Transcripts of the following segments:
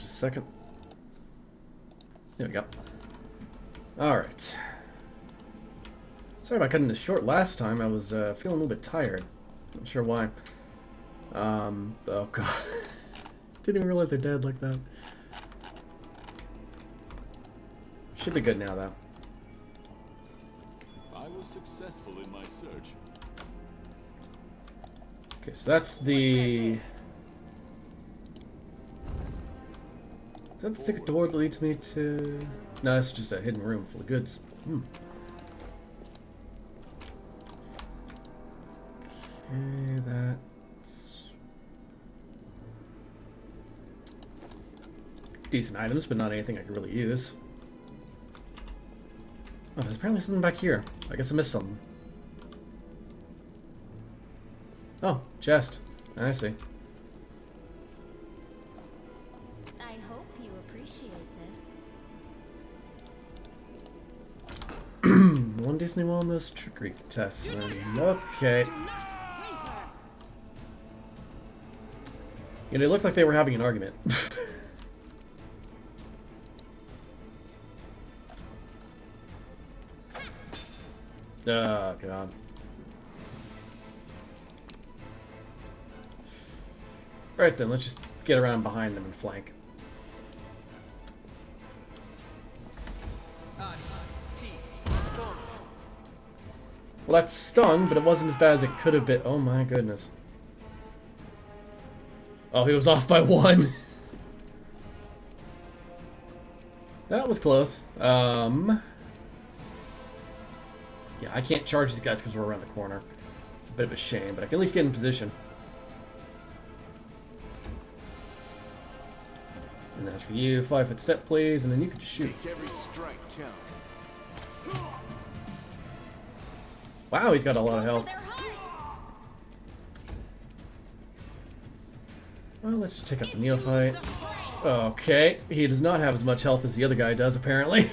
Just a second. There we go. Alright. Sorry about cutting this short last time. I was feeling a little bit tired. Not sure why. Oh god. Didn't even realize they're dead like that. Should be good now, though. I was successful in my search. Okay, so that's the... Is that the secret door that leads me to... No, it's just a hidden room full of goods. Okay, that's... decent items, but not anything I can really use. Oh, there's apparently something back here. I guess I missed something. Oh, chest. I see. I hope you appreciate this. One decently well on those trickery tests then. Okay. Yeah, they looked like they were having an argument. Oh, God. Alright then, let's just get around behind them and flank. Well, that stung, but it wasn't as bad as it could have been. Oh my goodness. Oh, he was off by 1. That was close. Yeah, I can't charge these guys because we're around the corner. It's a bit of a shame, but I can at least get in position. And as for you, 5-foot step, please, and then you can just shoot. Make every strike count. Wow, he's got a lot of health. Well, let's just take out the neophyte. Okay, he does not have as much health as the other guy does, apparently.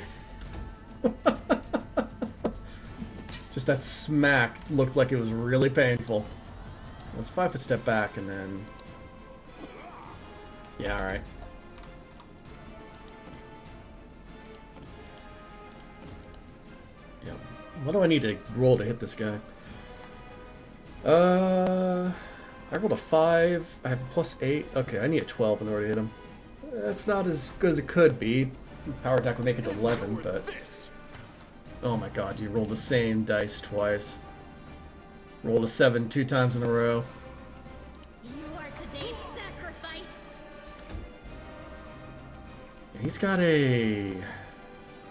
Just that smack looked like it was really painful. Let's 5-foot step back and then... Yeah, alright. Yeah. What do I need to roll to hit this guy? I rolled a 5. I have a +8. Okay, I need a 12 in order to hit him. That's not as good as it could be. Power attack would make it to 11, but... Oh my god, you rolled the same dice twice. Rolled a 7 2 times in a row. You are today's sacrifice. He's got a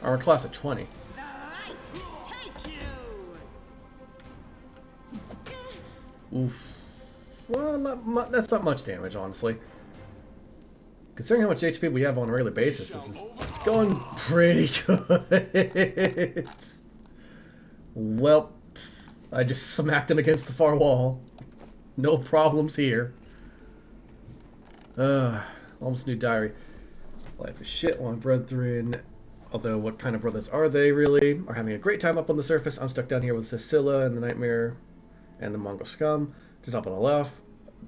armor class of 20. Oof. Well, that's not much damage, honestly. Considering how much HP we have on a regular basis, this is going pretty good. Well, I just smacked him against the far wall. No problems here. Almost new diary. Life is shit while my brethren, although what kind of brothers are they really, are having a great time up on the surface. I'm stuck down here with Cecilia and the Nightmare and the Mongol scum. To top it all off,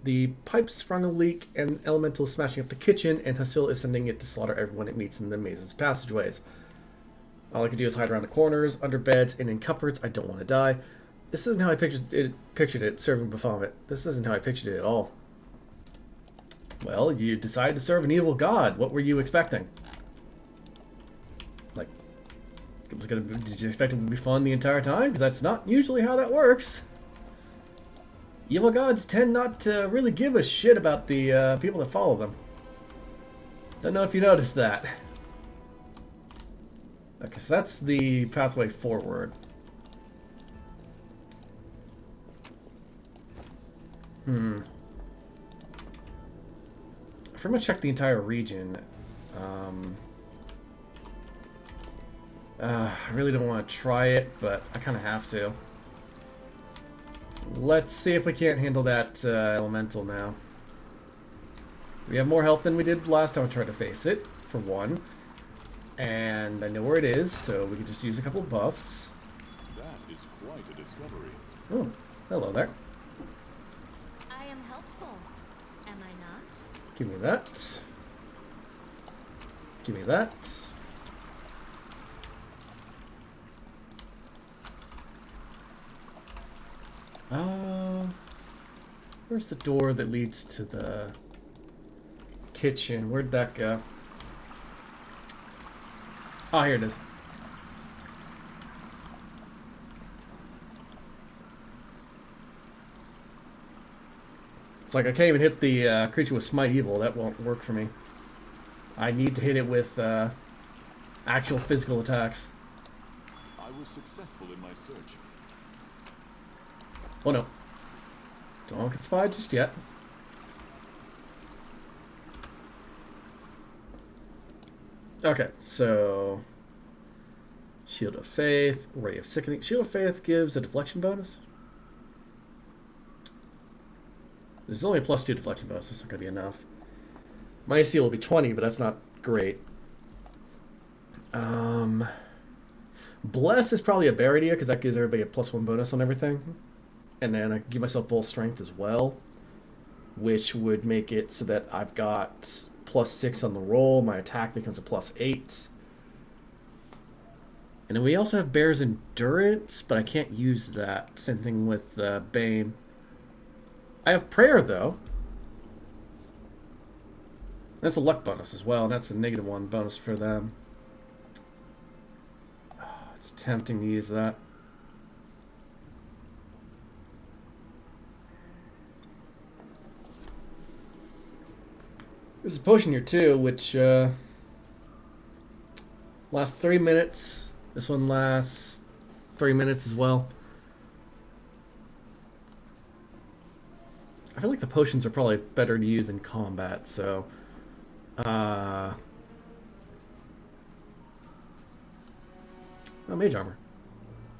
the pipe sprung a leak and elemental is smashing up the kitchen, and Hasil is sending it to slaughter everyone it meets in the maze's passageways. All I can do is hide around the corners, under beds, and in cupboards. I don't want to die. This isn't how I pictured it serving Baphomet. This isn't how I pictured it at all. Well, you decided to serve an evil god. What were you expecting? Like, did you expect it to be fun the entire time? Because that's not usually how that works. Evil gods tend not to really give a shit about the people that follow them. Don't know if you noticed that. Okay, so that's the pathway forward. I pretty much checked the entire region. I really don't want to try it, but I kind of have to. Let's see if we can't handle that elemental now. We have more health than we did last time I tried to face it, for one. And I know where it is, so we can just use a couple buffs. That is quite a discovery. Oh, hello there. I am helpful, am I not? Give me that. Give me that. Where's the door that leads to the kitchen? Where'd that go? Oh, here it is. It's like I can't even hit the creature with Smite Evil. That won't work for me. I need to hit it with actual physical attacks. I was successful in my search. Oh no. Don't get spied just yet. Okay, so Shield of Faith, Ray of Sickening. Shield of Faith gives a deflection bonus. This is only a +2 deflection bonus. That's not going to be enough. My AC will be 20, but that's not great. Bless is probably a better idea because that gives everybody a +1 bonus on everything. And then I can give myself Bull Strength as well, which would make it so that I've got +6 on the roll. My attack becomes a +8. And then we also have Bear's Endurance, but I can't use that. Same thing with Bane. I have Prayer, though. That's a luck bonus as well, and that's a -1 bonus for them. Oh, it's tempting to use that. There's a potion here, too, which lasts 3 minutes. This one lasts 3 minutes as well. I feel like the potions are probably better to use in combat, so... Oh, Mage Armor.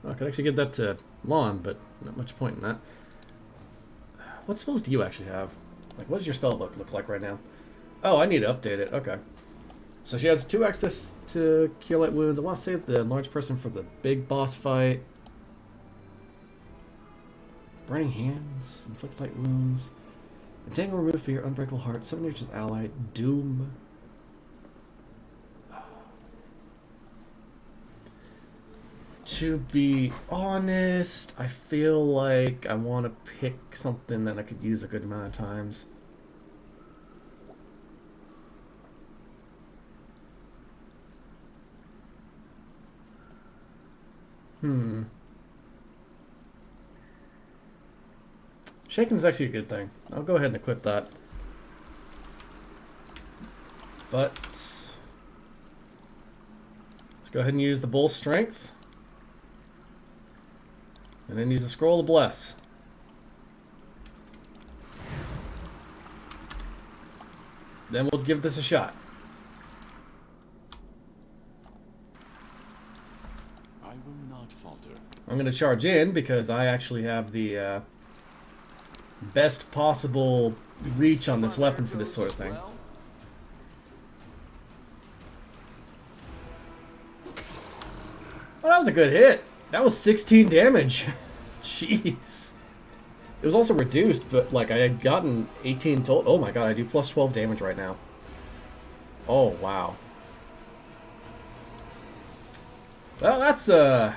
Oh, I could actually get that to Lawn, but not much point in that. What spells do you actually have? Like, what does your spell book look like right now? Oh, I need to update it. Okay. So she has 2 access to Cure Light Wounds. I want to save the large person for the big boss fight. Burning Hands, Inflict Light Wounds. Entangle, remove fear, Unbreakable Heart, 7 Nature's Ally, Doom. To be honest, I feel like I want to pick something that I could use a good amount of times. Shaken is actually a good thing. I'll go ahead and equip that. But let's go ahead and use the Bull Strength. And then use the Scroll of Bless. Then we'll give this a shot. I will not falter. I'm going to charge in because I actually have the best possible reach on this weapon for this sort of thing. Well, that was a good hit. That was 16 damage. Jeez. It was also reduced, but like I had gotten 18 total. Oh my god, I do plus 12 damage right now. Oh, wow. Well, that's a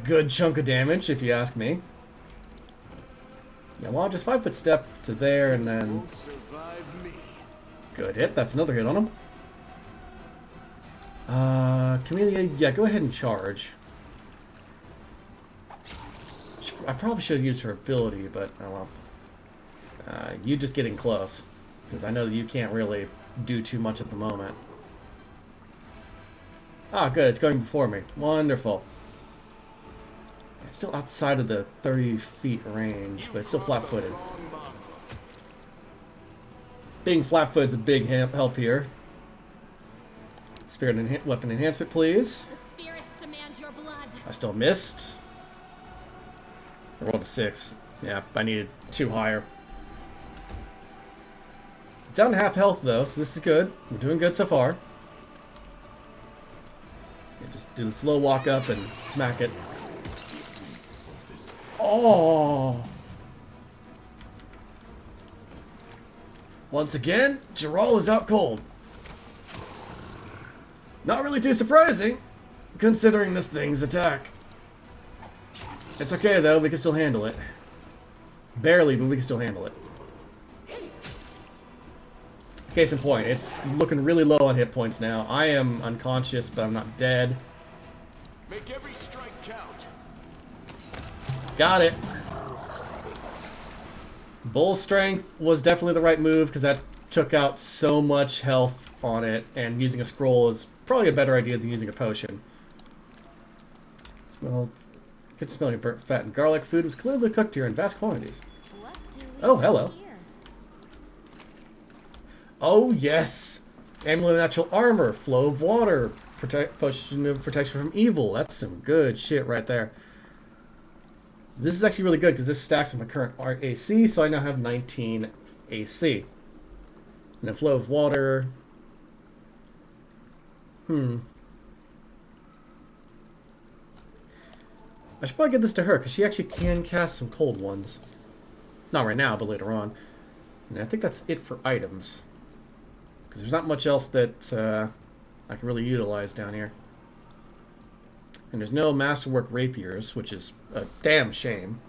good chunk of damage, if you ask me. Yeah, well, just 5-foot step to there, and then... Good hit. That's another hit on him. Camellia, yeah, go ahead and charge. I probably should have used her ability, but oh well. You just getting close, because I know that you can't really do too much at the moment. Ah, good, it's going before me. Wonderful. It's still outside of the 30 feet range, but it's still flat-footed. Being flat-footed is a big help here. Spirit weapon enhancement, please. The spirits demand your blood. I still missed. I rolled a 6. Yeah, I needed 2 higher. Down to half health, though, so this is good. We're doing good so far. Yeah, just do the slow walk up and smack it. Oh! Once again, Geralt is out cold. Not really too surprising, considering this thing's attack. It's okay, though. We can still handle it. Barely, but we can still handle it. Case in point, it's looking really low on hit points now. I am unconscious, but I'm not dead. Make every strike count. Got it. Bull Strength was definitely the right move, because that took out so much health on it, and using a scroll is probably a better idea than using a potion. Good smelling of burnt fat and garlic. Food was clearly cooked here in vast quantities. What do we Oh, hello. have here? Oh, yes. Amulet of Natural Armor. Flow of Water. Potion of Protection from Evil. That's some good shit right there. This is actually really good because this stacks with my current AC, so I now have 19 AC. And then Flow of Water. I should probably give this to her because she actually can cast some cold ones. Not right now, but later on. And I think that's it for items. Because there's not much else that I can really utilize down here. And there's no Masterwork Rapiers, which is a damn shame.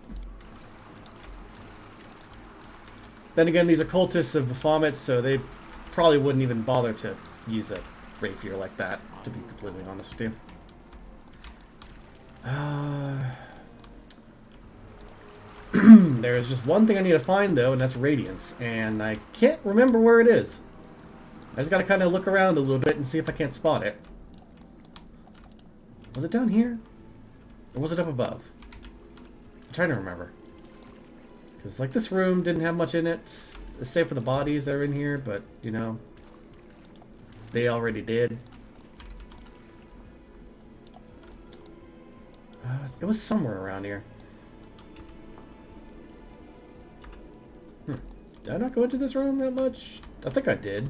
Then again, these are cultists of Baphomet, so they probably wouldn't even bother to use a rapier like that, to be completely honest with you. There's just one thing I need to find, though, and that's Radiance. And I can't remember where it is. I just gotta kind of look around a little bit and see if I can't spot it. Was it down here? Or was it up above? I'm trying to remember. Because, like, this room didn't have much in it, save for the bodies that are in here, but, you know, they already did. It was somewhere around here. Did I not go into this room that much? I think I did.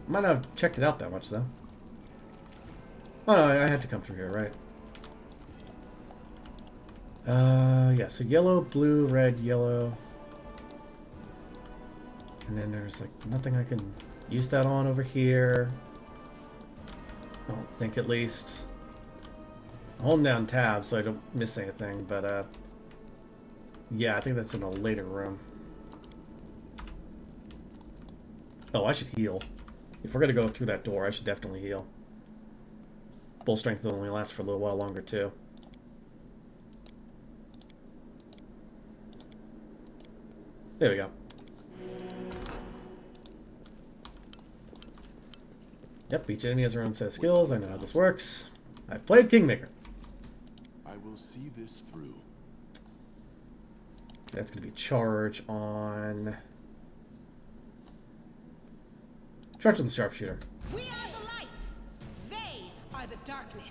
Might not have checked it out that much, though. Oh, no, I had to come through here, right? Yeah, so yellow, blue, red, yellow. And then there's, like, nothing I can use that on over here. I don't think, at least. I'm holding down tab so I don't miss anything, but, yeah, I think that's in a later room. Oh, I should heal. If we're gonna go through that door, I should definitely heal. Bull Strength will only last for a little while longer, too. There we go. Yep, each enemy has their own set of skills. I know how this works. I've played Kingmaker. I will see this through. That's going to be charge on... Charge on the sharpshooter. We are the light. They are the darkness.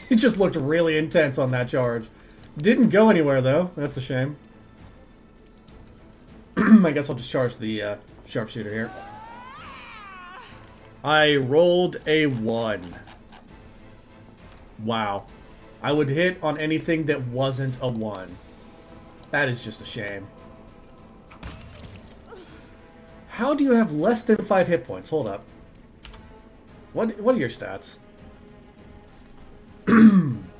He just looked really intense on that charge. Didn't go anywhere, though. That's a shame. I guess I'll just charge the sharpshooter here. I rolled a 1. Wow. I would hit on anything that wasn't a 1. That is just a shame. How do you have less than 5 hit points? Hold up. What are your stats?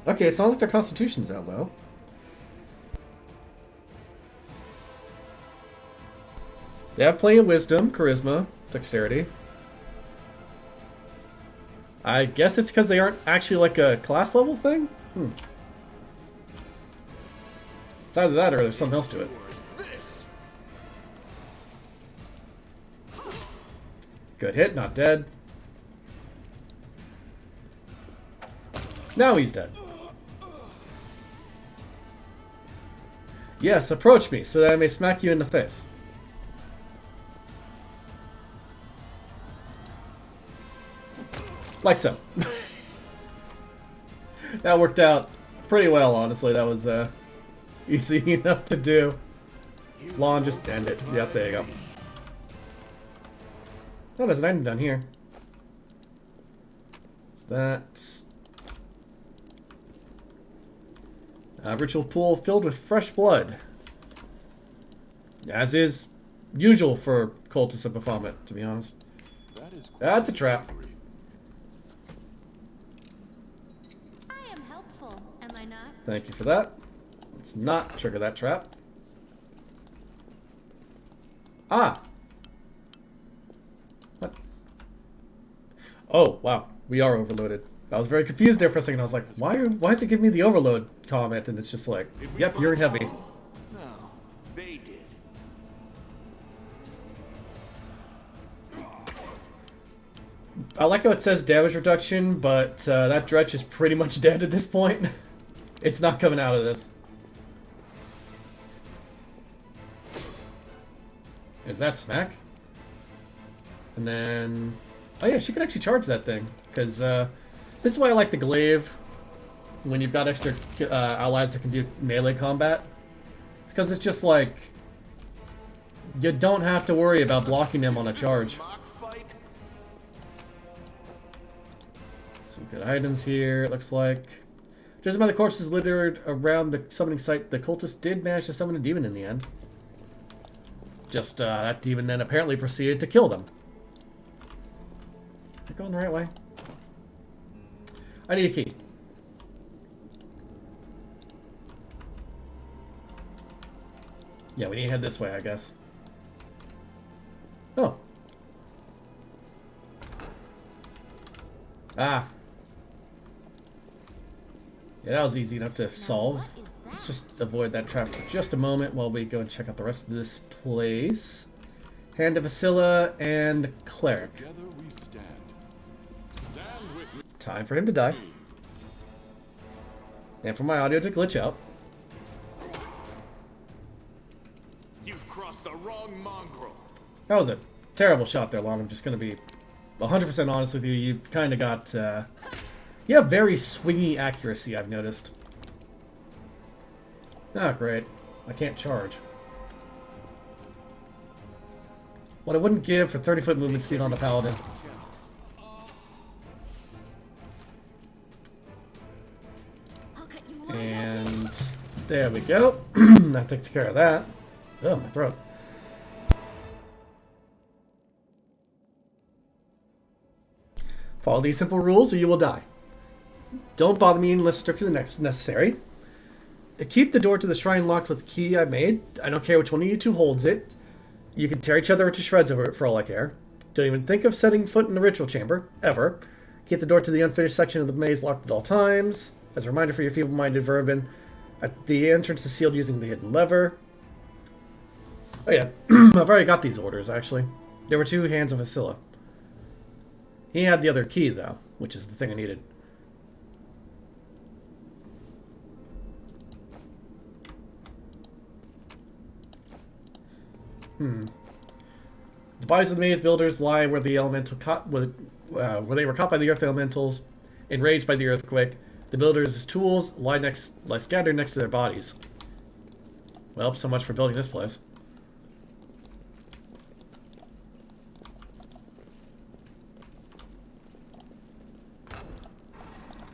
Okay, it's not like their constitution's that low. They have plenty of wisdom, charisma, dexterity. I guess it's because they aren't actually like a class level thing? It's either that or there's something else to it. Good hit, not dead. Now he's dead. Yes, approach me so that I may smack you in the face. Like so. That worked out pretty well, honestly. That was easy enough to do. Lawn, just end it. Yep, there you go. Oh, there's an item down here. Is that... A ritual pool filled with fresh blood. As is usual for cultists of Baphomet, to be honest. is quite That's a trap. savory. I am helpful, am I not? Thank you for that. Let's not trigger that trap. Ah! What? Oh, wow. We are overloaded. I was very confused there for a second. I was like, why is it giving me the overload comment? And it's just like, yep, you're heavy. No, they did. I like how it says damage reduction, but that dredge is pretty much dead at this point. It's not coming out of this. There's that smack. And then... Oh yeah, she could actually charge that thing. Because this is why I like the glaive. When you've got extra allies that can do melee combat. It's because it's just like... You don't have to worry about blocking them on a charge. Mock fight? Some good items here, it looks like. Judging by the corpses littered around the summoning site, the cultists did manage to summon a demon in the end. Just, that demon then apparently proceeded to kill them. Am I going the right way? I need a key. Yeah, we need to head this way, I guess. Oh. Ah. Yeah, that was easy enough to solve. Let's just avoid that trap for just a moment while we go and check out the rest of this place. Hand of Vasilla and Cleric. Together we stand. Stand with me. Time for him to die. And for my audio to glitch out. You've crossed the wrong mongrel. That was a terrible shot there, Lon. I'm just going to be 100% honest with you. You've kind of got... you have very swingy accuracy, I've noticed. Ah, great. I can't charge. What I wouldn't give for 30-foot movement speed on a paladin. I'll cut you wide open. And there we go. That takes care of that. Oh, my throat. Follow these simple rules or you will die. Don't bother me unless strictly necessary. Keep the door to the shrine locked with the key I made. I don't care which one of you two holds it. You can tear each other to shreds over it for all I care. Don't even think of setting foot in the ritual chamber, ever. Keep the door to the unfinished section of the maze locked at all times. As a reminder for your feeble-minded vermin, the entrance is sealed using the hidden lever. Oh yeah, I've already got these orders, actually. There were 2 hands of Vasilla. He had the other key, though, which is the thing I needed. The bodies of the maze builders lie where the elemental where they were caught by the earth elementals, enraged by the earthquake. The builders' tools lie scattered next to their bodies. Well, so much for building this place.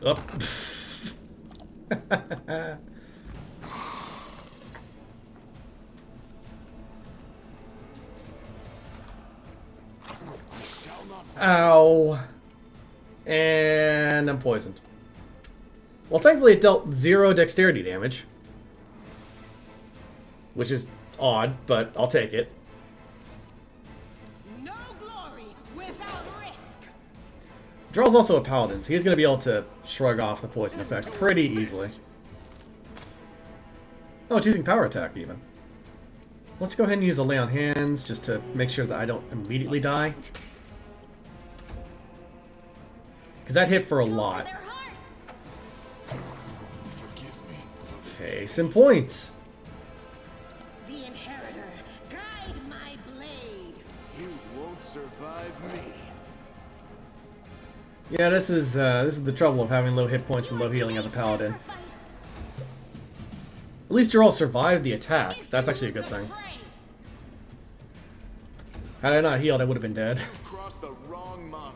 Up. Ow. And I'm poisoned. Well, thankfully it dealt 0 dexterity damage. Which is odd, but I'll take it. No glory without risk. Draw's also a paladin, so he's going to be able to shrug off the poison effect pretty easily. Oh, it's using power attack even. Let's go ahead and use a lay on hands just to make sure that I don't immediately die. Because that hit for a lot. Their hearts. Forgive me for this. Case in point. The inheritor, guide my blade. You won't survive me. Yeah, this is the trouble of having low hit points and low healing as a paladin. Sacrifice. At least you all survived the attack. That's actually a good thing. Had I not healed, I would have been dead. You've crossed the wrong mongrel.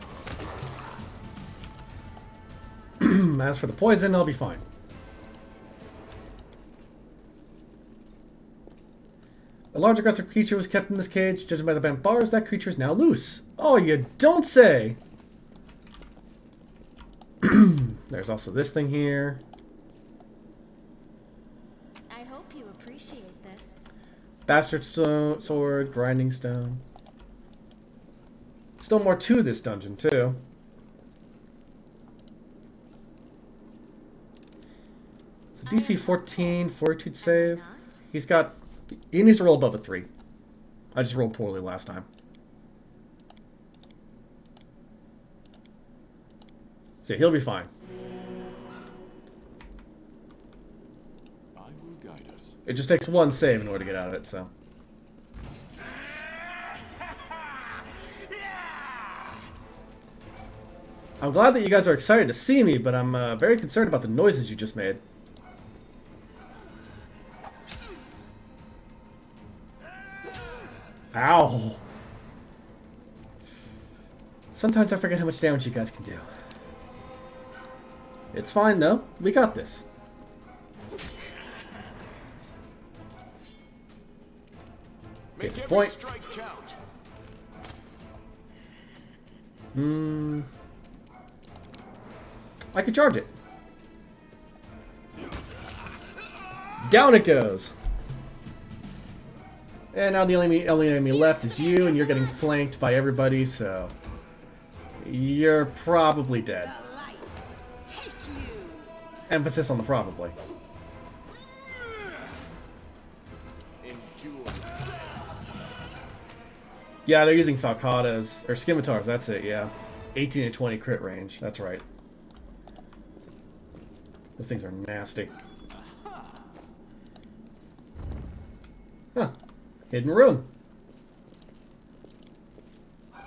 As for the poison, I'll be fine. A large aggressive creature was kept in this cage. Judging by the bent bars, that creature is now loose. Oh, you don't say! There's also this thing here. I hope you appreciate this. Bastard stone, sword, grinding stone. Still more to this dungeon, too. So DC 14, fortitude save. He's got... He needs to roll above a 3. I just rolled poorly last time. So he'll be fine. I will guide us. It just takes 1 save in order to get out of it, so... I'm glad that you guys are excited to see me, but I'm very concerned about the noises you just made. Ow! Sometimes I forget how much damage you guys can do. It's fine, though. We got this. Case in point. I could charge it. Down it goes. And now the only enemy left is you, and you're getting flanked by everybody, so you're probably dead. The light. Take you. Emphasis on the probably. Endure. Yeah, they're using falcatas or scimitars. That's it. Yeah, 18 to 20 crit range. That's right. Those things are nasty. Huh. Hidden room. I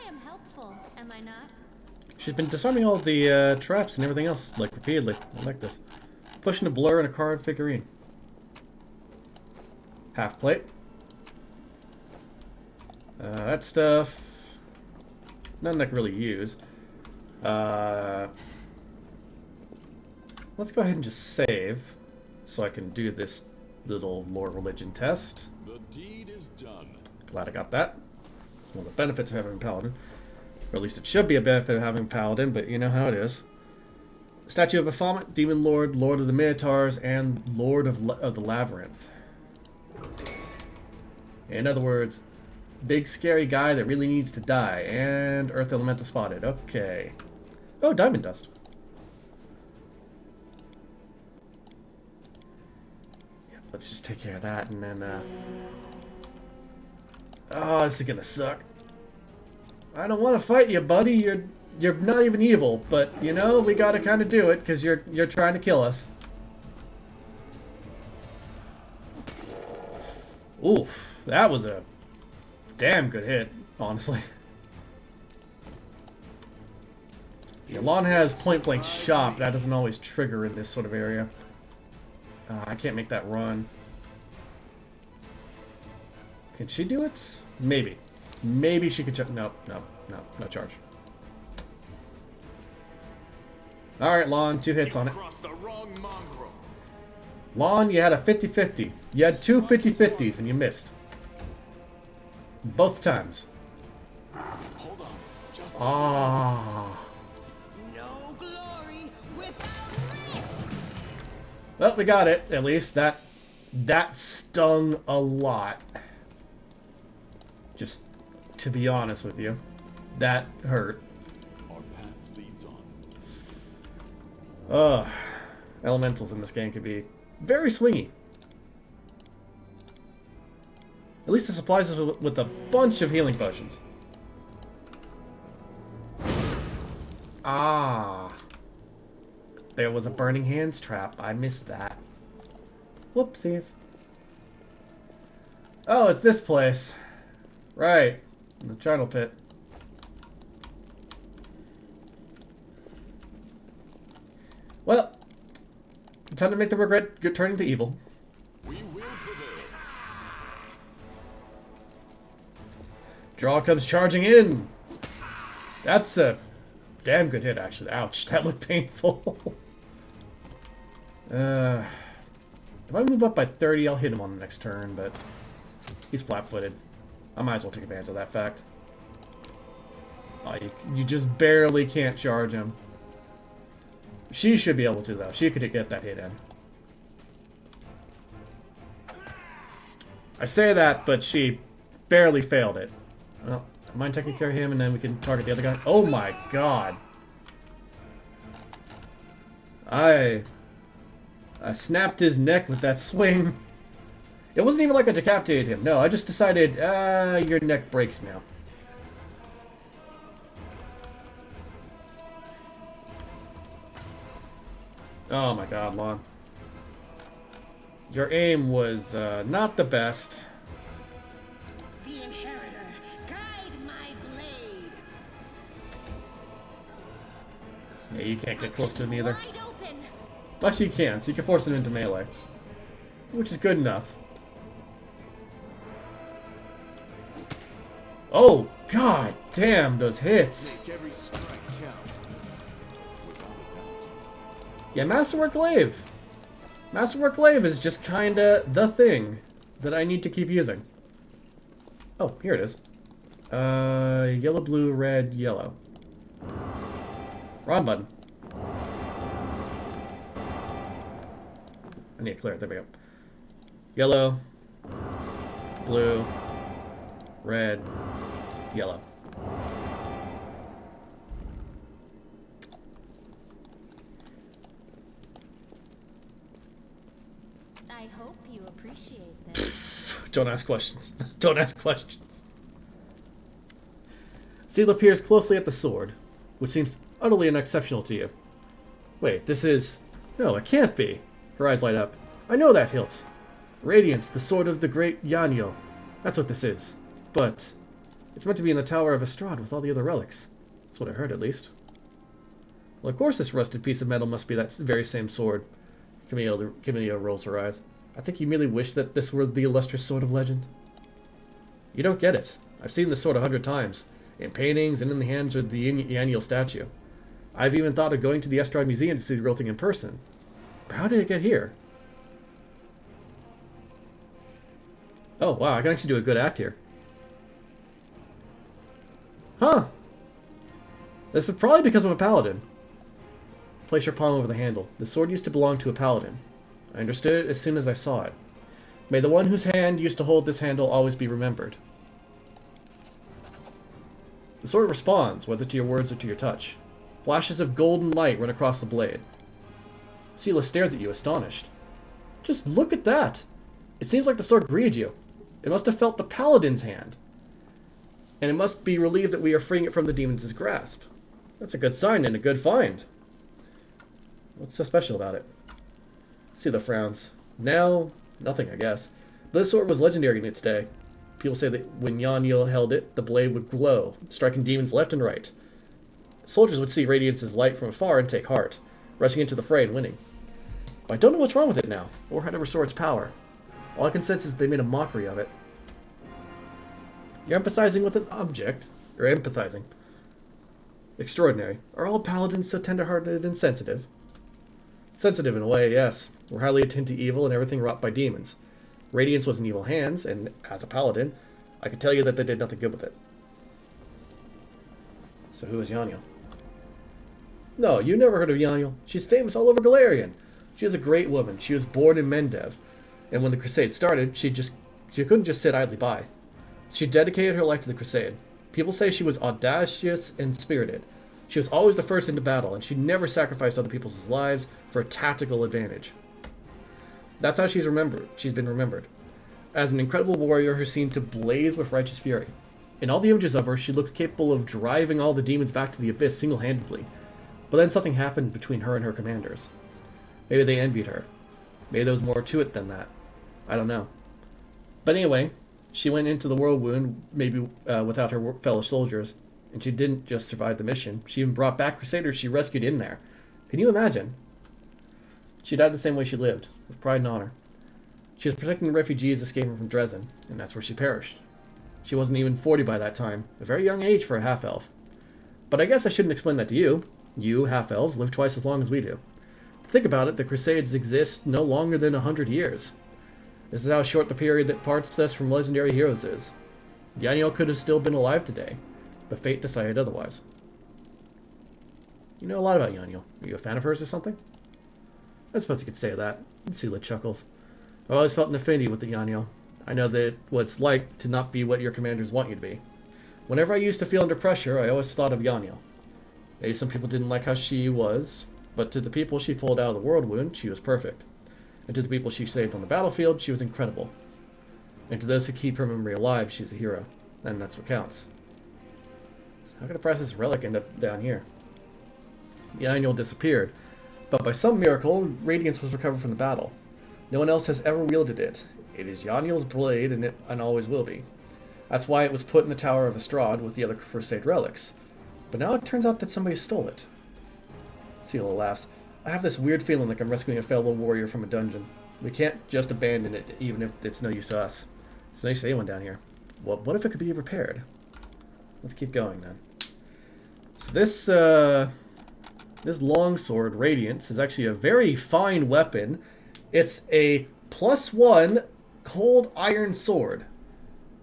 am helpful, am I not? She's been disarming all of the traps and everything else, like, repeatedly. I like this. Pushing a blur and a card figurine. Half plate. That stuff. Nothing I can really use. Let's go ahead and just save, so I can do this little lore religion test. The deed is done. Glad I got that. It's one of the benefits of having a paladin. Or at least it should be a benefit of having a paladin, but you know how it is. Statue of Baphomet, Demon Lord, Lord of the Minotaurs, and Lord of the Labyrinth. In other words, big scary guy that really needs to die. And Earth Elemental spotted. Okay. Oh, Diamond Dust. Yep, let's just take care of that and then, oh, this is gonna suck. I don't want to fight you, buddy. You're not even evil, but, you know, we gotta kind of do it, because you're trying to kill us. Oof, that was a damn good hit, honestly. The Alon has point-blank shot, but that doesn't always trigger in this sort of area. I can't make that run. Can she do it? Maybe. Maybe she could... Nope, nope, nope, no charge. Alright, Lon, 2 hits on it. Lon, you had a 50-50. You had 2 50-50s and you missed. Both times. Hold on. Just Ah. No glory without risk. Well, we got it, at least. That stung a lot. Just to be honest with you. That hurt. our path leads on. Ugh. Elementals in this game could be very swingy. At least it supplies us with a bunch of healing potions. Ah. There was a burning hands trap. I missed that. Whoopsies. Oh, it's this place. Right. The charnel pit. Well, time to make the regret turn into evil. We will prevail. Draw comes charging in. That's a damn good hit, actually. Ouch, that looked painful. If I move up by 30, I'll hit him on the next turn, but he's flat-footed. I might as well take advantage of that fact. Oh, you just barely can't charge him. She should be able to, though. She could get that hit in. I say that, but she barely failed it. Well, I mind taking care of him, and then we can target the other guy. Oh my god. I snapped his neck with that swing. It wasn't even like I decapitated him. No, I just decided, your neck breaks now. Oh my god, Lon. Your aim was not the best. The inheritor, guide my blade. Yeah, you can't get close to him either. Wide open. Actually, you can, so you can force him into melee. Which is good enough. Oh, god damn, those hits. Make every strike count. Without a doubt. Yeah, Masterwork Glaive. Masterwork Glaive is just kinda the thing that I need to keep using. Oh, here it is. Yellow, blue, red, yellow. Wrong button. I need to clear it. There we go. Yellow, blue, red, yellow. I hope you appreciate this. Don't ask questions. Don't ask questions. Seal peers closely at the sword, which seems utterly unexceptional to you. Wait, this is... No, it can't be. Her eyes light up. I know that hilt. Radiance, the sword of the great Yanyo. That's what this is. But it's meant to be in the Tower of Estrad with all the other relics. That's what I heard, at least. Well, of course this rusted piece of metal must be that very same sword. Camilla rolls her eyes. I think you merely wish that this were the illustrious sword of legend. You don't get it. I've seen this sword 100 times. In paintings and in the hands of the Yanyo statue. I've even thought of going to the Estrad Museum to see the real thing in person. But how did it get here? Oh, wow, I can actually do a good act here. Huh. This is probably because I'm a paladin. Place your palm over the handle. The sword used to belong to a paladin. I understood it as soon as I saw it. May the one whose hand used to hold this handle always be remembered. The sword responds, whether to your words or to your touch. Flashes of golden light run across the blade. Sela stares at you, astonished. Just look at that! It seems like the sword greeted you. It must have felt the paladin's hand. And it must be relieved that we are freeing it from the demon's grasp. That's a good sign and a good find. What's so special about it? Sela frowns. No, nothing, I guess. But this sword was legendary in its day. People say that when Yanyo held it, the blade would glow, striking demons left and right. Soldiers would see Radiance's light from afar and take heart, rushing into the fray and winning. But I don't know what's wrong with it now, or how to restore its power. All I can sense is they made a mockery of it. You're emphasizing with an object, or empathizing. Extraordinary. Are all paladins so tender-hearted and sensitive? Sensitive in a way, yes. We're highly attuned to evil and everything wrought by demons. Radiance was in evil hands, and as a paladin, I could tell you that they did nothing good with it. So who is Yanyo? No, you never heard of Yanyo. She's famous all over Galarian. She is a great woman. She was born in Mendev, and when the crusade started, she couldn't just sit idly by. She dedicated her life to the crusade. People say she was audacious and spirited. She was always the first into battle, and she never sacrificed other people's lives for a tactical advantage. That's how she's been remembered. As an incredible warrior who seemed to blaze with righteous fury. In all the images of her, she looked capable of driving all the demons back to the abyss single-handedly. But then something happened between her and her commanders. Maybe they envied her. Maybe there was more to it than that. I don't know. But anyway, she went into the whirlwind, maybe without her fellow soldiers. And she didn't just survive the mission. She even brought back crusaders she rescued in there. Can you imagine? She died the same way she lived, with pride and honor. She was protecting the refugees escaping from Dresden, and that's where she perished. She wasn't even 40 by that time, a very young age for a half-elf. But I guess I shouldn't explain that to you. You, half-elves, live twice as long as we do. Think about it, the Crusades exist no longer than 100 years. This is how short the period that parts us from legendary heroes is. Yanyo could have still been alive today, but fate decided otherwise. You know a lot about Yanyo. Are you a fan of hers or something? I suppose you could say that. Sula chuckles. I've always felt an affinity with the Yanyo. I know that what it's like to not be what your commanders want you to be. Whenever I used to feel under pressure, I always thought of Yanyo. Maybe some people didn't like how she was, but to the people she pulled out of the world wound, she was perfect. And to the people she saved on the battlefield, she was incredible. And to those who keep her memory alive, she's a hero. And that's what counts. How could a priceless relic end up down here? Yanyo disappeared, but by some miracle, Radiance was recovered from the battle. No one else has ever wielded it. It is Yanyo's blade, and always will be. That's why it was put in the Tower of Estrad with the other Crusade relics. But now it turns out that somebody stole it. Sela laughs. I have this weird feeling like I'm rescuing a fellow warrior from a dungeon. We can't just abandon it, even if it's no use to us. It's nice to see anyone down here. Well, what if it could be repaired? Let's keep going, then. So this longsword, Radiance, is actually a very fine weapon. It's a +1 cold iron sword.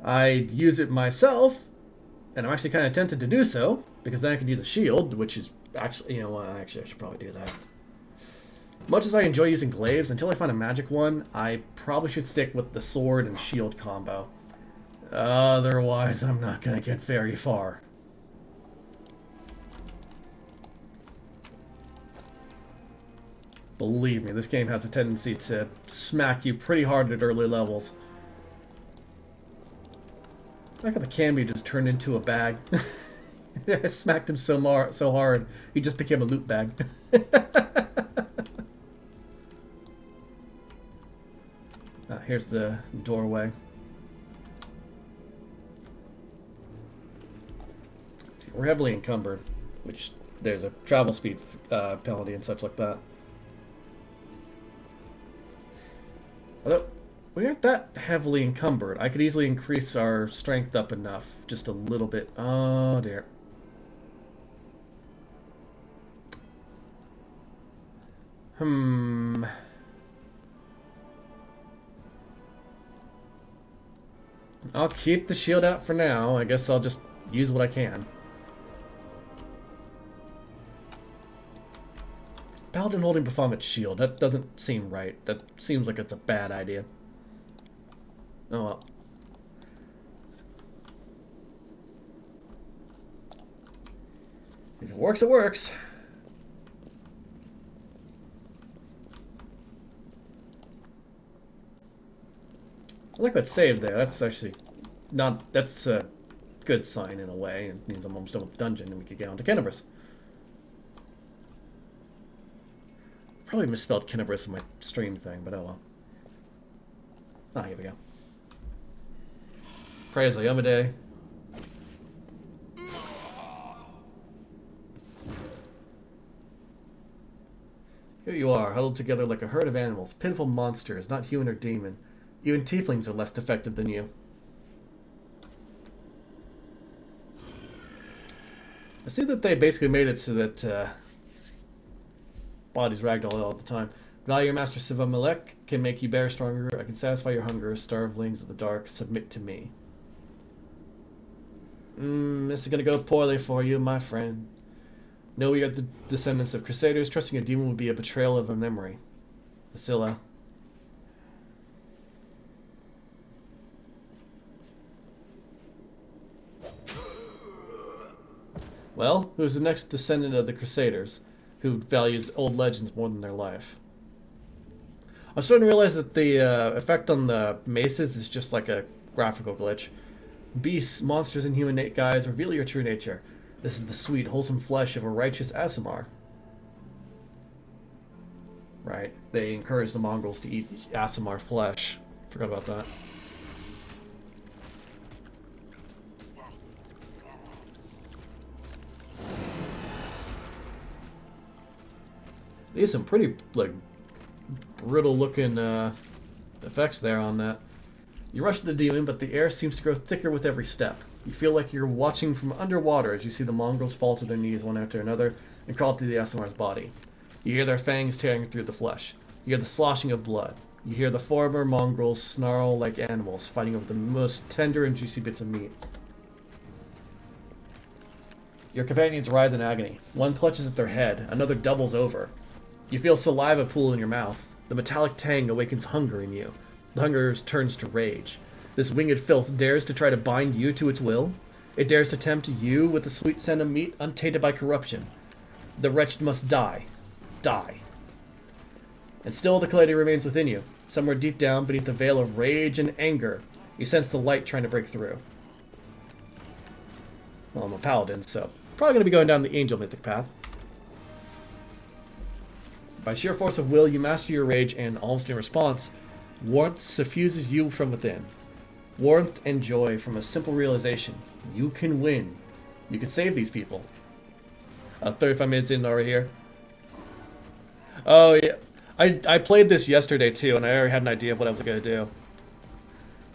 I'd use it myself, and I'm actually kind of tempted to do so, because then I could use a shield, which is actually, you know what, actually I should probably do that. Much as I enjoy using glaives, until I find a magic one, I probably should stick with the sword and shield combo. Otherwise, I'm not going to get very far. Believe me, this game has a tendency to smack you pretty hard at early levels. I like how the Camby just turned into a bag. I smacked him so hard, he just became a loot bag. Here's the doorway. See, we're heavily encumbered, which there's a travel speed penalty and such like that. Although, we aren't that heavily encumbered. I could easily increase our strength up enough, just a little bit. Oh dear. I'll keep the shield out for now. I guess I'll just use what I can. Paladin holding Baphomet's shield. That doesn't seem right. That seems like it's a bad idea. Oh well. If it works, it works. I like what's saved there. That's actually not... That's a good sign in a way. It means I'm almost done with the dungeon and we could get on to Kenebres. Probably misspelled Kenebres in my stream thing, but oh well. Ah, here we go. Praise Ayomade. Here you are, huddled together like a herd of animals. Pitiful monsters, not human or demon. Even tieflings are less defective than you. I see that they basically made it so that bodies ragdoll all the time. Value your master Siva Malek can make you bear stronger. I can satisfy your hunger. Starvelings of the dark, submit to me. This is going to go poorly for you, my friend. No, we are the descendants of Crusaders. Trusting a demon would be a betrayal of a memory. Asila. Well, who's the next descendant of the Crusaders, who values old legends more than their life? I'm starting to realize that the effect on the maces is just like a graphical glitch. Beasts, monsters, and human guys reveal your true nature. This is the sweet, wholesome flesh of a righteous Aasimar. Right, they encourage the Mongols to eat Aasimar flesh. Forgot about that. These some pretty, like, brittle looking effects there on that. You rush to the demon, but the air seems to grow thicker with every step. You feel like you're watching from underwater as you see the Mongols fall to their knees one after another and crawl through the Aasimar's body. You hear their fangs tearing through the flesh. You hear the sloshing of blood. You hear the former mongrels snarl like animals, fighting over the most tender and juicy bits of meat. Your companions writhe in agony. One clutches at their head, another doubles over. You feel saliva pool in your mouth. The metallic tang awakens hunger in you. The hunger turns to rage. This winged filth dares to try to bind you to its will. It dares to tempt you with the sweet scent of meat untainted by corruption. The wretched must die. Die. And still the calamity remains within you. Somewhere deep down, beneath the veil of rage and anger, you sense the light trying to break through. Well, I'm a paladin, so probably going to be going down the angel mythic path. By sheer force of will, you master your rage, and almost in response, warmth suffuses you from within. Warmth and joy from a simple realization. You can win. You can save these people. 35 minutes in over here. Oh, yeah. I played this yesterday, too, and I already had an idea of what I was going to do.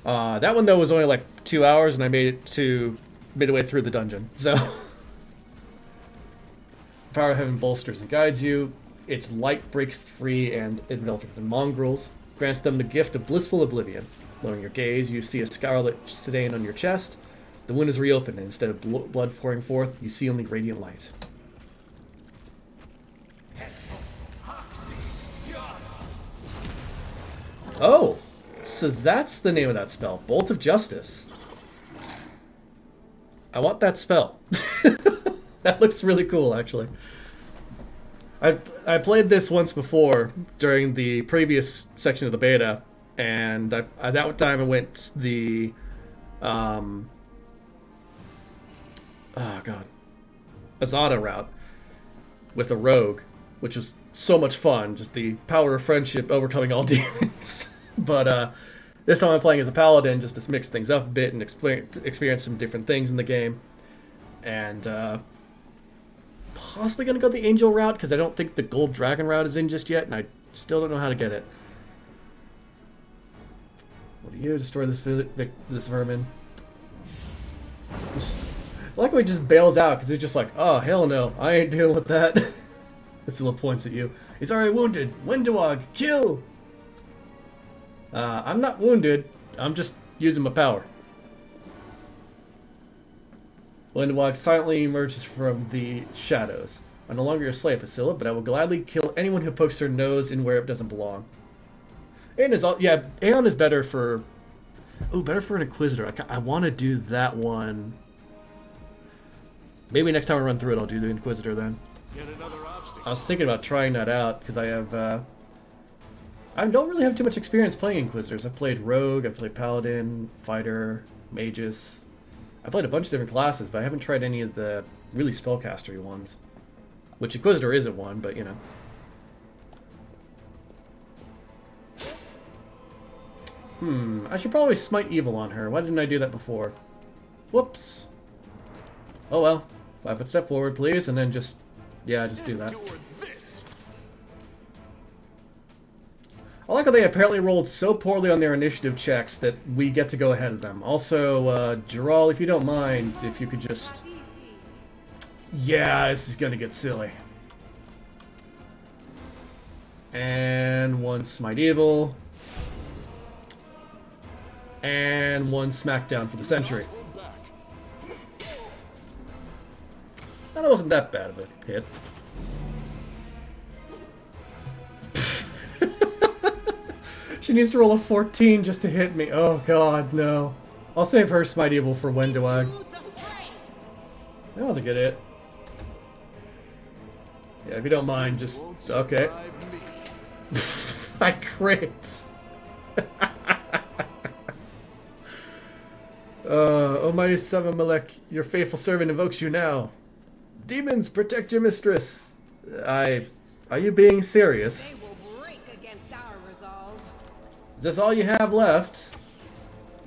That one, though, was only like 2 hours, and I made it to midway through the dungeon. So, Power of Heaven bolsters and guides you. Its light breaks free and enveloping the mongrels, grants them the gift of blissful oblivion. Lowering your gaze, you see a scarlet stain on your chest. The wound is reopened, and instead of blood pouring forth, you see only radiant light. Oh, so that's the name of that spell. Bolt of Justice. I want that spell. That looks really cool, actually. I played this once before during the previous section of the beta, and at that time I went the Azada route with a rogue, which was so much fun. Just the power of friendship overcoming all demons. But this time I'm playing as a paladin just to mix things up a bit and experience some different things in the game. And possibly going to go the angel route because I don't think the gold dragon route is in just yet, and I still don't know how to get it. What do you destroy this vermin? I like when he just bails out because he's just like, oh, hell no, I ain't dealing with that. This little points at you. He's already wounded. Windowag, kill! I'm not wounded. I'm just using my power. Windowag silently emerges from the shadows. I'm no longer your slave, Priscilla, but I will gladly kill anyone who pokes their nose in where it doesn't belong. Aeon is better for... Oh, better for an Inquisitor. I want to do that one. Maybe next time I run through it, I'll do the Inquisitor then. I was thinking about trying that out, because I have... I don't really have too much experience playing Inquisitors. I've played Rogue, I've played Paladin, Fighter, Magus. I played a bunch of different classes, but I haven't tried any of the really spellcastery ones. Which Inquisitor isn't one, but you know. I should probably smite evil on her. Why didn't I do that before? Whoops. Oh well. 5 foot step forward, please, and then just do that. I like how they apparently rolled so poorly on their initiative checks that we get to go ahead of them. Also, Gerald, if you don't mind, if you could just... Yeah, this is gonna get silly. And one smite evil. And one smackdown for the sentry. That wasn't that bad of a hit. She needs to roll a 14 just to hit me. Oh god, no. I'll save her smite evil for Wendowag. That was a good hit. Yeah, if you don't mind, just... Okay. I crit. Almighty Seven Malek, your faithful servant invokes you now. Demons, protect your mistress. Are you being serious? They will break against our resolve. Is this all you have left?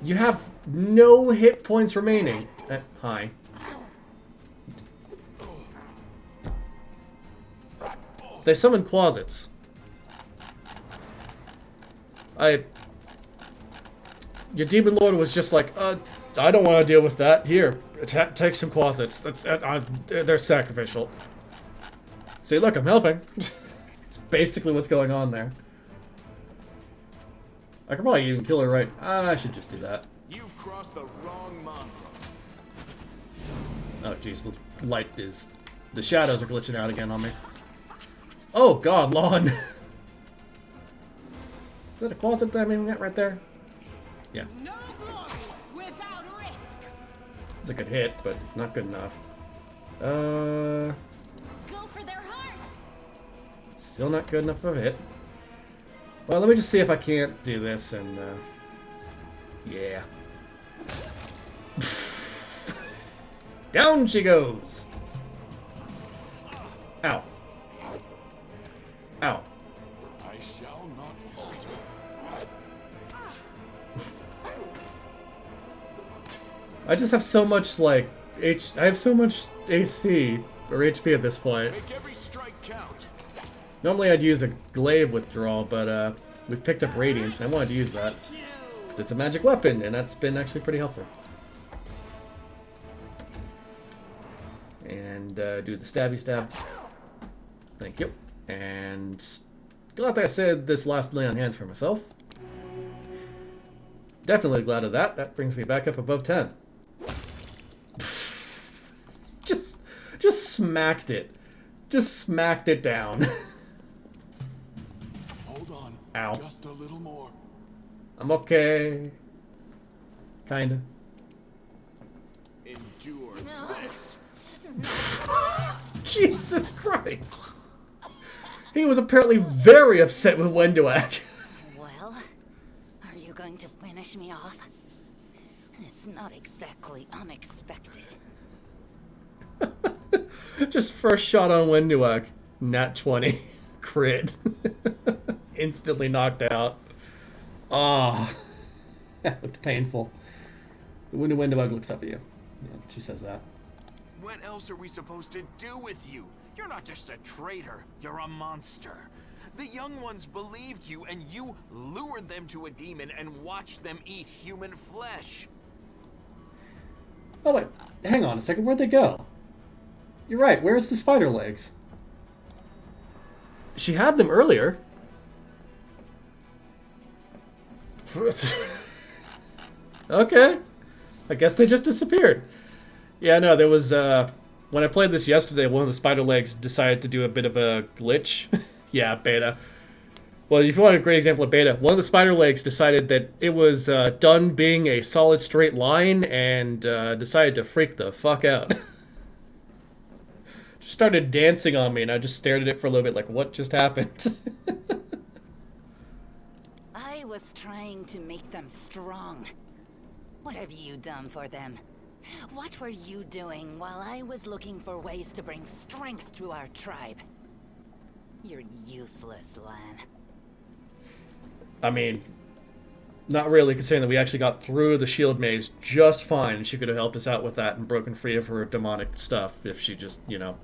You have no hit points remaining. Hi. They summon Quasits. Your demon lord was just like, I don't want to deal with that. Here, take some Quasits. They're sacrificial. See, look, I'm helping. It's basically what's going on there. I could probably even kill her right... I should just do that. You've crossed the wrong mongrel. Oh, jeez. The light is... The shadows are glitching out again on me. Oh, God, lawn. Is that a closet that I'm aiming at right there? Yeah. No glory without risk. It's a good hit, but not good enough. Go for their hearts. Still not good enough of a hit. Well, let me just see if I can't do this and, yeah. Down she goes! Ow. Ow. I shall not falter. I just have so much, like, I have so much AC, or HP at this point. Make every strike count. Normally I'd use a glaive withdrawal, but, we've picked up Radiance, and I wanted to use that. Because it's a magic weapon, and that's been actually pretty helpful. And, do the stabby stab. Thank you. And glad that I said this last lay on hands for myself. Definitely glad of that. That brings me back up above 10. Just smacked it. Just smacked it down. Hold on. Ow. Just a little more. I'm okay. Kinda. Endure this. Jesus Christ. He was apparently very upset with Wenduak. Well, are you going to finish me off? It's not exactly unexpected. Just first shot on Wenduak. Nat 20. Crit. Instantly knocked out. Ah. Oh, that looked painful. The Wenduak looks up at you. Yeah, she says that. What else are we supposed to do with you? You're not just a traitor. You're a monster. The young ones believed you, and you lured them to a demon and watched them eat human flesh. Oh, wait. Hang on a second. Where'd they go? You're right. Where's the spider legs? She had them earlier. Okay. I guess they just disappeared. Yeah, no, there was, when I played this yesterday, one of the spider legs decided to do a bit of a glitch. Yeah, beta. Well, if you want a great example of beta, one of the spider legs decided that it was done being a solid straight line and decided to freak the fuck out. Just started dancing on me, and I just stared at it for a little bit like, what just happened? I was trying to make them strong. What have you done for them? What were you doing while I was looking for ways to bring strength to our tribe? You're useless, Lan. I mean, not really, considering that we actually got through the shield maze just fine, and she could have helped us out with that and broken free of her demonic stuff if she just, you know,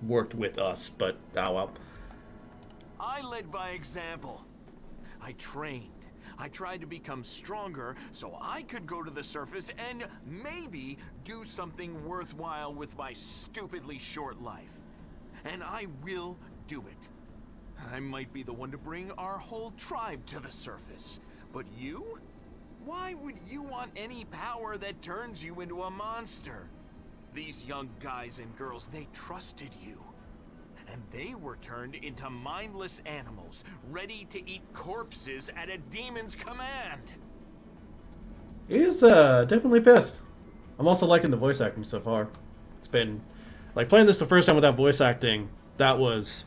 worked with us, but oh well. I led by example. I trained. I tried to become stronger so I could go to the surface and maybe do something worthwhile with my stupidly short life. And I will do it. I might be the one to bring our whole tribe to the surface. But you? Why would you want any power that turns you into a monster? These young guys and girls, they trusted you. And they were turned into mindless animals, ready to eat corpses at a demon's command. He's definitely pissed. I'm also liking the voice acting so far. It's been, like, playing this the first time without voice acting, that was,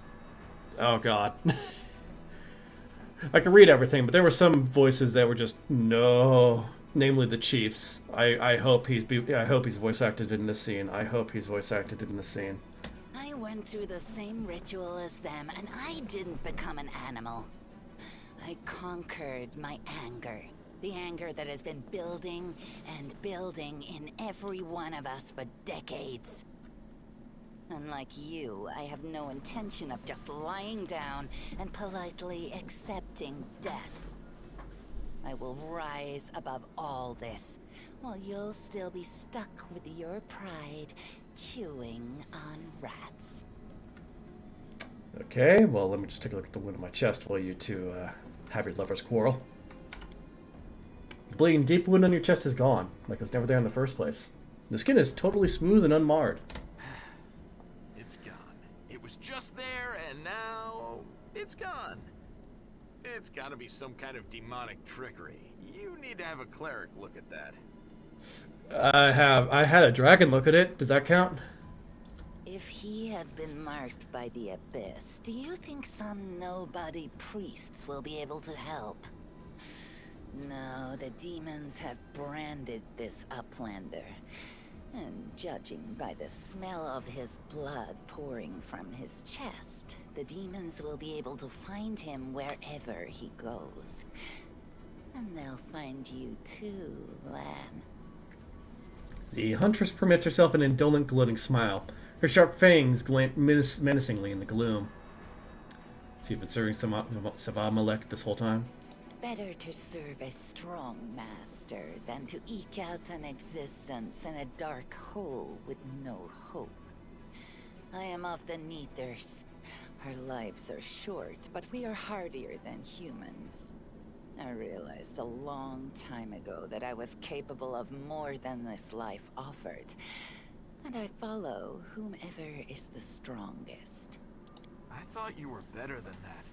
oh god. I could read everything, but there were some voices that were just, no. Namely the Chief's. I hope he's voice acted in this scene. I hope he's voice acted in this scene. I went through the same ritual as them, and I didn't become an animal. I conquered my anger. The anger that has been building and building in every one of us for decades. Unlike you, I have no intention of just lying down and politely accepting death. I will rise above all this, while you'll still be stuck with your pride, chewing on rats. Okay, well, let me just take a look at the wound in my chest while you two have your lover's quarrel. The bleeding deep wound on your chest is gone, like it was never there in the first place. The skin is totally smooth and unmarred. It's gone. It was just there, and now it's gone. It's gotta be some kind of demonic trickery. You need to have a cleric look at that. I had a dragon look at it. Does that count? If he had been marked by the abyss, do you think some nobody priests will be able to help? No, the demons have branded this uplander. And judging by the smell of his blood pouring from his chest, the demons will be able to find him wherever he goes. And they'll find you too, Lan. The huntress permits herself an indolent, gloating smile. Her sharp fangs glint menacingly in the gloom. So you've been serving Savamalek this whole time? Better to serve a strong master than to eke out an existence in a dark hole with no hope. I am of the Neethers. Our lives are short, but we are hardier than humans. I realized a long time ago that I was capable of more than this life offered, and I follow whomever is the strongest. I thought you were better than that.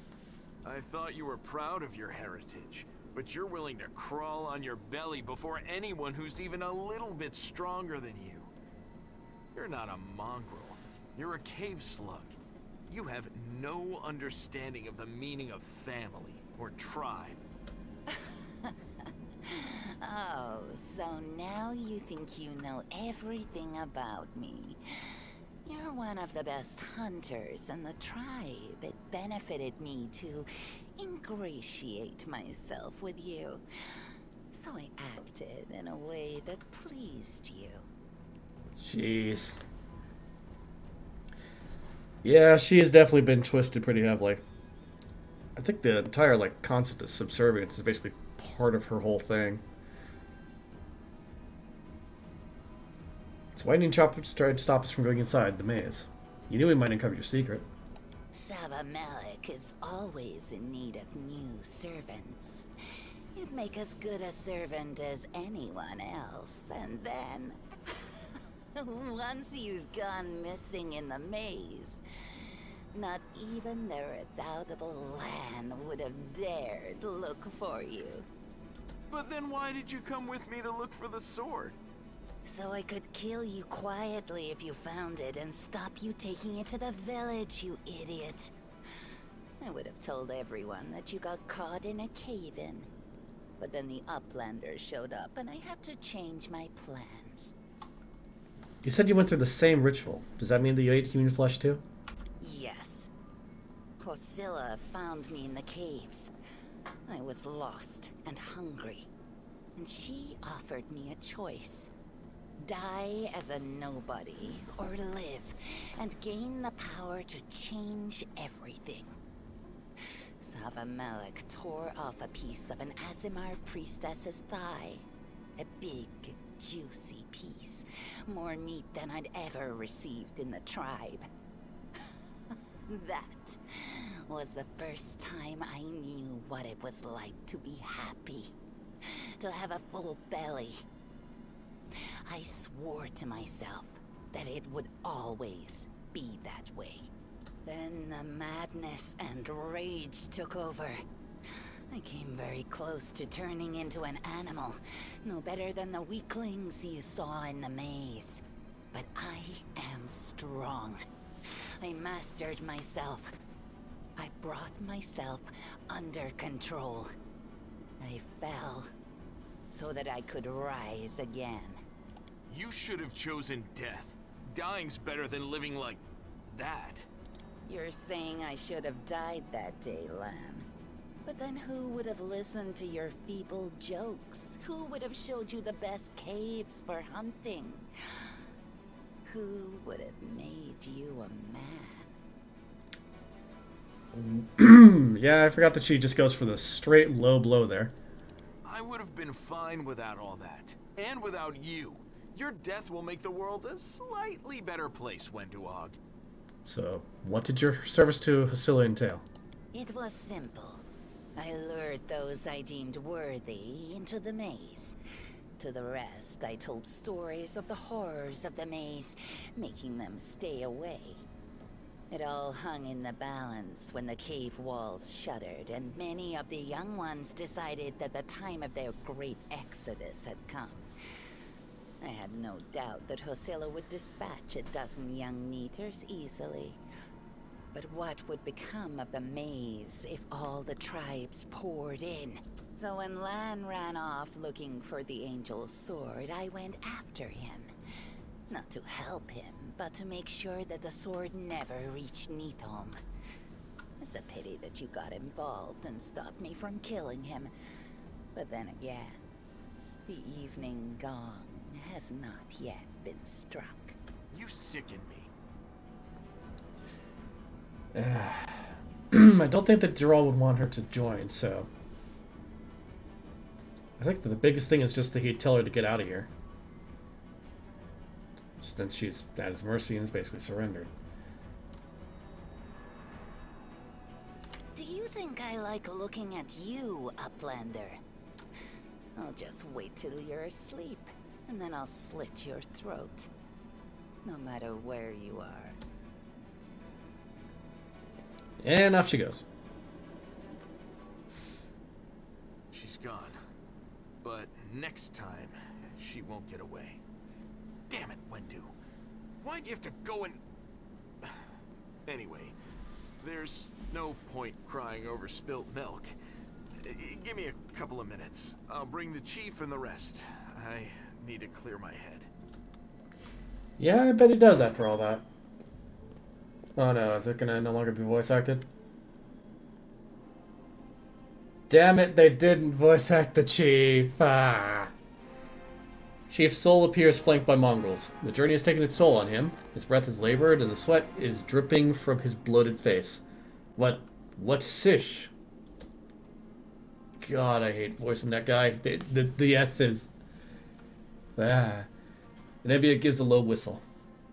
I thought you were proud of your heritage, but you're willing to crawl on your belly before anyone who's even a little bit stronger than you. You're not a mongrel. You're a cave slug. You have no understanding of the meaning of family or tribe. Oh, so now you think you know everything about me. You're one of the best hunters in the tribe. It benefited me to ingratiate myself with you. So I acted in a way that pleased you. Jeez. Yeah, she has definitely been twisted pretty heavily. I think the entire, concept of subservience is basically part of her whole thing. So why didn't you try to stop us from going inside the maze? You knew we might uncover your secret. Savamalek is always in need of new servants. You'd make as good a servant as anyone else, and then... once you've gone missing in the maze, not even the redoubtable Lan would have dared look for you. But then why did you come with me to look for the sword? So I could kill you quietly if you found it and stop you taking it to the village, you idiot. I would have told everyone that you got caught in a cave-in. But then the Uplanders showed up and I had to change my plans. You said you went through the same ritual. Does that mean that you ate human flesh too? Yes. Hosilla found me in the caves. I was lost and hungry. And she offered me a choice. Die as a nobody, or live, and gain the power to change everything. Savamalek tore off a piece of an Azimar priestess's thigh. A big, juicy piece. More meat than I'd ever received in the tribe. That was the first time I knew what it was like to be happy. To have a full belly. I swore to myself that it would always be that way. Then the madness and rage took over. I came very close to turning into an animal, no better than the weaklings you saw in the maze. But I am strong. I mastered myself. I brought myself under control. I fell so that I could rise again. You should have chosen death. Dying's better than living like that. You're saying I should have died that day, Lan. But then who would have listened to your feeble jokes? Who would have showed you the best caves for hunting? Who would have made you a man? Yeah, I forgot that she just goes for the straight low blow there. I would have been fine without all that. And without you. Your death will make the world a slightly better place, Wenduog. So, what did your service to Hesilla entail? It was simple. I lured those I deemed worthy into the maze. To the rest, I told stories of the horrors of the maze, making them stay away. It all hung in the balance when the cave walls shuddered, and many of the young ones decided that the time of their great exodus had come. I had no doubt that Hesilla would dispatch a dozen young neaters easily. But what would become of the maze if all the tribes poured in? So when Lan ran off looking for the Angel's sword, I went after him. Not to help him, but to make sure that the sword never reached Neathholm. It's a pity that you got involved and stopped me from killing him. But then again, the evening gong has not yet been struck. You sicken me. I don't think that Geralt would want her to join, so... I think that the biggest thing is just that he'd tell her to get out of here. Since she's at his mercy and is basically surrendered. Do you think I like looking at you, Uplander? I'll just wait till you're asleep, and then I'll slit your throat. No matter where you are. And off she goes. She's gone. But next time, she won't get away. Damn it, Wendu. Why'd you have to go and... Anyway, there's no point crying over spilt milk. Give me a couple of minutes. I'll bring the chief and the rest. I need to clear my head. Yeah, I bet he does after all that. Oh no, is it gonna no longer be voice acted? Damn it, they didn't voice act the chief. Ah. Chief Sol appears flanked by Mongols. The journey has taken its toll on him. His breath is labored and the sweat is dripping from his bloated face. What sish? God, I hate voicing that guy. The S's. Ah. Nebia gives a low whistle.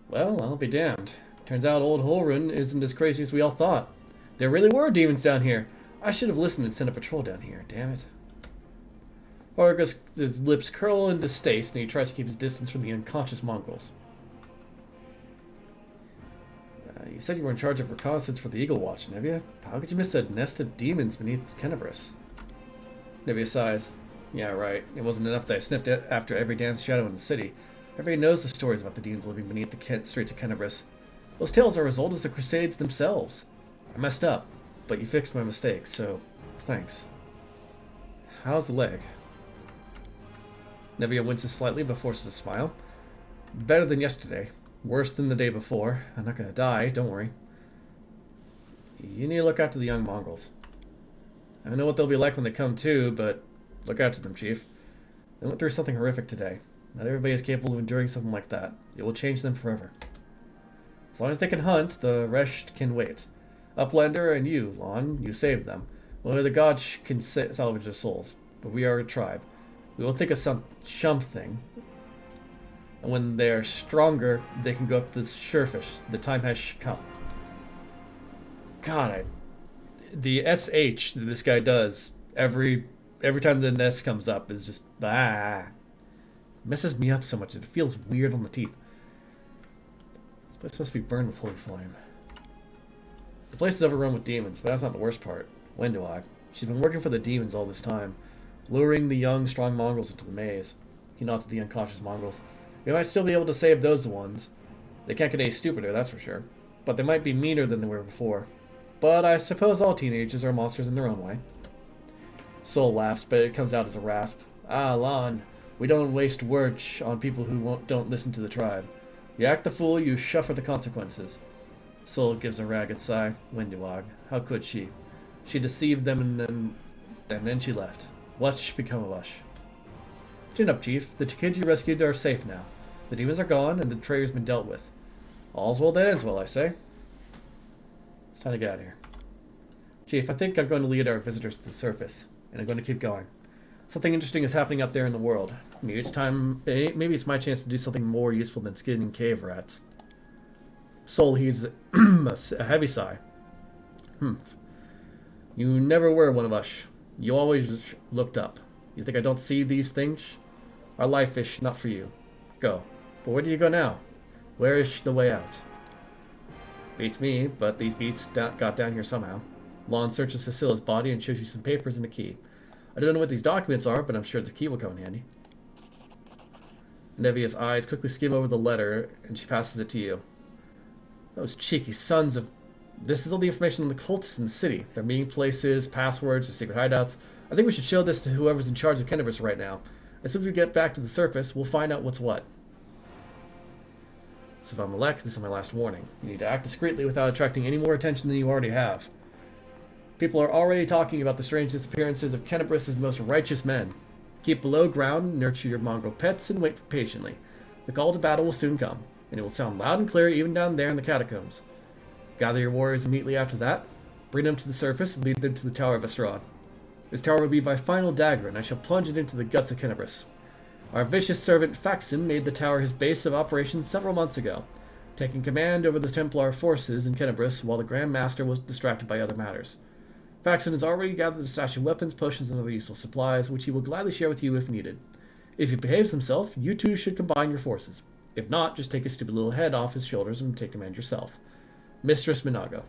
Well, I'll be damned. Turns out old Holrun isn't as crazy as we all thought. There really were demons down here. I should have listened and sent a patrol down here, damn it. Horgus, his lips curl in distaste and he tries to keep his distance from the unconscious Mongols. You said you were in charge of reconnaissance for the Eagle Watch, Nebia. How could you miss a nest of demons beneath Kenebres? Nebia sighs. Yeah, right. It wasn't enough that I sniffed after every damn shadow in the city. Everybody knows the stories about the demons living beneath the streets of Kenebres. Those tales are as old as the Crusades themselves. I messed up, but you fixed my mistake, so thanks. How's the leg? Nebia winces slightly but forces a smile. Better than yesterday. Worse than the day before. I'm not gonna die, don't worry. You need to look after the young Mongols. I don't know what they'll be like when they come to, but look after them, Chief. They went through something horrific today. Not everybody is capable of enduring something like that. It will change them forever. As long as they can hunt, the rest can wait. Uplander and you, Lon, you saved them. Only the gods can salvage their souls. But we are a tribe. We will think of something. And when they are stronger, they can go up to the surface. The time has come. God, the SH that this guy does every time the nest comes up is just messes me up so much. It feels weird on the teeth. This place must be burned with holy flame. The place is overrun with demons, but that's not the worst part. Wenduag. She's been working for the demons all this time, luring the young, strong Mongols into the maze. He nods at the unconscious Mongols. We might still be able to save those ones. They can't get any stupider, that's for sure. But they might be meaner than they were before. But I suppose all teenagers are monsters in their own way. Sol laughs, but it comes out as a rasp. Ah, Lon, we don't waste words on people who don't listen to the tribe. You act the fool, you suffer the consequences. Sol gives a ragged sigh. Wenduag, how could she? She deceived them and then she left. What's become of us? Chin up, Chief. The kids you rescued are safe now. The demons are gone and the betrayer's been dealt with. All's well that ends well, I say. It's time to get out of here. Chief, I think I'm going to lead our visitors to the surface, and I'm going to keep going. Something interesting is happening out there in the world. Maybe it's my chance to do something more useful than skinning cave rats. soul heaves a heavy sigh. You never were one of us. You always looked up. You think I don't see these things? Our life is not for you. Go. But where do you go now? Where is the way out? Beats me, but these beasts got down here somehow. Lon searches Cecilla's body and shows you some papers and a key. I don't know what these documents are, but I'm sure the key will come in handy. Nevia's eyes quickly skim over the letter, and she passes it to you. Those cheeky sons of... This is all the information on the cultists in the city. Their meeting places, passwords, their secret hideouts. I think we should show this to whoever's in charge of Kenebres right now. As soon as we get back to the surface, we'll find out what's what. Savan Malek, this is my last warning. You need to act discreetly without attracting any more attention than you already have. People are already talking about the strange disappearances of Kenebres' most righteous men. Keep below ground, nurture your mongrel pets, and wait patiently. The call to battle will soon come, and it will sound loud and clear even down there in the catacombs. Gather your warriors immediately after that, bring them to the surface, and lead them to the Tower of Estrad. This tower will be my final dagger, and I shall plunge it into the guts of Kenebres. Our vicious servant Faxon made the tower his base of operations several months ago, taking command over the Templar forces in Kenebres while the Grand Master was distracted by other matters. Faxon has already gathered a stash of weapons, potions, and other useful supplies, which he will gladly share with you if needed. If he behaves himself, you two should combine your forces. If not, just take his stupid little head off his shoulders and take command yourself. Mistress Minago.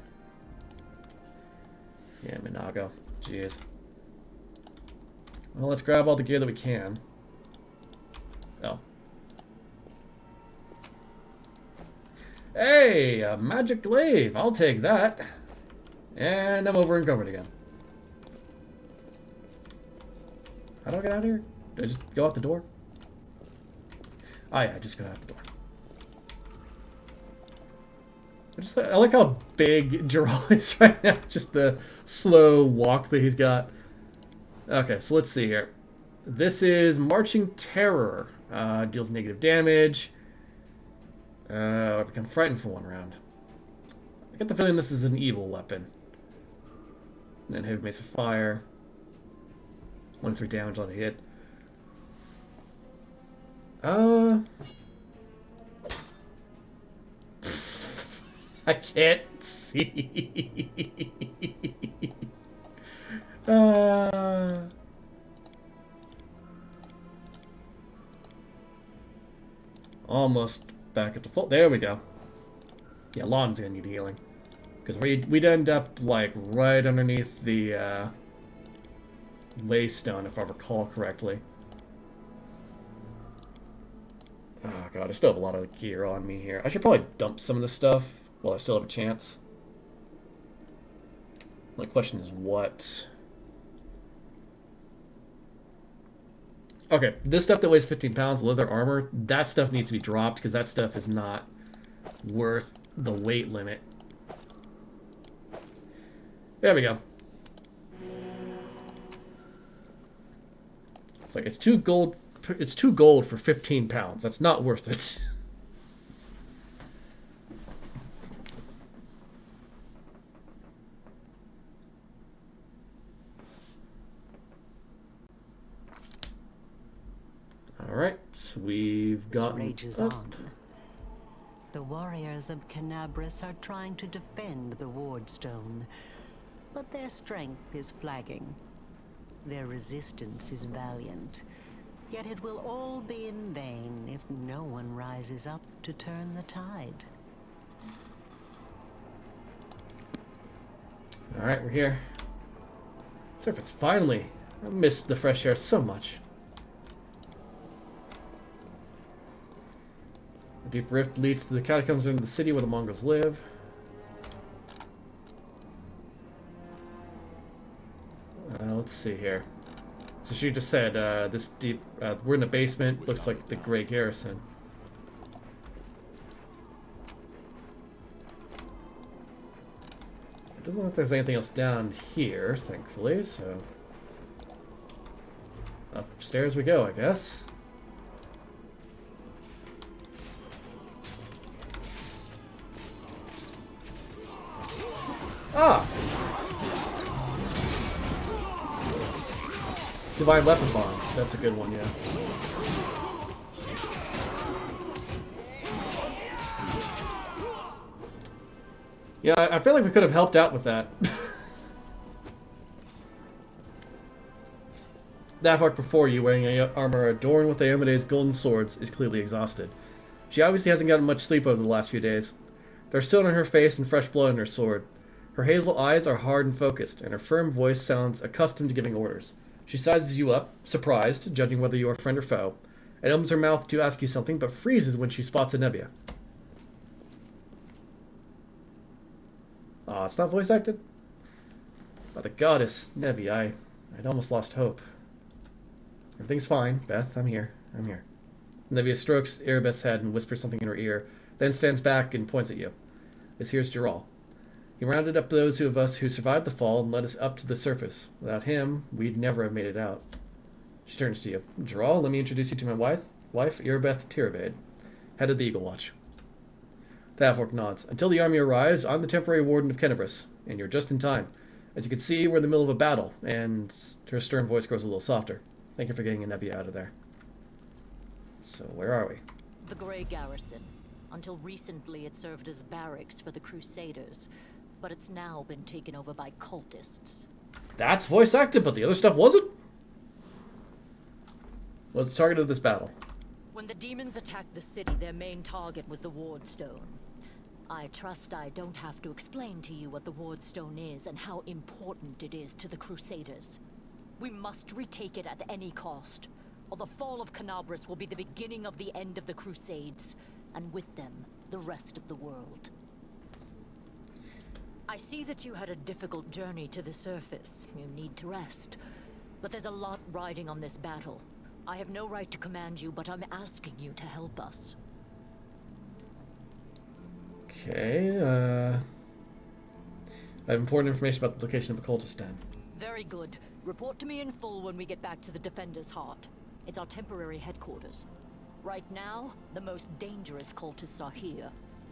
Yeah, Minago. Jeez. Well, let's grab all the gear that we can. Oh. Hey, a magic glaive. I'll take that. And I'm over encumbered again. How do I get out of here? Do I just go out the door? Oh yeah, I just got out the door. I like how big Geralt is right now. Just the slow walk that he's got. Okay, so let's see here. This is Marching Terror. Deals negative damage. I become frightened for 1 round. I get the feeling this is an evil weapon. And then Heavy Mace of Fire. 1-3 damage on a hit. I can't see. Almost back at default. There we go. Yeah, Lon's gonna need healing. Because we'd end up, like, right underneath the, Waystone, if I recall correctly. Oh, God, I still have a lot of gear on me here. I should probably dump some of this stuff while I still have a chance. My question is what? Okay, this stuff that weighs 15 pounds, leather armor, that stuff needs to be dropped because that stuff is not worth the weight limit. There we go. It's like it's 2 gold for 15 pounds. That's not worth it. Alright, so we've got... rages on. The warriors of Kenebres are trying to defend the Wardstone, but their strength is flagging. Their resistance is valiant, yet it will all be in vain if no one rises up to turn the tide. Alright, we're here. Surface, finally! I missed the fresh air so much. The deep rift leads to the catacombs into the city where the Mongols live. Let's see here. So she just said, this deep... we're in the basement. Looks like the Grey Garrison. It doesn't look like there's anything else down here, thankfully, so... Upstairs we go, I guess. Ah! Divine Weapon Bomb. That's a good one, yeah. Yeah, I feel like we could have helped out with that. That fuck before you, wearing armor adorned with Iomede's golden swords, is clearly exhausted. She obviously hasn't gotten much sleep over the last few days. There's stone on her face and fresh blood on her sword. Her hazel eyes are hard and focused, and her firm voice sounds accustomed to giving orders. She sizes you up, surprised, judging whether you are friend or foe, and opens her mouth to ask you something, but freezes when she spots a Nebia. Aw, it's not voice acted? By the goddess, Nebia, I'd almost lost hope. Everything's fine, Beth. I'm here. Nebia strokes Erebeth's head and whispers something in her ear, then stands back and points at you. This here's Geralt. He rounded up those of us who survived the fall and led us up to the surface. Without him, we'd never have made it out. She turns to you. Geralt, let me introduce you to my wife, Erebeth Tirabade, head of the Eagle Watch. The half-orc nods. Until the army arrives, I'm the temporary warden of Kenebres, and you're just in time. As you can see, we're in the middle of a battle, and her stern voice grows a little softer. Thank you for getting Nebia out of there. So, where are we? The Grey Garrison. Until recently, it served as barracks for the Crusaders, but it's now been taken over by cultists. That's voice acted, but the other stuff wasn't? What's the target of this battle? When the demons attacked the city, their main target was the Wardstone. I trust I don't have to explain to you what the Wardstone is and how important it is to the Crusaders. We must retake it at any cost, or the fall of Kenebres will be the beginning of the end of the Crusades, and with them, the rest of the world. I see that you had a difficult journey to the surface. You need to rest. But there's a lot riding on this battle. I have no right to command you, but I'm asking you to help us. Okay, I have important information about the location of a cultist den. Very good. Report to me in full when we get back to the Defender's Heart. It's our temporary headquarters. Right now, the most dangerous cultists are here.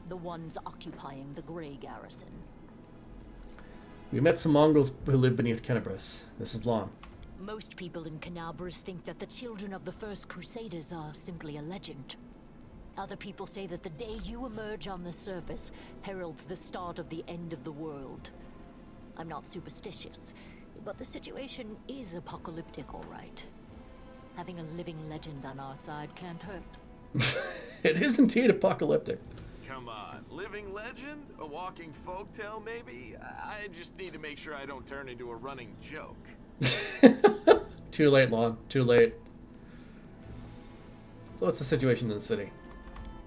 The ones occupying the Grey Garrison. We met some Mongols who live beneath Kenebres. This is long. Most people in Kenebres think that the children of the first Crusaders are simply a legend. Other people say that the day you emerge on the surface heralds the start of the end of the world. I'm not superstitious, but the situation is apocalyptic, all right. Having a living legend on our side can't hurt. It is indeed apocalyptic. Come on, living legend? A walking folktale, maybe? I just need to make sure I don't turn into a running joke. Too late, Lon. Too late. So what's the situation in the city?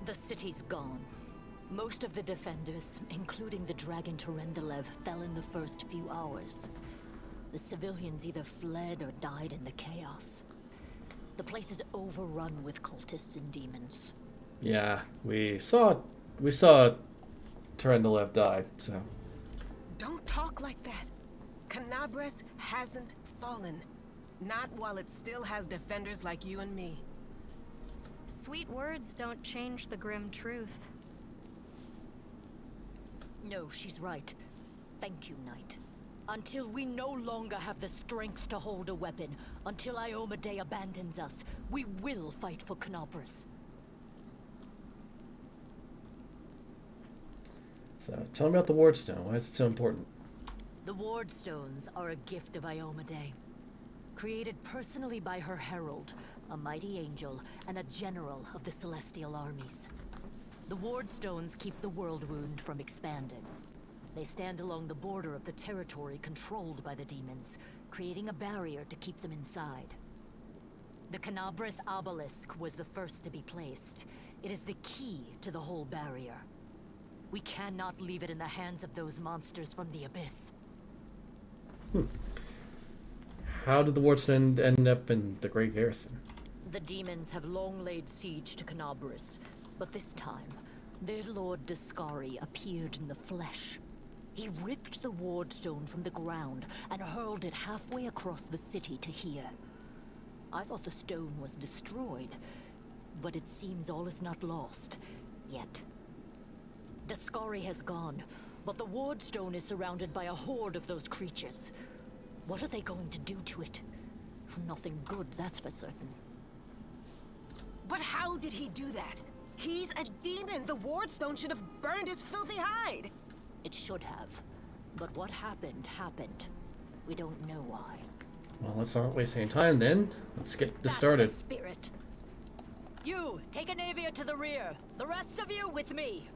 The city's gone. Most of the defenders, including the Dragon Terendelev, fell in the first few hours. The civilians either fled or died in the chaos. The place is overrun with cultists and demons. Yeah, we saw Terendelev die, so. Don't talk like that. Kenebres hasn't fallen. Not while it still has defenders like you and me. Sweet words don't change the grim truth. No, she's right. Thank you, Knight. Until we no longer have the strength to hold a weapon, until Iomedae abandons us, we will fight for Kenebres. So, tell me about the Wardstone. Why is it so important? The Wardstones are a gift of Iomedae. Created personally by her herald, a mighty angel, and a general of the celestial armies. The Wardstones keep the world wound from expanding. They stand along the border of the territory controlled by the demons, creating a barrier to keep them inside. The Kenebres obelisk was the first to be placed. It is the key to the whole barrier. We cannot leave it in the hands of those monsters from the abyss. How did the Wardstone end up in the Grey Garrison? The demons have long laid siege to Kenebres, but this time, their lord Dascari appeared in the flesh. He ripped the Wardstone from the ground and hurled it halfway across the city to here. I thought the stone was destroyed, but it seems all is not lost, yet. Dascari has gone, but the Wardstone is surrounded by a horde of those creatures. What are they going to do to it? Nothing good, that's for certain. But how did he do that? He's a demon. The Wardstone should have burned his filthy hide. It should have. But what happened, happened. We don't know why. Well, let's not waste any time then. Let's get this That's started. the spirit. You, take a Navia to the rear. The rest of you with me.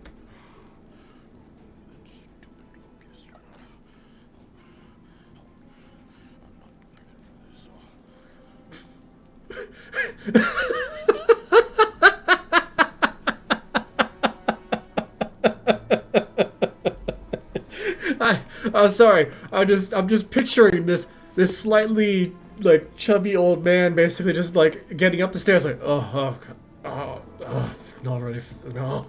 I'm sorry. I'm just picturing this slightly like chubby old man basically just like getting up the stairs like not ready for no.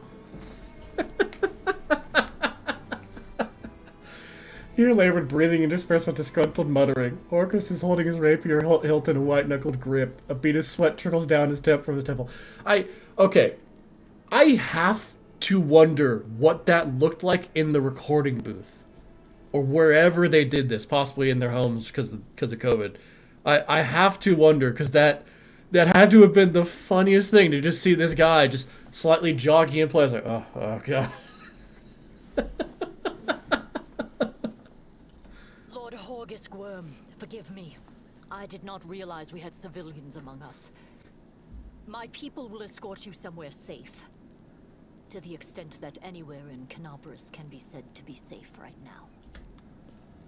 You're labored, breathing interspersed with disgruntled muttering. Orcus is holding his rapier hilt in a white-knuckled grip. A bead of sweat trickles down his from his temple. I have to wonder what that looked like in the recording booth. Or wherever they did this, possibly in their homes because of COVID. I have to wonder, because that had to have been the funniest thing, to just see this guy just slightly jogging in place like, oh God. Squirm, forgive me. I did not realize we had civilians among us. My people will escort you somewhere safe. To the extent that anywhere in Kenebres can be said to be safe right now.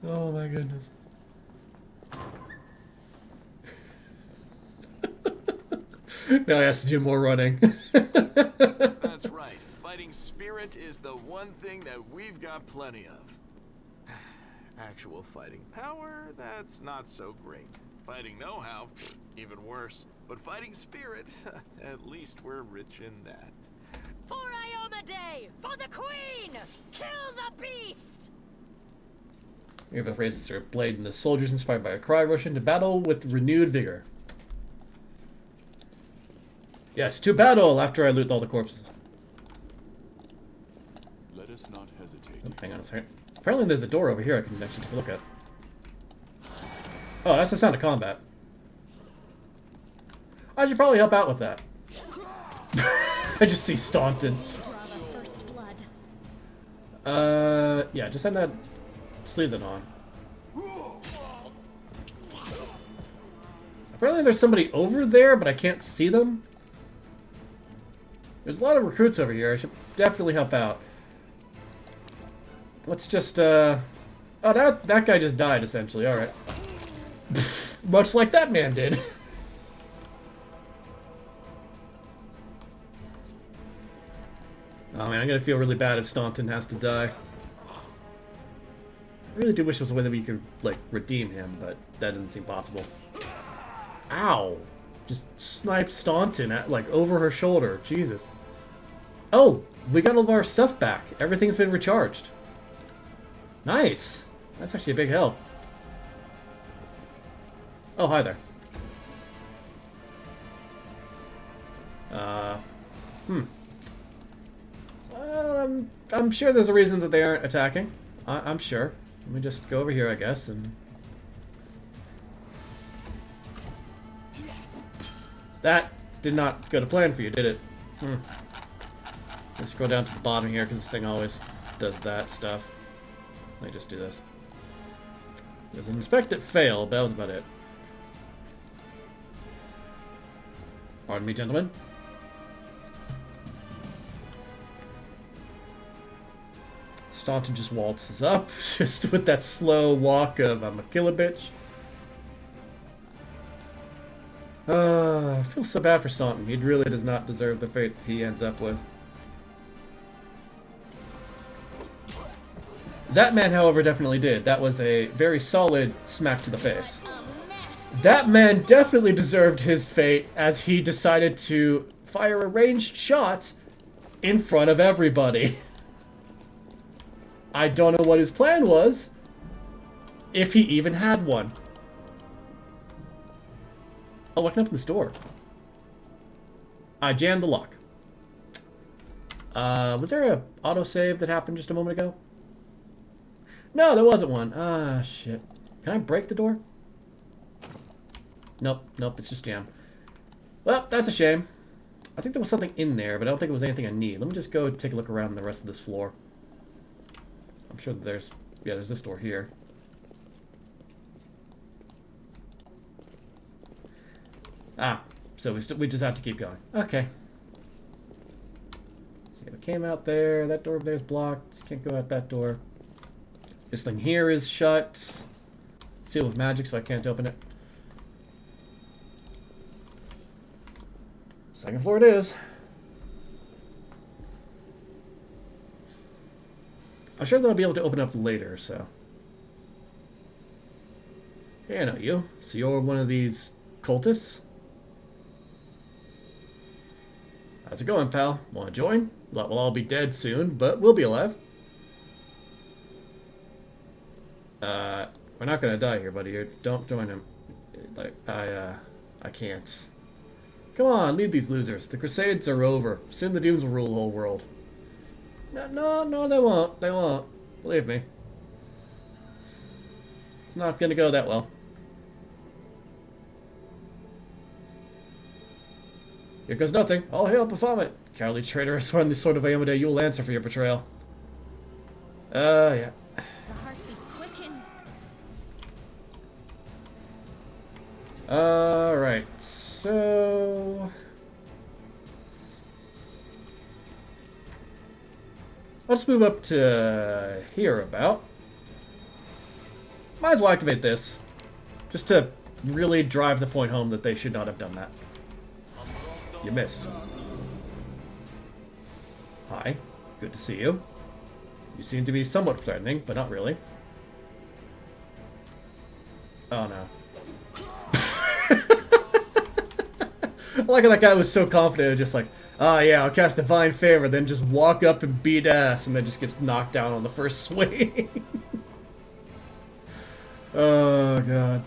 Oh my goodness. Now he has to do more running. That's right. Fighting spirit is the one thing that we've got plenty of. Actual fighting power, that's not so great. Fighting know-how, even worse. But fighting spirit, at least we're rich in that. For Iomade! For the Queen! Kill the beast! Erebeth raises her blade, and the soldiers, inspired by a cry, rush into battle with renewed vigor. Yes, to battle after I loot all the corpses. Let us not hesitate. Oh, hang on a second. Apparently there's a door over here I can actually take a look at. Oh, that's the sound of combat. I should probably help out with that. I just see Staunton. First blood. Yeah, just send that sleeve that on. Apparently there's somebody over there, but I can't see them. There's a lot of recruits over here. I should definitely help out. Let's just, oh, that guy just died, essentially. Alright. Much like that man did. Oh man, I'm gonna feel really bad if Staunton has to die. I really do wish there was a way that we could, like, redeem him, but that doesn't seem possible. Ow! Just sniped Staunton at, like, over her shoulder. Jesus. Oh! We got all of our stuff back. Everything's been recharged. Nice! That's actually a big help. Oh, hi there. Well, I'm sure there's a reason that they aren't attacking. I'm sure. Let me just go over here, I guess, and... That did not go to plan for you, did it? Let's go down to the bottom here, because this thing always does that stuff. Let me just do this. There's an inspect it fail, but that was about it. Pardon me, gentlemen. Staunton just waltzes up, just with that slow walk of I'm a killer bitch. I feel so bad for Staunton. He really does not deserve the fate he ends up with. That man, however, definitely did. That was a very solid smack to the face. That man definitely deserved his fate as he decided to fire a ranged shot in front of everybody. I don't know what his plan was, if he even had one. Oh, I can open this door. I jammed the lock. Was there a autosave that happened just a moment ago? No, there wasn't one. Ah, shit. Can I break the door? Nope, nope, it's just jammed. Well, that's a shame. I think there was something in there, but I don't think it was anything I need. Let me just go take a look around the rest of this floor. I'm sure that there's... Yeah, there's this door here. Ah, so we just have to keep going. Okay. So we came out there. That door over there is blocked. Can't go out that door. This thing here is shut. Sealed with magic, so I can't open it. Second floor it is. I'm sure that I'll be able to open up later, so. Hey, I know you. So you're one of these cultists? How's it going, pal? Want to join? We'll all be dead soon, but we'll be alive. We're not gonna die here, buddy. Don't join him. Like, I can't. Come on, lead these losers. The Crusades are over. Soon the Dooms will rule the whole world. No, they won't. They won't. Believe me. It's not gonna go that well. Here goes nothing. All hail Baphomet. Cowardly traitor, I swear on the sword of Iomedae, you will answer for your betrayal. Yeah. The heartbeat quickens. Alright, so... I'll just move up to here about. Might as well activate this. Just to really drive the point home that they should not have done that. You missed. Hi. Good to see you. You seem to be somewhat threatening, but not really. Oh no. I like how that guy was so confident, just like, oh yeah, I'll cast Divine Favor, then just walk up and beat ass, and then just gets knocked down on the first swing. Oh god.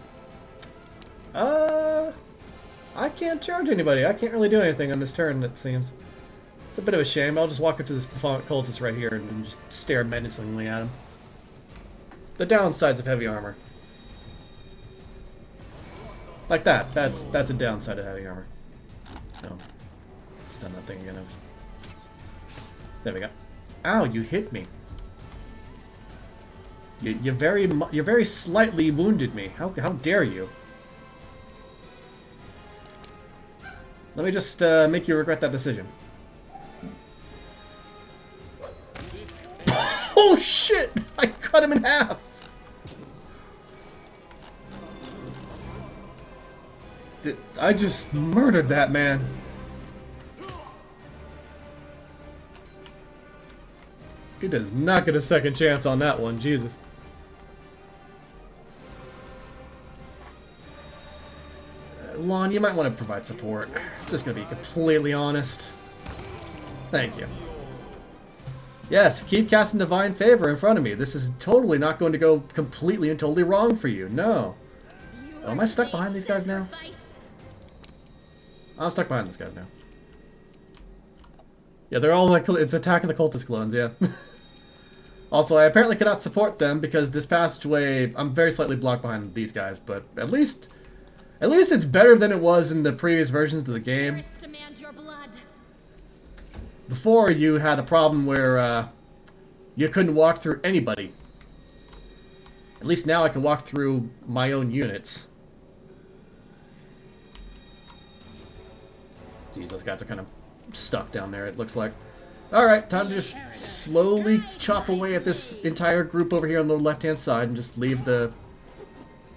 I can't charge anybody. I can't really do anything on this turn, it seems. It's a bit of a shame. I'll just walk up to this cultist right here and just stare menacingly at him. The downsides of heavy armor. Like that. That's a downside of heavy armor. No. Stun that thing again. There we go. Ow, you hit me. You very slightly wounded me. How dare you? Let me just make you regret that decision. Oh shit! I cut him in half! I just murdered that man. He does not get a second chance on that one, Jesus. Lon, you might want to provide support. Just gonna be completely honest. Thank you. Yes, keep casting Divine Favor in front of me. This is totally not going to go completely and totally wrong for you. No. Oh, am I stuck behind these guys now? I'm stuck behind these guys now. Yeah, they're all like, it's Attack of the Cultist clones, yeah. Also, I apparently cannot support them because this passageway, I'm very slightly blocked behind these guys, but at least it's better than it was in the previous versions of the game. Before, you had a problem where you couldn't walk through anybody. At least now I can walk through my own units. Jeez, those guys are kind of stuck down there, it looks like. Alright, time to just slowly chop away at this entire group over here on the left-hand side and just leave the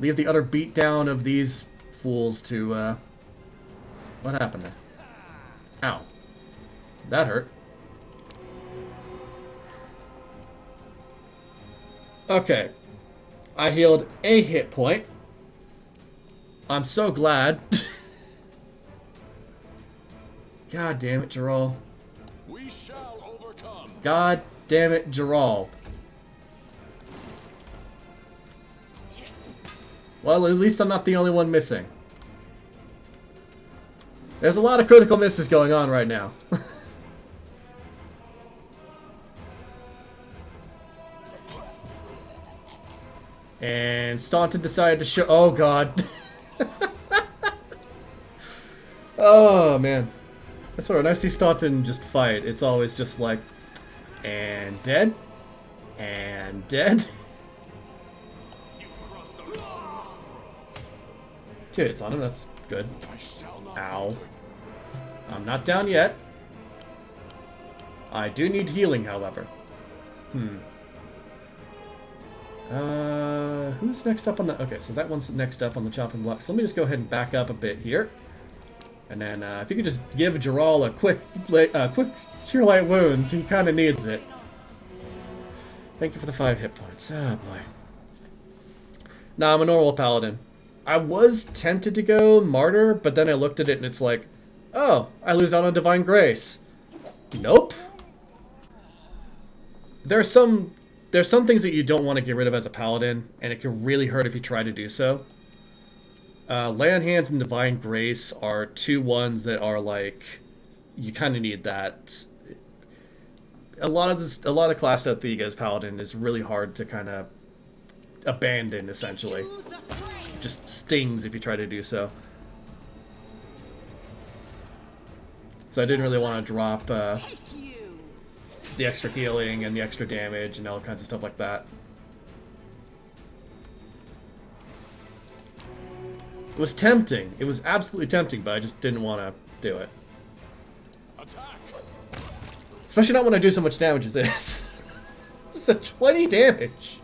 utter beatdown of these fools to, what happened there? Ow. That hurt. Okay. I healed a hit point. I'm so glad. God damn it, Geralt. We shall overcome. God damn it, Geralt. Well, at least I'm not the only one missing. There's a lot of critical misses going on right now. And Staunton decided to show... Oh, God. Oh, man. That's sort of when I see Staunton just fight, it's always just like... And dead? And dead. 2 hits on him, that's good. Ow. I'm not down yet. I do need healing, however. Who's next up on the... Okay, so that one's next up on the chopping block. So let me just go ahead and back up a bit here. And then if you could just give Geralt a quick Cure Light Wounds, he kind of needs it. Thank you for the 5 hit points. Oh, boy. Nah, I'm a normal paladin. I was tempted to go Martyr, but then I looked at it and it's like, oh, I lose out on Divine Grace. Nope. There's some things that you don't want to get rid of as a paladin, and it can really hurt if you try to do so. Lay on Hands and Divine Grace are 2 ones that are like, you kind of need that. A lot of the class that you as paladin is really hard to kind of abandon, essentially. Just stings if you try to do so. So I didn't really want to drop the extra healing and the extra damage and all kinds of stuff like that. It was tempting. It was absolutely tempting, but I just didn't want to do it. Attack. Especially not when I do so much damage as this. It's a 20 damage.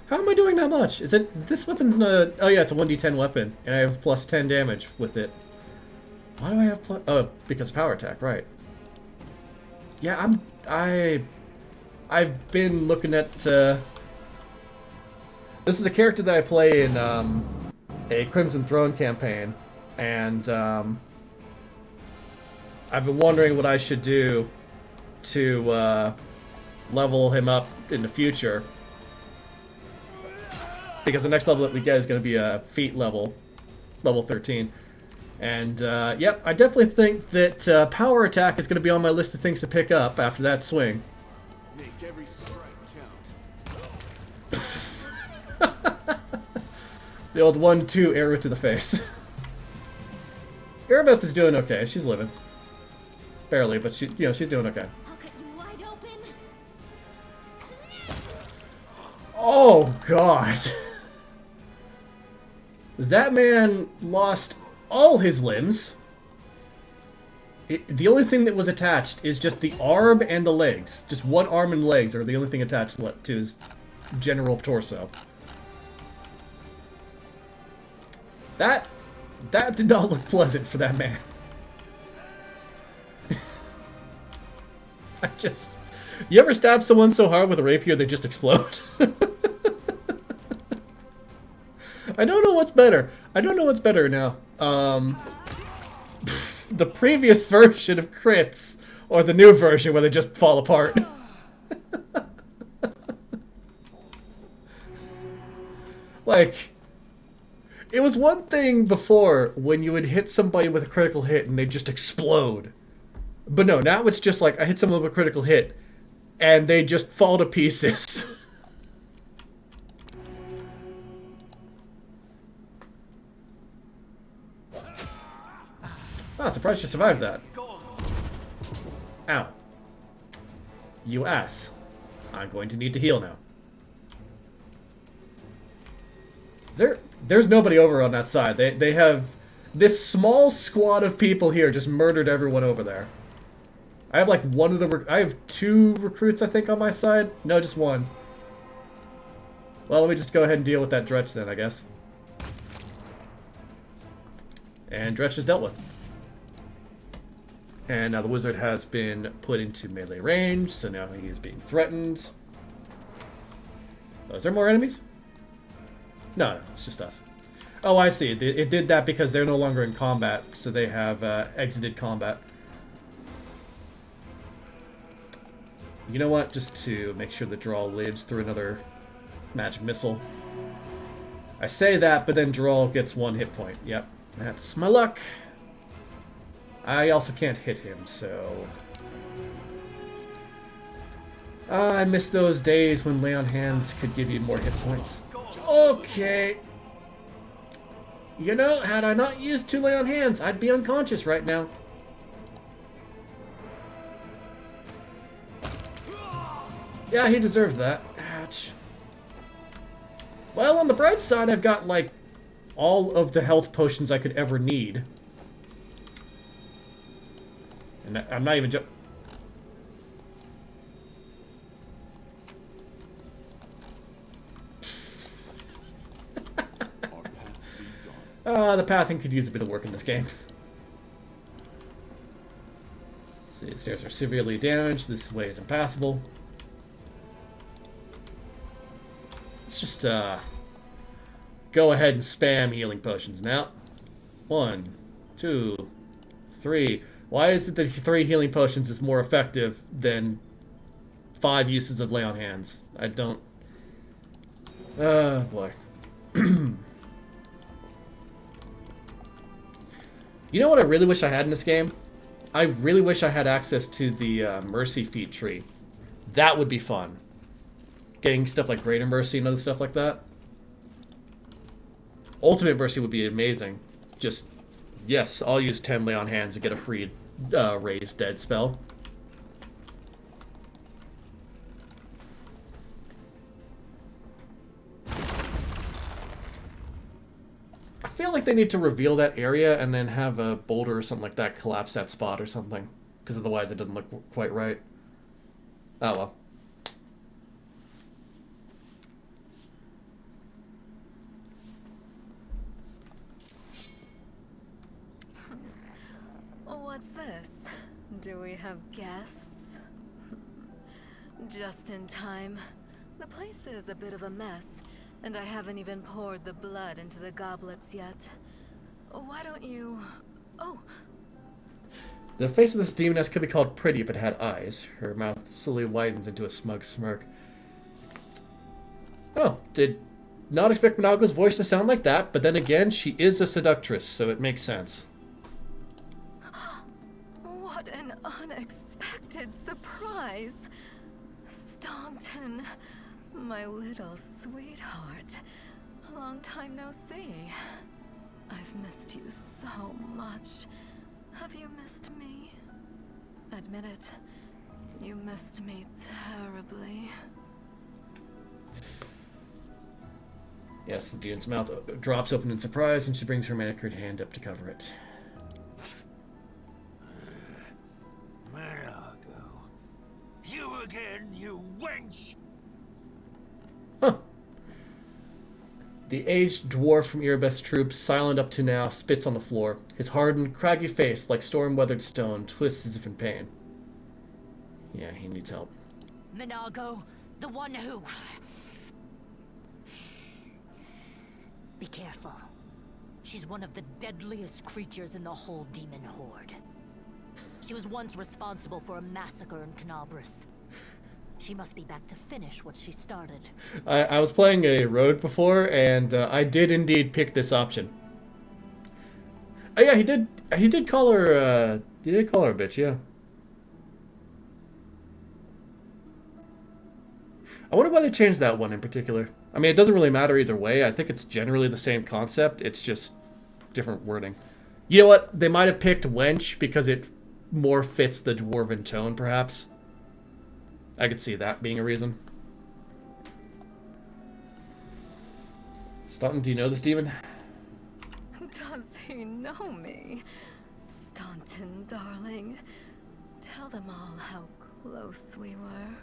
How am I doing that much? Is it... This weapon's not... Oh yeah, it's a 1d10 weapon, and I have plus 10 damage with it. Why do I have plus... Oh, because of power attack, right. Yeah, I've been looking at... This is a character that I play in a Crimson Throne campaign, and I've been wondering what I should do to level him up in the future. Because the next level that we get is going to be a feat level 13. And, yep, I definitely think that power attack is going to be on my list of things to pick up after that swing. Make every strike count. The old 1-2 arrow to the face. Erebeth is doing okay. She's living. Barely, but she's doing okay. I'll cut you wide open. Oh, God. That man lost all his limbs. The only thing that was attached is just the arm and the legs. Just one arm and legs are the only thing attached to his general torso. That did not look pleasant for that man. You ever stab someone so hard with a rapier they just explode? I don't know what's better. I don't know what's better now. The previous version of crits, or the new version where they just fall apart. Like, it was one thing before when you would hit somebody with a critical hit and they'd just explode. But no, now it's just like I hit someone with a critical hit and they just fall to pieces. Ah, surprised you survived that. Ow. You ass. I'm going to need to heal now. There's nobody over on that side. They have... This small squad of people here just murdered everyone over there. I have like one of the... I have 2 recruits, I think, on my side. No, just 1. Well, let me just go ahead and deal with that Dretch then, I guess. And Dretch is dealt with. And now the wizard has been put into melee range, so now he is being threatened. Oh, is there more enemies? No, it's just us. Oh, I see. It did that because they're no longer in combat, so they have exited combat. You know what? Just to make sure the draw lives through another magic missile. I say that, but then draw gets 1 hit point. Yep, that's my luck. I also can't hit him, so... I miss those days when lay on hands could give you more hit points. Okay. You know, had I not used 2 lay on hands, I'd be unconscious right now. Yeah, he deserved that. Well, on the bright side, I've got, like, all of the health potions I could ever need. And I'm not even the pathing could use a bit of work in this game. See, the stairs are severely damaged. This way is impassable. Let's just go ahead and spam healing potions now. 1, 2, 3. Why is it that 3 healing potions is more effective than 5 uses of lay on hands? I don't... boy. You know what I really wish I had in this game? I really wish I had access to the Mercy Feat tree. That would be fun. Getting stuff like Greater Mercy and other stuff like that. Ultimate Mercy would be amazing. Just, yes, I'll use 10 lay on hands to get a free raised dead spell. I feel like they need to reveal that area and then have a boulder or something like that collapse that spot or something. Because otherwise it doesn't look quite right. Oh well. What's this? Do we have guests? Just in time. The place is a bit of a mess, and I haven't even poured the blood into the goblets yet. Why don't you... Oh! The face of this demoness could be called pretty if it had eyes. Her mouth slowly widens into a smug smirk. Oh, did not expect Minago's voice to sound like that, but then again, she is a seductress, so it makes sense. What an unexpected surprise! Staunton, my little sweetheart. Long time no see. I've missed you so much. Have you missed me? Admit it. You missed me terribly. Yes, the demon's mouth drops open in surprise, and she brings her manicured hand up to cover it. You again, you wench! Huh. The aged dwarf from Erebus' troops, silent up to now, spits on the floor. His hardened, craggy face, like storm-weathered stone, twists as if in pain. Yeah, he needs help. Minago, the one who... Be careful. She's one of the deadliest creatures in the whole demon horde. She was once responsible for a massacre in Kenebres. She must be back to finish what she started. I was playing a rogue before, and I did indeed pick this option. Oh yeah, he did call her, he did call her a bitch, yeah. I wonder why they changed that one in particular. I mean, it doesn't really matter either way. I think it's generally the same concept. It's just different wording. You know what? They might have picked wench because it more fits the dwarven tone, perhaps. I could see that being a reason. Staunton, do you know this demon? Does he know me? Staunton, darling. Tell them all how close we were.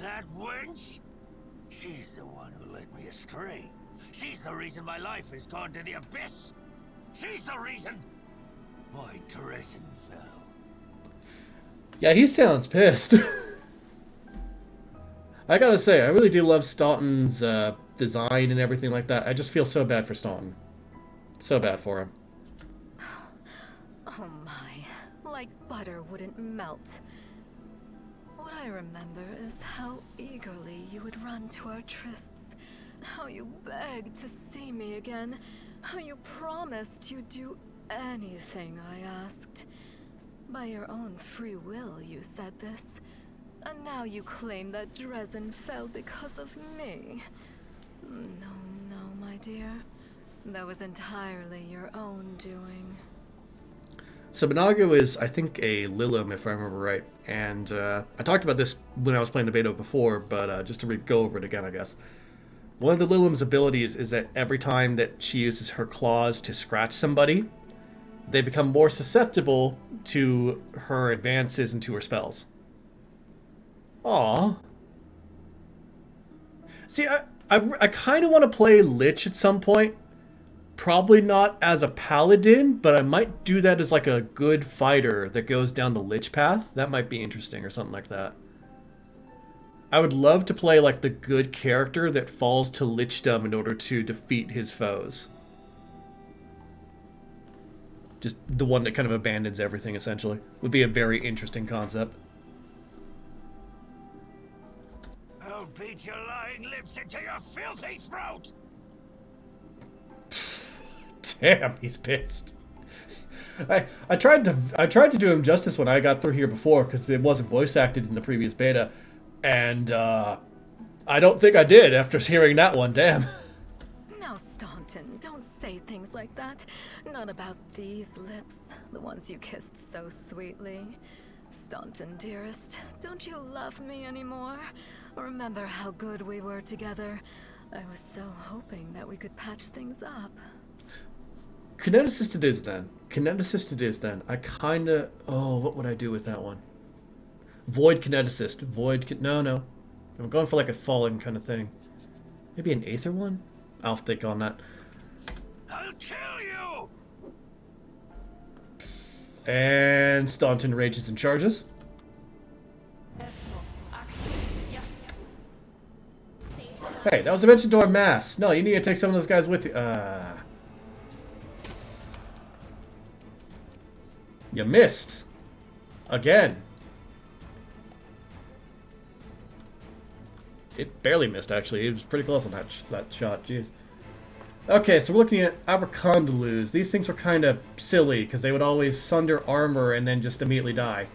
That wench? She's the one who led me astray. She's the reason my life has gone to the abyss. She's the reason my Teresian fell. Yeah, he sounds pissed. I gotta say, I really do love Staunton's design and everything like that. I just feel so bad for Staunton. So bad for him. Oh my, like butter wouldn't melt. What I remember is how eagerly you would run to our trysts, how you begged to see me again, how you promised you'd do anything I asked. By your own free will, you said this. And now you claim that Dresden fell because of me. No, my dear. That was entirely your own doing. So Minago is, I think, a Lilim, if I remember right. And I talked about this when I was playing the beta before, but just to go over it again, I guess. One of the Lilim's abilities is that every time that she uses her claws to scratch somebody, they become more susceptible to her advances and to her spells. Aww. See, I kind of want to play Lich at some point. Probably not as a paladin, but I might do that as like a good fighter that goes down the Lich path. That might be interesting or something like that. I would love to play like the good character that falls to Lichdom in order to defeat his foes. Just the one that kind of abandons everything, essentially. Would be a very interesting concept. I'll beat your lying lips into your filthy throat! Damn, he's pissed. I tried to do him justice when I got through here before, because it wasn't voice acted in the previous beta. And, I don't think I did after hearing that one, damn. Now, Staunton, don't say things like that. Not about these lips, the ones you kissed so sweetly. Staunton, dearest, don't you love me anymore? Remember how good we were together? I was so hoping that we could patch things up. Kineticist it is then. Kineticist it is then. I kinda... Oh, what would I do with that one? Void Kineticist. No. I'm going for like a fallen kind of thing. Maybe an Aether one? I'll think on that. I'll kill you! And Staunton rages and charges. Hey, that was a mention to our mass. No, you need to take some of those guys with you. You missed. Again. It barely missed, actually. It was pretty close on that shot. Jeez. Okay, so we're looking at Abercondalues. These things were kind of silly, because they would always sunder armor and then just immediately die.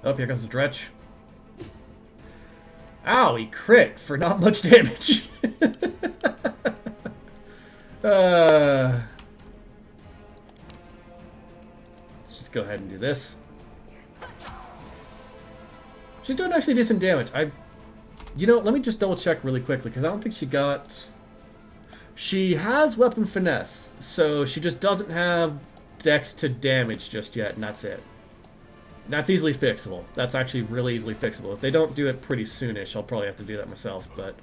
Oh, here comes the Dretch. Ow, he crit for not much damage. Let's just go ahead and do this. She's doing actually decent damage. You know, let me just double check really quickly, because I don't think she got... She has weapon finesse, so she just doesn't have dex to damage just yet, and that's it. And that's easily fixable. That's actually really easily fixable. If they don't do it pretty soonish, I'll probably have to do that myself, but...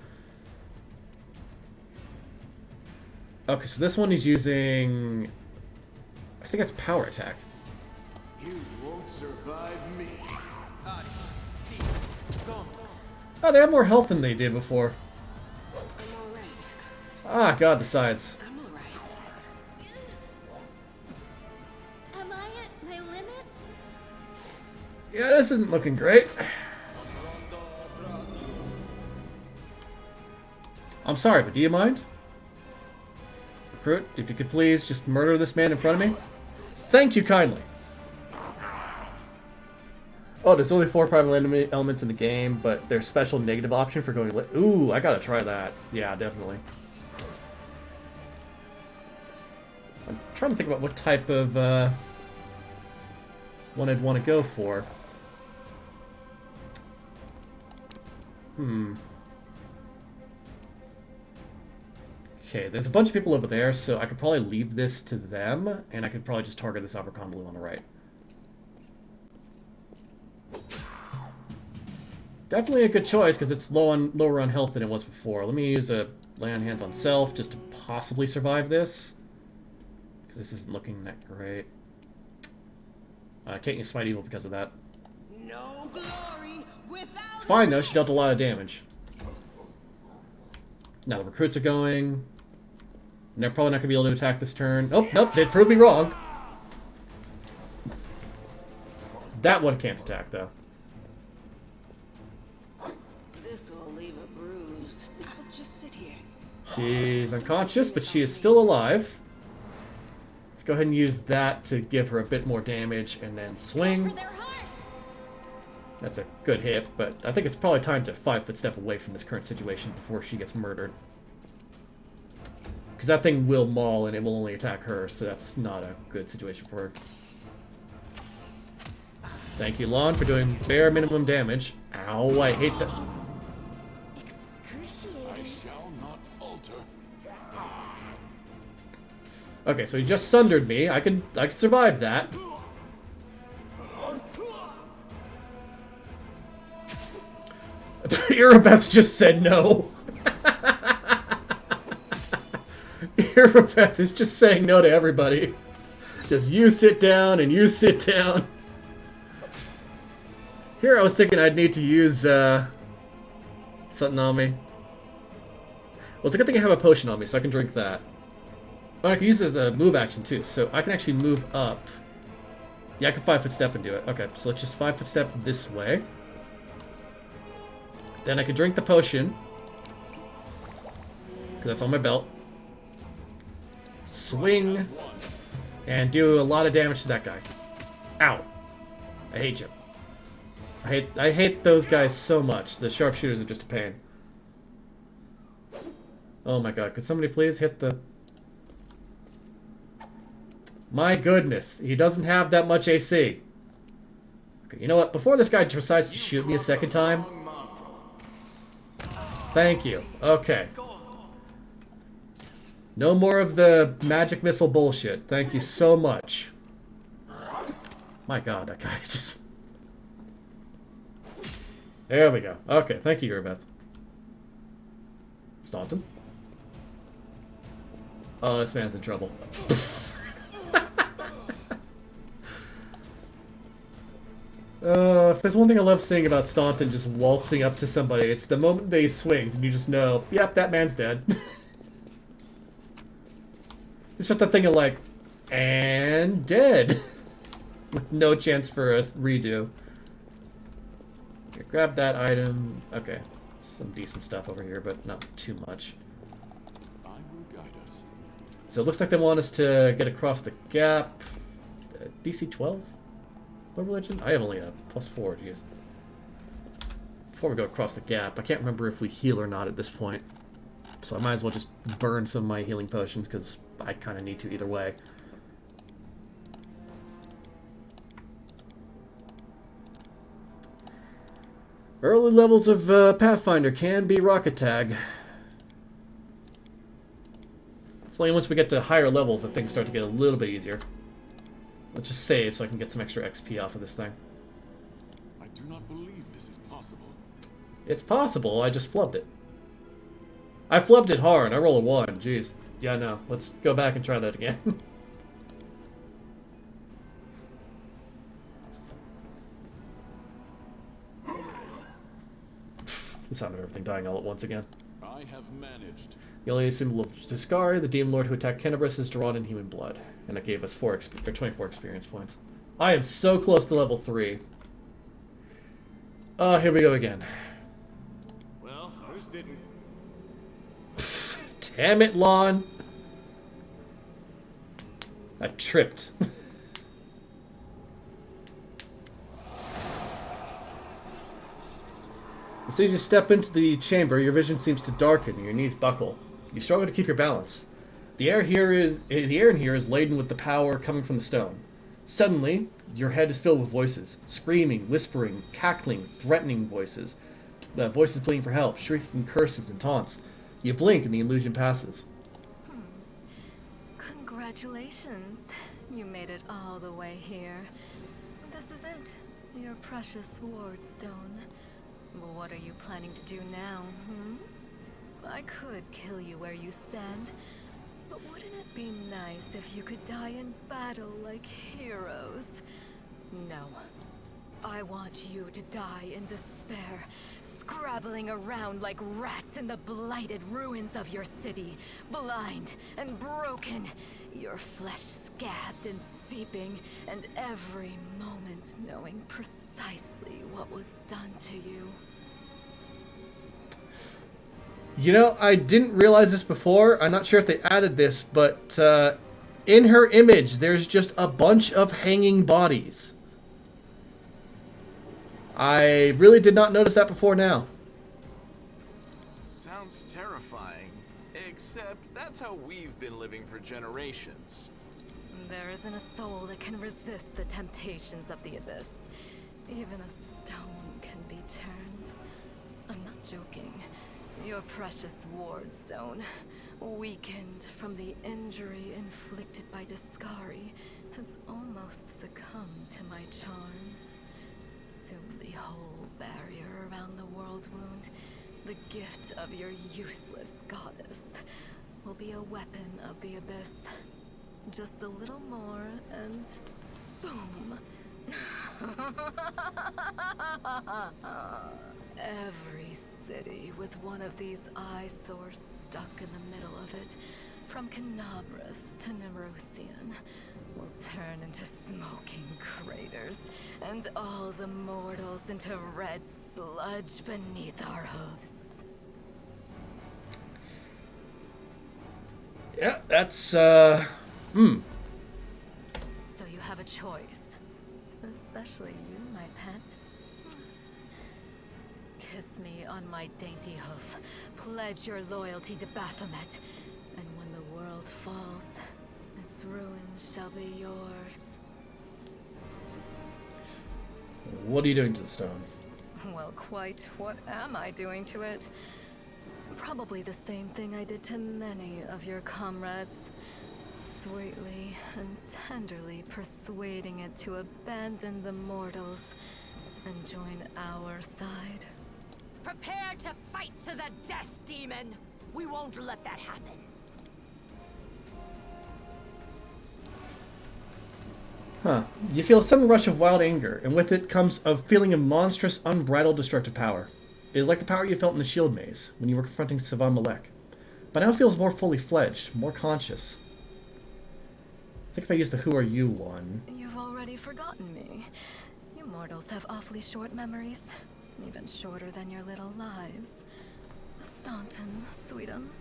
Okay, so this one is using... I think that's power attack. You won't survive me. Oh, they have more health than they did before. Ah, God, the sides. Am I at my limit? Yeah, this isn't looking great. I'm sorry, but do you mind? Recruit, if you could please just murder this man in front of me. Thank you kindly. Oh, there's only 4 primal enemy elements in the game, but there's special negative option for going lit. Ooh, I gotta try that. Yeah, definitely. I'm trying to think about what type of one I'd want to go for. Okay, there's a bunch of people over there, so I could probably leave this to them, and I could probably just target this Abercondalu on the right. Definitely a good choice, because it's lower on health than it was before. Let me use a lay on hands on self just to possibly survive this. Because this isn't looking that great. I can't use Smite Evil because of that. No glory without It's fine though, she dealt a lot of damage. Now the recruits are going. And they're probably not going to be able to attack this turn. Oh, nope, they proved me wrong. That one can't attack though. This will leave a bruise. I'll just sit here. She's unconscious, but she is still alive. Let's go ahead and use that to give her a bit more damage, and then swing. That's a good hit, but I think it's probably time to 5-foot step away from this current situation before she gets murdered. Because that thing will maul, and it will only attack her, so that's not a good situation for her. Thank you, Lon, for doing bare minimum damage. Ow, I hate that. Okay, so he just sundered me. I could survive that. Irabeth just said no. Irabeth is just saying no to everybody. Just you sit down and you sit down. Here I was thinking I'd need to use something on me. Well, it's a good thing I have a potion on me, so I can drink that. Oh, I can use it as a move action too, so I can actually move up. Yeah, I can 5-foot step and do it. Okay, so let's just 5-foot step this way. Then I can drink the potion, because that's on my belt. Swing, and do a lot of damage to that guy. Ow. I hate you. I hate those guys so much. The sharpshooters are just a pain. Oh my god, could somebody please hit the... My goodness, he doesn't have that much AC. Okay, you know what? Before this guy decides to shoot me a second time... Thank you. Okay. No more of the magic missile bullshit. Thank you so much. My god, that guy just... There we go. Okay, thank you, Irabeth. Staunton. Oh, this man's in trouble. If there's one thing I love seeing about Staunton just waltzing up to somebody, it's the moment that he swings and you just know, yep, that man's dead. It's just a thing of like, and dead. With no chance for a redo. Here, grab that item. Okay, some decent stuff over here, but not too much. I will guide us. So it looks like they want us to get across the gap. DC 12? What religion? I have only a +4, jeez. Before we go across the gap, I can't remember if we heal or not at this point. So I might as well just burn some of my healing potions, because I kind of need to either way. Early levels of Pathfinder can be rocket tag. It's only once we get to higher levels that things start to get a little bit easier. Let's just save so I can get some extra XP off of this thing. I do not believe this is possible. It's possible, I just flubbed it. I flubbed it hard, I rolled a 1, jeez. Yeah, no, let's go back and try that again. The sound of everything dying all at once again. I have managed. The only symbol of Discari, the demon lord who attacked Kenebres, is drawn in human blood. And it gave us 24 experience points. I am so close to level 3. Here we go again. Well, first didn't. Damn it, Lon. I tripped. As soon as you step into the chamber, your vision seems to darken and your knees buckle. You struggle to keep your balance. The air in here is laden with the power coming from the stone. Suddenly, your head is filled with voices. Screaming, whispering, cackling, threatening voices. Voices pleading for help, shrieking curses and taunts. You blink and the illusion passes. Congratulations. You made it all the way here. This is it. Your precious ward stone. But what are you planning to do now, I could kill you where you stand. But wouldn't it be nice if you could die in battle like heroes? No. I want you to die in despair, scrabbling around like rats in the blighted ruins of your city, blind and broken, your flesh scabbed and seeping, and every moment knowing precisely what was done to you. You know, I didn't realize this before. I'm not sure if they added this, but in her image, there's just a bunch of hanging bodies. I really did not notice that before now. Sounds terrifying, except that's how we've been living for generations. There isn't a soul that can resist the temptations of the abyss. Even a stone can be turned. I'm not joking. Your precious wardstone, weakened from the injury inflicted by Discari, has almost succumbed to my charms. Soon the whole barrier around the world wound, the gift of your useless goddess, will be a weapon of the abyss. Just a little more and boom. Every city with one of these eyesores stuck in the middle of it, from Kenebres to Nerosian, will turn into smoking craters, and all the mortals into red sludge beneath our hooves. Yeah, that's, So you have a choice. Especially you, my pet. Kiss me on my dainty hoof. Pledge your loyalty to Baphomet. And when the world falls, its ruins shall be yours. what are you doing to the stone? Well, quite what am I doing to it? Probably the same thing I did to many of your comrades. Sweetly and tenderly persuading it to abandon the mortals and join our side. Prepare to fight to the death, demon! We won't let that happen. Huh. You feel a sudden rush of wild anger, and with it comes a feeling of monstrous, unbridled destructive power. It is like the power you felt in the shield maze, when you were confronting Savan Malek. But now it feels more fully fledged, more conscious. I think if I use the who are you one... You've already forgotten me. You mortals have awfully short memories. Even shorter than your little lives. Staunton, sweetums.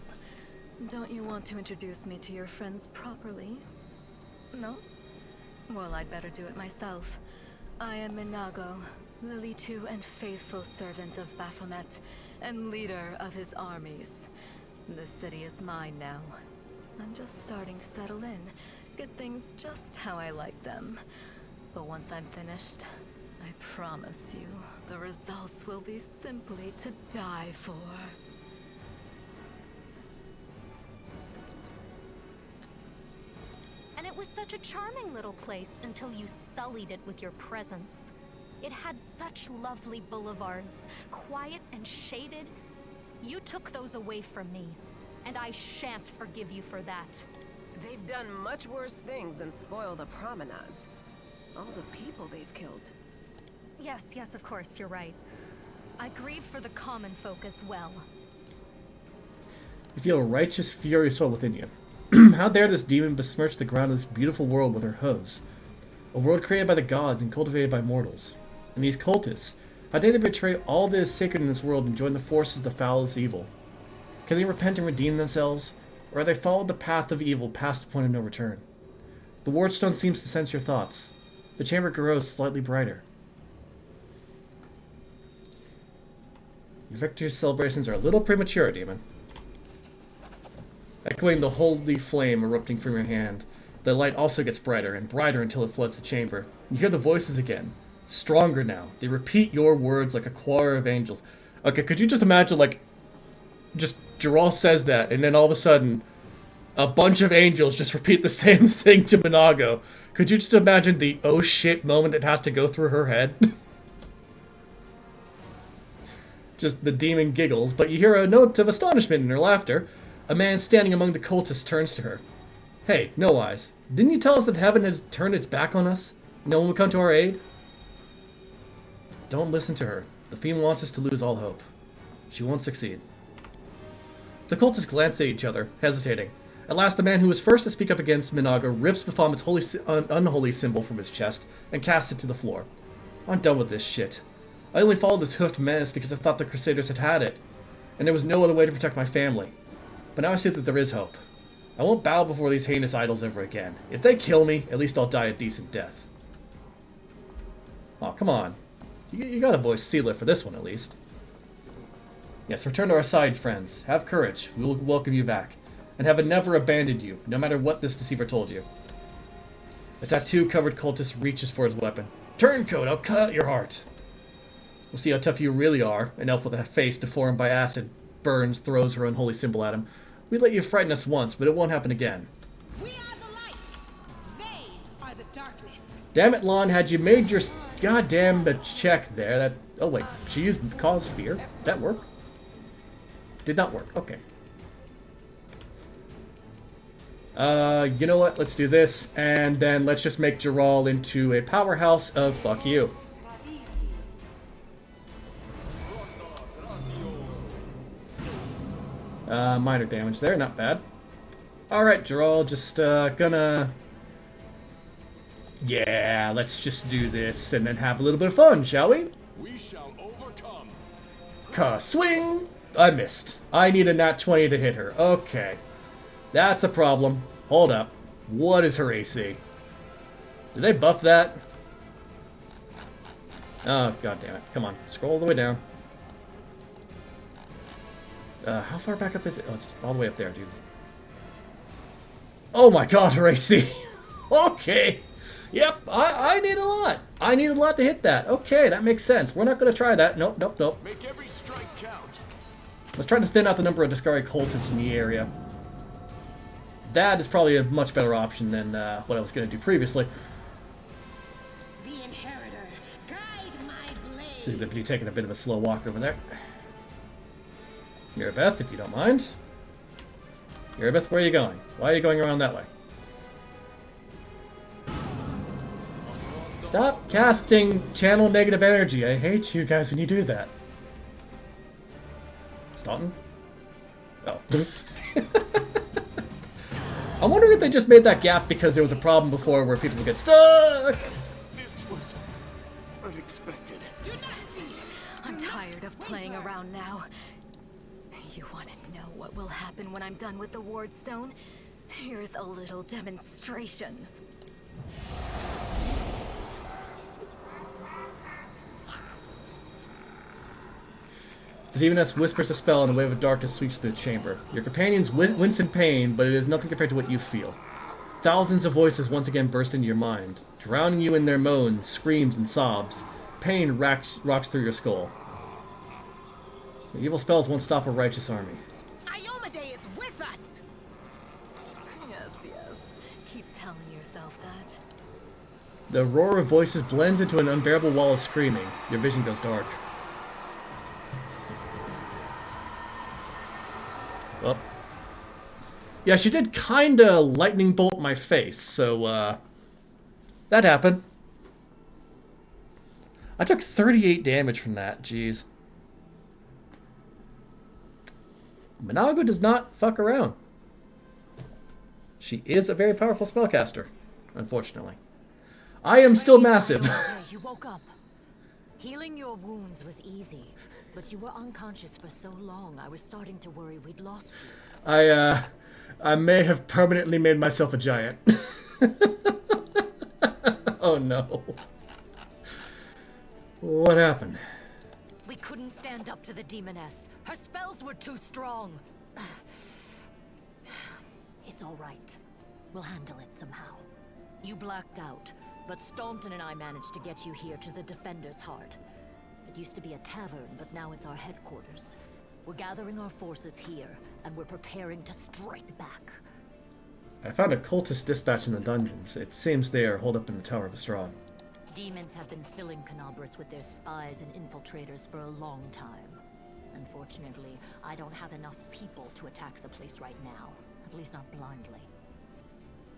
Don't you want to introduce me to your friends properly? No? Well, I'd better do it myself. I am Minago, Lily-2 and faithful servant of Baphomet, and leader of his armies. The city is mine now. I'm just starting to settle in, get things just how I like them. But once I'm finished, I promise you, the results will be simply to die for. And it was such a charming little place until you sullied it with your presence. It had such lovely boulevards, quiet and shaded. You took those away from me, and I shan't forgive you for that. They've done much worse things than spoil the promenades. All the people they've killed. Yes, of course, you're right. I grieve for the common folk as well. You feel a righteous fury swell within you. How dare this demon besmirch the ground of this beautiful world with her hooves? A world created by the gods and cultivated by mortals. And these cultists, how dare they betray all that is sacred in this world and join the forces of the foulest evil? Can they repent and redeem themselves? Or have they followed the path of evil past the point of no return? The wardstone seems to sense your thoughts. The chamber grows slightly brighter. Your victory celebrations are a little premature, demon. Echoing the holy flame erupting from your hand, the light also gets brighter and brighter until it floods the chamber. You hear the voices again, stronger now. They repeat your words like a choir of angels. Okay, could you just imagine, like, just Geralt says that, and then all of a sudden, a bunch of angels just repeat the same thing to Minago. Could you just imagine the oh shit moment that has to go through her head? Just the demon giggles, but you hear a note of astonishment in her laughter. A man standing among the cultists turns to her. Hey, No Eyes, didn't you tell us that heaven has turned its back on us? No one will come to our aid? Don't listen to her. The fiend wants us to lose all hope. She won't succeed. The cultists glance at each other, hesitating. At last, the man who was first to speak up against Minago rips Baphomet's unholy symbol from his chest and casts it to the floor. I'm done with this shit. I only followed this hoofed menace because I thought the Crusaders had it, and there was no other way to protect my family. But now I see that there is hope. I won't bow before these heinous idols ever again. If they kill me, at least I'll die a decent death. Oh, come on. You gotta voice Sealer for this one, at least. Yes, return to our side, friends. Have courage. We will welcome you back. And have never abandoned you, no matter what this deceiver told you. The tattoo-covered cultist reaches for his weapon. Turncoat, I'll cut your heart. We'll see how tough you really are, an elf with a face deformed by acid. burns, throws her unholy symbol at him. We let you frighten us once, but it won't happen again. We are the light. They are the darkness. Damn it, Lon, had you made your goddamn check there, that... Oh, wait. She used cause fear. Did that work? Did not work. Okay. You know what? Let's do this, and then let's just make Geralt into a powerhouse of fuck you. Minor damage there, not bad. Alright, Geralt, just gonna... Yeah, let's just do this and then have a little bit of fun, shall we? We shall overcome. Swing! I missed. I need a nat 20 to hit her. Okay. That's a problem. Hold up. What is her AC? Did they buff that? Oh, god damn it. Come on. Scroll all the way down. How far back up is it? Oh, it's all the way up there, Jesus. Oh my god, her AC. Okay. Yep, I need a lot. I need a lot to hit that. Okay, that makes sense. We're not going to try that. Nope, nope, nope. Make every strike count. Let's try to thin out the number of Discari cultists in the area. That is probably a much better option than what I was going to do previously. The inheritor, guide my blade. She's going to be taking a bit of a slow walk over there. Mirabeth, if you don't mind. Mirabeth, where are you going? Why are you going around that way? Stop casting channel negative energy. I hate you guys when you do that. Staunton? Oh. I'm wondering if they just made that gap because there was a problem before where people would get stuck. This was unexpected. I'm tired of playing around now. You want to know what will happen when I'm done with the Wardstone? Here's a little demonstration. The demoness whispers a spell and a wave of darkness sweeps through the chamber. Your companions wince in pain, but it is nothing compared to what you feel. Thousands of voices once again burst into your mind, drowning you in their moans, screams, and sobs. Pain rocks through your skull. The evil spells won't stop a righteous army. Iomade is with us! Yes, yes. Keep telling yourself that. The roar of voices blends into an unbearable wall of screaming. Your vision goes dark. Well, yeah, she did kinda lightning bolt my face, so, that happened. I took 38 damage from that, jeez. Minago does not fuck around. She is a very powerful spellcaster, unfortunately. I am still massive. You woke up. Healing your wounds was easy, but you were unconscious for so long, I was starting to worry we'd lost you. I may have permanently made myself a giant. Oh no. What happened? We couldn't stand up to the demoness. Her spells were too strong. It's all right. We'll handle it somehow. You blacked out, but Staunton and I managed to get you here to the Defender's Heart. It used to be a tavern, but now it's our headquarters. We're gathering our forces here, and we're preparing to strike back. I found a cultist dispatch in the dungeons. It seems they are holed up in the Tower of Estrad. Demons have been filling Kenebres with their spies and infiltrators for a long time. Unfortunately, I don't have enough people to attack the place right now. At least not blindly.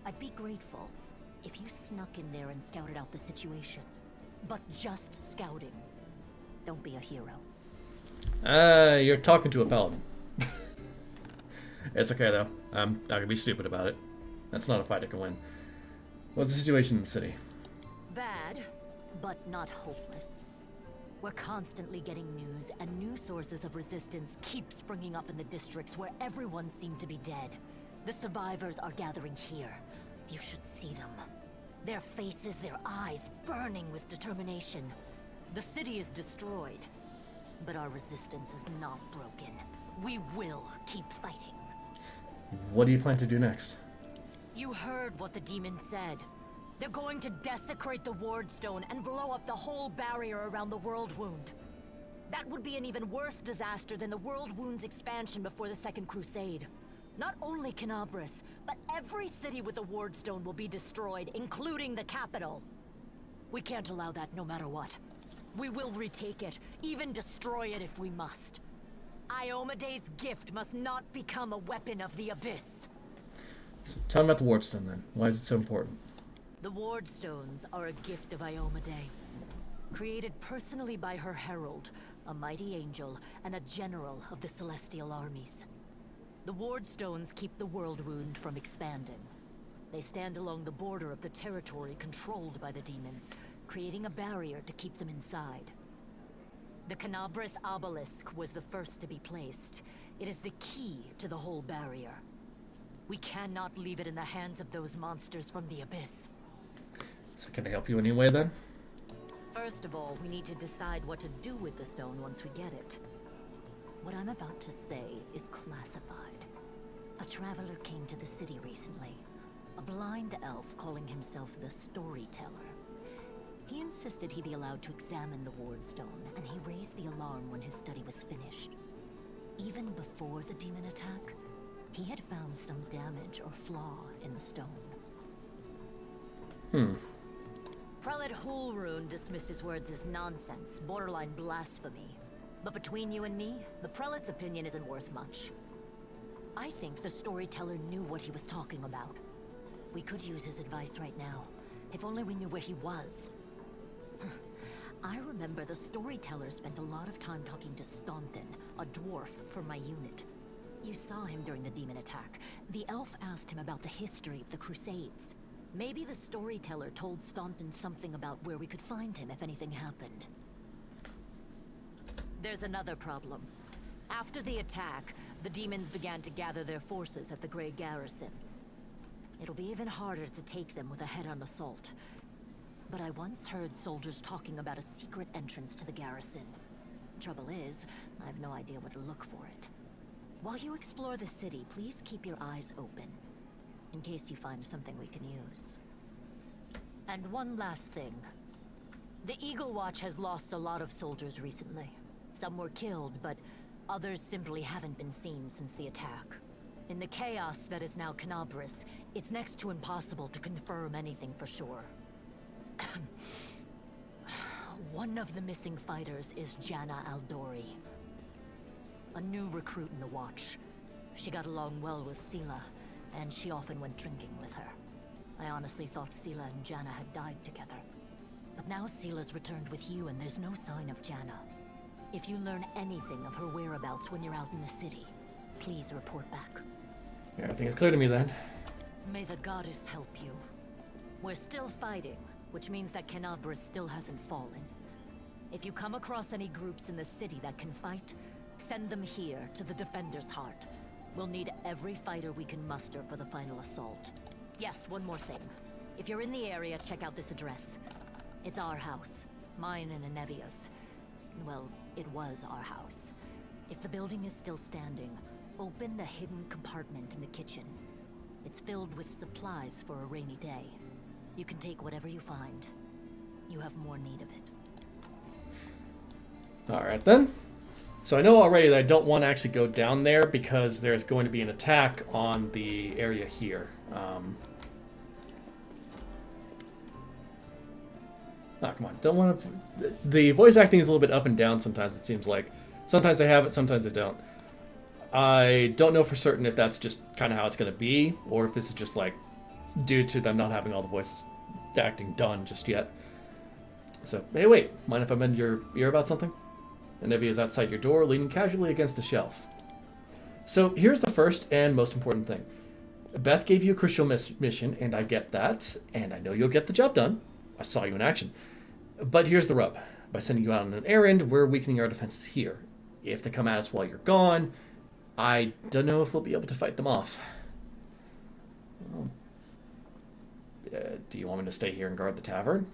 I'd be grateful if you snuck in there and scouted out the situation. But just scouting. Don't be a hero. You're talking to a paladin. It's okay, though. I'm not gonna be stupid about it. That's not a fight I can win. What's the situation in the city? Bad, but not hopeless. We're constantly getting news, and new sources of resistance keep springing up in the districts where everyone seemed to be dead. The survivors are gathering here. You should see them. Their faces, their eyes burning with determination. The city is destroyed, but our resistance is not broken. We will keep fighting. What do you plan to do next? You heard what the demon said. They're going to desecrate the Wardstone and blow up the whole barrier around the World Wound. That would be an even worse disaster than the World Wound's expansion before the Second Crusade. Not only Kenebres, but every city with a wardstone will be destroyed, including the capital. We can't allow that no matter what. We will retake it, even destroy it if we must. Iomede's gift must not become a weapon of the Abyss. So tell me about the wardstone then. Why is it so important? The wardstones are a gift of Iomade. Created personally by her herald, a mighty angel, and a general of the celestial armies. The wardstones keep the world wound from expanding. They stand along the border of the territory controlled by the demons, creating a barrier to keep them inside. The Kenebres obelisk was the first to be placed. It is the key to the whole barrier. We cannot leave it in the hands of those monsters from the Abyss. So can I help you in any way then? First of all, we need to decide what to do with the stone once we get it. What I'm about to say is classified. A traveler came to the city recently. A blind elf calling himself the Storyteller. He insisted he be allowed to examine the wardstone, and he raised the alarm when his study was finished. Even before the demon attack, he had found some damage or flaw in the stone. Prelate Hulrune dismissed his words as nonsense, borderline blasphemy. But between you and me, the prelate's opinion isn't worth much. I think the Storyteller knew what he was talking about. We could use his advice right now, if only we knew where he was. I remember the Storyteller spent a lot of time talking to Staunton, a dwarf from my unit. You saw him during the demon attack. The elf asked him about the history of the Crusades. Maybe the Storyteller told Staunton something about where we could find him if anything happened. There's another problem. After the attack, the demons began to gather their forces at the Grey Garrison. It'll be even harder to take them with a head-on assault. But I once heard soldiers talking about a secret entrance to the garrison. Trouble is, I have no idea where to look for it. While you explore the city, please keep your eyes open, in case you find something we can use. And one last thing. The Eagle Watch has lost a lot of soldiers recently. Some were killed, but others simply haven't been seen since the attack. In the chaos that is now Kenebres, it's next to impossible to confirm anything for sure. One of the missing fighters is Janna Aldori, a new recruit in the Watch. She got along well with Sela, and she often went drinking with her. I honestly thought Sela and Janna had died together. But now Sela's returned with you, and there's no sign of Janna. If you learn anything of her whereabouts when you're out in the city, please report back. Yeah, everything is clear to me then. May the goddess help you. We're still fighting, which means that Kenebres still hasn't fallen. If you come across any groups in the city that can fight, send them here to the Defender's Heart. We'll need every fighter we can muster for the final assault. Yes, one more thing. If you're in the area, check out this address. It's our house. Mine and Anevia's. Well, it was our house. If the building is still standing, open the hidden compartment in the kitchen. It's filled with supplies for a rainy day. You can take whatever you find. You have more need of it. Alright then. So I know already that I don't want to actually go down there because there's going to be an attack on the area here. Come on. Don't want to... The voice acting is a little bit up and down sometimes, it seems like. Sometimes I have it, sometimes I don't. I don't know for certain if that's just kind of how it's going to be, or if this is just like due to them not having all the voice acting done just yet. So, hey, wait. Mind if I bend your ear about something? Anevia is outside your door, leaning casually against a shelf. So, here's the first and most important thing. Beth gave you a crucial mission, and I get that, and I know you'll get the job done. I saw you in action. But here's the rub. By sending you out on an errand, we're weakening our defenses here. If they come at us while you're gone, I don't know if we'll be able to fight them off. Well, do you want me to stay here and guard the tavern?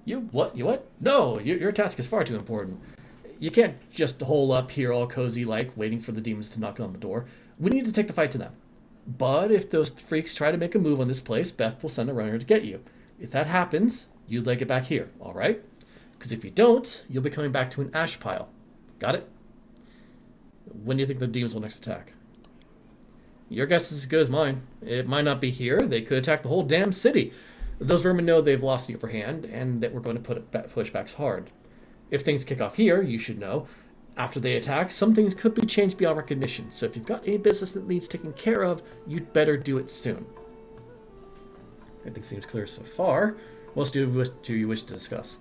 You what? You what? No, your task is far too important. You can't just hole up here all cozy like, waiting for the demons to knock on the door. We need to take the fight to them. But if those freaks try to make a move on this place, Beth will send a runner to get you. If that happens, you leg it back here, all right? Because if you don't, you'll be coming back to an ash pile. Got it? When do you think the demons will next attack? Your guess is as good as mine. It might not be here. They could attack the whole damn city. Those vermin know they've lost the upper hand, and that we're going to push back hard. If things kick off here, you should know, after they attack, some things could be changed beyond recognition. So if you've got any business that needs taken care of, you'd better do it soon. Everything seems clear so far. What else do you wish to discuss?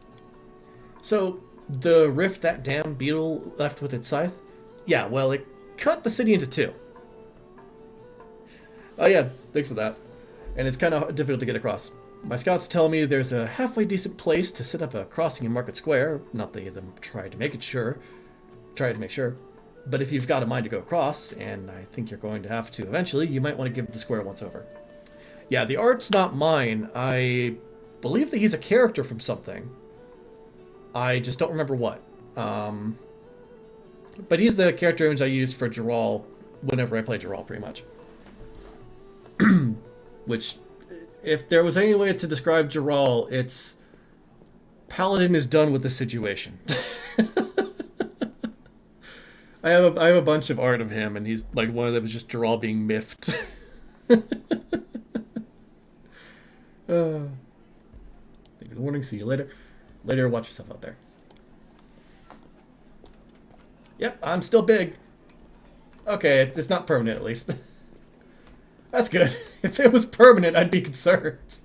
So, the rift that damn beetle left with its scythe? Yeah, well, it cut the city into two. Oh yeah, thanks for that. And it's kind of difficult to get across. My scouts tell me there's a halfway decent place to set up a crossing in Market Square. Not that them tried to make sure. But if you've got a mind to go across, and I think you're going to have to eventually, you might want to give the square once over. Yeah, the art's not mine. I believe that he's a character from something. I just don't remember what. But he's the character image I use for Geralt whenever I play Geralt, pretty much. Which, if there was any way to describe Geralt, it's Paladin is done with the situation. I have a bunch of art of him, and he's like one of them is just Geralt being miffed. Good morning. See you later. Later, watch yourself out there. Yep, I'm still big. Okay, it's not permanent at least. That's good. If it was permanent, I'd be concerned.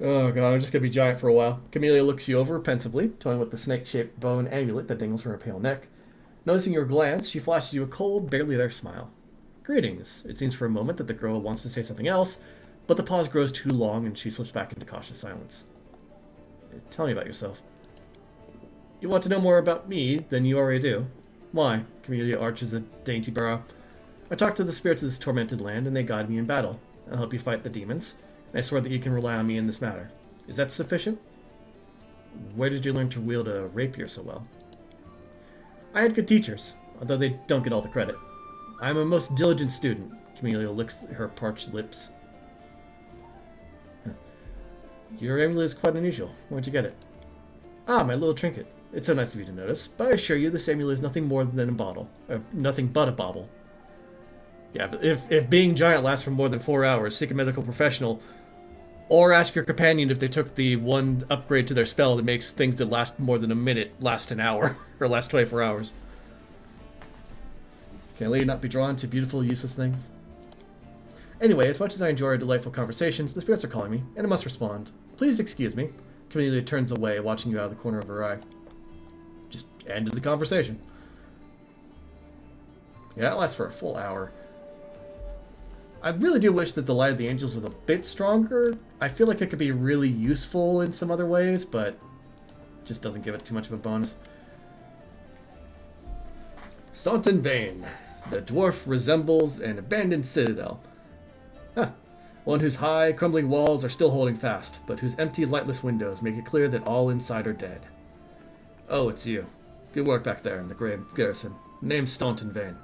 Oh god, I'm just gonna be giant for a while. Camellia looks you over pensively, toying with the snake-shaped bone amulet that dangles from her pale neck. Noticing your glance, she flashes you a cold, barely there smile. Greetings. It seems for a moment that the girl wants to say something else, but the pause grows too long and she slips back into cautious silence. Tell me about yourself. You want to know more about me than you already do? Why? Camellia arches a dainty brow. I talked to the spirits of this tormented land, and they guide me in battle. I'll help you fight the demons, and I swear that you can rely on me in this matter. Is that sufficient? Where did you learn to wield a rapier so well? I had good teachers, although they don't get all the credit. I am a most diligent student. Camellia licks her parched lips. Your amulet is quite unusual. Where'd you get it? Ah, my little trinket. It's so nice of you to notice, but I assure you this amulet is nothing more than a bauble. Nothing but a bauble. Yeah, but if being giant lasts for more than 4 hours, seek a medical professional, or ask your companion if they took the one upgrade to their spell that makes things that last more than a minute last an hour, or last 24 hours. Can a lady not be drawn to beautiful, useless things? Anyway, as much as I enjoy our delightful conversations, the spirits are calling me, and I must respond. Please excuse me. Camellia turns away, watching you out of the corner of her eye. Just ended the conversation. Yeah, that lasts for a full hour. I really do wish that the Light of the Angels was a bit stronger. I feel like it could be really useful in some other ways, but just doesn't give it too much of a bonus. Staunton Vane. The dwarf resembles an abandoned citadel. Huh. One whose high, crumbling walls are still holding fast, but whose empty, lightless windows make it clear that all inside are dead. Oh, it's you. Good work back there in the Grey Garrison. Name's Staunton Vane.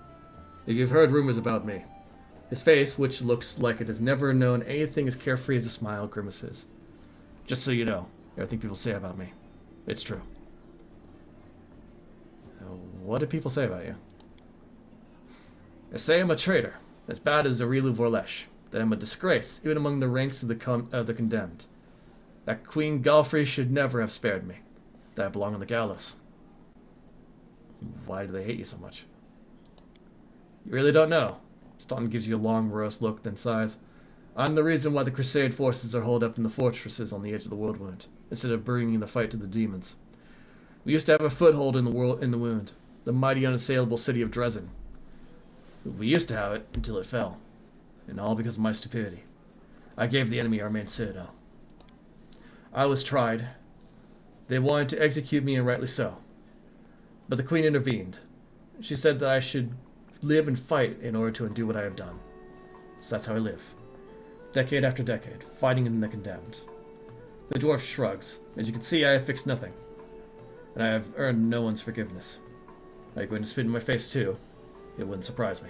If you've heard rumors about me. His face, which looks like it has never known anything as carefree as a smile, grimaces. Just so you know, everything people say about me, it's true. What do people say about you? They say I'm a traitor, as bad as Aurilu Vorlesh. That I'm a disgrace, even among the ranks of the condemned. That Queen Galfrey should never have spared me. That I belong on the gallows. Why do they hate you so much? You really don't know. Staunton gives you a long, morose look, then sighs. I'm the reason why the Crusade forces are holed up in the fortresses on the edge of the Worldwound, instead of bringing the fight to the demons. We used to have a foothold in the Wound, the mighty unassailable city of Dresden. We used to have it until it fell, and all because of my stupidity. I gave the enemy our main citadel. I was tried. They wanted to execute me, and rightly so. But the Queen intervened. She said that I should live and fight in order to undo what I have done. So that's how I live. Decade after decade, fighting in the condemned. The dwarf shrugs. As you can see, I have fixed nothing. And I have earned no one's forgiveness. Are you going to spit in my face too? It wouldn't surprise me.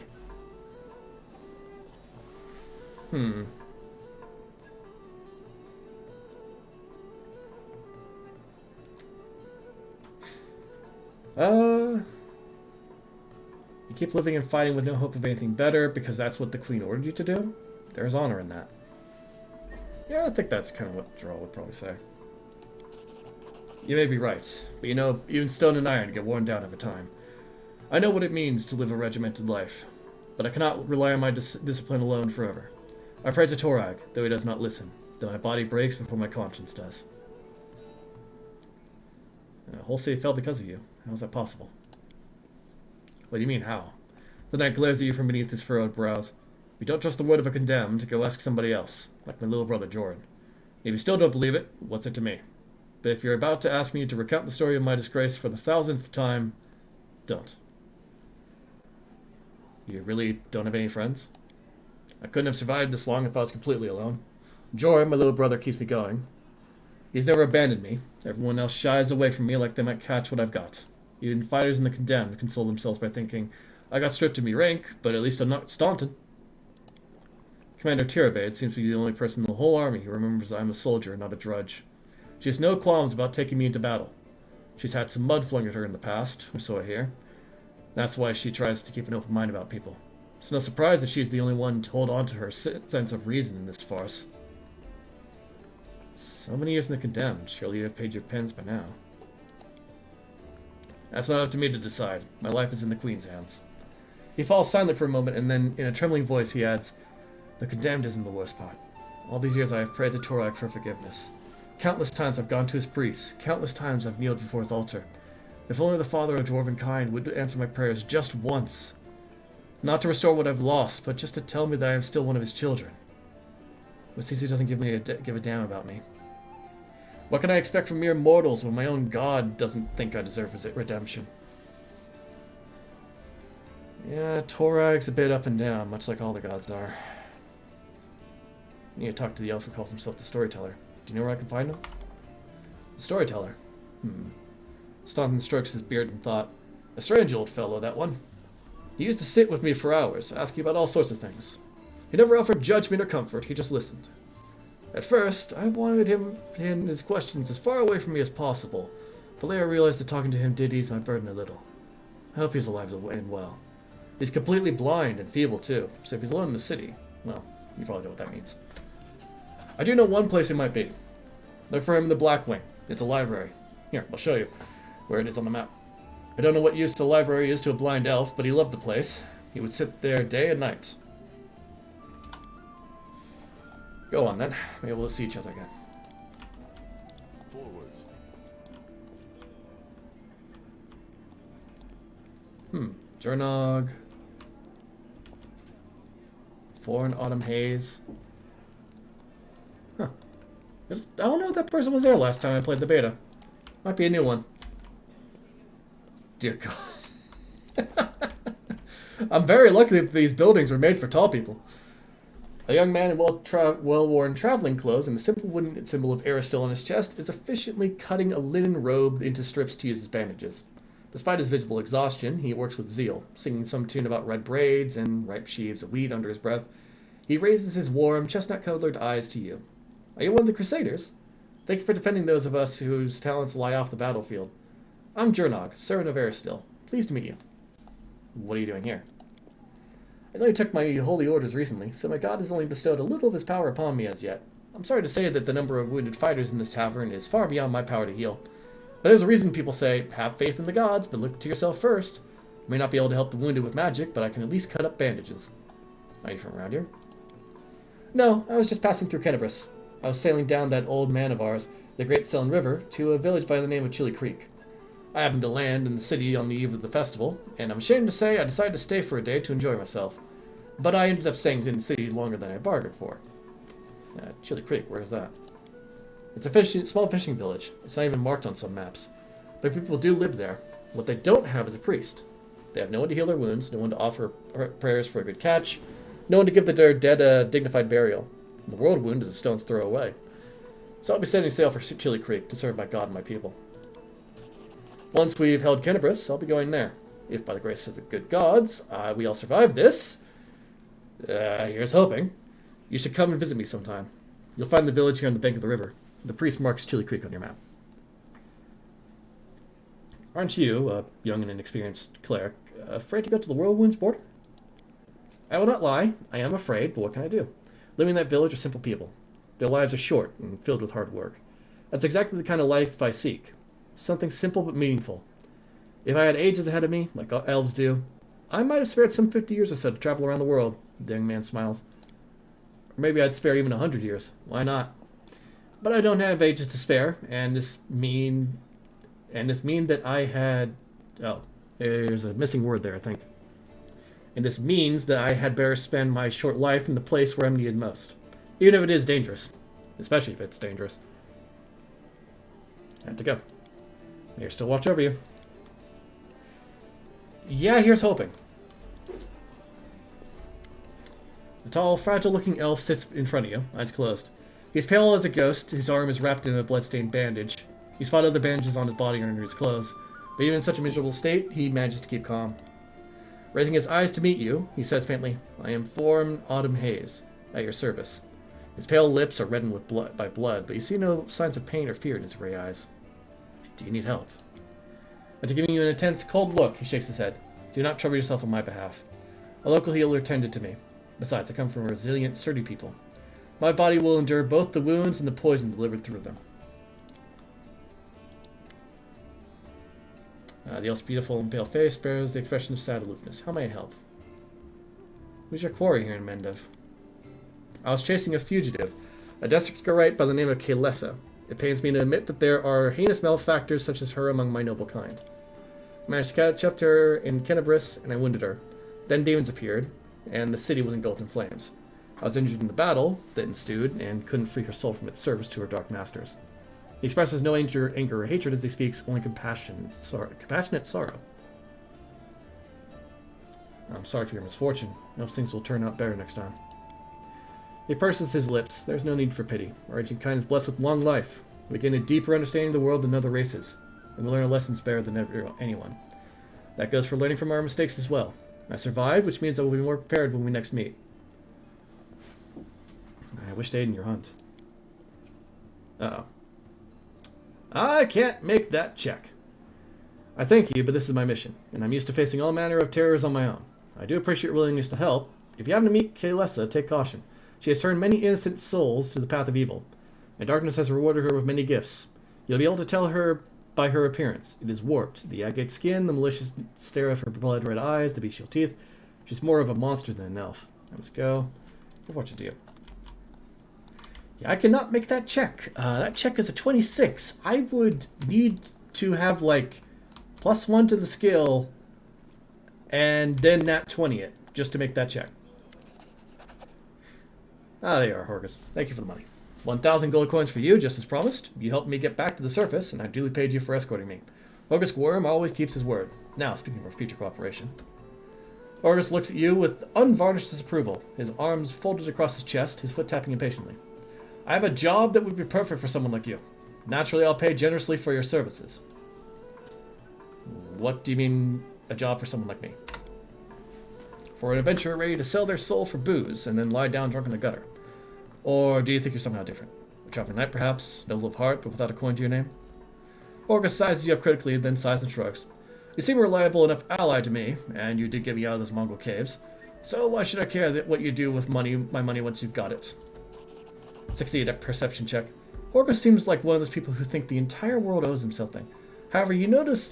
You keep living and fighting with no hope of anything better because that's what the Queen ordered you to do? There's honor in that. Yeah, I think that's kind of what Jarl would probably say. You may be right, but you know, even stone and iron get worn down over time. I know what it means to live a regimented life, but I cannot rely on my discipline alone forever. I pray to Torag, though he does not listen, though my body breaks before my conscience does. The whole city fell because of you. How is that possible? What do you mean, how? The night glares at you from beneath his furrowed brows. If you don't trust the word of a condemned, go ask somebody else, like my little brother Jordan. If you still don't believe it, what's it to me? But if you're about to ask me to recount the story of my disgrace for the 1000th time, don't. You really don't have any friends? I couldn't have survived this long if I was completely alone. Jordan, my little brother, keeps me going. He's never abandoned me. Everyone else shies away from me like they might catch what I've got. Even fighters and the condemned console themselves by thinking, I got stripped of me rank, but at least I'm not staunted. Commander Tirabade seems to be the only person in the whole army who remembers I'm a soldier, not a drudge. She has no qualms about taking me into battle. She's had some mud flung at her in the past, or so I hear. That's why she tries to keep an open mind about people. It's no surprise that she's the only one to hold on to her sense of reason in this farce. So many years in the condemned. Surely you have paid your pens by now. That's not up to me to decide. My life is in the Queen's hands. He falls silent for a moment, and then, in a trembling voice, he adds, The condemned isn't the worst part. All these years I have prayed to Torag for forgiveness. Countless times I've gone to his priests. Countless times I've kneeled before his altar. If only the Father of Dwarven kind would answer my prayers just once. Not to restore what I've lost, but just to tell me that I am still one of his children. But since he doesn't give a damn about me. What can I expect from mere mortals when my own god doesn't think I deserve his redemption? Yeah, Torag's a bit up and down, much like all the gods are. I need to talk to the elf who calls himself the Storyteller. Do you know where I can find him? The Storyteller? Staunton strokes his beard in thought. A strange old fellow, that one. He used to sit with me for hours, asking about all sorts of things. He never offered judgment or comfort, he just listened. At first, I wanted him and his questions as far away from me as possible, but later I realized that talking to him did ease my burden a little. I hope he's alive and well. He's completely blind and feeble, too, so if he's alone in the city, well, you probably know what that means. I do know one place he might be. Look for him in the Black Wing. It's a library. Here, I'll show you where it is on the map. I don't know what use the library is to a blind elf, but he loved the place. He would sit there day and night. Go on, then. Maybe we'll see each other again. Forwards. Jurnog. Foreign Autumn Haze. Huh. I don't know if that person was there last time I played the beta. Might be a new one. Dear God. I'm very lucky that these buildings were made for tall people. A young man in well-worn traveling clothes and a simple wooden symbol of Aristil on his chest is efficiently cutting a linen robe into strips to use as bandages. Despite his visible exhaustion, he works with zeal, singing some tune about red braids and ripe sheaves of wheat under his breath. He raises his warm, chestnut-colored eyes to you. Are you one of the Crusaders? Thank you for defending those of us whose talents lie off the battlefield. I'm Jurnog, servant of Aristil. Pleased to meet you. What are you doing here? I only took my holy orders recently, so my god has only bestowed a little of his power upon me as yet. I'm sorry to say that the number of wounded fighters in this tavern is far beyond my power to heal. But there's a reason people say, have faith in the gods, but look to yourself first. I may not be able to help the wounded with magic, but I can at least cut up bandages. Are you from around here? No, I was just passing through Kenebres. I was sailing down that old man of ours, the Great Selin River, to a village by the name of Chili Creek. I happened to land in the city on the eve of the festival, and I'm ashamed to say I decided to stay for a day to enjoy myself. But I ended up staying in the city longer than I bargained for. Chili Creek, where is that? It's a small fishing village. It's not even marked on some maps. But people do live there. What they don't have is a priest. They have no one to heal their wounds, no one to offer prayers for a good catch, no one to give their dead a dignified burial. The world wound is a stone's throw away. So I'll be setting sail for Chili Creek to serve my god and my people. Once we've held Kenebres, I'll be going there. If by the grace of the good gods, we all survive this, here's hoping, you should come and visit me sometime. You'll find the village here on the bank of the river. The priest marks Chili Creek on your map. Aren't you, a young and inexperienced cleric, afraid to go to the Whirlwind's border? I will not lie. I am afraid, but what can I do? Living in that village are simple people. Their lives are short and filled with hard work. That's exactly the kind of life I seek. Something simple but meaningful. If I had ages ahead of me, like elves do, I might have spared some 50 years or so to travel around the world. The young man smiles. Or maybe I'd spare even 100 years. Why not? But I don't have ages to spare, and this mean that I had... Oh, there's a missing word there, I think. And this means that I had better spend my short life in the place where I'm needed most. Even if it is dangerous. Especially if it's dangerous. I have to go. May I still watch over you. Yeah, here's hoping. A tall, fragile-looking elf sits in front of you, eyes closed. He's pale as a ghost, his arm is wrapped in a blood-stained bandage. You spot other bandages on his body and under his clothes, but even in such a miserable state, he manages to keep calm. Raising his eyes to meet you, he says faintly, I am Form Autumn Haze, at your service. His pale lips are reddened with by blood, but you see no signs of pain or fear in his gray eyes. Do you need help? After giving you an intense, cold look, he shakes his head. Do not trouble yourself on my behalf. A local healer tended to me. Besides, I come from a resilient, sturdy people. My body will endure both the wounds and the poison delivered through them. The elf's beautiful and pale face bears the expression of sad aloofness. How may I help? Who's your quarry here in Mendev? I was chasing a fugitive, a Desecrate by the name of Kalesa. It pains me to admit that there are heinous malefactors such as her among my noble kind. I managed to catch her in Kenebres, and I wounded her. Then demons appeared, and the city was engulfed in flames. I was injured in the battle that ensued, and couldn't free her soul from its service to her dark masters. He expresses no anger or hatred as he speaks, only compassionate sorrow. I'm sorry for your misfortune. Most things will turn out better next time. He purses his lips. There's no need for pity. Our ancient kind is blessed with long life. We gain a deeper understanding of the world than other races, and we learn our lessons better than anyone. That goes for learning from our mistakes as well. I survived, which means I will be more prepared when we next meet. I wish to aid in your hunt. Uh-oh. I can't make that check. I thank you, but this is my mission, and I'm used to facing all manner of terrors on my own. I do appreciate your willingness to help. If you happen to meet Kalesa, take caution. She has turned many innocent souls to the path of evil, and darkness has rewarded her with many gifts. You'll be able to tell her by her appearance. It is warped. The agate skin, the malicious stare of her blood-red eyes, the bestial teeth. She's more of a monster than an elf. I must go. Good fortune to you. Yeah, I cannot make that check. That check is a 26. I would need to have, like, +1 to the skill, and then nat 20 it, just to make that check. Ah, there you are, Horgus. Thank you for the money. 1,000 gold coins for you, just as promised. You helped me get back to the surface, and I duly paid you for escorting me. Horgus Worm always keeps his word. Now, speaking of our future cooperation. Horgus looks at you with unvarnished disapproval, his arms folded across his chest, his foot tapping impatiently. I have a job that would be perfect for someone like you. Naturally, I'll pay generously for your services. What do you mean, a job for someone like me? For an adventurer ready to sell their soul for booze and then lie down drunk in the gutter. Or do you think you're somehow different? A traveling knight, perhaps, noble of heart, but without a coin to your name? Horgus sizes you up critically, then sighs and shrugs. You seem a reliable enough ally to me, and you did get me out of those Mongol caves. So why should I care what you do with my money once you've got it? Succeed at perception check. Horgus seems like one of those people who think the entire world owes him something. However, you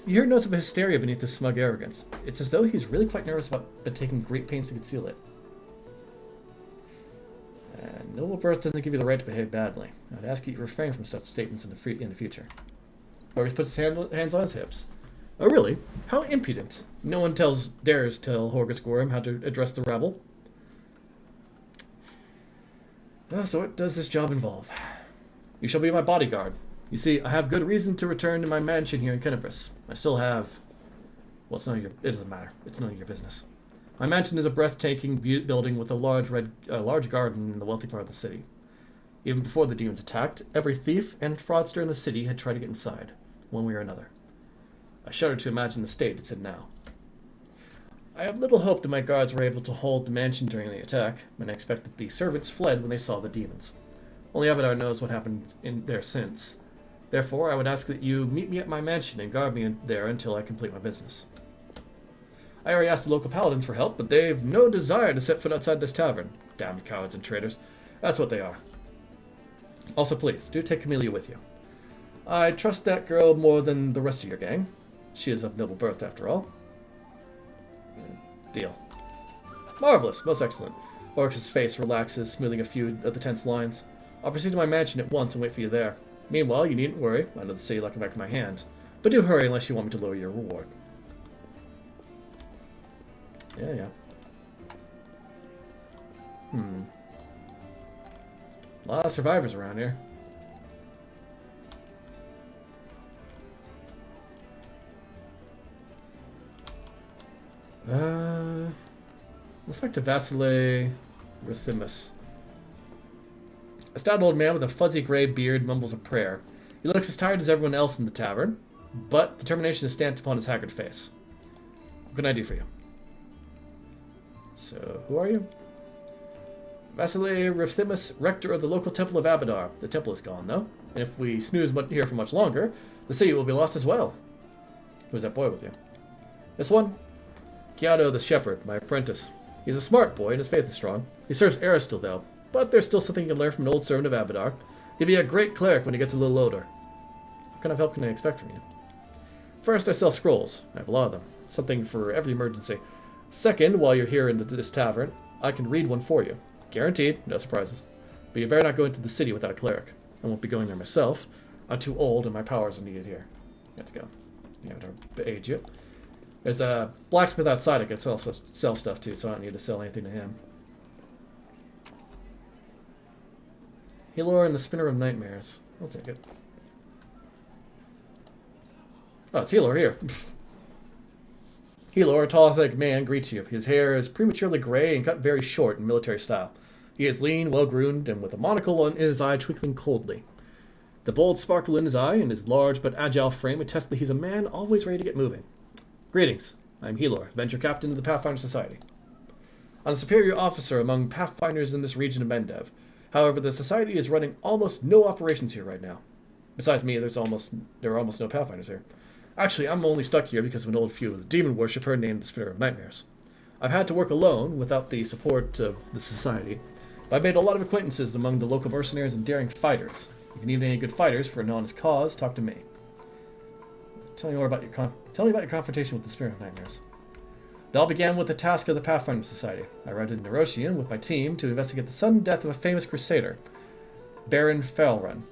hear notes of hysteria beneath his smug arrogance. It's as though he's really quite nervous about but taking great pains to conceal it. Noble birth doesn't give you the right to behave badly. I'd ask you to refrain from such statements in the future. Horgus puts his hands on his hips. Oh, really? How impudent. No one dares tell Horgus Gorham how to address the rabble. So what does this job involve? You shall be my bodyguard. You see, I have good reason to return to my mansion here in Kenebres. I still have... Well, it doesn't matter. It's none of your business. My mansion is a breathtaking building with a large garden in the wealthy part of the city. Even before the demons attacked, every thief and fraudster in the city had tried to get inside, one way or another. I shudder to imagine the state it's in now. I have little hope that my guards were able to hold the mansion during the attack, and I expect that the servants fled when they saw the demons. Only Abadar knows what happened in there since. Therefore, I would ask that you meet me at my mansion and guard me there until I complete my business. I already asked the local paladins for help, but they've no desire to set foot outside this tavern. Damned cowards and traitors. That's what they are. Also, please, do take Camellia with you. I trust that girl more than the rest of your gang. She is of noble birth, after all. Deal. Marvelous, most excellent. Oryx's face relaxes, smoothing a few of the tense lines. I'll proceed to my mansion at once and wait for you there. Meanwhile, you needn't worry. I know the city like the back of my hand. But do hurry unless you want me to lower your reward. Yeah. A lot of survivors around here. Looks like to Vasile Ruthimus. A stout old man with a fuzzy gray beard mumbles a prayer. He looks as tired as everyone else in the tavern, but determination is stamped upon his haggard face. What can I do for you? So, who are you? Vasile Ruthimus, rector of the local temple of Abadar. The temple is gone, though, and if we snooze here for much longer, the city will be lost as well. Who's that boy with you? This one? Keanu the Shepherd, my apprentice. He's a smart boy and his faith is strong. He serves Aristil, though, but there's still something you can learn from an old servant of Abadar. He'll be a great cleric when he gets a little older. What kind of help can I expect from you? First, I sell scrolls. I have a lot of them. Something for every emergency. Second, while you're here in this tavern, I can read one for you. Guaranteed, no surprises. But you better not go into the city without a cleric. I won't be going there myself. I'm too old and my powers are needed here. Got to go. You have to age you. There's a blacksmith outside I can sell stuff to, so I don't need to sell anything to him. Helor and the Spinner of Nightmares. I'll take it. Oh, it's Helor here. Helor, a tall, thick man, greets you. His hair is prematurely gray and cut very short in military style. He is lean, well-groomed, and with a monocle in his eye twinkling coldly. The bold sparkle in his eye and his large but agile frame attest that he's a man always ready to get moving. Greetings. I'm Helor, Venture Captain of the Pathfinder Society. I'm the superior officer among Pathfinders in this region of Mendev. However, the Society is running almost no operations here right now. Besides me, there are almost no Pathfinders here. Actually, I'm only stuck here because of an old feud with a demon worshipper named the Spinner of Nightmares. I've had to work alone without the support of the Society, but I've made a lot of acquaintances among the local mercenaries and daring fighters. If you need any good fighters for an honest cause, talk to me. Tell me about your confrontation with the Spinner of Nightmares. It all began with the task of the Pathfinder Society. I arrived in Nerosian with my team to investigate the sudden death of a famous crusader, Baron Falrun.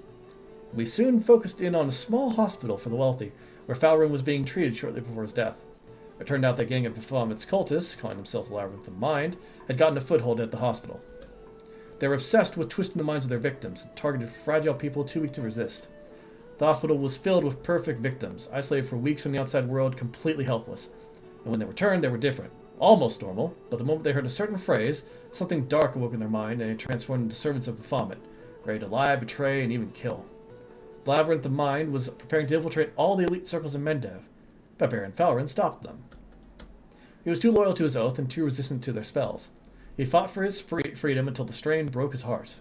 We soon focused in on a small hospital for the wealthy, where Falrun was being treated shortly before his death. It turned out that gang of Baphomet's cultists, calling themselves the Labyrinth of Mind, had gotten a foothold at the hospital. They were obsessed with twisting the minds of their victims and targeted fragile people too weak to resist. The hospital was filled with perfect victims, isolated for weeks from the outside world, completely helpless. And when they returned, they were different. Almost normal, but the moment they heard a certain phrase, something dark awoke in their mind and they transformed into servants of Baphomet, ready to lie, betray, and even kill. The Labyrinth of Mind was preparing to infiltrate all the elite circles in Mendev, but Baron Falrun stopped them. He was too loyal to his oath and too resistant to their spells. He fought for his freedom until the strain broke his heart.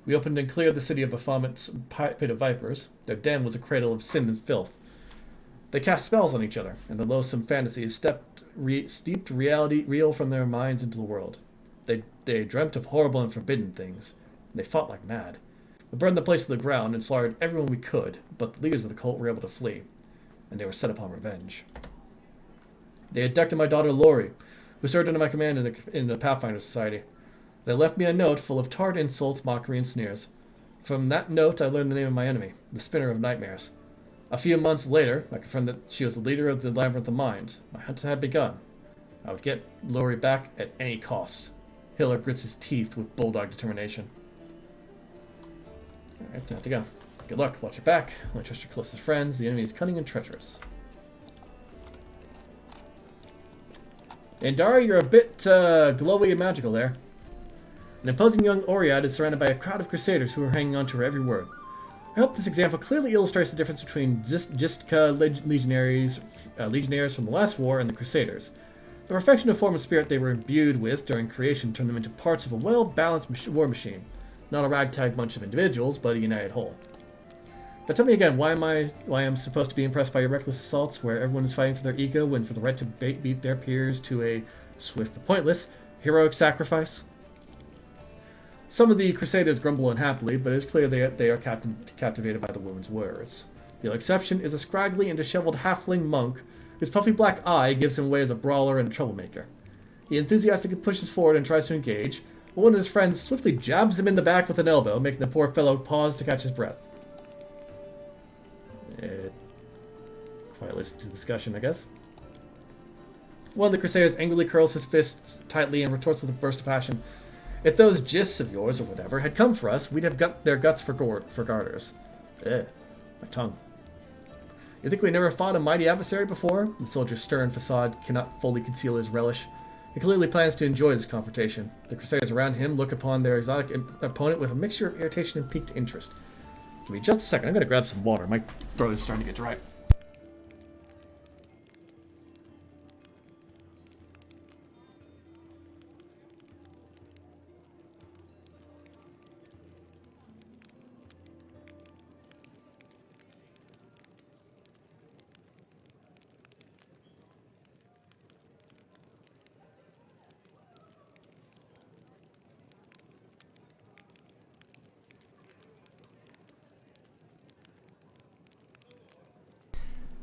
We opened and cleared the city of Baphomet's pit of vipers. Their den was a cradle of sin and filth. They cast spells on each other, and the loathsome fantasies steeped reality real from their minds into the world. They dreamt of horrible and forbidden things, and they fought like mad. We burned the place to the ground and slaughtered everyone we could, but the leaders of the cult were able to flee, and they were set upon revenge. They abducted my daughter Lori, who served under my command in the Pathfinder Society. They left me a note full of tart insults, mockery, and sneers. From that note, I learned the name of my enemy, the Spinner of Nightmares. A few months later, I confirmed that she was the leader of the Labyrinth of Mind. My hunt had begun. I would get Lori back at any cost. Hiller grits his teeth with bulldog determination. Alright, time to go. Good luck, watch your back. Only trust your closest friends. The enemy is cunning and treacherous. Andara, you're a bit glowy and magical there. An imposing young Oread is surrounded by a crowd of crusaders who are hanging on to her every word. I hope this example clearly illustrates the difference between Jistka legionaries from the last war and the Crusaders. The perfection of form and spirit they were imbued with during creation turned them into parts of a well-balanced war machine, not a ragtag bunch of individuals, but a united whole. But tell me again, why I'm supposed to be impressed by your reckless assaults, where everyone is fighting for their ego and for the right to beat their peers to a swift but pointless, heroic sacrifice? Some of the Crusaders grumble unhappily, but it's clear they are captivated by the woman's words. The only exception is a scraggly and disheveled halfling monk, whose puffy black eye gives him away as a brawler and a troublemaker. He enthusiastically pushes forward and tries to engage, but one of his friends swiftly jabs him in the back with an elbow, making the poor fellow pause to catch his breath. Quite listen to the discussion, I guess. One of the Crusaders angrily curls his fists tightly and retorts with a burst of passion. If those gists of yours, or whatever, had come for us, we'd have got their guts for garters. My tongue. You think we never fought a mighty adversary before? The soldier's stern facade cannot fully conceal his relish. He clearly plans to enjoy this confrontation. The Crusaders around him look upon their exotic opponent with a mixture of irritation and piqued interest. Give me just a second, I'm going to grab some water. My throat is starting to get dry.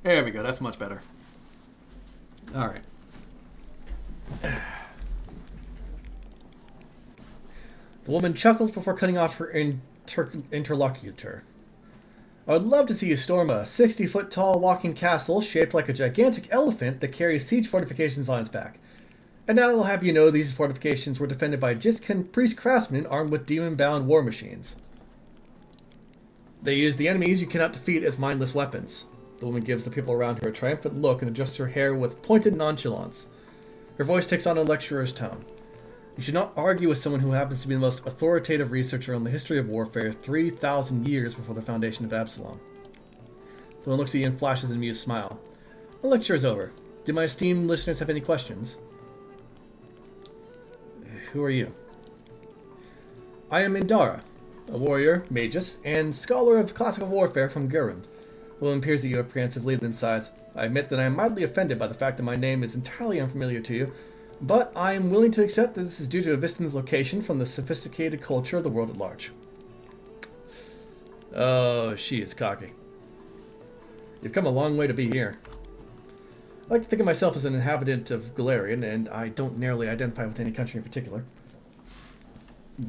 There we go, that's much better. Alright. The woman chuckles before cutting off her interlocutor. I would love to see you storm a 60-foot tall walking castle shaped like a gigantic elephant that carries siege fortifications on its back. And now I'll have you know these fortifications were defended by Jiskin priest craftsmen armed with demon-bound war machines. They use the enemies you cannot defeat as mindless weapons. The woman gives the people around her a triumphant look and adjusts her hair with pointed nonchalance. Her voice takes on a lecturer's tone. You should not argue with someone who happens to be the most authoritative researcher on the history of warfare 3,000 years before the foundation of Absalom. The woman looks at you and flashes an amused smile. The lecture is over. Do my esteemed listeners have any questions? Who are you? I am Indara, a warrior, magus, and scholar of classical warfare from Gurund. The woman peers at you apprehensively, then sighs. I admit that I am mildly offended by the fact that my name is entirely unfamiliar to you, but I am willing to accept that this is due to Avistan's location from the sophisticated culture of the world at large. Oh, she is cocky. You've come a long way to be here. I like to think of myself as an inhabitant of Galarian, and I don't narrowly identify with any country in particular.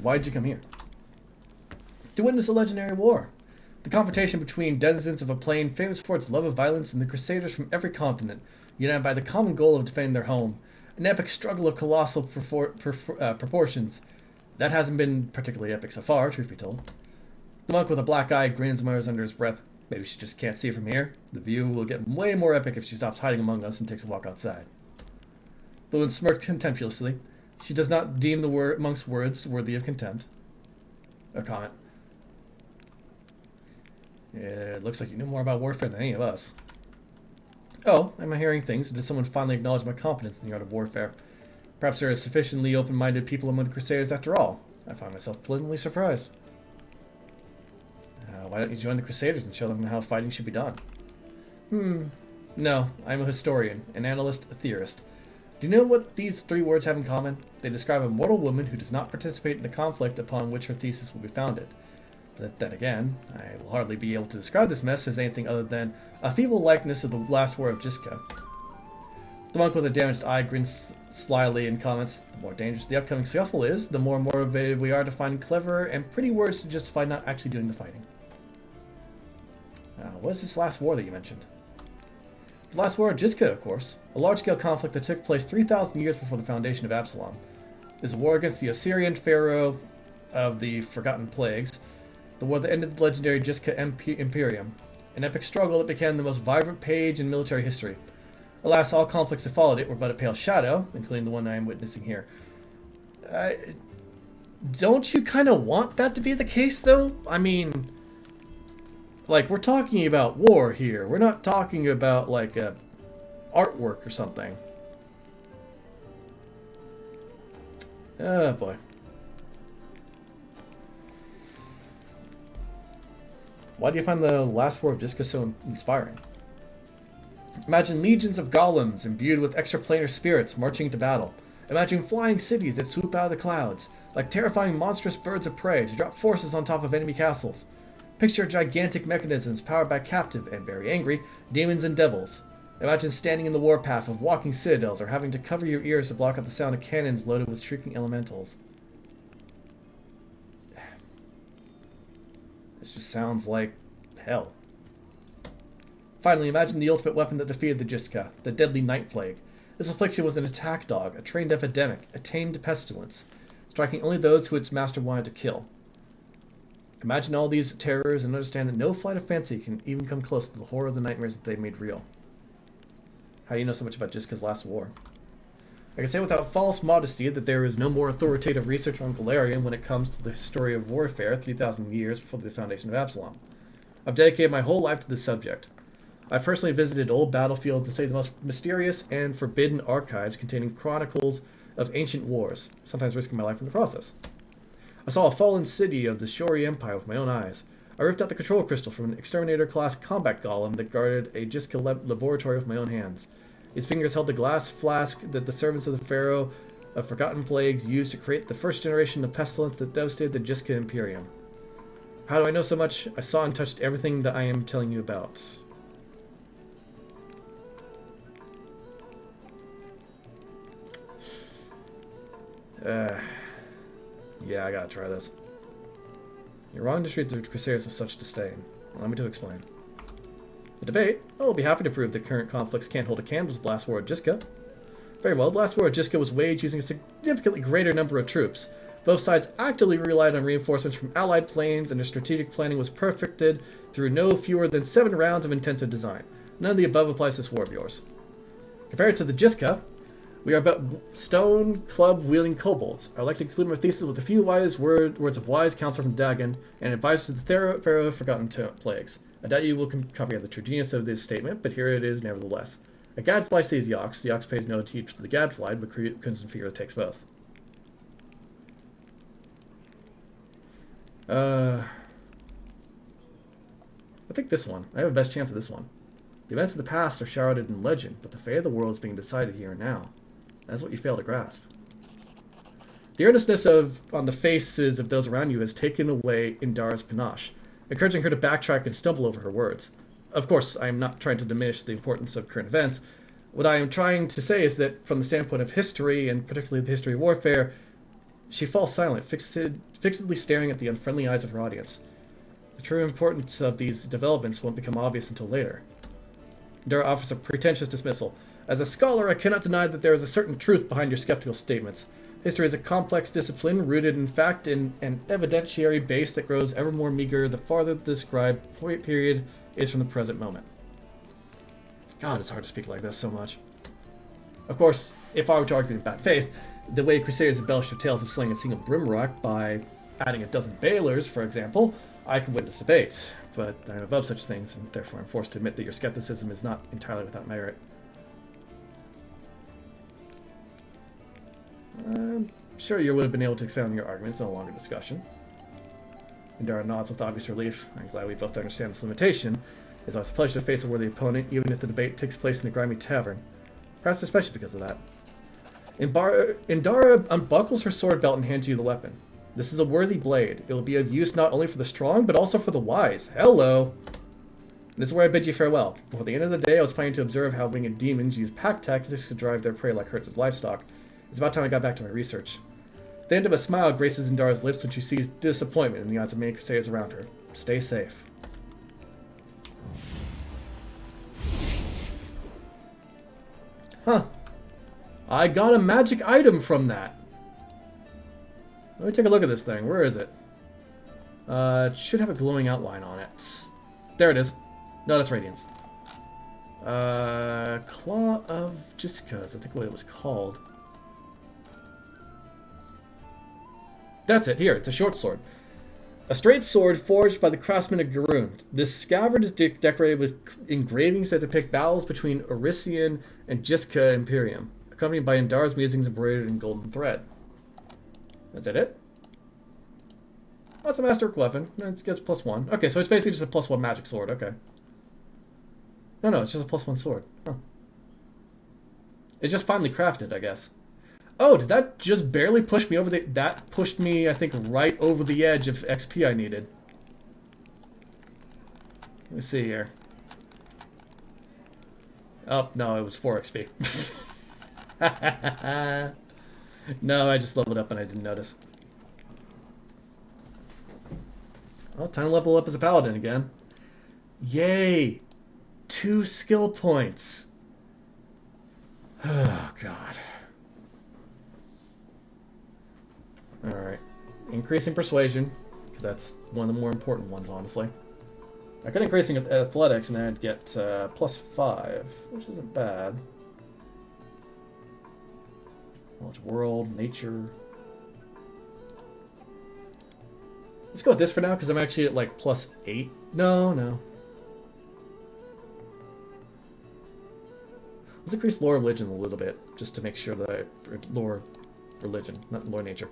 Why'd you come here? To witness a legendary war. The confrontation between denizens of a plain famous for its love of violence and the Crusaders from every continent, united by the common goal of defending their home. An epic struggle of colossal proportions. That hasn't been particularly epic so far, truth be told. The monk with a black eye grins and mutters under his breath. Maybe she just can't see it from here. The view will get way more epic if she stops hiding among us and takes a walk outside. The woman smirked contemptuously. She does not deem the monk's words worthy of contempt. A comment. Yeah, it looks like you know more about warfare than any of us. Oh, am I hearing things? Did someone finally acknowledge my competence in the art of warfare? Perhaps there are sufficiently open-minded people among the Crusaders after all. I find myself pleasantly surprised. Why don't you join the Crusaders and show them how fighting should be done? No, I'm a historian, an analyst, a theorist. Do you know what these three words have in common? They describe a mortal woman who does not participate in the conflict upon which her thesis will be founded. But then again, I will hardly be able to describe this mess as anything other than a feeble likeness of the last war of Jiska. The monk with a damaged eye grins slyly and comments, the more dangerous the upcoming scuffle is, the more motivated we are to find clever and pretty words to justify not actually doing the fighting. What is this last war that you mentioned? The last war of Jiska, of course. A large-scale conflict that took place 3,000 years before the foundation of Absalom. It was a war against the Assyrian pharaoh of the Forgotten Plagues, the war that ended the legendary Jiska Imperium, an epic struggle that became the most vibrant page in military history. Alas, all conflicts that followed it were but a pale shadow, including the one I am witnessing here. Don't you kind of want that to be the case, though? I mean, like, we're talking about war here. We're not talking about, like, a artwork or something. Oh, boy. Why do you find the last war of Jiska so inspiring? Imagine legions of golems imbued with extraplanar spirits marching to battle. Imagine flying cities that swoop out of the clouds, like terrifying monstrous birds of prey to drop forces on top of enemy castles. Picture gigantic mechanisms powered by captive, and very angry, demons and devils. Imagine standing in the warpath of walking citadels or having to cover your ears to block out the sound of cannons loaded with shrieking elementals. This just sounds like hell. Finally, imagine the ultimate weapon that defeated the Jiska, the deadly Night Plague. This affliction was an attack dog, a trained epidemic, a tamed pestilence, striking only those who its master wanted to kill. Imagine all these terrors and understand that no flight of fancy can even come close to the horror of the nightmares that they made real. How do you know so much about Jiska's last war? I can say without false modesty that there is no more authoritative research on Galarian when it comes to the story of warfare 3,000 years before the foundation of Absalom. I've dedicated my whole life to this subject. I personally visited old battlefields and studied the most mysterious and forbidden archives containing chronicles of ancient wars, sometimes risking my life in the process. I saw a fallen city of the Shori Empire with my own eyes. I ripped out the control crystal from an exterminator-class combat golem that guarded a Jiska laboratory with my own hands. His fingers held the glass flask that the servants of the Pharaoh of Forgotten Plagues used to create the first generation of pestilence that devastated the Jiska Imperium. How do I know so much? I saw and touched everything that I am telling you about. Yeah, I gotta try this. You're wrong to treat the Crusaders with such disdain. Allow me to explain. The debate? Oh, we'll be happy to prove that current conflicts can't hold a candle to the last war of Jiska. Very well, the last war of Jiska was waged using a significantly greater number of troops. Both sides actively relied on reinforcements from allied planes, and their strategic planning was perfected through no fewer than 7 rounds of intensive design. None of the above applies to this war of yours. Compared to the Jiska, we are but stone club-wielding kobolds. I would like to conclude my thesis with a few wise words of wise counsel from Dagon and advice to the Pharaoh of Forgotten Plagues. I doubt you will comprehend the true genius of this statement, but here it is nevertheless. A gadfly sees the ox pays no heed to the gadfly, but Crimson Fear takes both. I think this one. I have the best chance of this one. The events of the past are shrouded in legend, but the fate of the world is being decided here and now. That's what you fail to grasp. The earnestness on the faces of those around you has taken away Indara's panache, encouraging her to backtrack and stumble over her words. Of course, I am not trying to diminish the importance of current events. What I am trying to say is that, from the standpoint of history, and particularly the history of warfare, she falls silent, fixedly staring at the unfriendly eyes of her audience. The true importance of these developments won't become obvious until later. Indara offers a pretentious dismissal. As a scholar, I cannot deny that there is a certain truth behind your skeptical statements. History is a complex discipline rooted in fact in an evidentiary base that grows ever more meager the farther the described period is from the present moment. God, it's hard to speak like this so much. Of course, if I were to argue in bad faith, the way Crusaders embellish their tales of slaying a single Brimrock by adding a dozen Balers, for example, I can witness debate, but I am above such things, and therefore I'm forced to admit that your skepticism is not entirely without merit. I'm sure you would have been able to expound on your arguments in a longer discussion. Indara nods with obvious relief. I'm glad we both understand this limitation. It's always a pleasure to face a worthy opponent, even if the debate takes place in a grimy tavern. Perhaps especially because of that. Indara unbuckles her sword belt and hands you the weapon. This is a worthy blade. It will be of use not only for the strong, but also for the wise. Hello! And this is where I bid you farewell. Before the end of the day, I was planning to observe how winged demons use pack tactics to drive their prey like herds of livestock. It's about time I got back to my research. The end of a smile graces Indara's lips when she sees disappointment in the eyes of many Crusaders around her. Stay safe. Huh. I got a magic item from that. Let me take a look at this thing. Where is it? It should have a glowing outline on it. There it is. No, that's Radiance. Claw of Jiska's, I think what it was called. That's it. Here, it's a short sword. A straight sword forged by the craftsman of Garund. This scabbard is decorated with engravings that depict battles between Orisian and Jiska Imperium, accompanied by Indara's musings embroidered in golden thread. Is that it? That's a masterwork weapon. It gets +1. Okay, so it's basically just a +1 magic sword. Okay. No, it's just a +1 sword. Huh. It's just finely crafted, I guess. Oh, did that just barely push me over the... That pushed me, I think, right over the edge of XP I needed. Let me see here. Oh, no, it was 4 XP. No, I just leveled up and I didn't notice. Oh, time to level up as a paladin again. Yay! 2 skill points. Oh, God. Alright. Increasing persuasion, because that's one of the more important ones, honestly. I could increase athletics and I'd get +5, which isn't bad. Knowledge world, nature. Let's go with this for now, because I'm actually at like +8. No. Let's increase lore religion a little bit, just to make sure that I... Lore religion, not lore nature.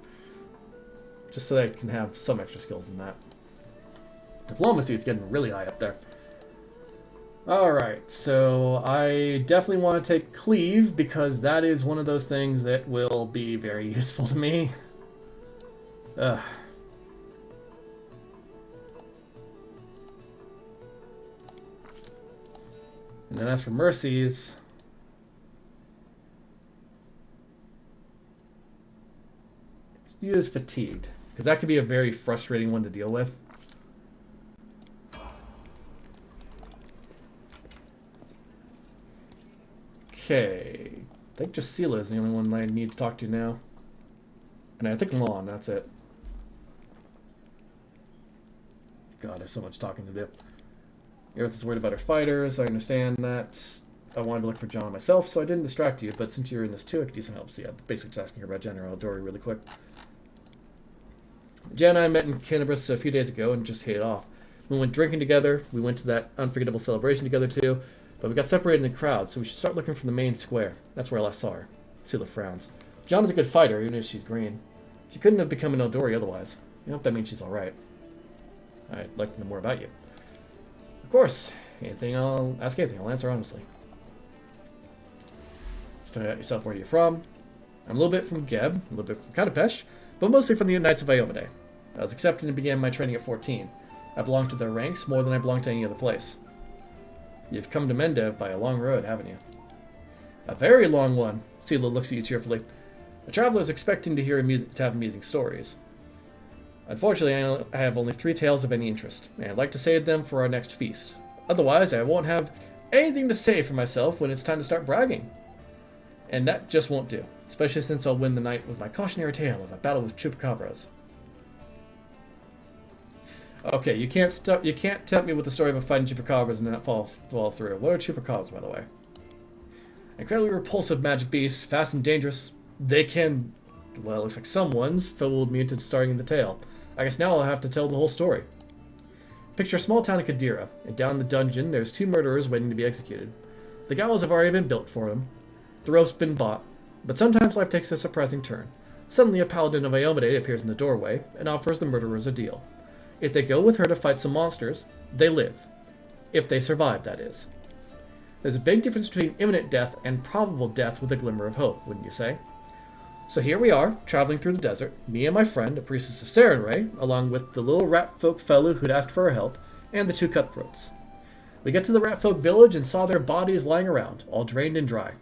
Just so that I can have some extra skills in that. Diplomacy is getting really high up there. Alright, so I definitely want to take Cleave, because that is one of those things that will be very useful to me. Ugh. And then as for Mercies... let's use Fatigued, because that could be a very frustrating one to deal with. Okay, I think just Sela is the only one I need to talk to now. And I think Lon, that's it. God, there's so much talking to do. Aerith is worried about her fighters, I understand that. I wanted to look for John myself, so I didn't distract you, but since you're in this too, I could use some help. So yeah, basically just asking her about General Dory really quick. Jen and I met in Kenebres a few days ago and just hit it off. We went drinking together, we went to that unforgettable celebration together too, but we got separated in the crowd, so we should start looking for the main square. That's where I last saw her. Sela frowns. John is a good fighter, even if she's green. She couldn't have become an Eldori otherwise. I hope that means she's alright. I'd like to know more about you. Of course. Anything, I'll ask anything. I'll answer honestly. Tell me about yourself, where you're from. I'm a little bit from Geb, a little bit from Kenebres, but mostly from the Knights of Iomade. I was accepted and began my training at 14. I belong to their ranks more than I belong to any other place. You've come to Mendev by a long road, haven't you? A very long one. Sela looks at you cheerfully. A traveler is expecting to hear amusing stories. Unfortunately, I have only 3 tales of any interest, and I'd like to save them for our next feast. Otherwise, I won't have anything to say for myself when it's time to start bragging. And that just won't do, especially since I'll win the night with my cautionary tale of a battle with chupacabras. Okay, you can't tempt me with the story of fighting chupacabras and not fall through. What are chupacabras, by the way? Incredibly repulsive magic beasts, fast and dangerous. They can... well, it looks like someone's fooled me into starting the tale. I guess now I'll have to tell the whole story. Picture a small town in Kadira, and down the dungeon there's 2 murderers waiting to be executed. The gallows have already been built for them. The rope's been bought, but sometimes life takes a surprising turn. Suddenly a paladin of Iomade appears in the doorway and offers the murderers a deal. If they go with her to fight some monsters, they live. If they survive, that is. There's a big difference between imminent death and probable death with a glimmer of hope, wouldn't you say? So here we are, traveling through the desert, me and my friend, a priestess of Sarenrae, along with the little rat folk fellow who'd asked for our help, and the 2 cutthroats. We get to the rat folk village and saw their bodies lying around, all drained and dry.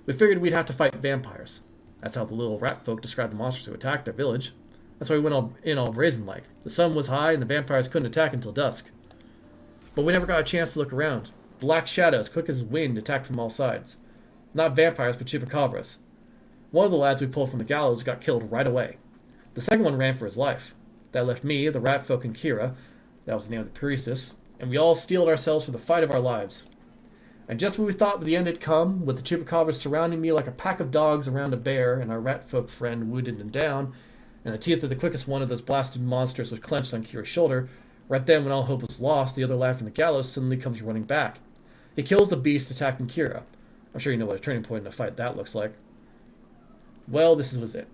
We figured we'd have to fight vampires. That's how the little rat folk described the monsters who attacked their village. That's why we went all brazen-like. The sun was high and the vampires couldn't attack until dusk. But we never got a chance to look around. Black shadows, quick as wind, attacked from all sides. Not vampires, but chupacabras. One of the lads we pulled from the gallows got killed right away. The second one ran for his life. That left me, the rat folk, and Kira, that was the name of the priestess, and we all steeled ourselves for the fight of our lives. And just when we thought the end had come, with the chupacabras surrounding me like a pack of dogs around a bear, and our rat folk friend wounded and down, and the teeth of the quickest one of those blasted monsters was clenched on Kira's shoulder, right then when all hope was lost, the other lad from the gallows suddenly comes running back. He kills the beast attacking Kira. I'm sure you know what a turning point in a fight that looks like. Well, this was it.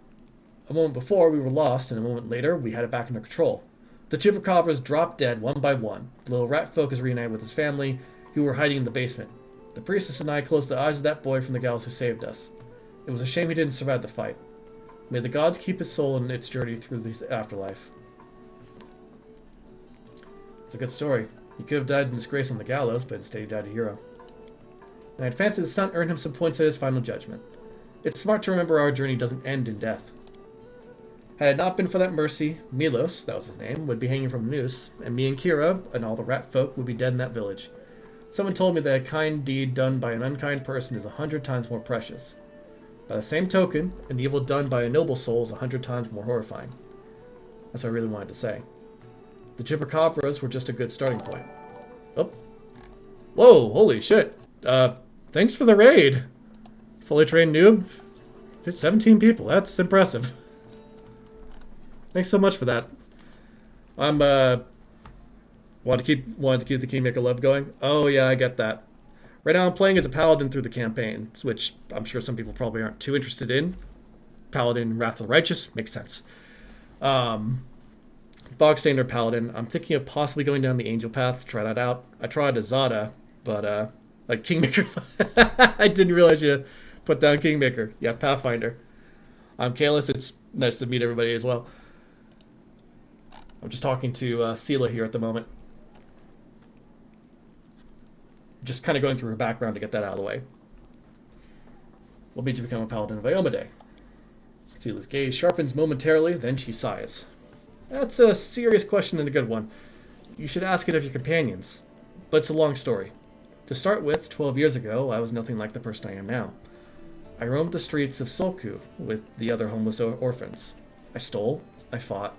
A moment before, we were lost, and a moment later, we had it back under control. The chupacabras drop dead one by one. The little rat folk is reunited with his family, who were hiding in the basement. The priestess and I closed the eyes of that boy from the gallows who saved us. It was a shame he didn't survive the fight. May the gods keep his soul in its journey through the afterlife. It's a good story. He could have died in disgrace on the gallows, but instead he died a hero. And I'd fancy the stunt earned him some points at his final judgment. It's smart to remember our journey doesn't end in death. Had it not been for that mercy, Milos, that was his name, would be hanging from a noose, and me and Kira, and all the rat folk, would be dead in that village. Someone told me that a kind deed done by an unkind person is 100 times more precious. By the same token, an evil done by a noble soul is 100 times more horrifying. That's what I really wanted to say. The chupacabras were just a good starting point. Oh. Whoa, holy shit. Thanks for the raid. Fully trained noob. 17 people, that's impressive. Thanks so much for that. I'm, wanted to keep the Kingmaker love going. Oh yeah, I get that. Right now I'm playing as a paladin through the campaign, which I'm sure some people probably aren't too interested in. Paladin, Wrath of the Righteous, makes sense. Bog standard paladin. I'm thinking of possibly going down the angel path to try that out. I tried Azada, but like Kingmaker. I didn't realize you put down Kingmaker. Yeah, Pathfinder. I'm Kalis. It's nice to meet everybody as well. I'm just talking to Sela here at the moment. Just kind of going through her background to get that out of the way. What made you become a paladin of Iomade? Sela's gaze sharpens momentarily, then she sighs. That's a serious question and a good one. You should ask it of your companions. But it's a long story. To start with, 12 years ago, I was nothing like the person I am now. I roamed the streets of Solku with the other homeless orphans. I stole. I fought.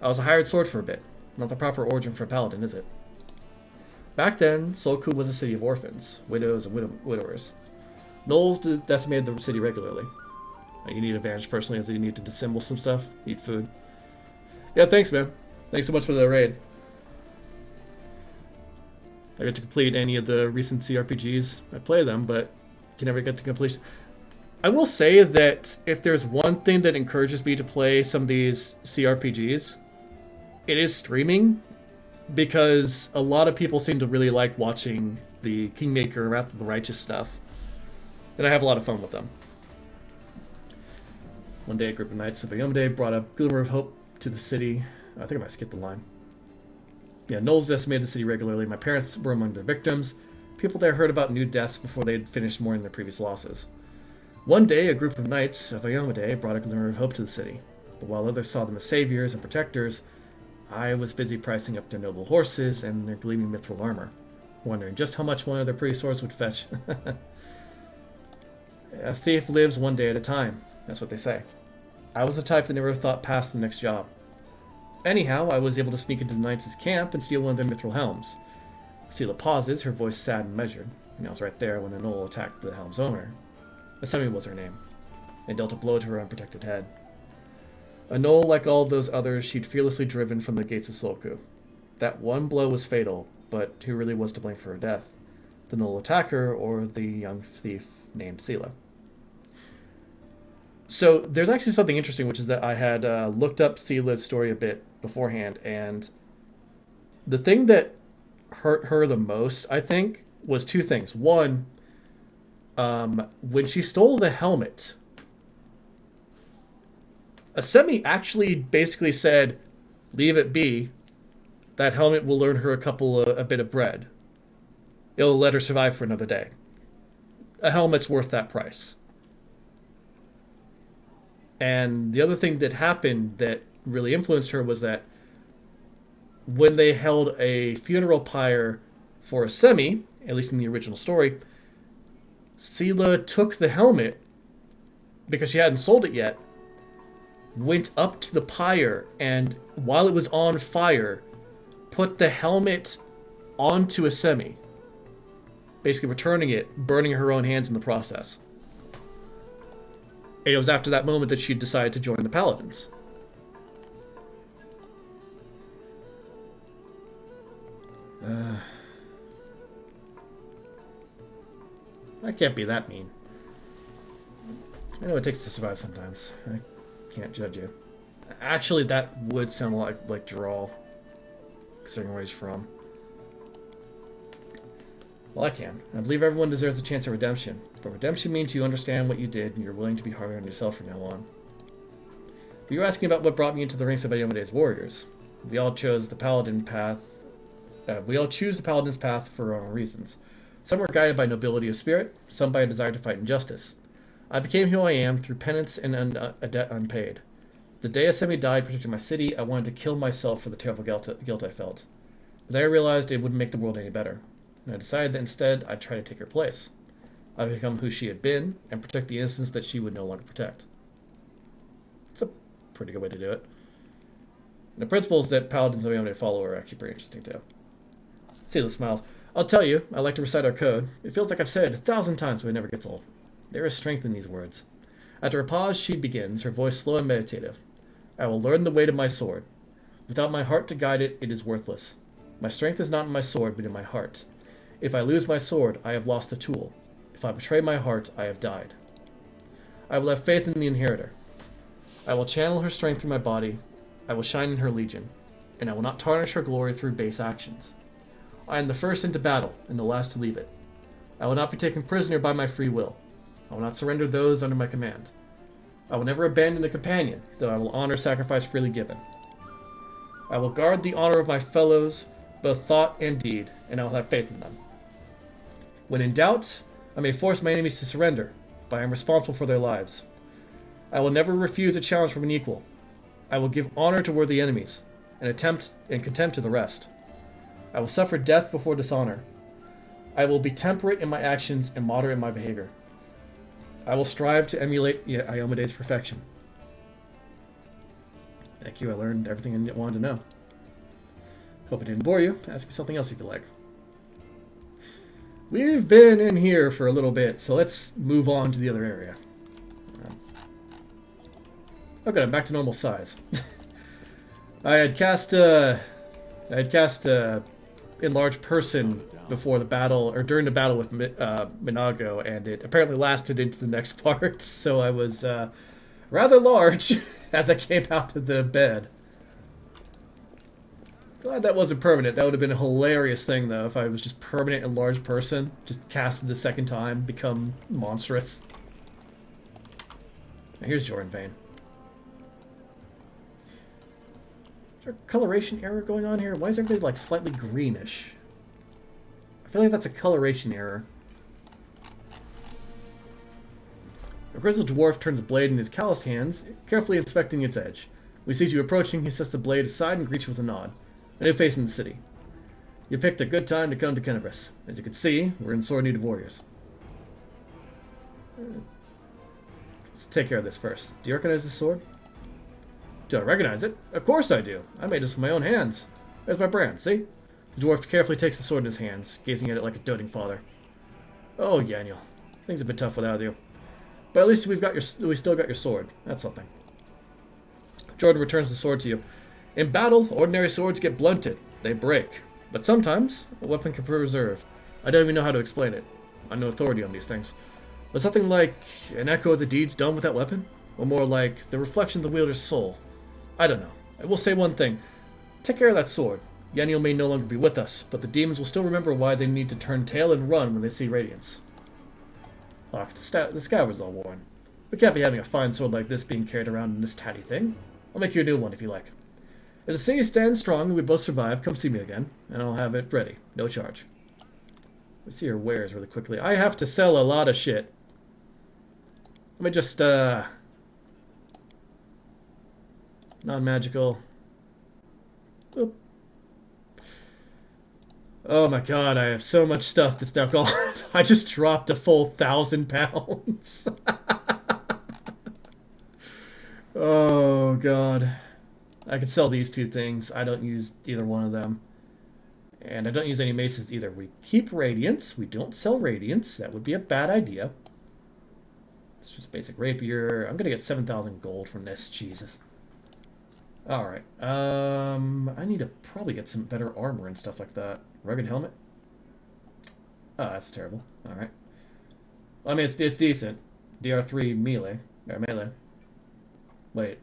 I was a hired sword for a bit. Not the proper origin for a paladin, is it? Back then, Solku was a city of orphans, widows and widowers. Gnolls decimated the city regularly. You need advantage personally as you need to dissemble some stuff, eat food. Yeah, thanks, man. Thanks so much for the raid. I got to complete any of the recent CRPGs. I play them, but can never get to completion. I will say that if there's one thing that encourages me to play some of these CRPGs, it is streaming, because a lot of people seem to really like watching the Kingmaker, Wrath of the Righteous stuff, and I have a lot of fun with them. One day, a group of knights of Iomade brought a glimmer of hope to the city. I think I might skip the line. Yeah, Gnolls decimated the city regularly. My parents were among the victims. People there heard about new deaths before they'd finished mourning their previous losses. One day, a group of knights of Iomade brought a glimmer of hope to the city. But while others saw them as saviors and protectors, I was busy pricing up their noble horses and their gleaming mithril armor, wondering just how much one of their pretty swords would fetch. A thief lives one day at a time, that's what they say. I was the type that never thought past the next job. Anyhow, I was able to sneak into the knights' camp and steal one of their mithril helms. Sela pauses, her voice sad and measured, and I was right there when a gnoll attacked the helm's owner. Asemi was her name, and dealt a blow to her unprotected head. A gnoll like all those others she'd fearlessly driven from the gates of Solku. That one blow was fatal, but who really was to blame for her death? The gnoll attacker or the young thief named Sela? So there's actually something interesting, which is that I had looked up Sela's story a bit beforehand, and the thing that hurt her the most, I think, was two things. One, when she stole the helmet, Asemi actually basically said, leave it be. That helmet will earn her a bit of bread. It'll let her survive for another day. A helmet's worth that price. And the other thing that happened that really influenced her was that when they held a funeral pyre for Asemi, at least in the original story, Sela took the helmet, because she hadn't sold it yet, went up to the pyre, and while it was on fire, put the helmet onto Asemi, basically returning it, burning her own hands in the process. And it was after that moment that she decided to join the Paladins. I can't be that mean. I know what it takes to survive sometimes. I can't judge you. Actually, that would sound like Jarrell. considering where he's from. Well, I can. I believe everyone deserves a chance at redemption. But redemption means you understand what you did and you're willing to be harder on yourself from now on. But you're asking about what brought me into the ranks of Ayamode's warriors. We all chose the paladin path. We all choose the paladin's path for our own reasons. Some were guided by nobility of spirit, some by a desire to fight injustice. I became who I am through penance and a debt unpaid. The day Asemi died protecting my city, I wanted to kill myself for the terrible guilt I felt. But then I realized it wouldn't make the world any better. And I decided that instead I'd try to take her place. I'd become who she had been, and protect the innocence that she would no longer protect. It's a pretty good way to do it. And the principles that paladins of Yamane follow are actually pretty interesting too. Seela smiles. I'll tell you, I like to recite our code. It feels like I've said it 1,000 times, but it never gets old. There is strength in these words. After a pause, she begins, her voice slow and meditative. I will learn the weight of my sword. Without my heart to guide it, it is worthless. My strength is not in my sword, but in my heart. If I lose my sword, I have lost a tool. If I betray my heart, I have died. I will have faith in the inheritor. I will channel her strength through my body. I will shine in her legion. And I will not tarnish her glory through base actions. I am the first into battle, and the last to leave it. I will not be taken prisoner by my free will. I will not surrender those under my command. I will never abandon a companion, though I will honor sacrifice freely given. I will guard the honor of my fellows, both thought and deed, and I will have faith in them. When in doubt, I may force my enemies to surrender, but I am responsible for their lives. I will never refuse a challenge from an equal. I will give honor to worthy enemies, and contempt to the rest. I will suffer death before dishonor. I will be temperate in my actions and moderate in my behavior. I will strive to emulate Iomede's perfection. Thank you, I learned everything I wanted to know. Hope it didn't bore you. Ask me something else you could like. We've been in here for a little bit, so let's move on to the other area. Okay, I'm back to normal size. I had cast enlarged person before the battle, or during the battle with Minago, and it apparently lasted into the next part, so I was rather large as I came out of the bed. Glad that wasn't permanent. That would have been a hilarious thing, though, if I was just permanent enlarged person, just casted the second time, become monstrous. Now, here's Jordan Vane. Is there a coloration error going on here? Why is everything like slightly greenish? I feel like that's a coloration error. A grizzled dwarf turns a blade in his calloused hands, carefully inspecting its edge. When he sees you approaching, he sets the blade aside and greets you with a nod. A new face in the city. You picked a good time to come to Kenebres. As you can see, we're in sore need of warriors. Let's take care of this first. Do you recognize this sword? Do I recognize it? Of course I do. I made this with my own hands. There's my brand, see? The dwarf carefully takes the sword in his hands, gazing at it like a doting father. Oh, Yanyo. Things have been tough without you. But at least we still got your sword. That's something. Jordan returns the sword to you. In battle, ordinary swords get blunted. They break. But sometimes, a weapon can preserve. I don't even know how to explain it. I'm no authority on these things. But something like an echo of the deeds done with that weapon? Or more like the reflection of the wielder's soul? I don't know. I will say one thing. Take care of that sword. Yanyo may no longer be with us, but the demons will still remember why they need to turn tail and run when they see radiance. Look, the scabbard's all worn. We can't be having a fine sword like this being carried around in this tatty thing. I'll make you a new one if you like. If the city stands strong and we both survive, come see me again, and I'll have it ready. No charge. Let's see her wares really quickly. I have to sell a lot of shit. Let me just, non-magical. Oop. Oh my god, I have so much stuff that's now gone. I just dropped a full 1,000 pounds. Oh god. I could sell these two things. I don't use either one of them. And I don't use any maces either. We keep radiance. We don't sell radiance. That would be a bad idea. It's just a basic rapier. I'm going to get 7,000 gold from this. Jesus. Alright. I need to probably get some better armor and stuff like that. Rugged helmet? Oh, that's terrible. Alright. Well, I mean, it's decent. DR3 melee. Or melee. Wait.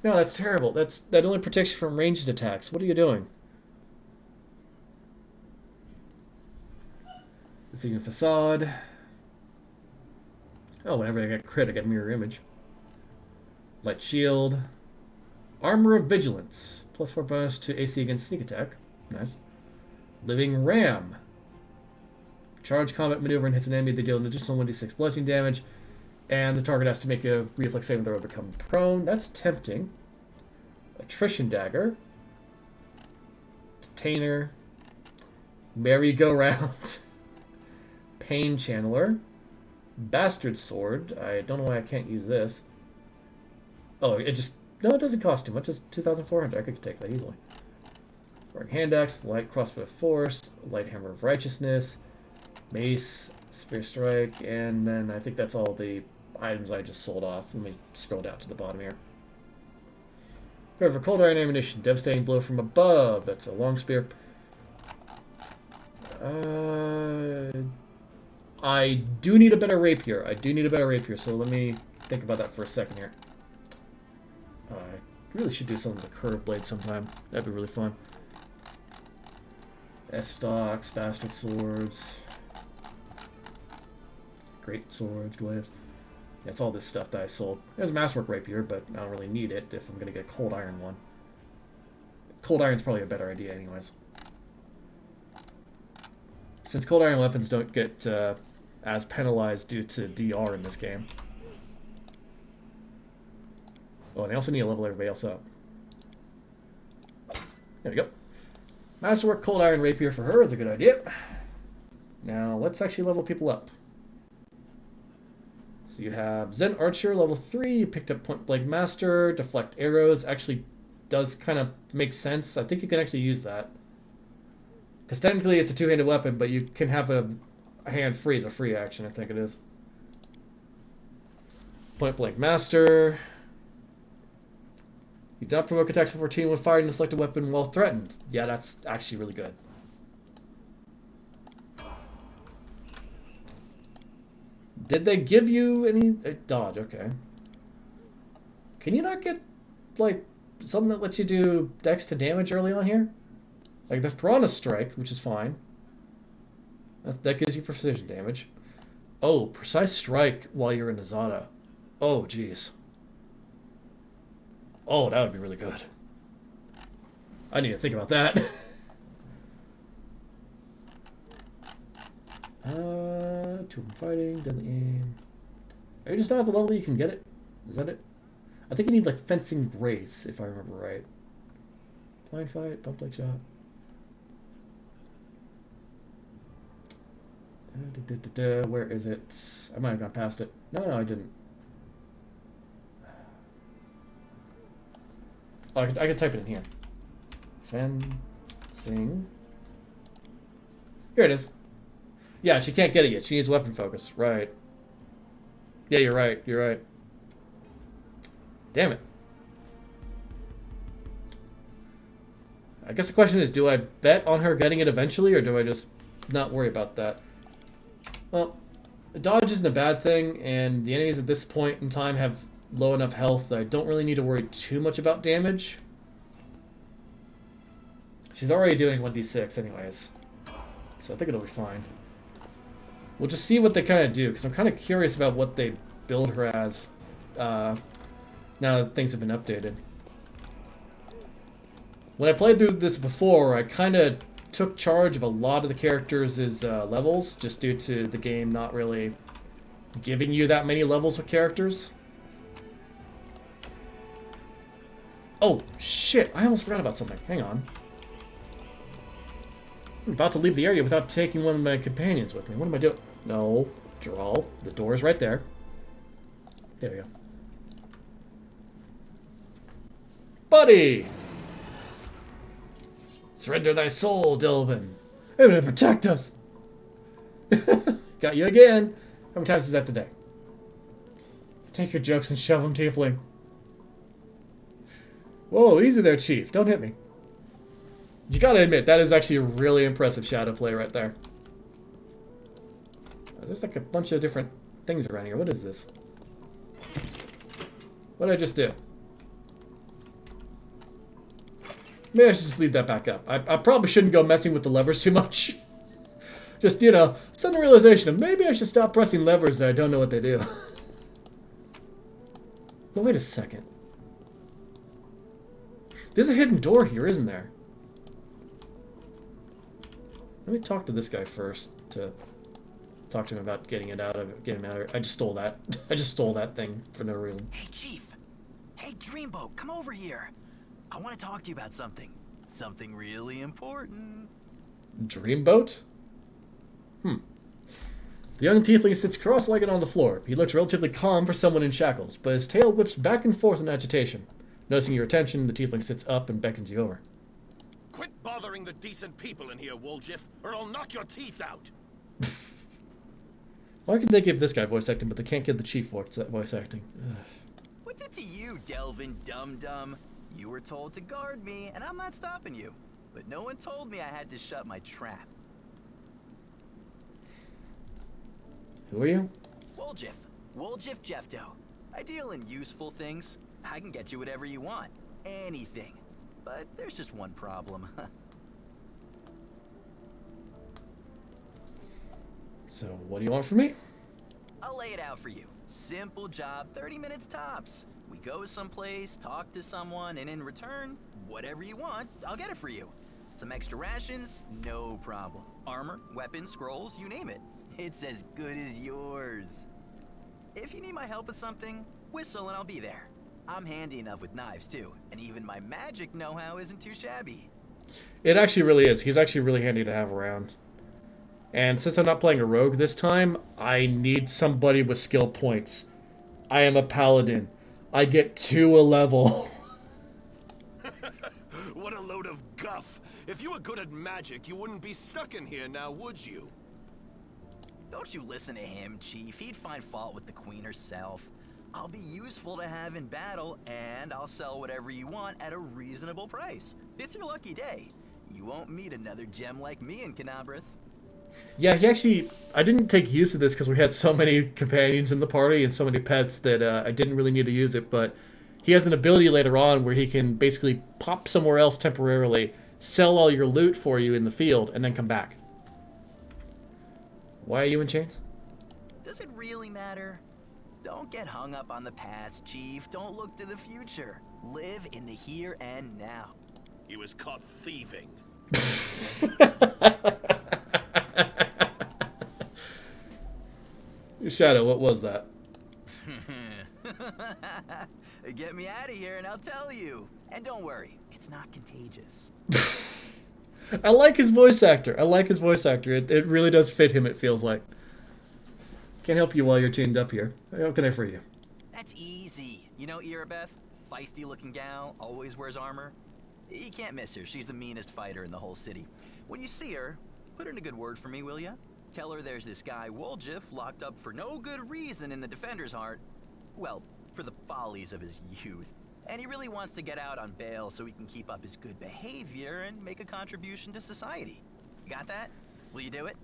No, that's terrible. That only protects you from ranged attacks. What are you doing? Seeking Facade. Oh, whenever I get crit, I get Mirror Image. Light Shield. Armor of Vigilance. +4 bonus to AC against sneak attack. Nice. Living Ram. Charge combat maneuver and hits an enemy. They deal an additional 1d6 bludgeoning damage. And the target has to make a reflex saving throw to become prone. That's tempting. Attrition Dagger. Detainer. Merry-Go-Round. Pain Channeler. Bastard Sword. I don't know why I can't use this. Oh, it just... No, it doesn't cost too much. It's 2,400. I could take that easily. Roaring Hand Axe. Light Crossbow of Force. Light Hammer of Righteousness. Mace. Spear Strike. And then I think that's all the items I just sold off. Let me scroll down to the bottom here. However, Cold Iron Ammunition. Devastating Blow from Above. That's a long spear. I do need a better rapier. So let me think about that for a second here. I really should do something with the curved blade sometime. That'd be really fun. S-Stocks, Bastard Swords. Great Swords, Glaives. That's all this stuff that I sold. There's a Masterwork Rapier, but I don't really need it if I'm going to get a Cold Iron one. Cold Iron's probably a better idea anyways. Since Cold Iron weapons don't get as penalized due to DR in this game. Oh, and I also need to level everybody else up. There we go. Masterwork Cold Iron Rapier for her is a good idea. Now, let's actually level people up. So you have Zen Archer, level 3. You picked up Point Blank Master. Deflect Arrows actually does kind of make sense. I think you can actually use that. Because technically it's a two-handed weapon, but you can have a hand free as a free action, I think it is. Point Blank Master. You do not provoke attacks of 14 when firing a selected weapon while threatened. Yeah, that's actually really good. Did they give you any... dodge, okay. Can you not get, like, something that lets you do dex to damage early on here? Like, there's Piranha Strike, which is fine. That gives you precision damage. Oh, Precise Strike while you're in Azada. Oh, jeez. Oh, that would be really good. I need to think about that. Two from fighting, deadly aim. Are you just not at the level that you can get it? Is that it? I think you need, like, Fencing Grace, if I remember right. Blind Fight, Bump Leg Shot. Where is it? I might have gone past it. No, I didn't. Oh, I could type it in here. Fencing. Here it is. Yeah, she can't get it yet. She needs weapon focus. Right. Yeah, you're right. You're right. Damn it. I guess the question is, do I bet on her getting it eventually, or do I just not worry about that? Well, dodge isn't a bad thing, and the enemies at this point in time have low enough health that I don't really need to worry too much about damage. She's already doing 1d6 anyways, so I think it'll be fine. We'll just see what they kind of do, because I'm kind of curious about what they build her as now that things have been updated. When I played through this before, I kind of took charge of a lot of the characters' levels, just due to the game not really giving you that many levels with characters. Oh, shit, I almost forgot about something. Hang on. I'm about to leave the area without taking one of my companions with me. What am I doing? No, draw. The door is right there. There we go. Buddy! Surrender thy soul, Delvin. I'm gonna protect us. Got you again. How many times is that today? Take your jokes and shove them, tiefling. Whoa, easy there, Chief. Don't hit me. You gotta admit, that is actually a really impressive shadow play right there. There's like a bunch of different things around here. What is this? What did I just do? Maybe I should just leave that back up. I probably shouldn't go messing with the levers too much. Just, you know, sudden realization of maybe I should stop pressing levers that I don't know what they do. No, wait a second. There's a hidden door here, isn't there? Let me talk to this guy first to talk to him about getting him out of here. I just stole that. I just stole that thing for no reason. Hey, Chief. Hey, Dreamboat, come over here. I want to talk to you about something. Something really important. Dreamboat? The young tiefling sits cross-legged on the floor. He looks relatively calm for someone in shackles, but his tail whips back and forth in agitation. Noticing your attention, the tiefling sits up and beckons you over. Quit bothering the decent people in here, Woljif, or I'll knock your teeth out. Why can they give this guy voice acting, but they can't give the chief voice acting? Ugh. What's it to you, Delvin Dum-Dum? You were told to guard me, and I'm not stopping you. But no one told me I had to shut my trap. Who are you? Woljif. Woljif Jefto. I deal in useful things. I can get you whatever you want. Anything. But there's just one problem. So, what do you want from me? I'll lay it out for you. Simple job, 30 minutes tops. We go someplace, talk to someone, and in return, whatever you want, I'll get it for you. Some extra rations? No problem. Armor, weapons, scrolls, you name it. It's as good as yours. If you need my help with something, whistle and I'll be there. I'm handy enough with knives too, and even my magic know-how isn't too shabby. It actually really is. He's actually really handy to have around. And since I'm not playing a rogue this time, I need somebody with skill points. I am a paladin. I get 2 a level. What a load of guff. If you were good at magic, you wouldn't be stuck in here now, would you? Don't you listen to him, Chief. He'd find fault with the Queen herself. I'll be useful to have in battle, and I'll sell whatever you want at a reasonable price. It's your lucky day. You won't meet another gem like me in Kenebres. Yeah, I didn't take use of this because we had so many companions in the party and so many pets that I didn't really need to use it, but he has an ability later on where he can basically pop somewhere else temporarily, sell all your loot for you in the field, and then come back. Why are you in chains? Does it really matter? Don't get hung up on the past, Chief. Don't look to the future. Live in the here and now. He was caught thieving. Shadow, what was that? Get me out of here and I'll tell you. And don't worry, it's not contagious. I like his voice actor. It really does fit him, it feels like. Can't help you while you're chained up here. How can I free you? That's easy. You know Irabeth? Feisty looking gal, always wears armor. You can't miss her. She's the meanest fighter in the whole city. When you see her, put in a good word for me, will ya? Tell her there's this guy, Woljif, locked up for no good reason in the Defender's Heart. Well, for the follies of his youth. And he really wants to get out on bail so he can keep up his good behavior and make a contribution to society. You got that? Will you do it?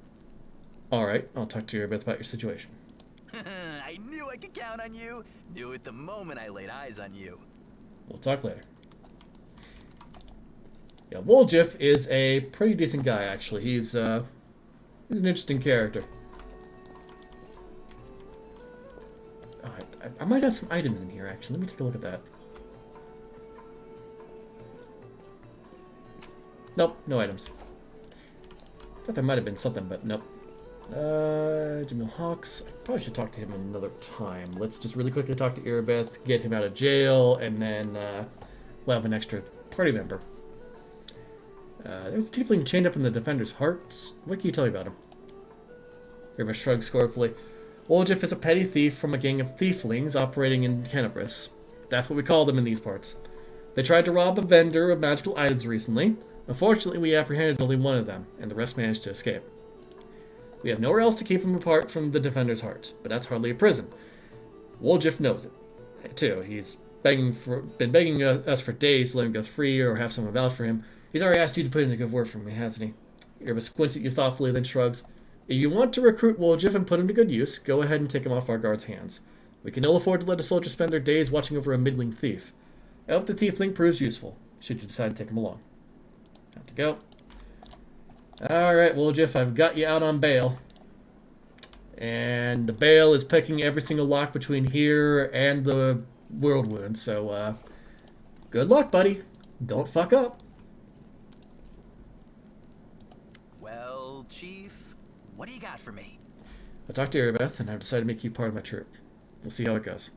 Alright, I'll talk to you a bit about your situation. I knew I could count on you. Knew it the moment I laid eyes on you. We'll talk later. Yeah, Woljif is a pretty decent guy, actually. He's an interesting character. Oh, I might have some items in here, actually. Let me take a look at that. Nope, no items. Thought there might have been something, but nope. Jamil Hawks. I probably should talk to him another time. Let's just really quickly talk to Irabeth, get him out of jail, and then we'll have an extra party member. There's a tiefling chained up in the Defender's Hearts. What can you tell me about him? Irabeth shrugs scornfully. Woljif is a petty thief from a gang of thieflings operating in Kenebres. That's what we call them in these parts. They tried to rob a vendor of magical items recently. Unfortunately, we apprehended only one of them, and the rest managed to escape. We have nowhere else to keep him apart from the Defender's Heart, but that's hardly a prison. Woljif knows it, too. He's been begging us for days to let him go free or have someone vouch for him. He's already asked you to put in a good word for me, hasn't he? Irva squints at you thoughtfully, then shrugs. If you want to recruit Woljif and put him to good use, go ahead and take him off our guard's hands. We can ill afford to let a soldier spend their days watching over a middling thief. I hope the tiefling proves useful, should you decide to take him along. Have to go. Alright, well, Jeff, I've got you out on bail. And the bail is picking every single lock between here and the world wound, so, good luck, buddy. Don't fuck up. Well, Chief, what do you got for me? I talked to Erebeth, and I've decided to make you part of my troop. We'll see how it goes.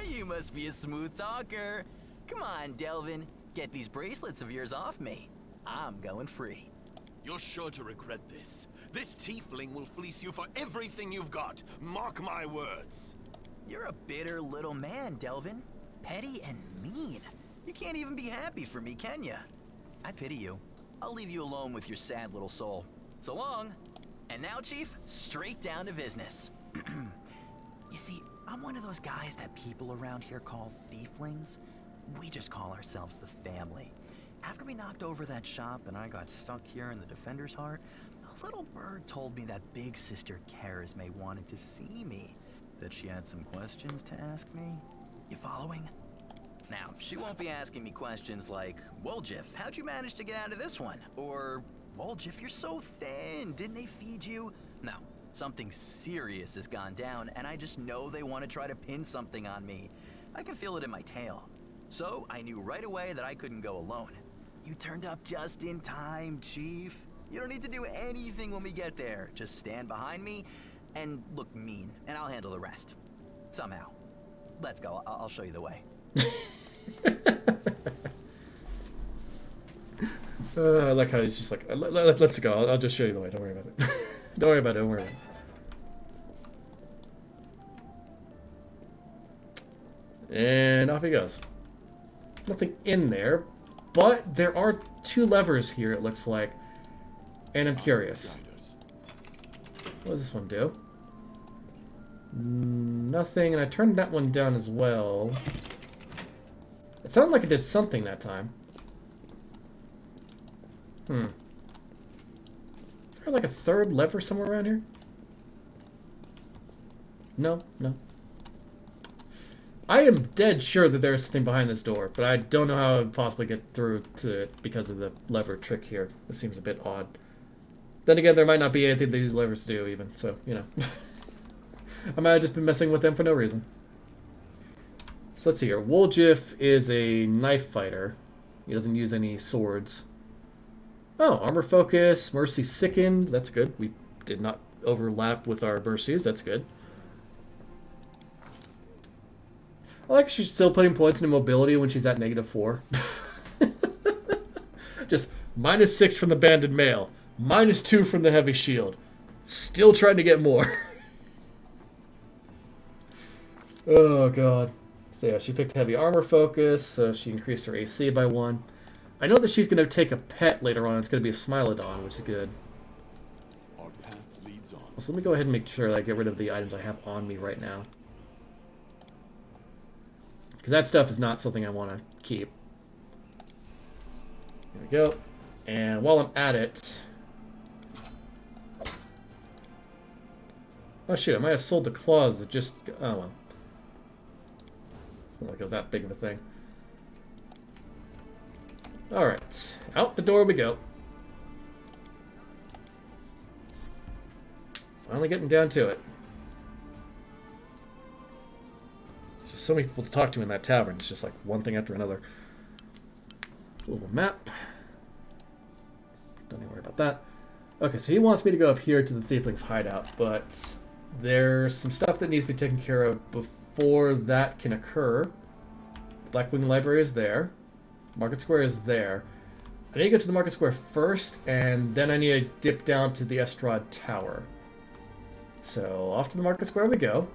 You must be a smooth talker. Come on, Delvin. Get these bracelets of yours off me. I'm going free. You're sure to regret this. This tiefling will fleece you for everything you've got. Mark my words. You're a bitter little man, Delvin. Petty and mean. You can't even be happy for me, can ya? I pity you. I'll leave you alone with your sad little soul. So long. And now, Chief, straight down to business. You see, I'm one of those guys that people around here call thieflings. We just call ourselves the family. After we knocked over that shop and I got stuck here in the Defender's Heart, a little bird told me that big sister Kenesbres wanted to see me. That she had some questions to ask me. You following? Now, she won't be asking me questions like, Woljif, how'd you manage to get out of this one? Or, Woljif, you're so thin, didn't they feed you? No, something serious has gone down, and I just know they want to try to pin something on me. I can feel it in my tail. So, I knew right away that I couldn't go alone. You turned up just in time, Chief. You don't need to do anything when we get there. Just stand behind me and look mean, and I'll handle the rest. Somehow. Let's go. I'll show you the way. I like how he's just like, let's go. I'll just show you the way. Don't worry about it. Don't worry about it. Don't worry about it. And off he goes. Nothing in there, but there are 2 levers here, it looks like. And I'm curious. What does this one do? Nothing, and I turned that one down as well. It sounded like it did something that time. Is there like a 3rd lever somewhere around here? No. I am dead sure that there's something behind this door, but I don't know how I would possibly get through to it because of the lever trick here. It seems a bit odd. Then again, there might not be anything that these levers do even, so, you know. I might have just been messing with them for no reason. So let's see here. Woljif is a knife fighter. He doesn't use any swords. Oh, armor focus, mercy sickened. That's good. We did not overlap with our mercies. That's good. I like she's still putting points into mobility when she's at -4. Just -6 from the banded mail. -2 from the heavy shield. Still trying to get more. Oh, God. So, yeah, she picked heavy armor focus, so she increased her AC by 1. I know that she's going to take a pet later on. It's going to be a Smilodon, which is good. Our path leads on. So let me go ahead and make sure that I get rid of the items I have on me right now. Because that stuff is not something I want to keep. There we go. And while I'm at it... Oh, shoot, I might have sold the claws that just... Oh, well. It's not like it was that big of a thing. Alright. Out the door we go. Finally getting down to it. There's just so many people to talk to in that tavern. It's just like one thing after another. A little map. Don't even worry about that. Okay, so he wants me to go up here to the Thiefling's hideout, but there's some stuff that needs to be taken care of before that can occur. Blackwing Library is there. Market Square is there. I need to go to the Market Square first, and then I need to dip down to the Estrad Tower. So, off to the Market Square we go.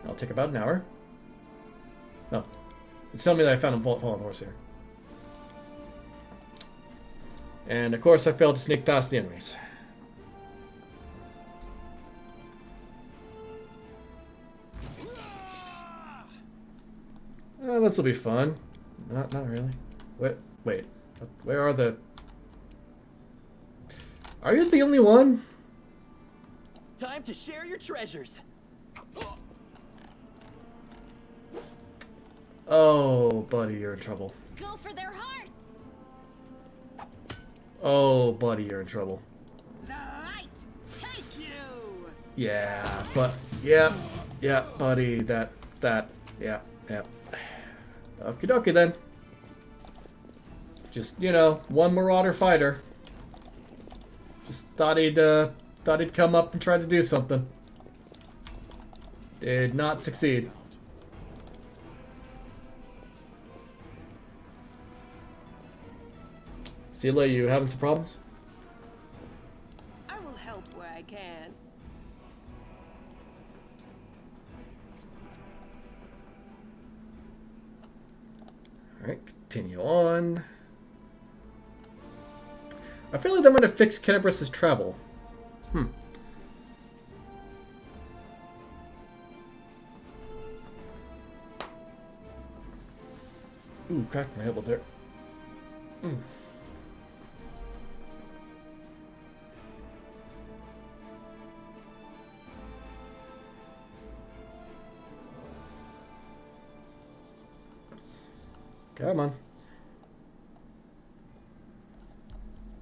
It'll take about an hour. No. It's telling me that I found a fallen horse here. And, of course, I failed to sneak past the enemies. This will be fun. Not really. Wait. Where are the... Are you the only one? Time to share your treasures. Oh, buddy, you're in trouble. Go for their hearts. Oh, buddy, you're in trouble. The light take you. Yeah, but yeah, buddy, yeah. Okie dokie then. Just, you know, one Marauder fighter. Just thought he'd come up and try to do something. Did not succeed. Sela, you having some problems? I will help where I can. Alright, continue on. I feel like they might have fixed Kenebres' travel. Ooh, cracked my elbow there. Come on. I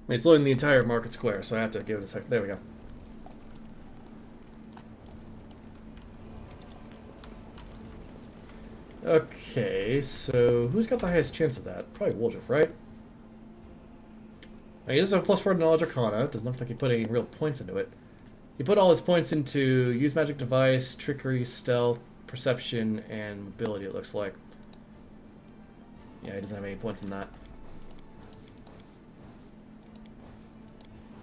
mean, it's loading the entire market square, so I have to give it a sec. There we go. Okay, so who's got the highest chance of that? Probably Woljif, right? I mean, he does have a +4 to Knowledge Arcana. Doesn't look like he put any real points into it. He put all his points into Use Magic Device, Trickery, Stealth, Perception, and Mobility, it looks like. Yeah, he doesn't have any points in that.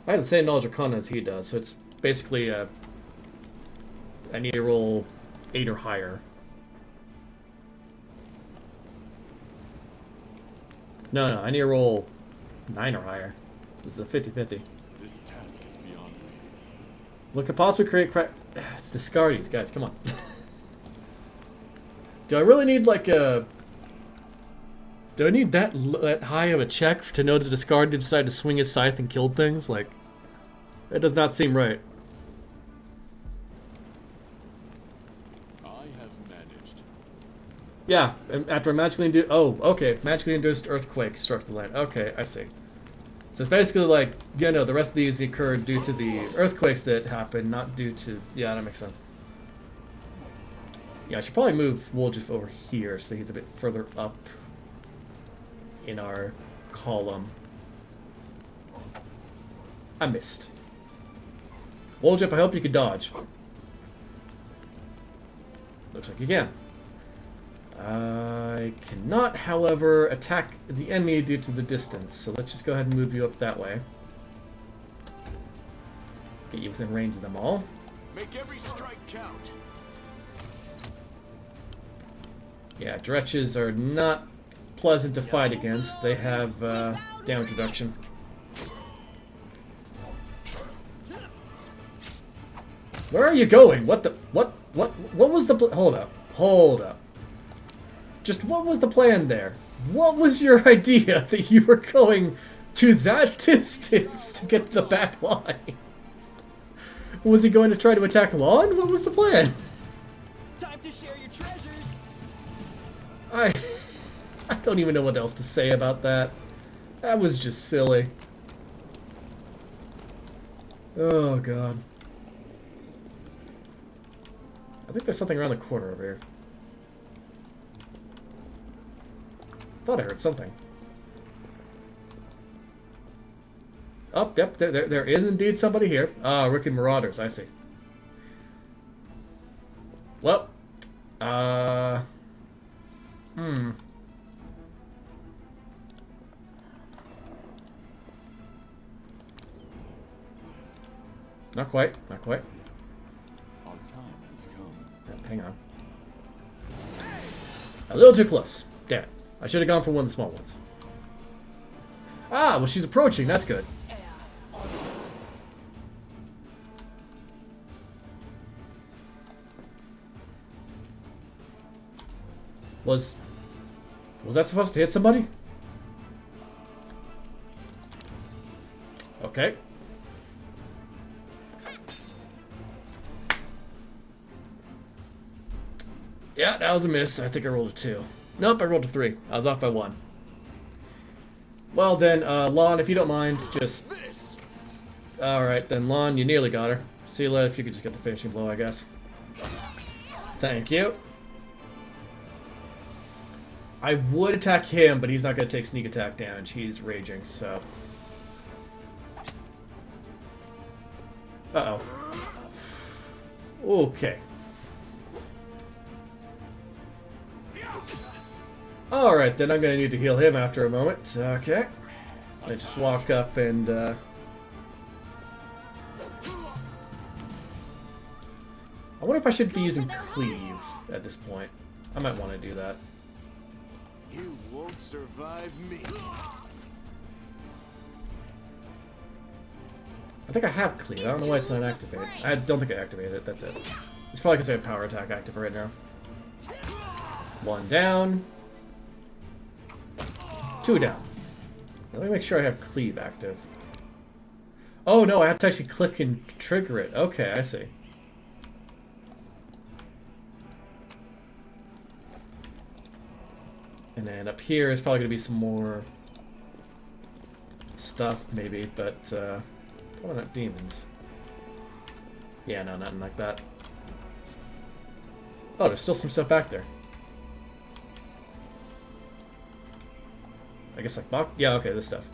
I have the same Knowledge Arcana as he does, so it's basically I need to roll 8 or higher. No, I need to roll 9 or higher. This is a 50-50. This task is beyond me. What could possibly create crack? It's discardies, guys, come on. Do I really need like a... Do I need that high of a check to know to discard to decide to swing his scythe and kill things? Like, that does not seem right. I have managed. Yeah, after magically induced... Oh, okay. Magically induced earthquake struck the land. Okay, I see. So it's basically like, you know, the rest of these occurred due to the earthquakes that happened, not due to... Yeah, that makes sense. Yeah, I should probably move Woljif over here so he's a bit further up in our column. I missed. Woljif, I hope you can dodge. Looks like you can. I cannot, however, attack the enemy due to the distance, so let's just go ahead and move you up that way. Get you within range of them all. Make every strike count. Yeah, Dretches are not pleasant to fight against. They have damage reduction. Where are you going? What was the hold up. Just what was the plan there? What was your idea that you were going to that distance to get to the back line? Was he going to try to attack Lon? What was the plan? Time to share your treasures. I don't even know what else to say about that. That was just silly. Oh, God. I think there's something around the corner over here. Thought I heard something. Oh, yep, there is indeed somebody here. Ah, Rookie Marauders, I see. Well, Not quite. Our time has come. Hang on. A little too close. Damn it. I should have gone for one of the small ones. Ah, well, she's approaching. That's good. Was that supposed to hit somebody? Okay. Yeah, that was a miss. I think I rolled a 2. Nope, I rolled a 3. I was off by 1. Well then, Lon, if you don't mind, just... Alright then, Lon, you nearly got her. Sela, if you could just get the finishing blow, I guess. Thank you. I would attack him, but he's not going to take sneak attack damage. He's raging, so... Uh-oh. Okay. Alright, then I'm going to need to heal him after a moment. Okay. I just walk up and, I wonder if I should be using Cleave at this point. I might want to do that. You won't survive me. I think I have Cleave. I don't know why it's not activated. I don't think I activated it. That's it. It's probably because I have Power Attack active right now. 1 down. 2 down. Now, let me make sure I have Cleave active. Oh no, I have to actually click and trigger it. Okay, I see. And then up here is probably going to be some more stuff, maybe, but probably not demons. Yeah, no, nothing like that. Oh, there's still some stuff back there. I guess like box. Yeah, okay, this stuff.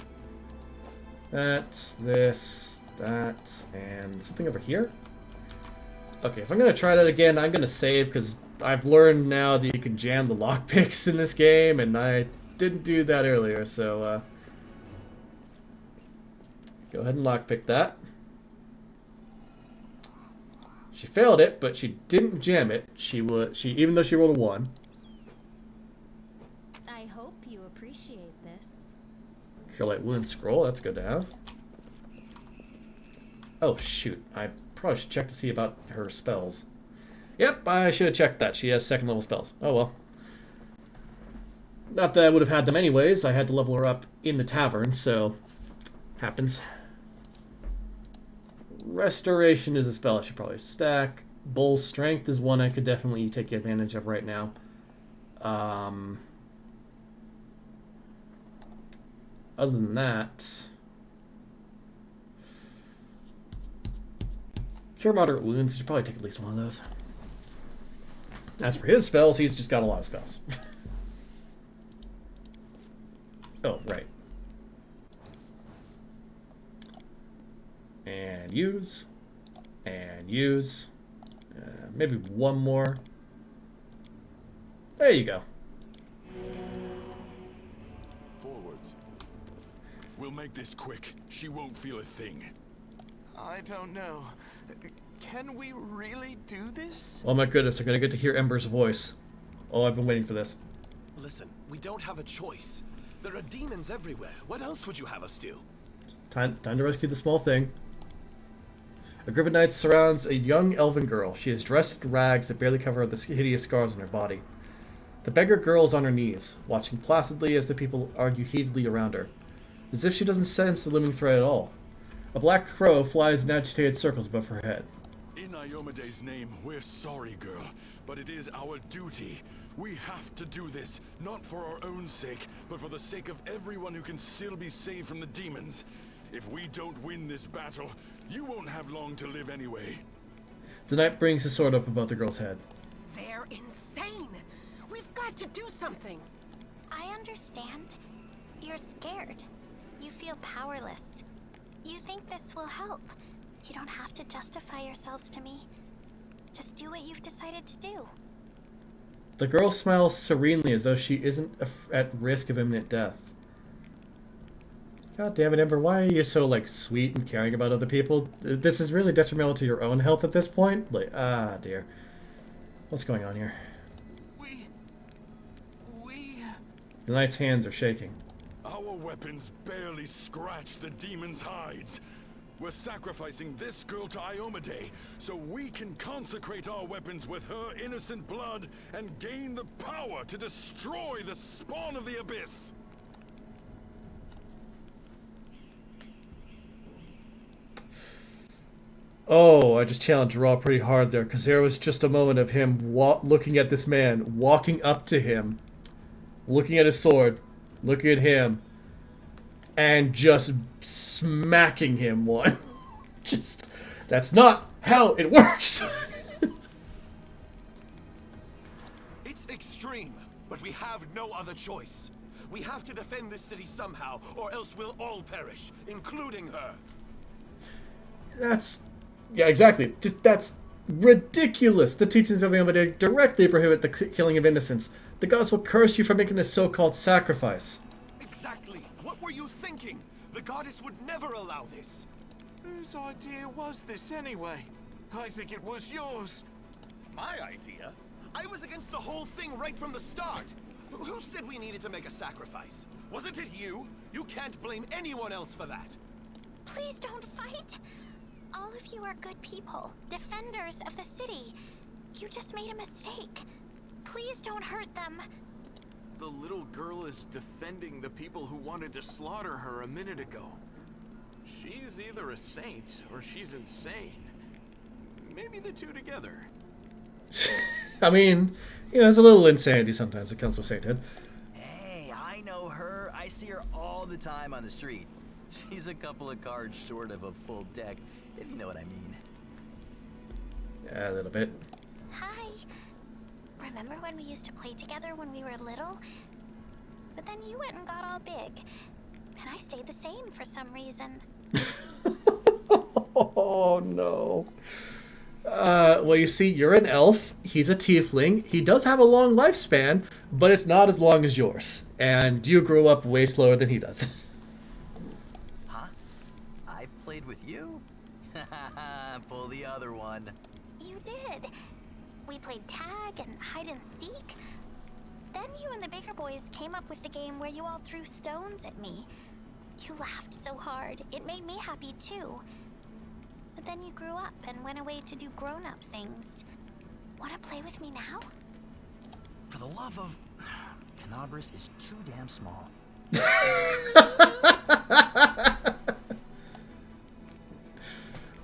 That, this, that, and something over here. Okay, if I'm gonna try that again, I'm gonna save because I've learned now that you can jam the lockpicks in this game, and I didn't do that earlier. So go ahead and lockpick that. She failed it, but she didn't jam it. She even though she rolled a 1. I hope you appreciate this. Cure Light Wound Scroll, that's good to have. Oh shoot, I probably should check to see about her spells. Yep, I should have checked that. She has 2nd level spells. Oh well. Not that I would have had them anyways. I had to level her up in the tavern, so happens. Restoration is a spell I should probably stack. Bull's Strength is one I could definitely take advantage of right now. Other than that... Cure Moderate Wounds, you should probably take at least one of those. As for his spells, he's just got a lot of spells. Oh, right. And use. And use. Maybe one more. There you go. Forwards. We'll make this quick. She won't feel a thing. I don't know. Can we really do this? Oh my goodness, I'm gonna get to hear Ember's voice. Oh, I've been waiting for this. Listen, we don't have a choice. There are demons everywhere. What else would you have us do? Time to rescue the small thing. A group of knights surrounds a young elven girl. She is dressed in rags that barely cover the hideous scars on her body. The beggar girl is on her knees, watching placidly as the people argue heatedly around her, as if she doesn't sense the looming threat at all. A black crow flies in agitated circles above her head. In Iomede's name, we're sorry, girl, but it is our duty. We have to do this, not for our own sake, but for the sake of everyone who can still be saved from the demons. If we don't win this battle, you won't have long to live anyway. The knight brings his sword up above the girl's head. They're insane. We've got to do something. I understand. You're scared. You feel powerless. You think this will help. You don't have to justify yourselves to me. Just do what you've decided to do. The girl smiles serenely as though she isn't at risk of imminent death. God damn it, Ember, why are you so, like, sweet and caring about other people? This is really detrimental to your own health at this point? Like, ah, dear. What's going on here? The knight's hands are shaking. Our weapons barely scratch the demon's hides. We're sacrificing this girl to Iomade so we can consecrate our weapons with her innocent blood and gain the power to destroy the spawn of the abyss. Oh, I just challenged Raw pretty hard there, because there was just a moment of him looking at this man, walking up to him, looking at his sword, looking at him, and just smacking him one. Just, that's not how it works. It's extreme, but we have no other choice. We have to defend this city somehow, or else we'll all perish, including her. Yeah, exactly. Just that's ridiculous. The teachings of Yamada directly prohibit the killing of innocents. The gods will curse you for making this so-called sacrifice. Exactly. What were you thinking? The goddess would never allow this. Whose idea was this anyway? I think it was yours. My idea? I was against the whole thing right from the start. Who said we needed to make a sacrifice? Wasn't it you? You can't blame anyone else for that. Please don't fight. All of you are good people, defenders of the city. You just made a mistake. Please don't hurt them. The little girl is defending the people who wanted to slaughter her a minute ago. She's either a saint or she's insane. Maybe the two together. I mean, there's a little insanity sometimes that comes with sainthood. Hey, I know her. I see her all the time on the street. She's a couple of cards short of a full deck, if you know what I mean. Yeah, a little bit. Hi. Remember when we used to play together when we were little? But then you went and got all big. And I stayed the same for some reason. Oh, no. Well, you see, you're an elf. He's a tiefling. He does have a long lifespan, but it's not as long as yours. And you grew up way slower than he does. Huh? I played with you? Pull the other one. You did. We played tag and hide and seek. Then you and the bigger boys came up with the game where you all threw stones at me. You laughed so hard. It made me happy too. But then you grew up and went away to do grown-up things. Want to play with me now? For the love of... Kenebres is too damn small.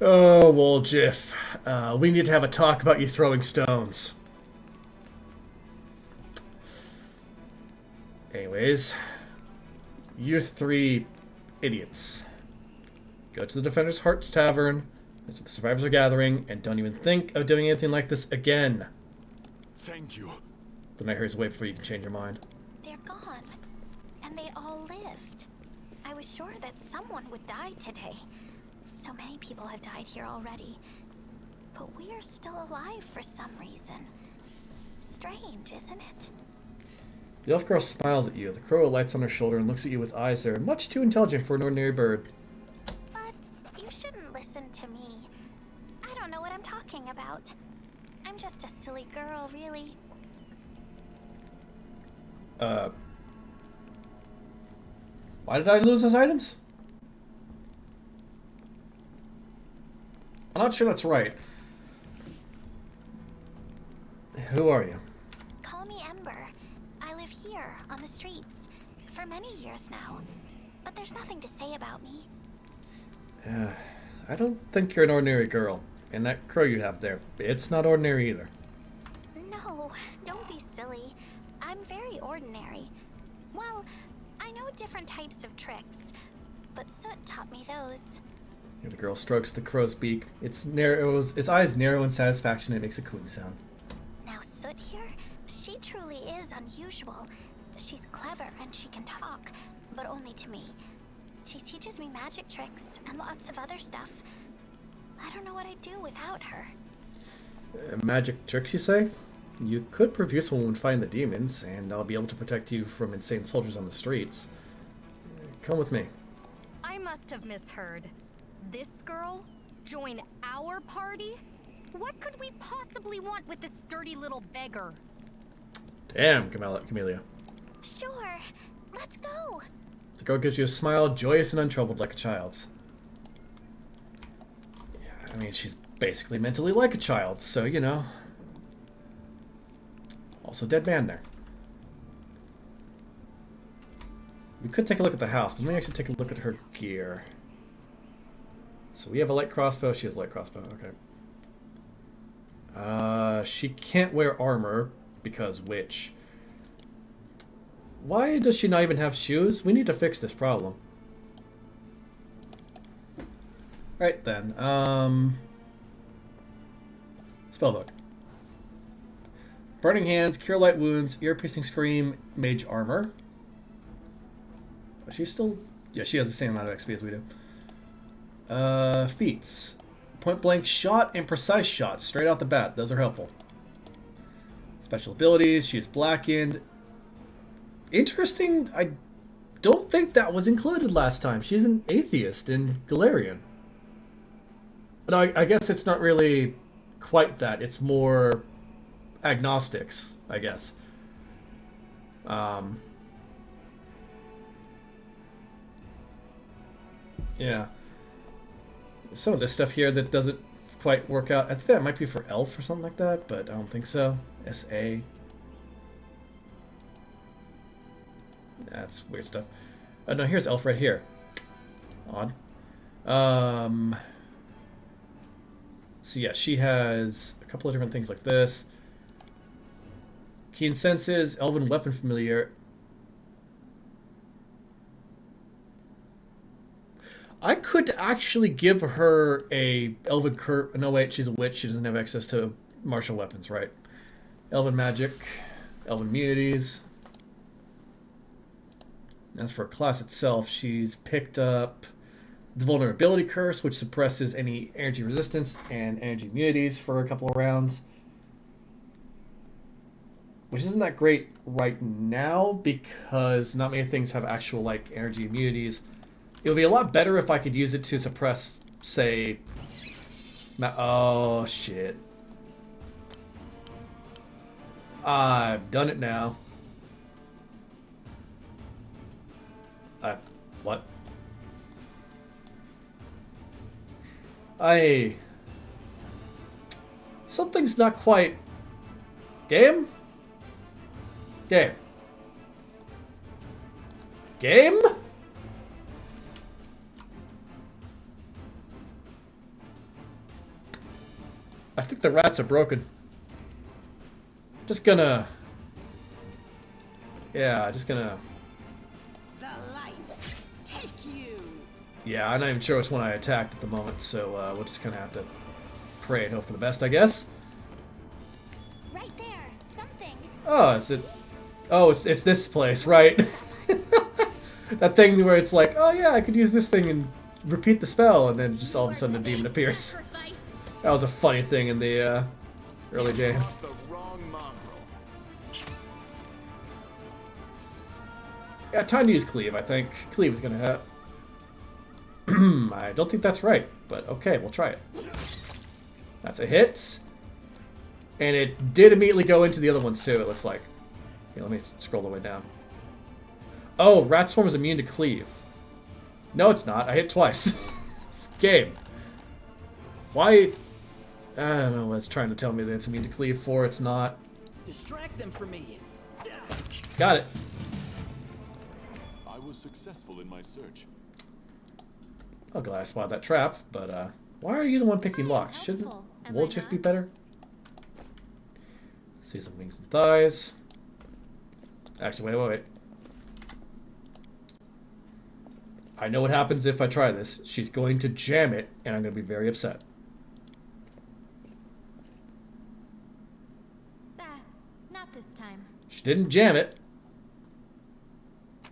Oh, well, Jiff. We need to have a talk about you throwing stones. Anyways, you three idiots. Go to the Defender's Hearts Tavern. That's what the survivors are gathering, and don't even think of doing anything like this again. Thank you. The night hurries away before you can change your mind. They're gone. And they all lived. I was sure that someone would die today. So many people have died here already. But we are still alive for some reason. Strange, isn't it? The elf girl smiles at you. The crow lights on her shoulder and looks at you with eyes that are much too intelligent for an ordinary bird. But you shouldn't listen to me. I don't know what I'm talking about. I'm just a silly girl, really. Why did I lose those items? I'm not sure that's right. Who are you? Call me Ember. I live here, on the streets, for many years now. But there's nothing to say about me. I don't think you're an ordinary girl. And that crow you have there, it's not ordinary either. No, don't be silly. I'm very ordinary. Well, I know different types of tricks, but Soot taught me those. The girl strokes the crow's beak. Its eyes narrow in satisfaction and it makes a cooing sound. Now Soot here, she truly is unusual. She's clever and she can talk, but only to me. She teaches me magic tricks and lots of other stuff. I don't know what I'd do without her. Magic tricks, you say? You could prove useful when fighting the demons, and I'll be able to protect you from insane soldiers on the streets. Come with me. I must have misheard. This girl? Join our party? What could we possibly want with this dirty little beggar? Damn, Camellia. Sure, let's go. The girl gives you a smile, joyous and untroubled like a child's. Yeah, I mean, she's basically mentally like a child, so, you know. Also, dead man there. We could take a look at the house, but let me actually take a look at her gear. So we have a light crossbow. She has a light crossbow. Okay. She can't wear armor because witch. Why does she not even have shoes? We need to fix this problem. Right then. Spellbook. Burning Hands, Cure Light Wounds, Ear-Piercing Scream, Mage Armor. Is she still... Yeah, she has the same amount of XP as we do. Feats. Point Blank Shot and Precise Shot. Straight out the bat. Those are helpful. Special abilities. She is Blackened. Interesting. I don't think that was included last time. She's an Atheist in Galarian. But I guess it's not really quite that. It's more... agnostics, I guess. Yeah. Some of this stuff here that doesn't quite work out. I think that might be for Elf or something like that, but I don't think so. SA. That's weird stuff. Oh no, here's Elf right here. Odd. So yeah, she has a couple of different things like this. Keen Senses, Elven Weapon Familiar. I could actually give her a Elven Curse. No, wait, she's a witch. She doesn't have access to martial weapons, right? Elven Magic, Elven Immunities. As for her class itself, she's picked up the Vulnerability Curse, which suppresses any energy resistance and energy immunities for a couple of rounds. Which isn't that great right now because not many things have actual like energy immunities. It would be a lot better if I could use it to suppress, say... Oh, shit. I've done it now. What? Something's not quite... Game? Game. Game? I think the rats are broken. Just gonna... Yeah, just gonna... The light, take you. Yeah, I'm not even sure which one I attacked at the moment, so we'll just kind of have to pray and hope for the best, I guess. Right there, something. Oh, is it... Oh, it's this place, right? That thing where it's like, oh yeah, I could use this thing and repeat the spell, and then just all of a sudden a demon appears. That was a funny thing in the early game. Yeah, time to use Cleave, I think. Cleave is gonna have... I don't think that's right, but okay, we'll try it. That's a hit. And it did immediately go into the other ones too, it looks like. Okay, let me scroll the way down. Oh, Rat Swarm is immune to Cleave. No, it's not. I hit twice. Game. Why... I don't know what it's trying to tell me that it's immune to Cleave for. It's not. Distract them from me. Got it. I was successful in my search. Oh, glad I spotted that trap, but why are you the one picking locks? Shouldn't Wolchiff be better? See some wings and thighs. Actually, wait. I know what happens if I try this. She's going to jam it, and I'm going to be very upset. Not this time. She didn't jam it.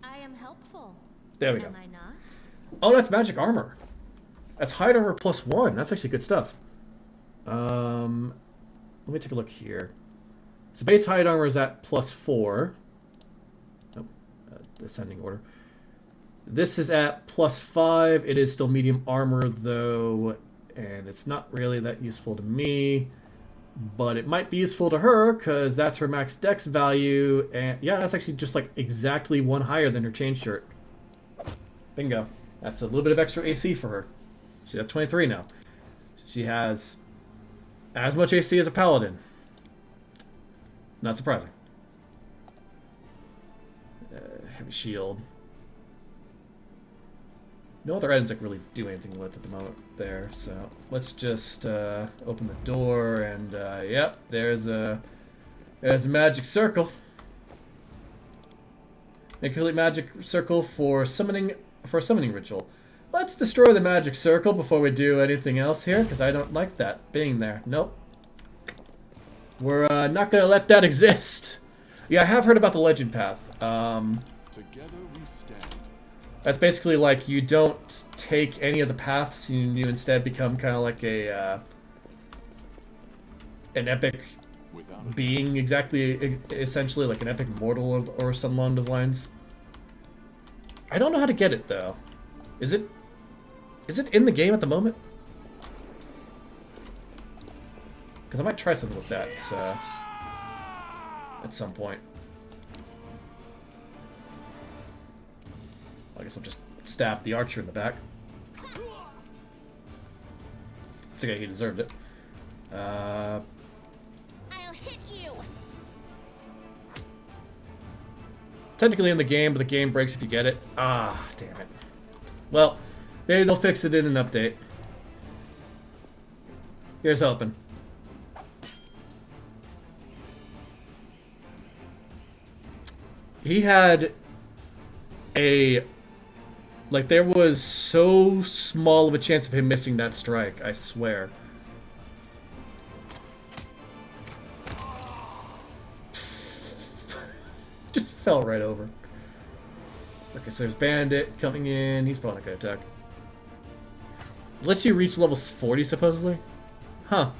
I am helpful. There we go. Am I not? Oh, that's magic armor. That's hide armor +1. That's actually good stuff. Let me take a look here. So base hide armor is at +4. Oh, descending order. This is at +5. It is still medium armor though, and it's not really that useful to me. But it might be useful to her because that's her max dex value, and yeah, that's actually just like exactly one higher than her chain shirt. Bingo. That's a little bit of extra AC for her. She's at 23 now. She has as much AC as a paladin. Not surprising. Heavy shield. No other items I can really do anything with at the moment there, so let's just open the door and yep, there's a magic circle. Make a complete magic circle for a summoning ritual. let's destroy the magic circle before we do anything else here, because I don't like that being there. Nope. We're not going to let that exist. Yeah, I have heard about the legend path. Together we stand. That's basically like you don't take any of the paths, you instead become kind of like a an epic being, exactly, essentially like an epic mortal or something along those lines. I don't know how to get it though. Is it in the game at the moment? Because I might try something with that at some point. I guess I'll just stab the archer in the back. It's okay, he deserved it. I'll hit you. Technically in the game, but the game breaks if you get it. Ah, damn it. Well, maybe they'll fix it in an update. Here's hoping. He had a... Like, there was so small of a chance of him missing that strike, I swear. Just fell right over. Okay, so there's Bandit coming in. He's probably not going to attack. Lets you reach level 40, supposedly? Huh.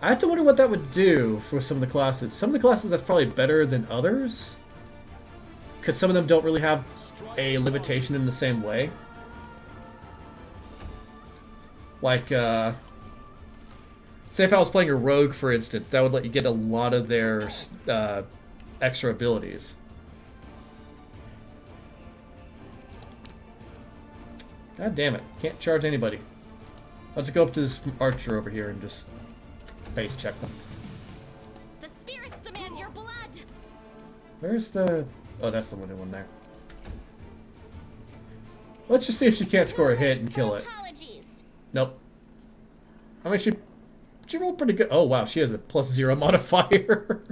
I have to wonder what that would do for some of the classes. Some of the classes that's probably better than others. Because some of them don't really have a limitation in the same way. Like, say if I was playing a rogue, for instance, that would let you get a lot of their extra abilities. God damn it. Can't charge anybody. Let's go up to this archer over here and just face check them. The spirits demand your blood. Where's the... Oh, that's the wooden one there. Let's just see if she can't score a hit and kill it. Nope. I mean, she rolled pretty good. Oh, wow, she has a +0 modifier.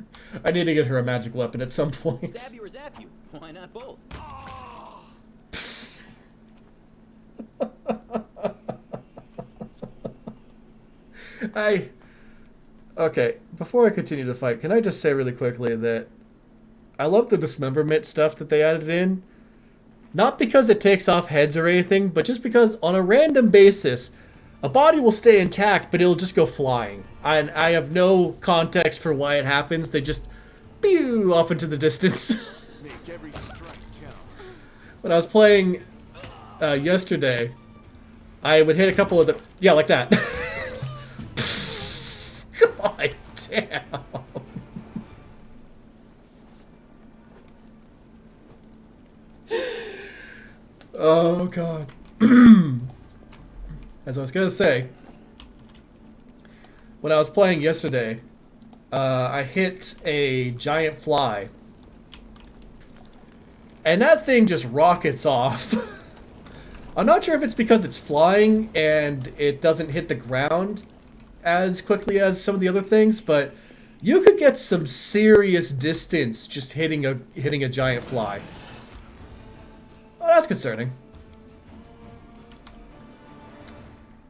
I need to get her a magic weapon at some point. Stab you or zap you? Why not both? Okay, before I continue the fight, can I just say really quickly that I love the dismemberment stuff that they added in. Not because it takes off heads or anything, but just because on a random basis, a body will stay intact, but it'll just go flying. And I have no context for why it happens. They just pew off into the distance. Make every strike count. When I was playing yesterday, I would hit a couple of the... Yeah, like that. God damn. Oh, God. As I was going to say, when I was playing yesterday, I hit a giant fly. And that thing just rockets off. I'm not sure if it's because it's flying and it doesn't hit the ground as quickly as some of the other things, but you could get some serious distance just hitting a giant fly. Oh, that's concerning.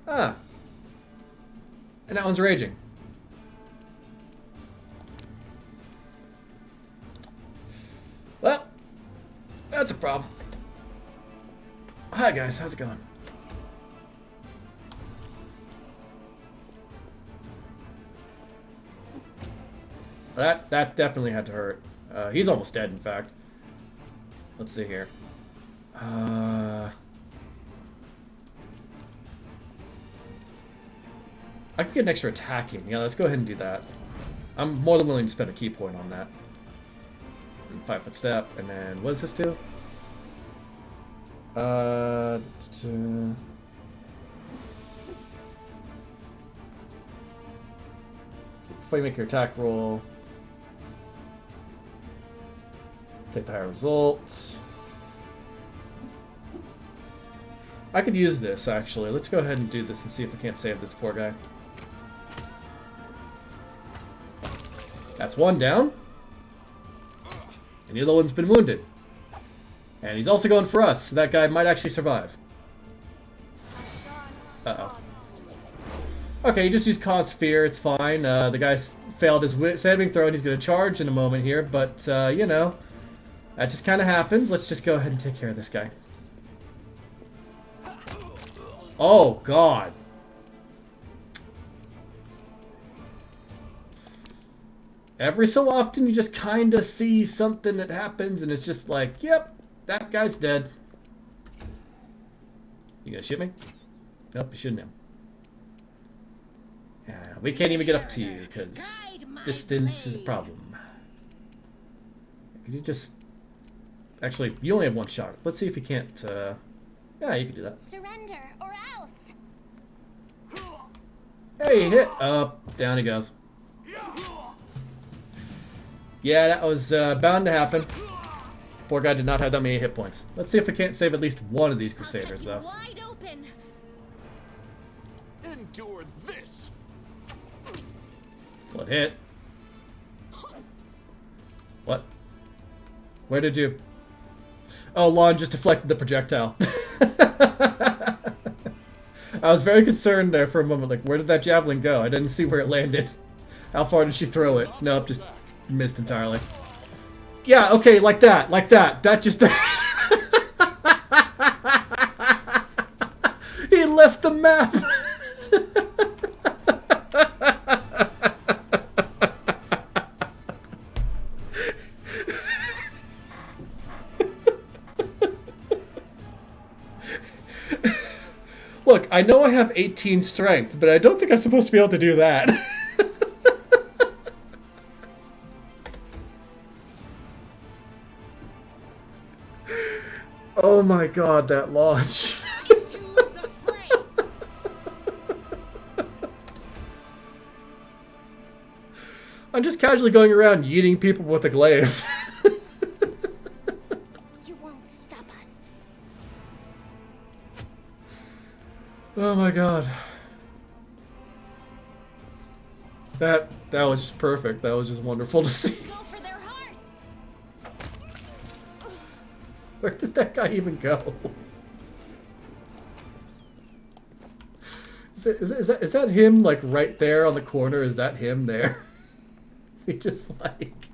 Ah. And that one's raging. Well, that's a problem. Hi guys, how's it going? That definitely had to hurt. He's almost dead, in fact. Let's see here. I could get an extra attack in. Yeah, let's go ahead and do that. I'm more than willing to spend a key point on that. And 5-foot step, and then what does this do? Before you make your attack roll, take the higher result. I could use this, actually. Let's go ahead and do this and see if we can't save this poor guy. That's one down. And the other one's been wounded. And he's also going for us, so that guy might actually survive. Uh-oh. Okay, he just used Cause Fear, it's fine. The guy failed his saving throw and he's going to charge in a moment here, but, you know, that just kind of happens. Let's just go ahead and take care of this guy. Oh, God. Every so often you just kind of see something that happens and it's just like, yep, that guy's dead. You gonna shoot me? Nope, you shouldn't have. Yeah, we can't even get up to you because distance is a problem. Could you just... Actually, you only have one shot. Let's see if you can't... Yeah, you can do that. Surrender or else. Hey, he hit. Up, down he goes. Yeah, that was bound to happen. Poor guy did not have that many hit points. Let's see if we can't save at least one of these Crusaders, though. Wide open. Endure this. What hit? What? Where did you... Oh, Lon just deflected the projectile. I was very concerned there for a moment. Like, where did that javelin go? I didn't see where it landed. How far did she throw it? Nope, just missed entirely. Yeah, okay, like that. Like that. That just... He left the map! Look, I know I have 18 strength, but I don't think I'm supposed to be able to do that. Oh my god, that launch. I'm just casually going around yeeting people with a glaive. You won't stop us. Oh my god. That was just perfect. That was just wonderful to see. Go for their hearts. Where did that guy even go? Is that him, like, right there on the corner? Is that him there? He just, like,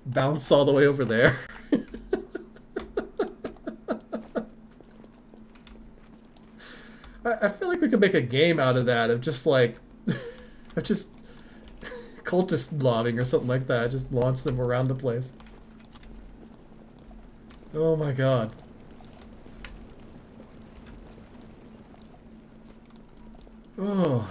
bounced all the way over there. I feel like we could make a game out of that, of just, like, of just cultist lobbing or something like that. Just launch them around the place. Oh my god. Oh.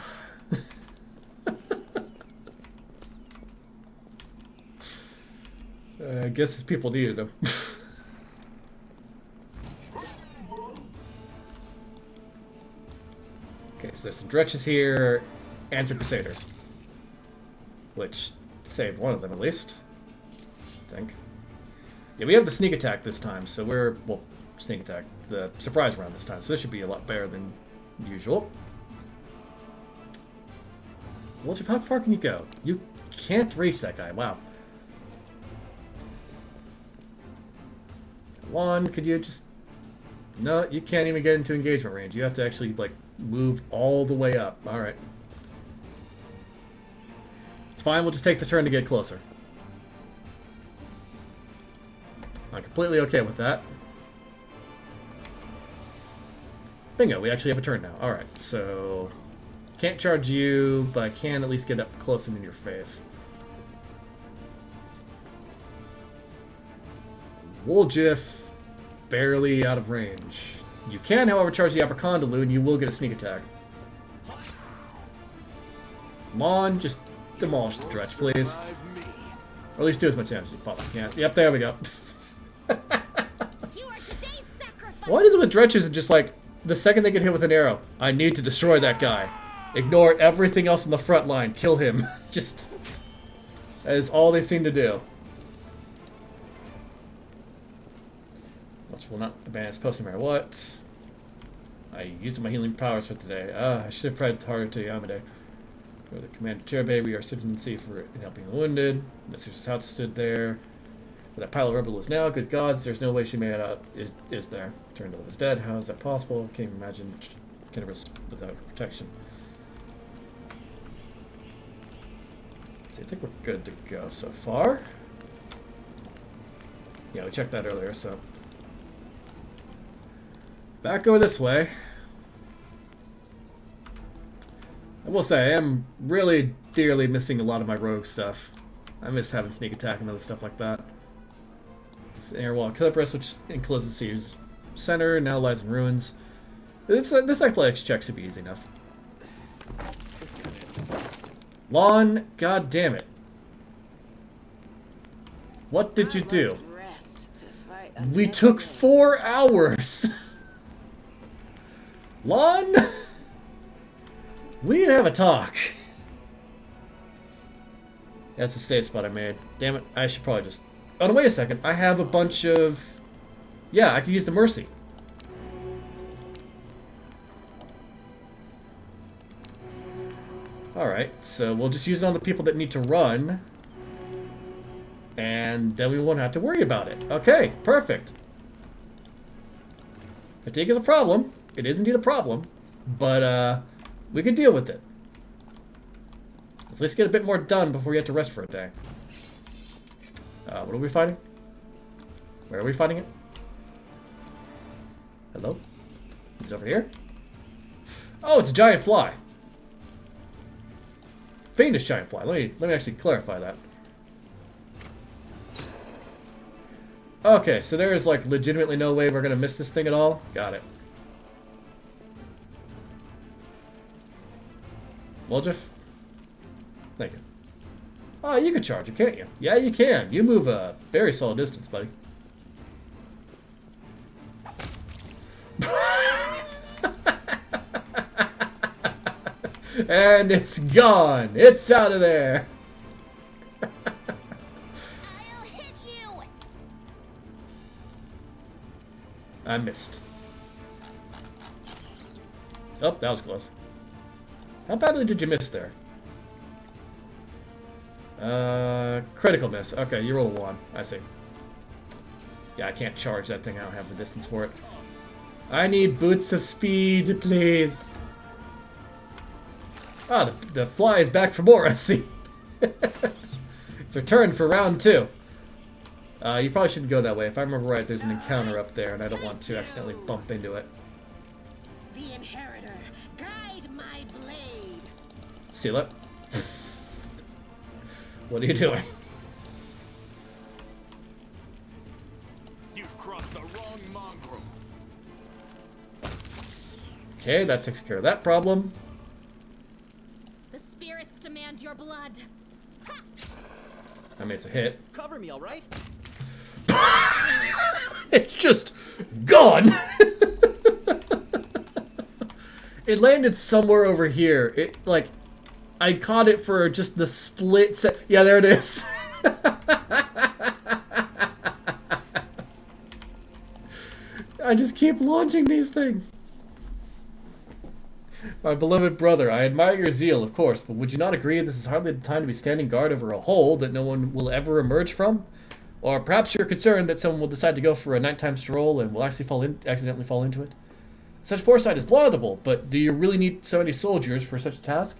I guess his people needed him. Okay, so there's some dretches here and some Crusaders. Which saved one of them at least. I think. Yeah, we have the sneak attack this time, so we're... Well, sneak attack. The surprise round this time, so this should be a lot better than usual. Well, how far can you go? You can't reach that guy. Wow. One, could you just... No, you can't even get into engagement range. You have to actually, like, move all the way up. Alright. It's fine, we'll just take the turn to get closer. I'm completely okay with that. Bingo, we actually have a turn now. Alright, so... Can't charge you, but I can at least get up close and in your face. Wooljiff, barely out of range. You can, however, charge the upper Condaloo, and you will get a sneak attack. Mon, just demolish the Dretch, please. Or at least do as much damage as you possibly can. Yep, there we go. Why is it with Dretches just like, the second they get hit with an arrow, I need to destroy that guy. Ignore everything else in the front line. Kill him. Just... That is all they seem to do. Which will not abandon its post no matter what. I used my healing powers for today. I should have tried harder to Yamade. Go to Commander Cherbe. We are sitting in sea for helping the wounded. Mr. South stood there. Where that pile of rubble is now, good gods, there's no way she made it out. Is there? Turned is dead. How is that possible? Can't even imagine Kenebres without protection. So I think we're good to go so far. Yeah, we checked that earlier, so. Back over this way. I will say, I am really dearly missing a lot of my rogue stuff. I miss having sneak attack and other stuff like that. This airwall Kenebres, which encloses the city's center, now lies in ruins. This athletics check should be easy enough. Lawn, god damn it. What did you do? We took 4 hours! Lawn? We need to have a talk. That's the safe spot I made. Damn it, I should probably just... Oh, no, wait a second. I have a bunch of... Yeah, I can use the Mercy. Alright, so we'll just use it on the people that need to run. And then we won't have to worry about it. Okay, perfect. Fatigue is a problem. It is indeed a problem. But, we can deal with it. Let's at least get a bit more done before we have to rest for a day. What are we fighting? Where are we fighting it? Hello? Is it over here? Oh, it's a giant fly. Fiendish giant fly. Let me actually clarify that. Okay, so there is like legitimately no way we're gonna miss this thing at all. Got it. Moljif? Thank you. Oh, you can charge it, can't you? Yeah, you can. You move a very solid distance, buddy. And it's gone. It's out of there. I'll hit you. I missed. Oh, that was close. How badly did you miss there? Critical miss. Okay, you roll a 1. I see. Yeah, I can't charge that thing. I don't have the distance for it. I need boots of speed, please. Ah, the fly is back for more, I see. It's returned for round 2. You probably shouldn't go that way. If I remember right, there's an encounter up there, and I don't want to accidentally bump into it. The Inheritor, guide my blade. Seal it. What are you doing? You've crossed the wrong mongrel. Okay, that takes care of that problem. The spirits demand your blood. Ha! I mean, it's a hit. Cover me, all right? It's just gone. It landed somewhere over here. It like I caught it for just the split set. Yeah, there it is. I just keep launching these things. My beloved brother, I admire your zeal, of course, but would you not agree this is hardly the time to be standing guard over a hole that no one will ever emerge from? Or perhaps you're concerned that someone will decide to go for a nighttime stroll and will actually accidentally fall into it? Such foresight is laudable, but do you really need so many soldiers for such a task?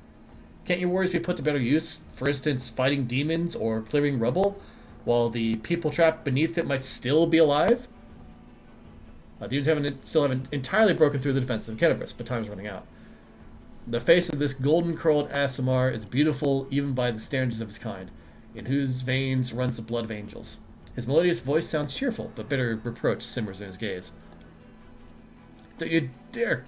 Can't your warriors be put to better use, for instance, fighting demons or clearing rubble, while the people trapped beneath it might still be alive? Demons still haven't entirely broken through the defenses of Kenebres, but time's running out. The face of this golden-curled Aasimar is beautiful even by the standards of his kind, in whose veins runs the blood of angels. His melodious voice sounds cheerful, but bitter reproach simmers in his gaze. Do you dare...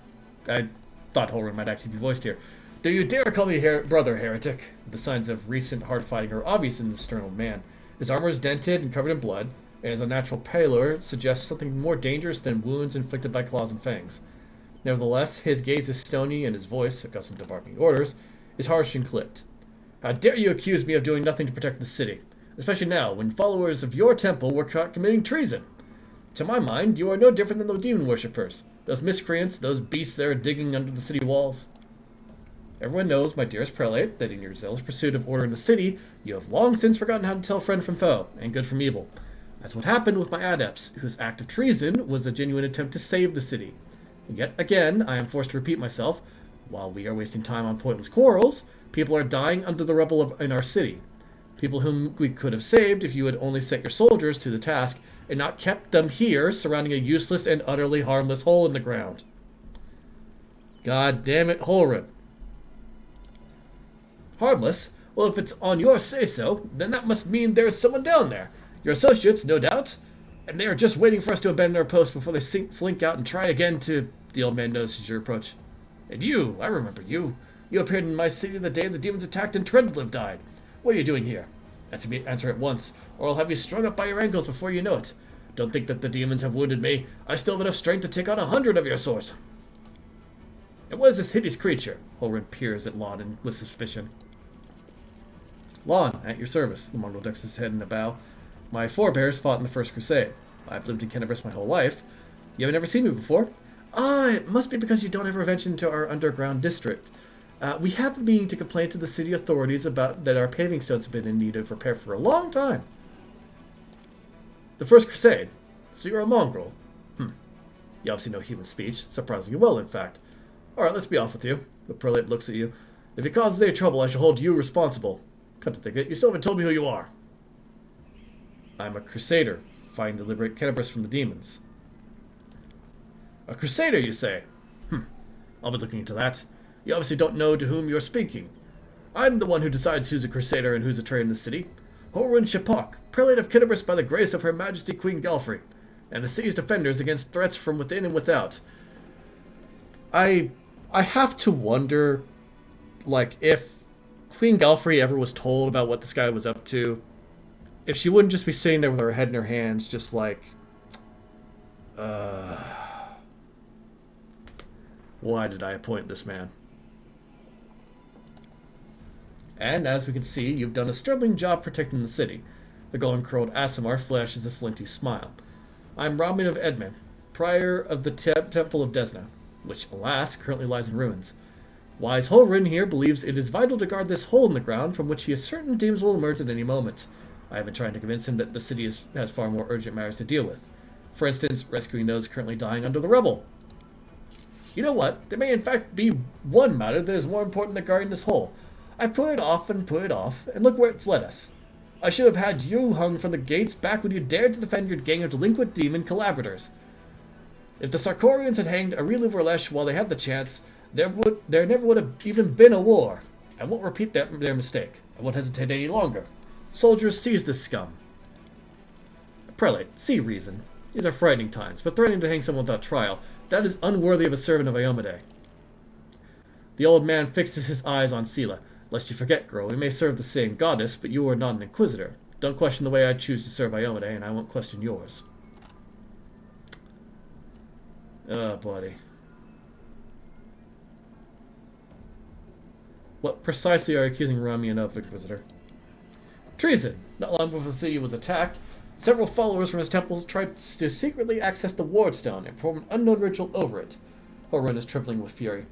I thought Holren might actually be voiced here. Do you dare call me brother, heretic? The signs of recent hard fighting are obvious in this stern old man. His armor is dented and covered in blood, and his unnatural pallor suggests something more dangerous than wounds inflicted by claws and fangs. Nevertheless, his gaze is stony, and his voice, accustomed to barking orders, is harsh and clipped. How dare you accuse me of doing nothing to protect the city, especially now, when followers of your temple were caught committing treason? To my mind, you are no different than those demon worshippers, those miscreants, those beasts that are digging under the city walls. Everyone knows, my dearest prelate, that in your zealous pursuit of order in the city, you have long since forgotten how to tell friend from foe, and good from evil. That's what happened with my adepts, whose act of treason was a genuine attempt to save the city. And yet again, I am forced to repeat myself. While we are wasting time on pointless quarrels, people are dying under the rubble in our city. People whom we could have saved if you had only set your soldiers to the task and not kept them here surrounding a useless and utterly harmless hole in the ground. God damn it, Holrin. Harmless? Well, if it's on your say-so, then that must mean there's someone down there. Your associates, no doubt. And they are just waiting for us to abandon our post before they slink out and try again to... The old man notices your approach. And you, I remember you. You appeared in my city the day the demons attacked and Trendliv died. What are you doing here? Answer at once, or I'll have you strung up by your ankles before you know it. Don't think that the demons have wounded me. I still have enough strength to take on 100 of your sort. And what is this hideous creature? Holrin peers at Lon with suspicion. Lon, at your service. The Mongol ducks his head in a bow. My forebears fought in the First Crusade. I've lived in Kenebres my whole life. You haven't ever seen me before? Ah, it must be because you don't ever venture into our underground district. We have been meaning to complain to the city authorities about that our paving stones have been in need of repair for a long time. The First Crusade? So you're a mongrel? You obviously know human speech. Surprisingly well, in fact. Alright, let's be off with you. The prelate looks at you. If it causes any trouble, I shall hold you responsible. Come to think of it, you still haven't told me who you are. I'm a crusader, fighting to liberate Kenebres from the demons. A crusader, you say? I'll be looking into that. You obviously don't know to whom you're speaking. I'm the one who decides who's a crusader and who's a traitor in the city. Horun Shapok, prelate of Kenebres by the grace of Her Majesty Queen Galfrey, and the city's defenders against threats from within and without. I have to wonder, like, if Queen Galfrey ever was told about what this guy was up to, if she wouldn't just be sitting there with her head in her hands, just like, why did I appoint this man? And as we can see, you've done a sterling job protecting the city. The golden-curled Asimar flashes a flinty smile. I'm Ramin of Edmund, prior of the Temple of Desna, which, alas, currently lies in ruins. Wise Holrin here believes it is vital to guard this hole in the ground from which he is certain demons will emerge at any moment. I have been trying to convince him that the city has far more urgent matters to deal with. For instance, rescuing those currently dying under the rubble. You know what? There may in fact be one matter that is more important than guarding this hole. I've put it off, and look where it's led us. I should have had you hung from the gates back when you dared to defend your gang of delinquent demon collaborators. If the Sarkorians had hanged Arilu Vorlesh while they had the chance, there never would have even been a war. I won't repeat their mistake. I won't hesitate any longer. Soldiers, seize this scum. Prelate, see reason. These are frightening times, but threatening to hang someone without trial, that is unworthy of a servant of Iomade. The old man fixes his eyes on Sela. Lest you forget, girl, we may serve the same goddess, but you are not an inquisitor. Don't question the way I choose to serve Iomade, and I won't question yours. Oh, buddy. What precisely are you accusing Ramian of, Inquisitor? Treason! Not long before the city was attacked, several followers from his temples tried to secretly access the Wardstone and perform an unknown ritual over it. Horun is trembling with fury.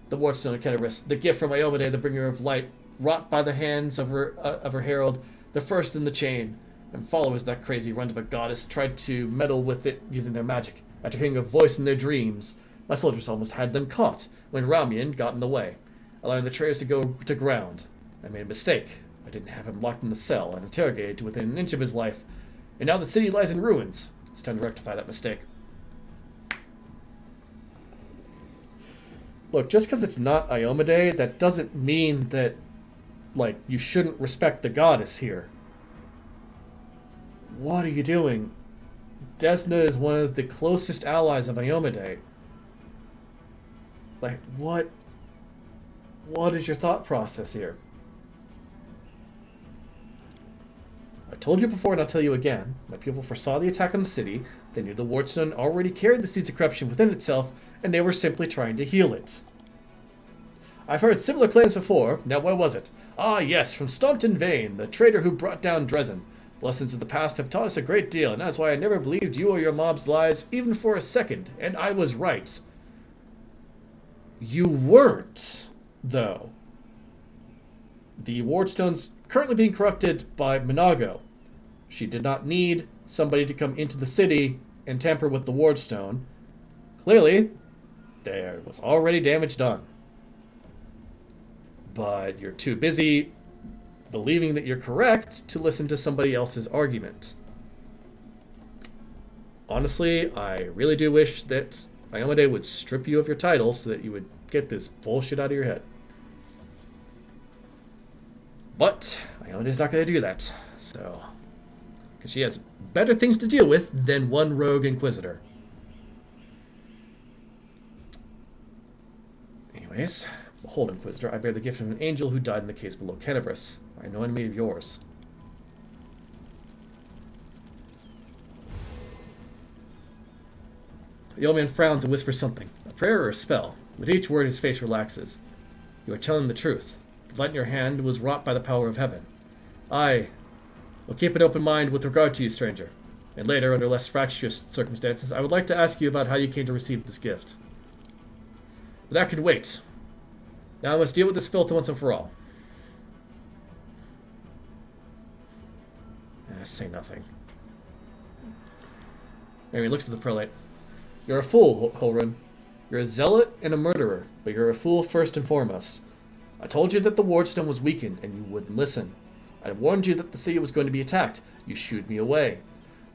The Wardstone of Kenebres, the gift from Iomade, the bringer of light, wrought by the hands of her herald, the first in the chain, and followers of that crazy runt of a goddess tried to meddle with it using their magic. After hearing a voice in their dreams, my soldiers almost had them caught when Ramian got in the way, allowing the traitors to go to ground. I made a mistake. I didn't have him locked in the cell and interrogated to within an inch of his life, and now the city lies in ruins. It's time to rectify that mistake. Look, just because it's not Iomade, that doesn't mean that, like, you shouldn't respect the goddess here. What are you doing? Desna is one of the closest allies of Iomade. Like, what is your thought process here? I told you before and I'll tell you again. My people foresaw the attack on the city. They knew the Wardstone already carried the seeds of corruption within itself, and they were simply trying to heal it. I've heard similar claims before. Now where was it? Ah yes, from Staunton Vane, the traitor who brought down Dresden. The lessons of the past have taught us a great deal, and that's why I never believed you or your mob's lies, even for a second, and I was right. You weren't, though. The Wardstone's currently being corrupted by Minago. She did not need somebody to come into the city and tamper with the Wardstone. Clearly, there was already damage done. But you're too busy believing that you're correct to listen to somebody else's argument. Honestly, I really do wish that Iomade would strip you of your title so that you would get this bullshit out of your head. But Iomade's not going to do that, so... because she has better things to deal with than one rogue Inquisitor. Anyways, behold, Inquisitor, I bear the gift of an angel who died in the caves below Kenebres. I know enemy of yours. The old man frowns and whispers something. A prayer or a spell. With each word his face relaxes. You are telling the truth. The light in your hand was wrought by the power of heaven. I will keep an open mind with regard to you, stranger. And later, under less fractious circumstances, I would like to ask you about how you came to receive this gift. But that could wait. Now I must deal with this filth once and for all. Say nothing. Mary looks at the prelate. You're a fool, Holrun. You're a zealot and a murderer, but you're a fool first and foremost. I told you that the Wardstone was weakened, and you wouldn't listen. I warned you that the city was going to be attacked. You shooed me away.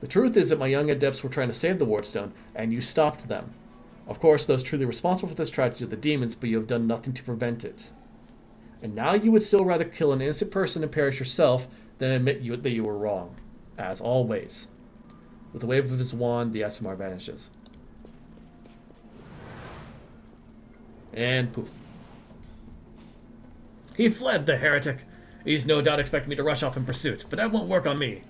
The truth is that my young adepts were trying to save the Wardstone, and you stopped them. Of course, those truly responsible for this tragedy are the demons, but you have done nothing to prevent it. And now you would still rather kill an innocent person and perish yourself than admit that you were wrong. As always. With a wave of his wand, the Aasimar vanishes. And poof. He fled, the heretic! He's no doubt expecting me to rush off in pursuit, but that won't work on me.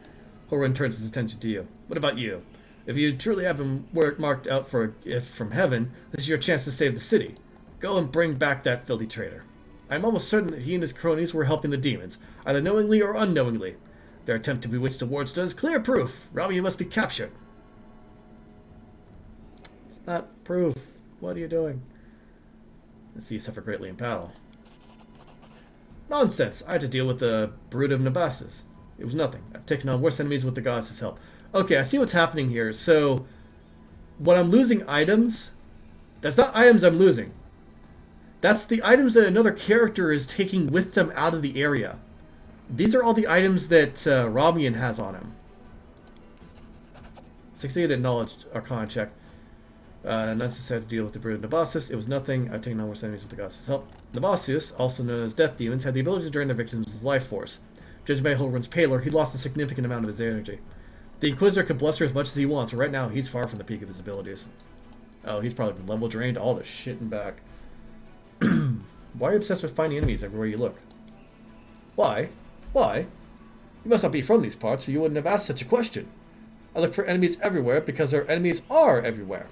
Horwin turns his attention to you. What about you? If you truly have been marked out for a gift from heaven, this is your chance to save the city. Go and bring back that filthy traitor. I'm almost certain that he and his cronies were helping the demons, either knowingly or unknowingly. Their attempt to bewitch the Wardstone is clear proof. Rami must be captured. It's not proof. What are you doing? I see you suffer greatly in battle. Nonsense. I had to deal with the brood of Nabasses. It was nothing. I've taken on worse enemies with the goddess' help. Okay, I see what's happening here. So, when I'm losing items, that's not items I'm losing. That's the items that another character is taking with them out of the area. These are all the items that Ramian has on him. Succeeded at knowledge arcana check. Unnecessary to deal with the brood of Nabassus. It was nothing. I've taken on worse enemies with the goddess' help. Nabassus, also known as death demons, had the ability to drain their victims' life force. Judging by Holrun's pallor, he lost a significant amount of his energy. The Inquisitor can bluster as much as he wants, but right now he's far from the peak of his abilities. Oh, he's probably been level drained all the shit and back. Why are you obsessed with finding enemies everywhere you look? Why? Why? You must not be from these parts, or you wouldn't have asked such a question. I look for enemies everywhere because our enemies are everywhere.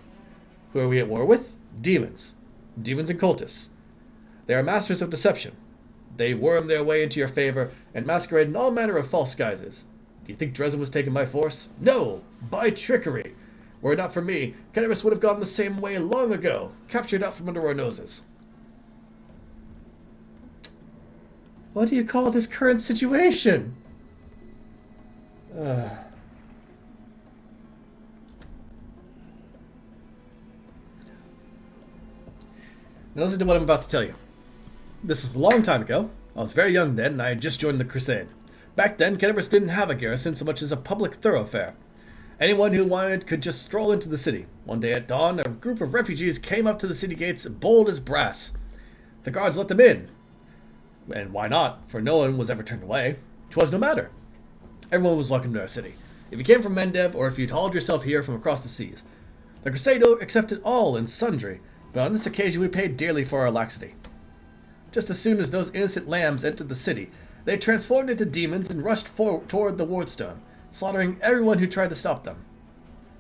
Who are we at war with? Demons. Demons and cultists. They are masters of deception. They worm their way into your favor and masquerade in all manner of false guises. Do you think Dresden was taken by force? No! By trickery! Were it not for me, Kenebres would have gone the same way long ago, captured out from under our noses. What do you call this current situation? Now listen to what I'm about to tell you. This was a long time ago. I was very young then, and I had just joined the Crusade. Back then, Kenebres didn't have a garrison so much as a public thoroughfare. Anyone who wanted could just stroll into the city. One day at dawn, a group of refugees came up to the city gates, bold as brass. The guards let them in. And why not? For no one was ever turned away. 'Twas no matter. Everyone was welcome to our city. If you came from Mendev, or if you'd hauled yourself here from across the seas. The Crusade accepted all and sundry, but on this occasion we paid dearly for our laxity. Just as soon as those innocent lambs entered the city, they transformed into demons and rushed toward the Wardstone, slaughtering everyone who tried to stop them.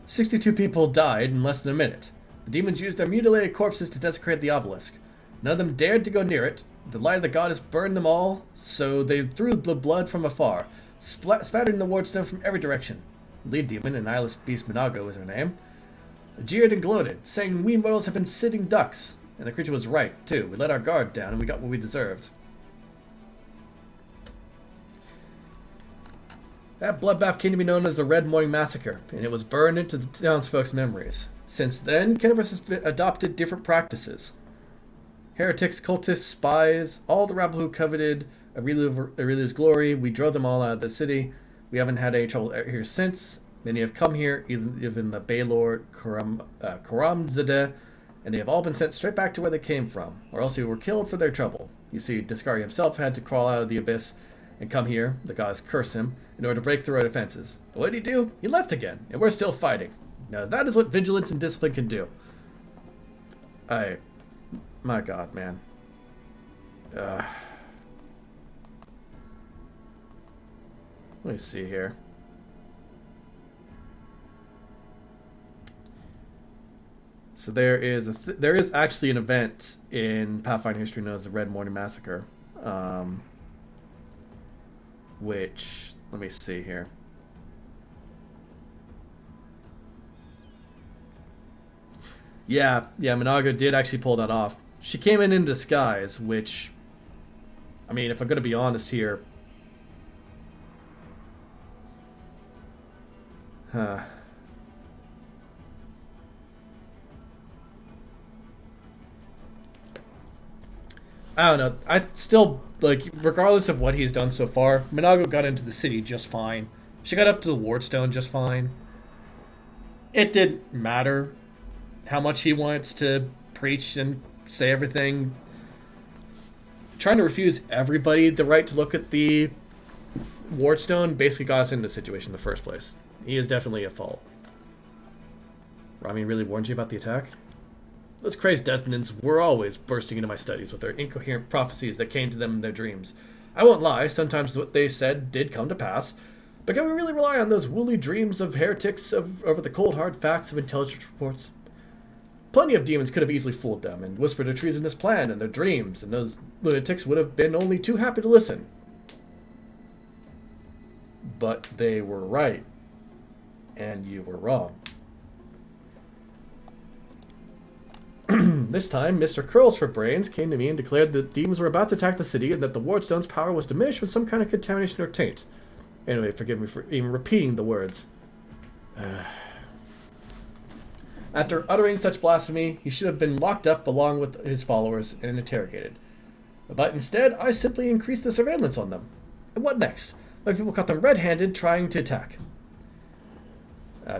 62 people died in less than a minute. The demons used their mutilated corpses to desecrate the obelisk. None of them dared to go near it. The light of the goddess burned them all, so they threw the blood from afar, spattering the Wardstone from every direction. The lead demon, an eyeless beast Minago is her name, jeered and gloated, saying we mortals have been sitting ducks. And the creature was right, too. We let our guard down and we got what we deserved. That bloodbath came to be known as the Red Morning Massacre, and it was burned into the townsfolk's memories. Since then, Kenebres has adopted different practices. Heretics, cultists, spies, all the rabble who coveted Aurelia's glory, we drove them all out of the city. We haven't had any trouble here since. Many have come here, even the Baylor Karamzadeh, and they have all been sent straight back to where they came from, or else they were killed for their trouble. You see, Discari himself had to crawl out of the abyss and come here, the gods curse him, in order to break through our defenses. But what did he do? He left again, and we're still fighting. Now that is what vigilance and discipline can do. My god, man. Let me see here. So there is there is actually an event in Pathfinder history known as the Red Morning Massacre, which, let me see here. Yeah, Minago did actually pull that off. She came in disguise, which, I mean, if I'm going to be honest here, I don't know. I still, like, regardless of what he's done so far, Minago got into the city just fine. She got up to the Wardstone just fine. It didn't matter how much he wants to preach and say everything. Trying to refuse everybody the right to look at the Wardstone basically got us into the situation in the first place. He is definitely at fault. Rami really warned you about the attack? Those crazed destinants were always bursting into my studies with their incoherent prophecies that came to them in their dreams. I won't lie, sometimes what they said did come to pass, but can we really rely on those woolly dreams of heretics over the cold hard facts of intelligence reports? Plenty of demons could have easily fooled them and whispered a treasonous plan in their dreams, and those lunatics would have been only too happy to listen. But they were right, and you were wrong. This time, Mr. Curls for Brains came to me and declared that demons were about to attack the city and that the Wardstone's power was diminished with some kind of contamination or taint. Anyway, forgive me for even repeating the words. After uttering such blasphemy, he should have been locked up along with his followers and interrogated. But instead, I simply increased the surveillance on them. And what next? My people caught them red-handed trying to attack.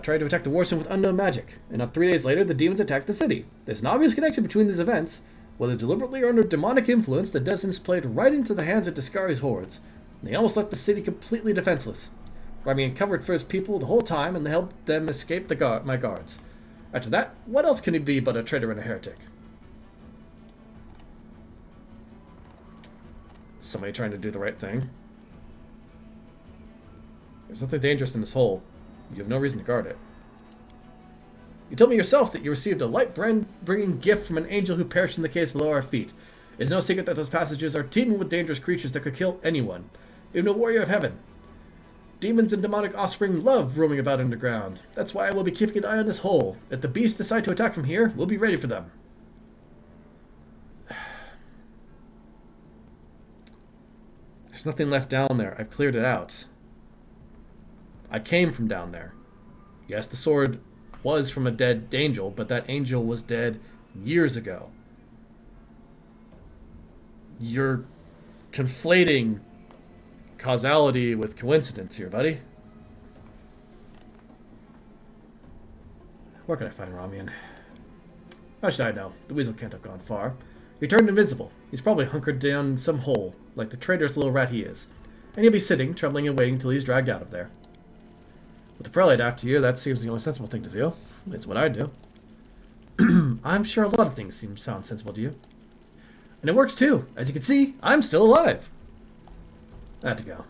Tried to attack the Wardstone with unknown magic, and not 3 days later, the demons attacked the city. There's an obvious connection between these events. Whether deliberately or under demonic influence, the destinants played right into the hands of Discari's hordes. They almost left the city completely defenseless. Rami uncovered for his people the whole time, and they helped them escape my guards. After that, what else can he be but a traitor and a heretic? Somebody trying to do the right thing. There's nothing dangerous in this hole. You have no reason to guard it. You told me yourself that you received a light-bringing gift from an angel who perished in the caves below our feet. It is no secret that those passages are teeming with dangerous creatures that could kill anyone, even a warrior of heaven. Demons and demonic offspring love roaming about underground. That's why I will be keeping an eye on this hole. If the beasts decide to attack from here, we'll be ready for them. There's nothing left down there. I've cleared it out. I came from down there. Yes, the sword was from a dead angel, but that angel was dead years ago. You're conflating causality with coincidence here, buddy. Where can I find Ramian? How should I know? The weasel can't have gone far. He turned invisible. He's probably hunkered down in some hole, like the traitorous little rat he is. And he'll be sitting, trembling and waiting till he's dragged out of there. With the prelate after you, that seems the only sensible thing to do. It's what I do. I'm sure a lot of things sound sensible to you. And it works too. As you can see, I'm still alive. I had to go.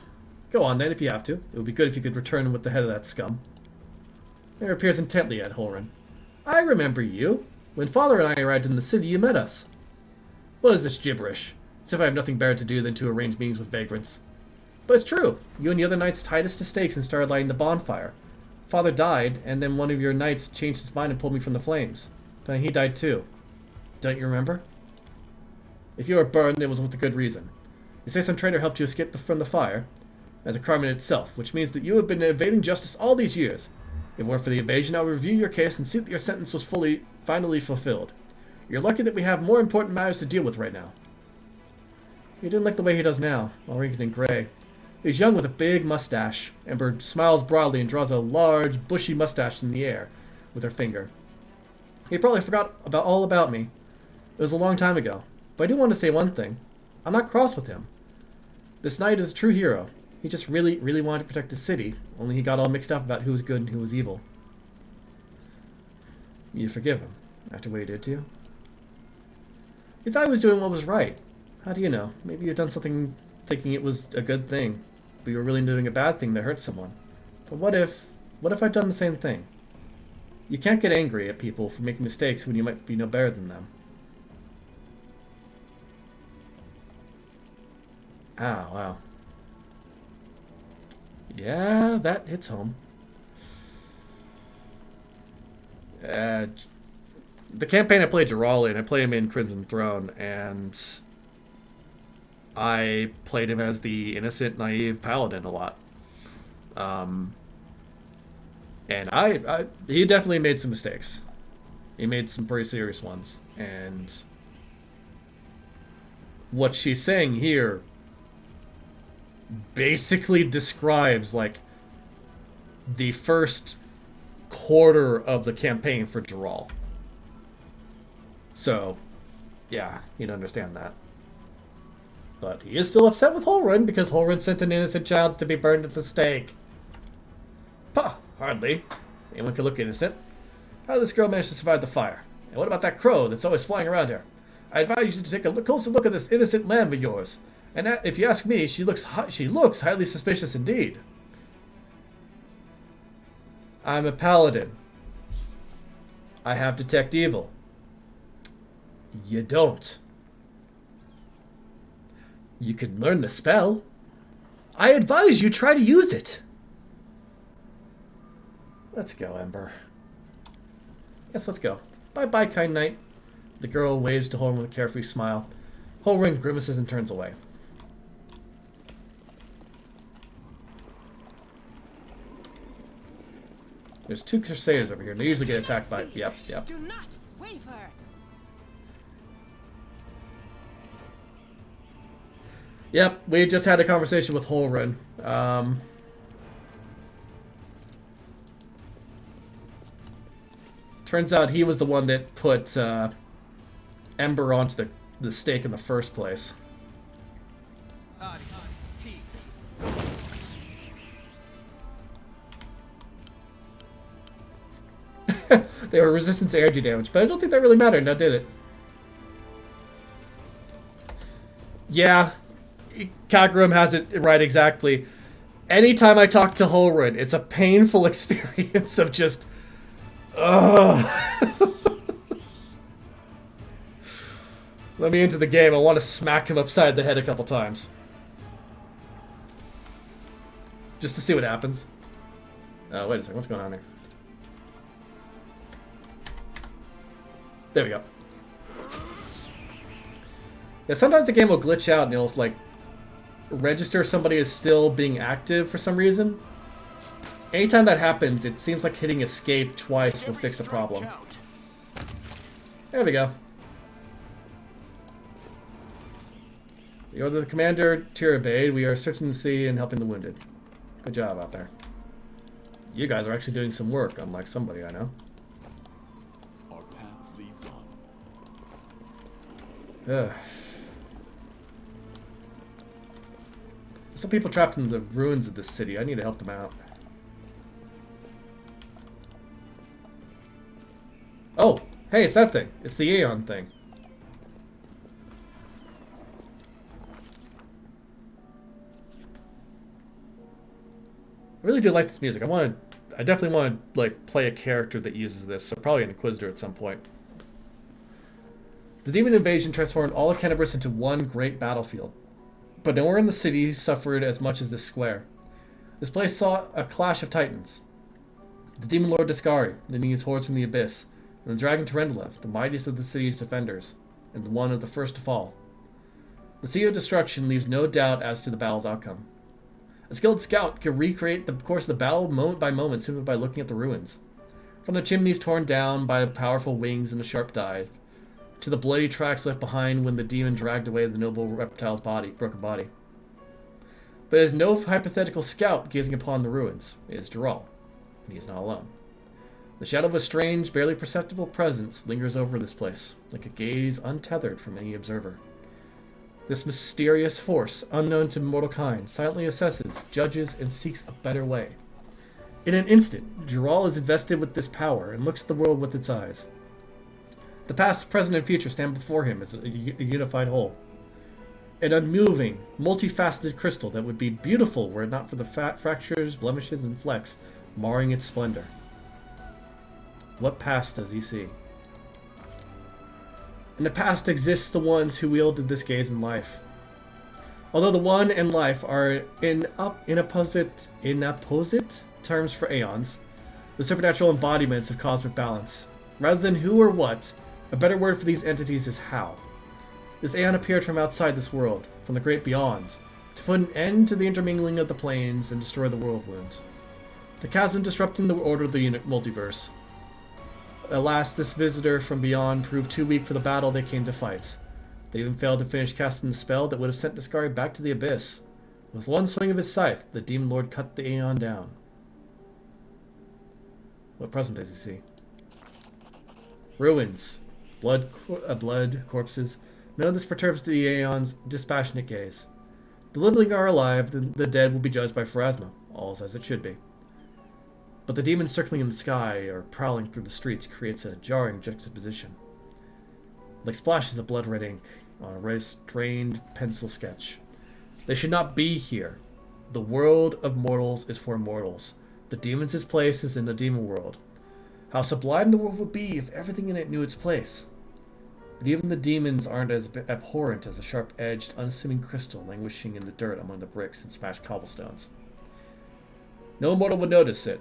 Go on then, if you have to. It would be good if you could return with the head of that scum. There appears intently at Holren. I remember you. When Father and I arrived in the city, you met us. What is this gibberish? As if I have nothing better to do than to arrange meetings with vagrants. But it's true. You and the other knights tied us to stakes and started lighting the bonfire. Father died, and then one of your knights changed his mind and pulled me from the flames. But he died too. Don't you remember? If you were burned, it was with a good reason. You say some traitor helped you escape from the fire. as a crime in itself, which means that you have been evading justice all these years. If it weren't for the evasion, I would review your case and see that your sentence was finally fulfilled. You're lucky that we have more important matters to deal with right now. He didn't like the way he does now, all wrinkled and gray. He's young with a big mustache. Ember smiles broadly and draws a large, bushy mustache in the air with her finger. He probably forgot all about me. It was a long time ago. But I do want to say one thing. I'm not cross with him. This knight is a true hero. He just really, really wanted to protect his city, only he got all mixed up about who was good and who was evil. You forgive him, after what he did to you? You thought he was doing what was right. How do you know? Maybe you've done something thinking it was a good thing, but you were really doing a bad thing that hurt someone. But what if I'd done the same thing? You can't get angry at people for making mistakes when you might be no better than them. Ah, wow. Yeah, that hits home. The campaign I played Geralt in, I played him in Crimson Throne, and I played him as the innocent, naive paladin a lot. And he definitely made some mistakes. He made some pretty serious ones. And what she's saying here basically describes, like, the first quarter of the campaign for Geralt. So, yeah, you'd understand that. But he is still upset with Holrun because Holrun sent an innocent child to be burned at the stake. Pah, hardly. Anyone could look innocent. How did this girl manage to survive the fire? And what about that crow that's always flying around here? I advise you to take a closer look at this innocent lamb of yours. And if you ask me, she looks highly suspicious indeed. I'm a paladin. I have detect evil. You don't. You could learn the spell. I advise you try to use it. Let's go, Ember. Yes, let's go. Bye-bye, kind knight. The girl waves to Holrun with a carefree smile. Holrun grimaces and turns away. There's two Crusaders over here. They usually get attacked by... Yep. Do not waver. Yep, we just had a conversation with Holrun. Turns out he was the one that put Ember onto the stake in the first place. They were resistant to energy damage, but I don't think that really mattered, now did it? Yeah, Kagrum has it right exactly. Anytime I talk to Holrun, it's a painful experience of just... Ugh. Let me into the game. I want to smack him upside the head a couple times. Just to see what happens. Oh, wait a second. What's going on here? There we go. Yeah, sometimes the game will glitch out and it'll, like, register somebody as still being active for some reason. Anytime that happens, it seems like hitting escape twice will fix the problem. There we go. You order the commander, Tirabade. We are searching the sea and helping the wounded. Good job out there. You guys are actually doing some work, unlike somebody I know. Our path leads on. Ugh. Some people trapped in the ruins of this city. I need to help them out. Oh, hey, it's that thing. It's the Aeon thing. I really do like this music. I definitely want to, like, play a character that uses this, so probably an Inquisitor at some point. The demon invasion transformed all of Kenebres into one great battlefield. But nowhere in the city suffered as much as this square. This place saw a clash of titans. The demon lord Discari, leading his hordes from the abyss, and the dragon Terendelev, the mightiest of the city's defenders, and one of the first to fall. The Sea of Destruction leaves no doubt as to the battle's outcome. A skilled scout can recreate the course of the battle moment by moment simply by looking at the ruins. From the chimneys torn down by powerful wings and a sharp dive, to the bloody tracks left behind when the demon dragged away the noble reptile's broken body. But it is no hypothetical scout gazing upon the ruins. It is Dural, and he is not alone. The shadow of a strange, barely perceptible presence lingers over this place, like a gaze untethered from any observer. This mysterious force, unknown to mortal kind, silently assesses, judges, and seeks a better way. In an instant, Dural is invested with this power and looks at the world with its eyes. The past, present, and future stand before him as a unified whole. An unmoving, multifaceted crystal that would be beautiful were it not for the fractures, blemishes, and flecks marring its splendor. What past does he see? In the past exists the ones who wielded this gaze in life. Although the one and life are in opposite terms for aeons, the supernatural embodiments of cosmic balance. Rather than who or what, a better word for these entities is how. This aeon appeared from outside this world, from the great beyond, to put an end to the intermingling of the planes and destroy the world wound. The chasm disrupting the order of the multiverse. Alas, this visitor from beyond proved too weak for the battle they came to fight. They even failed to finish casting the spell that would have sent Discari back to the abyss. With one swing of his scythe, the demon lord cut the aeon down. What present does he see? Ruins. Blood, corpses. None of this perturbs the aeon's dispassionate gaze. The living are alive, the dead will be judged by Pharasma. All's as it should be. But the demons circling in the sky or prowling through the streets creates a jarring juxtaposition. Like splashes of blood-red ink on a restrained pencil sketch. They should not be here. The world of mortals is for mortals. The demons' place is in the demon world. How sublime the world would be if everything in it knew its place. But even the demons aren't as abhorrent as a sharp-edged, unassuming crystal languishing in the dirt among the bricks and smashed cobblestones. No mortal would notice it,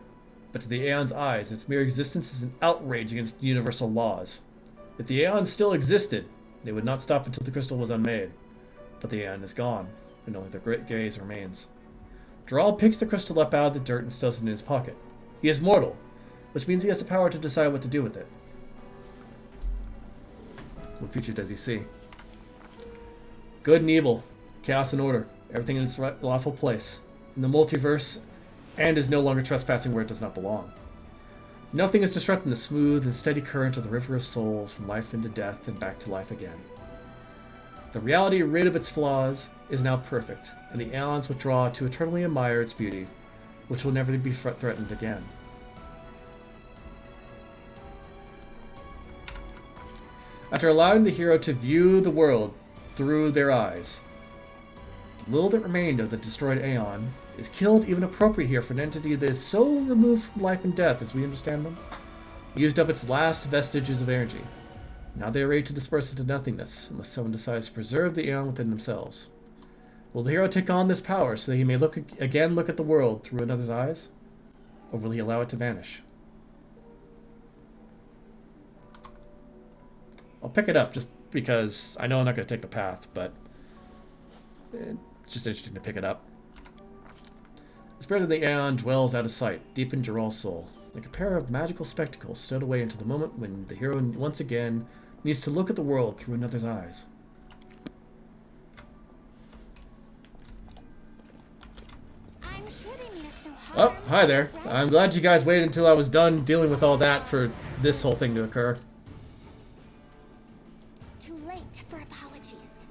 but to the Aeon's eyes, its mere existence is an outrage against universal laws. If the Aeon still existed, they would not stop until the crystal was unmade. But the Aeon is gone, and only the great gaze remains. Dural picks the crystal up out of the dirt and stows it in his pocket. He is mortal, which means he has the power to decide what to do with it. What future does he see? Good and evil, chaos and order, everything in its lawful place. In the multiverse, and is no longer trespassing where it does not belong. Nothing is disrupting the smooth and steady current of the river of souls from life into death and back to life again. The reality, rid of its flaws, is now perfect, and the Aeons withdraw to eternally admire its beauty, which will never be threatened again. After allowing the hero to view the world through their eyes, the little that remained of the destroyed Aeon is killed, even appropriate here for an entity that is so removed from life and death as we understand them, used up its last vestiges of energy. Now they are ready to disperse into nothingness, unless someone decides to preserve the Aeon within themselves. Will the hero take on this power so that he may look at the world through another's eyes? Or will he allow it to vanish? I'll pick it up just because I know I'm not going to take the path, but it's just interesting to pick it up. The spirit of the Aeon dwells out of sight, deep in Dural's soul, like a pair of magical spectacles stowed away into the moment when the hero once again needs to look at the world through another's eyes. Oh, hi there. I'm glad you guys waited until I was done dealing with all that for this whole thing to occur. Too late for apologies.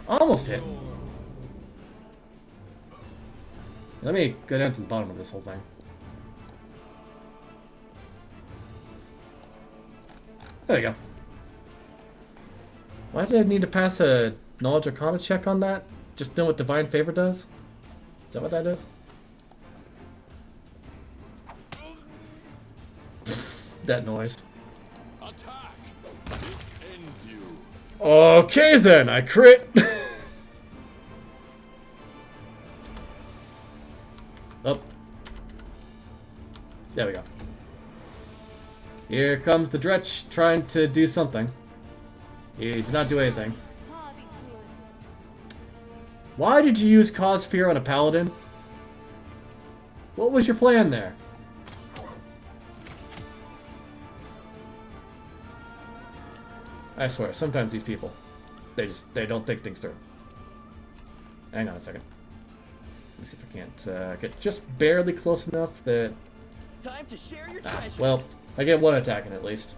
Almost hit. Let me go down to the bottom of this whole thing. There you go. Why did I need to pass a Knowledge Arcana check on that? Just know what Divine Favor does? Is that what that is? That noise. Attack. This ends you. Okay then, I crit. Oh. There we go. Here comes the Dretch trying to do something. He did not do anything. Why did you use Cause Fear on a paladin? What was your plan there? I swear, sometimes these people, they don't think things through. Hang on a second. Let me see if I can't get just barely close enough that... Time to share your treasures. Well, I get one attack in at least.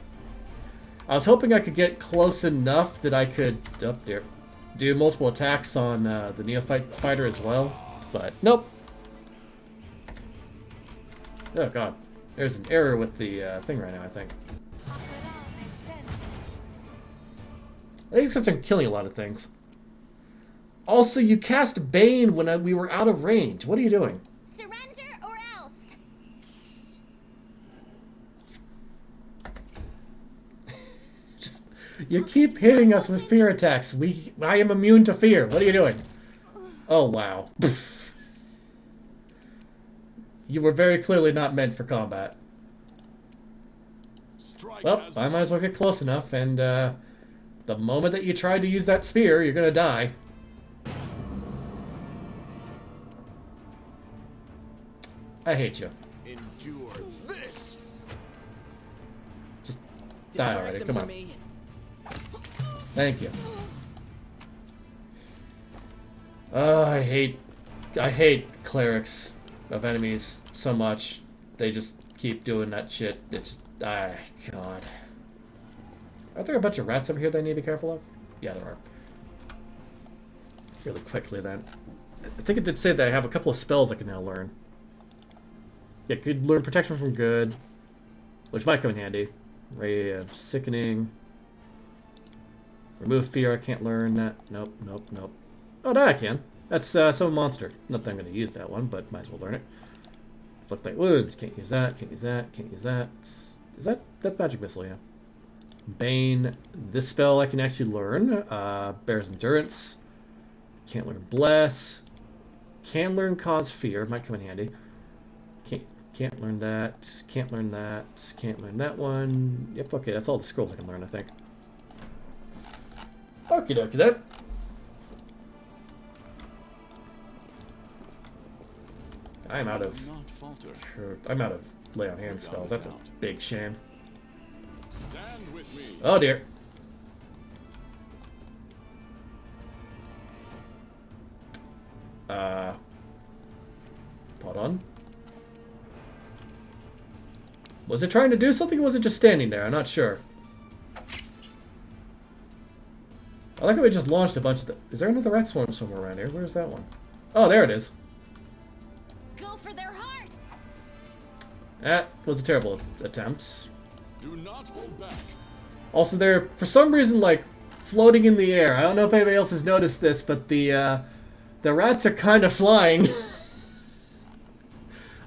I was hoping I could get close enough that I could... Oh, dear. Do multiple attacks on the Neophyte fighter as well, but nope. Oh god, there's an error with the thing right now, I think. I think since I'm killing a lot of things. Also, you cast Bane when we were out of range. What are you doing? Surrender or else. You keep hitting us with fear attacks. I am immune to fear. What are you doing? Oh, wow. You were very clearly not meant for combat. Well, I might as well get close enough, and the moment that you try to use that spear, you're gonna die. I hate you. Endure this. Just die already. Come on. Thank you. I hate clerics of enemies so much. They just keep doing that shit. It's God. Are there a bunch of rats over here that I need to be careful of? Yeah, there are. Really quickly then. I think it did say that I have a couple of spells I can now learn. Yeah, could learn protection from good, which might come in handy. Ray of Sickening. Remove fear, I can't learn that. Nope, nope, nope. Oh, no, I can. That's some monster. Not that I'm going to use that one, but might as well learn it. Flip like woods. Can't use that, can't use that, can't use that. That's magic missile, yeah. Bane. This spell I can actually learn. Bear's Endurance. Can't learn Bless. Can learn Cause Fear. Might come in handy. Can't learn that. Can't learn that. Can't learn that one. Yep, okay, that's all the scrolls I can learn, I think. Okie dokie then. I'm out of lay on hand spells. That's a big shame. Stand with me. Oh dear. Hold on. Was it trying to do something or was it just standing there? I'm not sure. I like how we just launched a bunch of the... Is there another rat swarm somewhere around here? Where's that one? Oh, there it is. Go for their hearts. That was a terrible attempt. Do not hold back. Also, they're, for some reason, like, floating in the air. I don't know if anybody else has noticed this, but the rats are kind of flying.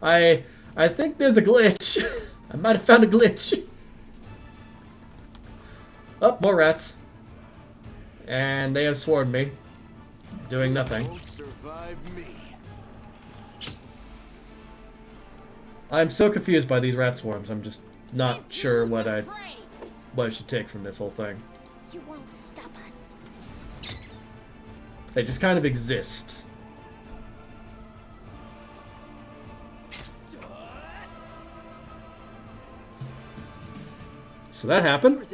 I think there's a glitch. I might have found a glitch. Oh, more rats. And they have swarmed me. Doing nothing. Won't survive me. I'm so confused by these rat swarms. I'm just not sure what I should take from this whole thing. You won't stop us. They just kind of exist. So that happened.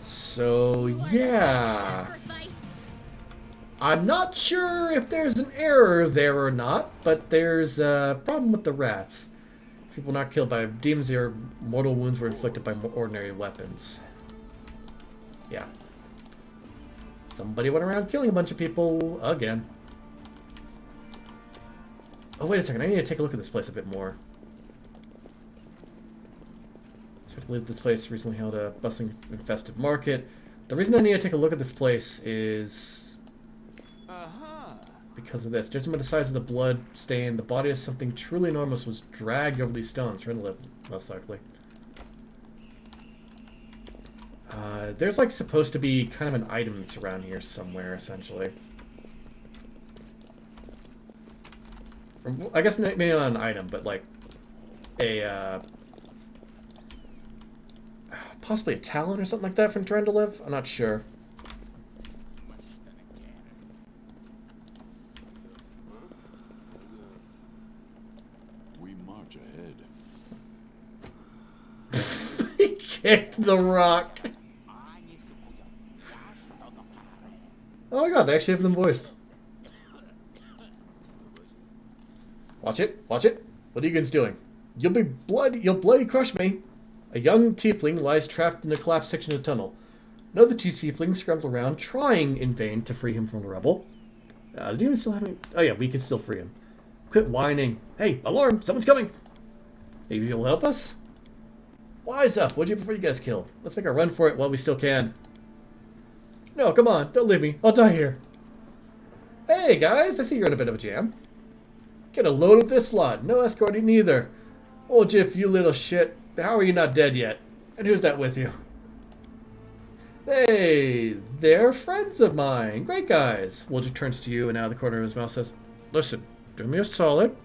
So yeah. I'm not sure if there's an error there or not, but there's a problem with the rats. People not killed by demons or mortal wounds were inflicted by ordinary weapons. Yeah. Somebody went around killing a bunch of people again. Oh, wait a second. I need to take a look at this place a bit more. So I believe this place recently held a bustling infested market. The reason I need to take a look at this place is because of this. Judging by the size of the blood stain, the body of something truly enormous was dragged over these stones, trying to live, most likely. There's like supposed to be kind of an item that's around here somewhere, essentially. I guess maybe not an item, but like a possibly a talon or something like that from trying to live? I'm not sure. We march ahead. He kicked the rock. Oh my god, they actually have them voiced. Watch it, watch it. What are you guys doing? You'll bloody crush me. A young tiefling lies trapped in a collapsed section of the tunnel. Another two tieflings scramble around, trying in vain to free him from the rebel. The demons still haven't... Oh yeah, we can still free him. Quit whining. Hey, alarm! Someone's coming! Maybe you'll help us? Wise up! What'd you prefer you guys killed? Let's make a run for it while we still can. No, come on, don't leave me. I'll die here. Hey guys, I see you're in a bit of a jam. Get a load of this lot. No escorting either. Oh, Jiff, you little shit. How are you not dead yet? And who's that with you? Hey, they're friends of mine. Great guys. Woljif turns to you and out of the corner of his mouth says, listen, do me a solid.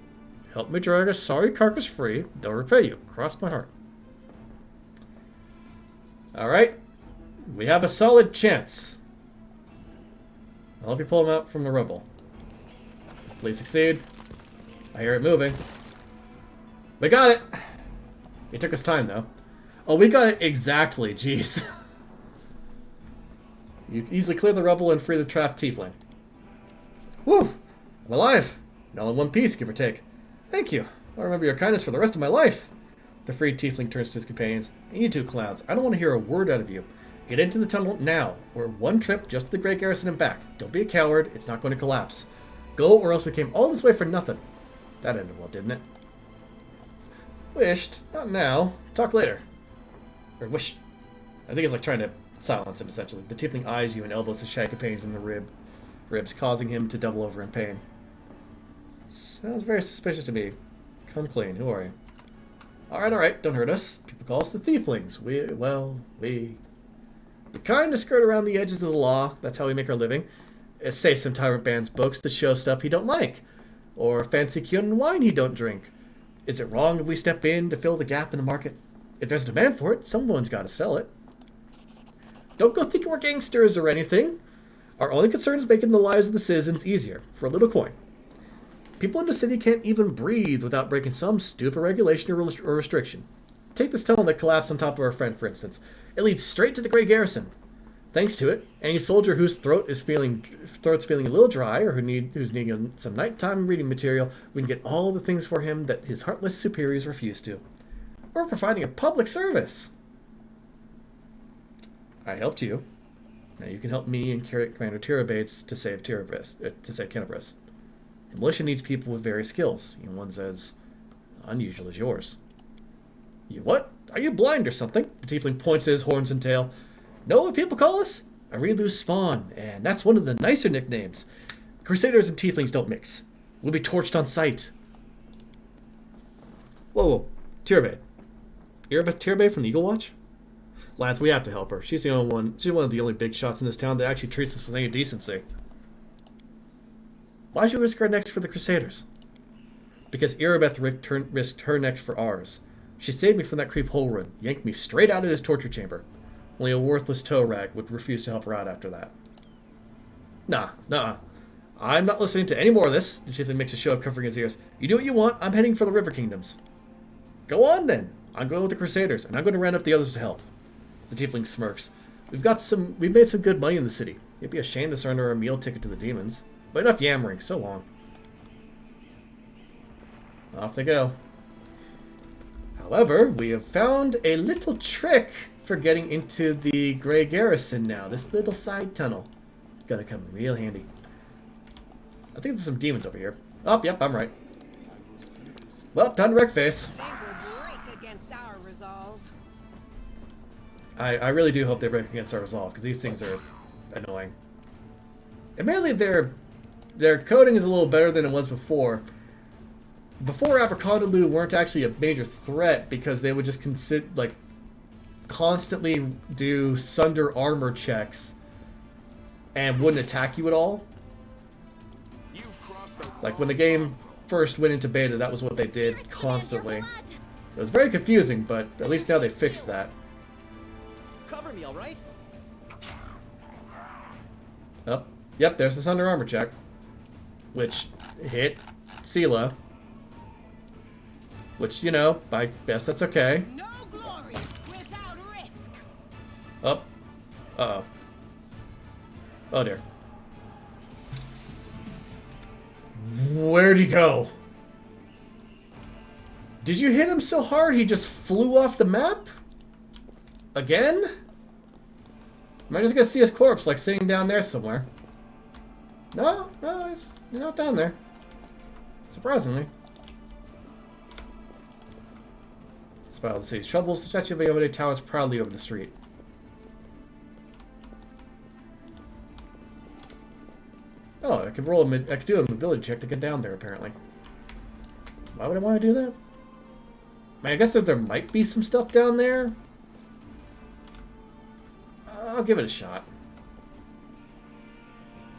Help me drag a sorry carcass free. They'll repay you. Cross my heart. Alright. We have a solid chance. I'll help you pull him out from the rubble. Please succeed. I hear it moving. We got it! It took us time, though. Oh, we got it exactly. Jeez. You can easily clear the rubble and free the trapped tiefling. Whew! I'm alive! And all in one piece, give or take. Thank you. I'll remember your kindness for the rest of my life. The freed tiefling turns to his companions. And you two clowns, I don't want to hear a word out of you. Get into the tunnel now. We're one trip just to the Great Garrison and back. Don't be a coward. It's not going to collapse. Go, or else we came all this way for nothing. That ended well, didn't it? Wished. Not now. Talk later. Or wish. I think it's like trying to silence him, essentially. The tiefling eyes you and elbows his shaggy companions in the ribs, causing him to double over in pain. Sounds very suspicious to me. Come clean. Who are you? Alright. Don't hurt us. People call us the Thieflings. We kind of skirt around the edges of the law. That's how we make our living. Say some tyrant bans books to show stuff he don't like. Or fancy Keanu wine he don't drink. Is it wrong if we step in to fill the gap in the market? If there's a demand for it, someone's got to sell it. Don't go thinking we're gangsters or anything. Our only concern is making the lives of the citizens easier, for a little coin. People in the city can't even breathe without breaking some stupid regulation or restriction. Take this tunnel that collapsed on top of our friend, for instance. It leads straight to the Great Garrison. Thanks to it, any soldier whose throat's feeling a little dry or who's needing some nighttime reading material, we can get all the things for him that his heartless superiors refuse to. We're providing a public service. I helped you. Now you can help me and Commander Tirabates to save Kenebres. The militia needs people with various skills, ones as unusual as yours. You what? Are you blind or something? The tiefling points at his horns and tail. Know what people call us? A really loose spawn, and that's one of the nicer nicknames. Crusaders and tieflings don't mix. We'll be torched on sight. Whoa. Tirabate. Erebeth Tirabate from the Eagle Watch? Lads, we have to help her. She's the only one. She's one of the only big shots in this town that actually treats us with any decency. Why should we risk our necks for the Crusaders? Because Erebeth risked her necks for ours. She saved me from that creep Holrun, yanked me straight out of his torture chamber. Only a worthless toe rag would refuse to help her out after that. Nah. I'm not listening to any more of this. The chieftain makes a show of covering his ears. You do what you want. I'm heading for the River Kingdoms. Go on, then. I'm going with the Crusaders, and I'm going to round up the others to help. The tiefling smirks. We've made some good money in the city. It'd be a shame to surrender our meal ticket to the demons. But enough yammering. So long. Off they go. However, we have found a little trick for getting into the Grey Garrison now. This little side tunnel. Gonna come in real handy. I think there's some demons over here. Oh, yep, I'm right. Well, time to wreck face. I really do hope they break against our resolve, because these things are annoying. And mainly their coding is a little better than it was before. Before Abercondeloo weren't actually a major threat because they would just constantly do sunder armor checks and wouldn't attack you at all. Like when the game first went into beta, that was what they did constantly. It was very confusing, but at least now they fixed that. cover me, all right? Oh, yep, there's this under armor check. Which hit Sela. Which, you know, I guess that's okay. No glory without risk. Up. Uh-oh. Oh, dear. Where'd he go? Did you hit him so hard he just flew off the map? Again? Am I just gonna see his corpse, like, sitting down there somewhere? No, he's not down there. Surprisingly. Spy the city's troubles. The statue of Ayomide towers proudly over the street. Oh, I could do a mobility check to get down there, apparently. Why would I want to do that? I mean, I guess that there might be some stuff down there. I'll give it a shot.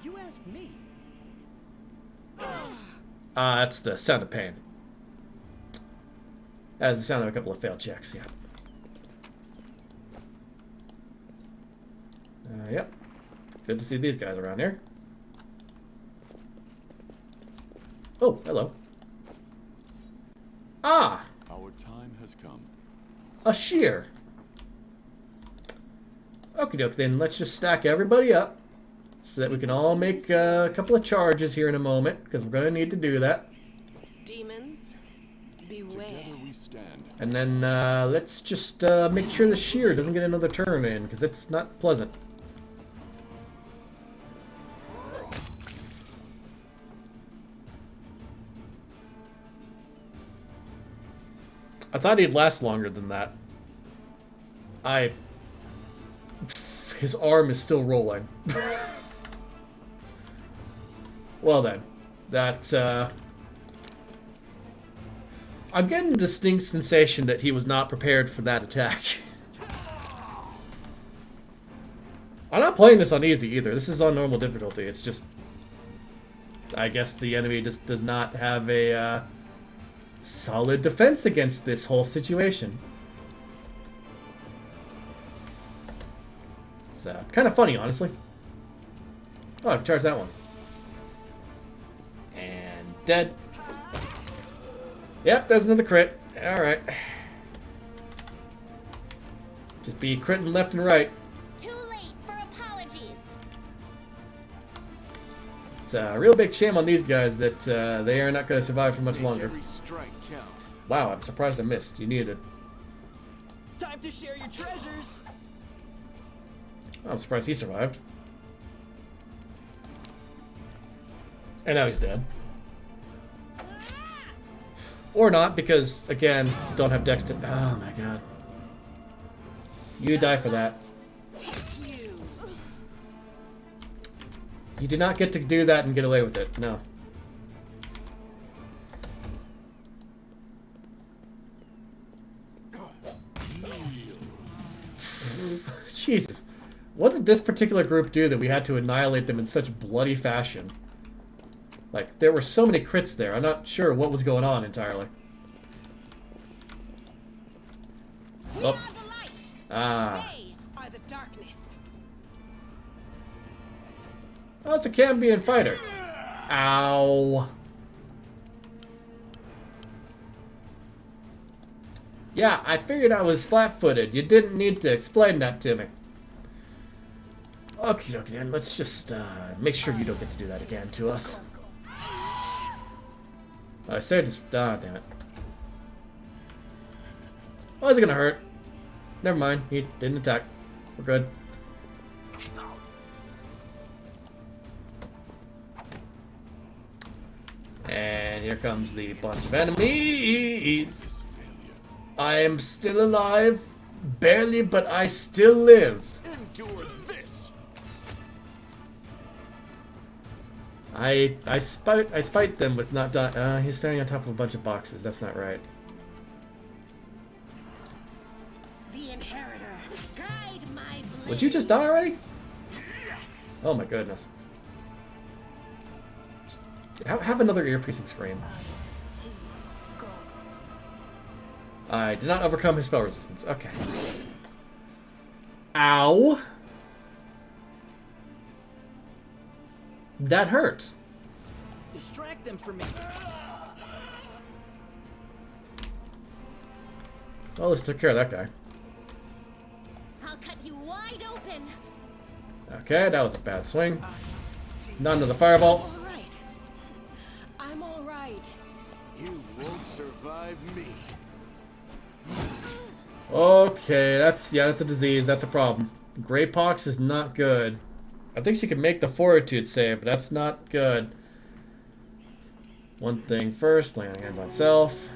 You ask me. That's the sound of pain. That is the sound of a couple of failed checks, yeah. Yep. Good to see these guys around here. Oh, hello. Ah! Our time has come. A shear. Okie doke, then let's just stack everybody up so that we can all make a couple of charges here in a moment, because we're going to need to do that. Demons, beware. Together we stand. And then let's just make sure the shear doesn't get another turn in, because it's not pleasant. I thought he'd last longer than that. His arm is still rolling. Well then, I'm getting a distinct sensation that he was not prepared for that attack. I'm not playing this on easy either. This is on normal difficulty. It's just, I guess the enemy just does not have a solid defense against this whole situation. It's kind of funny, honestly. Oh, I can charge that one. And dead. Yep, there's another crit. Alright. Just be critting left and right. Too late for apologies. It's a real big shame on these guys that they are not going to survive for much longer. Every strike count. Wow, I'm surprised I missed. You needed it. Time to share your treasures. I'm surprised he survived. And now he's dead. Or not, because, again, don't have dex to... Oh my god. You die for that. You do not get to do that and get away with it. No. Jesus. What did this particular group do that we had to annihilate them in such bloody fashion? Like, there were so many crits there. I'm not sure what was going on entirely. Oh. Ah. Are the darkness. Oh, it's a Cambion fighter. Ow. Yeah, I figured I was flat-footed. You didn't need to explain that to me. Okay, then, let's just make sure you don't get to do that again to us. I said just... Ah, damn it. Oh, is it gonna hurt? Never mind, he didn't attack. We're good. And here comes the bunch of enemies. I am still alive. Barely, but I still live. Endure this. I spite them with not dying. He's standing on top of a bunch of boxes. That's not right. The inheritor. Guide my blade. Would you just die already? Oh my goodness. Have another ear-piercing scream. I did not overcome his spell resistance. Okay. Ow! That hurt. Distract them from me. Well, let's take care of that guy. I'll cut you wide open. Okay, that was a bad swing. None to the fireball. All right. I'm all right. You won't survive me. Okay, that's a disease. That's a problem. Gray pox is not good. I think she can make the fortitude save, but that's not good. One thing first, laying hands on self.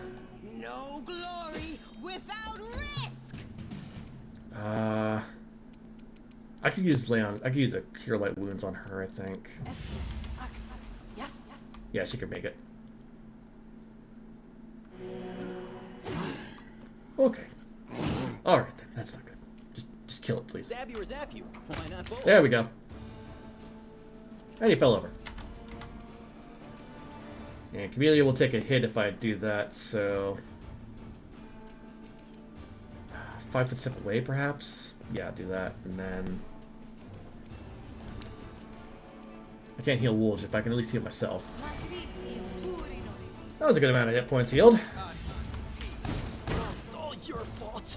No glory without risk. I could use I could use a cure light wounds on her, I think. Yes. Yeah, she could make it. Okay. Alright then, that's not good. Just kill it, please. Stab you or zap you. Why not both? There we go. And he fell over. And Camellia will take a hit if I do that, so... 5 foot step away, perhaps? Yeah, do that, and then... I can't heal wolves, but I can at least heal myself. That was a good amount of hit points healed. All your fault.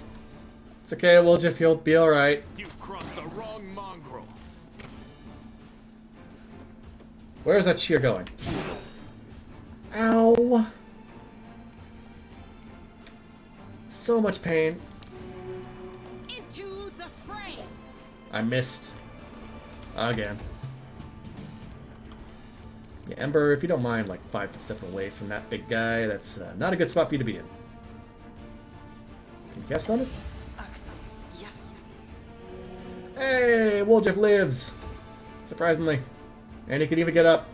It's okay, Wolf, you'll be alright. You've crossed the wrong mongrel. Where is that shear going? Ow! So much pain. Into the fray. I missed. Again. Yeah, Ember, if you don't mind, like 5 foot step away from that big guy, that's not a good spot for you to be in. Can you cast on it? Yes. Hey, Wolf lives! Surprisingly. And he can even get up.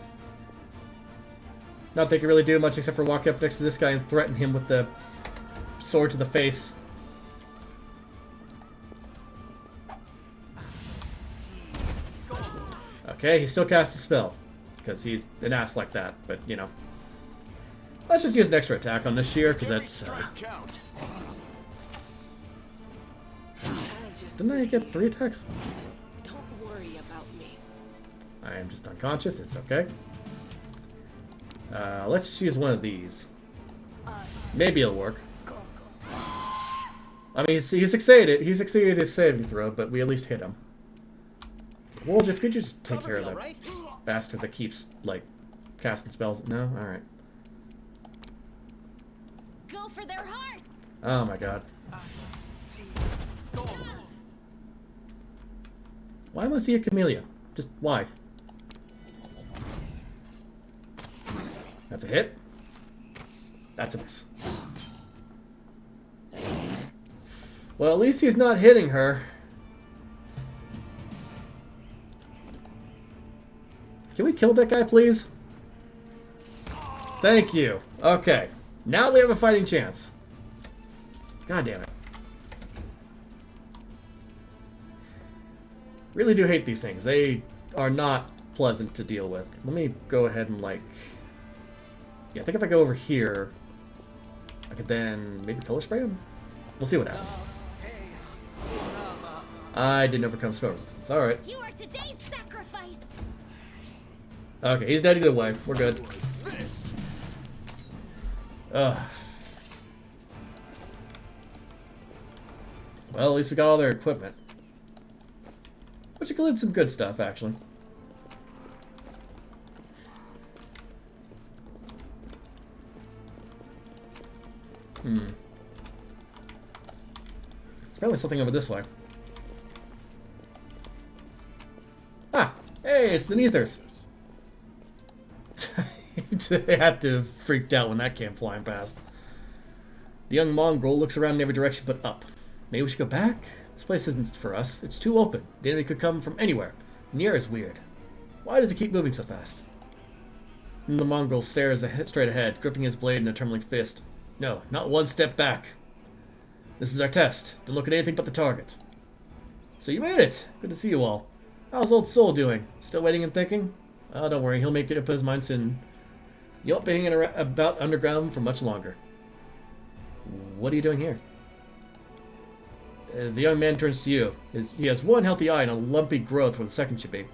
Not that he can really do much except for walk up next to this guy and threaten him with the sword to the face. Okay, he still cast a spell. Because he's an ass like that, but, you know. Let's just use an extra attack on this shear, because that's... Didn't I get 3 attacks? Don't worry about me. I am just unconscious, it's okay. Let's just use one of these. Maybe it'll work. I mean, he succeeded his saving throw, but we at least hit him. Wolf, could you just take care of that bastard that keeps, like, casting spells? No? Alright. Go for their hearts. Oh my god. Why must he hit Camellia? Just why? That's a hit. That's a miss. Well, at least he's not hitting her. Can we kill that guy, please? Thank you. Okay. Now we have a fighting chance. God damn it. Really do hate these things. They are not pleasant to deal with. Let me go ahead and, like... Yeah, I think if I go over here, I could then maybe color spray him? We'll see what happens. I didn't overcome spell resistance. Alright. You are today's sacrifice. Okay, he's dead either way. We're good. Ugh. Well, at least we got all their equipment. Which includes some good stuff, actually. There's probably something over this way. Ah! Hey, it's the Neathers! They had to have freaked out when that came flying past. The young mongrel looks around in every direction but up. Maybe we should go back? This place isn't for us. It's too open. The enemy could come from anywhere. And the air is weird. Why does it keep moving so fast? And the mongrel stares straight ahead, gripping his blade in a trembling fist. No, not one step back. This is our test. Don't look at anything but the target. So you made it. Good to see you all. How's old Soul doing? Still waiting and thinking? Oh, don't worry. He'll make it up his mind soon. You won't be hanging about underground for much longer. What are you doing here? The young man turns to you. He has one healthy eye and a lumpy growth where the second should be.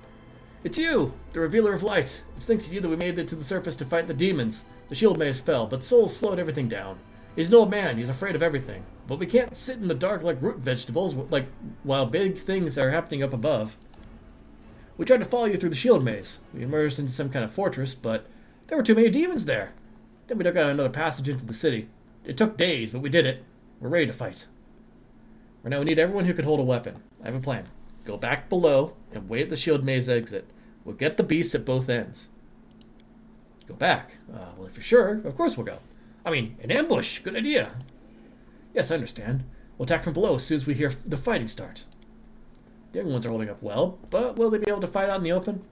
It's you, the revealer of light. It's thanks to you that we made it to the surface to fight the demons. The shield maze fell, but Soul slowed everything down. He's an old man, he's afraid of everything. But we can't sit in the dark like root vegetables while big things are happening up above. We tried to follow you through the shield maze. We emerged into some kind of fortress, but there were too many demons there. Then we dug out another passage into the city. It took days, but we did it. We're ready to fight. Right now we need everyone who can hold a weapon. I have a plan. Go back below and wait at the shield maze exit. We'll get the beasts at both ends. Go back? Well, if you're sure, of course we'll go. I mean, an ambush. Good idea. Yes, I understand. We'll attack from below as soon as we hear the fighting start. The young ones are holding up well, but will they be able to fight out in the open?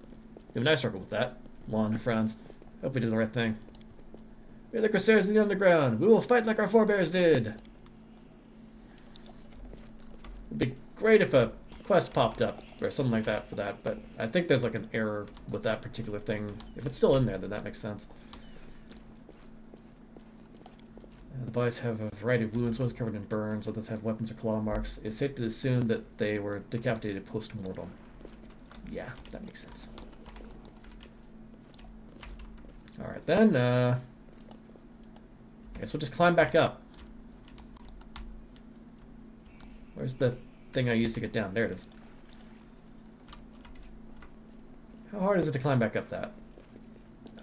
Even I struggle with that. Lon frowns. Hope we did the right thing. We are the Crusaders of the Underground. We will fight like our forebears did. It'd be great if a quest popped up or something like that for that, but I think there's like an error with that particular thing. If it's still in there, then that makes sense. The bodies have a variety of wounds, one's covered in burns, others have weapons or claw marks. It's safe to assume that they were decapitated post-mortem. Yeah, that makes sense. Alright then, I guess we'll just climb back up. Where's the thing I used to get down? There it is. How hard is it to climb back up that?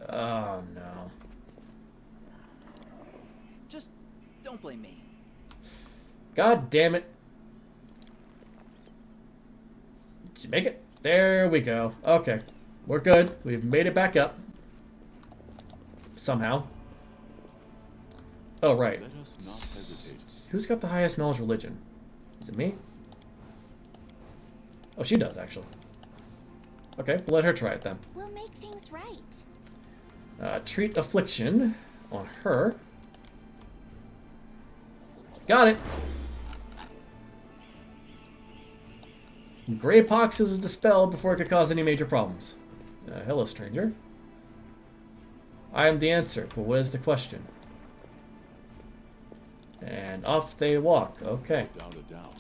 Oh no. Just don't blame me. God damn it. Did you make it? There we go. Okay. We're good. We've made it back up. Somehow. Oh, right. Let us not hesitate. Who's got the highest knowledge religion? Is it me? Oh, she does, actually. Okay, we'll let her try it then. We'll make things right. Treat affliction on her. Got it! Gray pox was dispelled before it could cause any major problems. Hello, stranger. I am the answer, but what is the question? And off they walk. Okay. Without a doubt.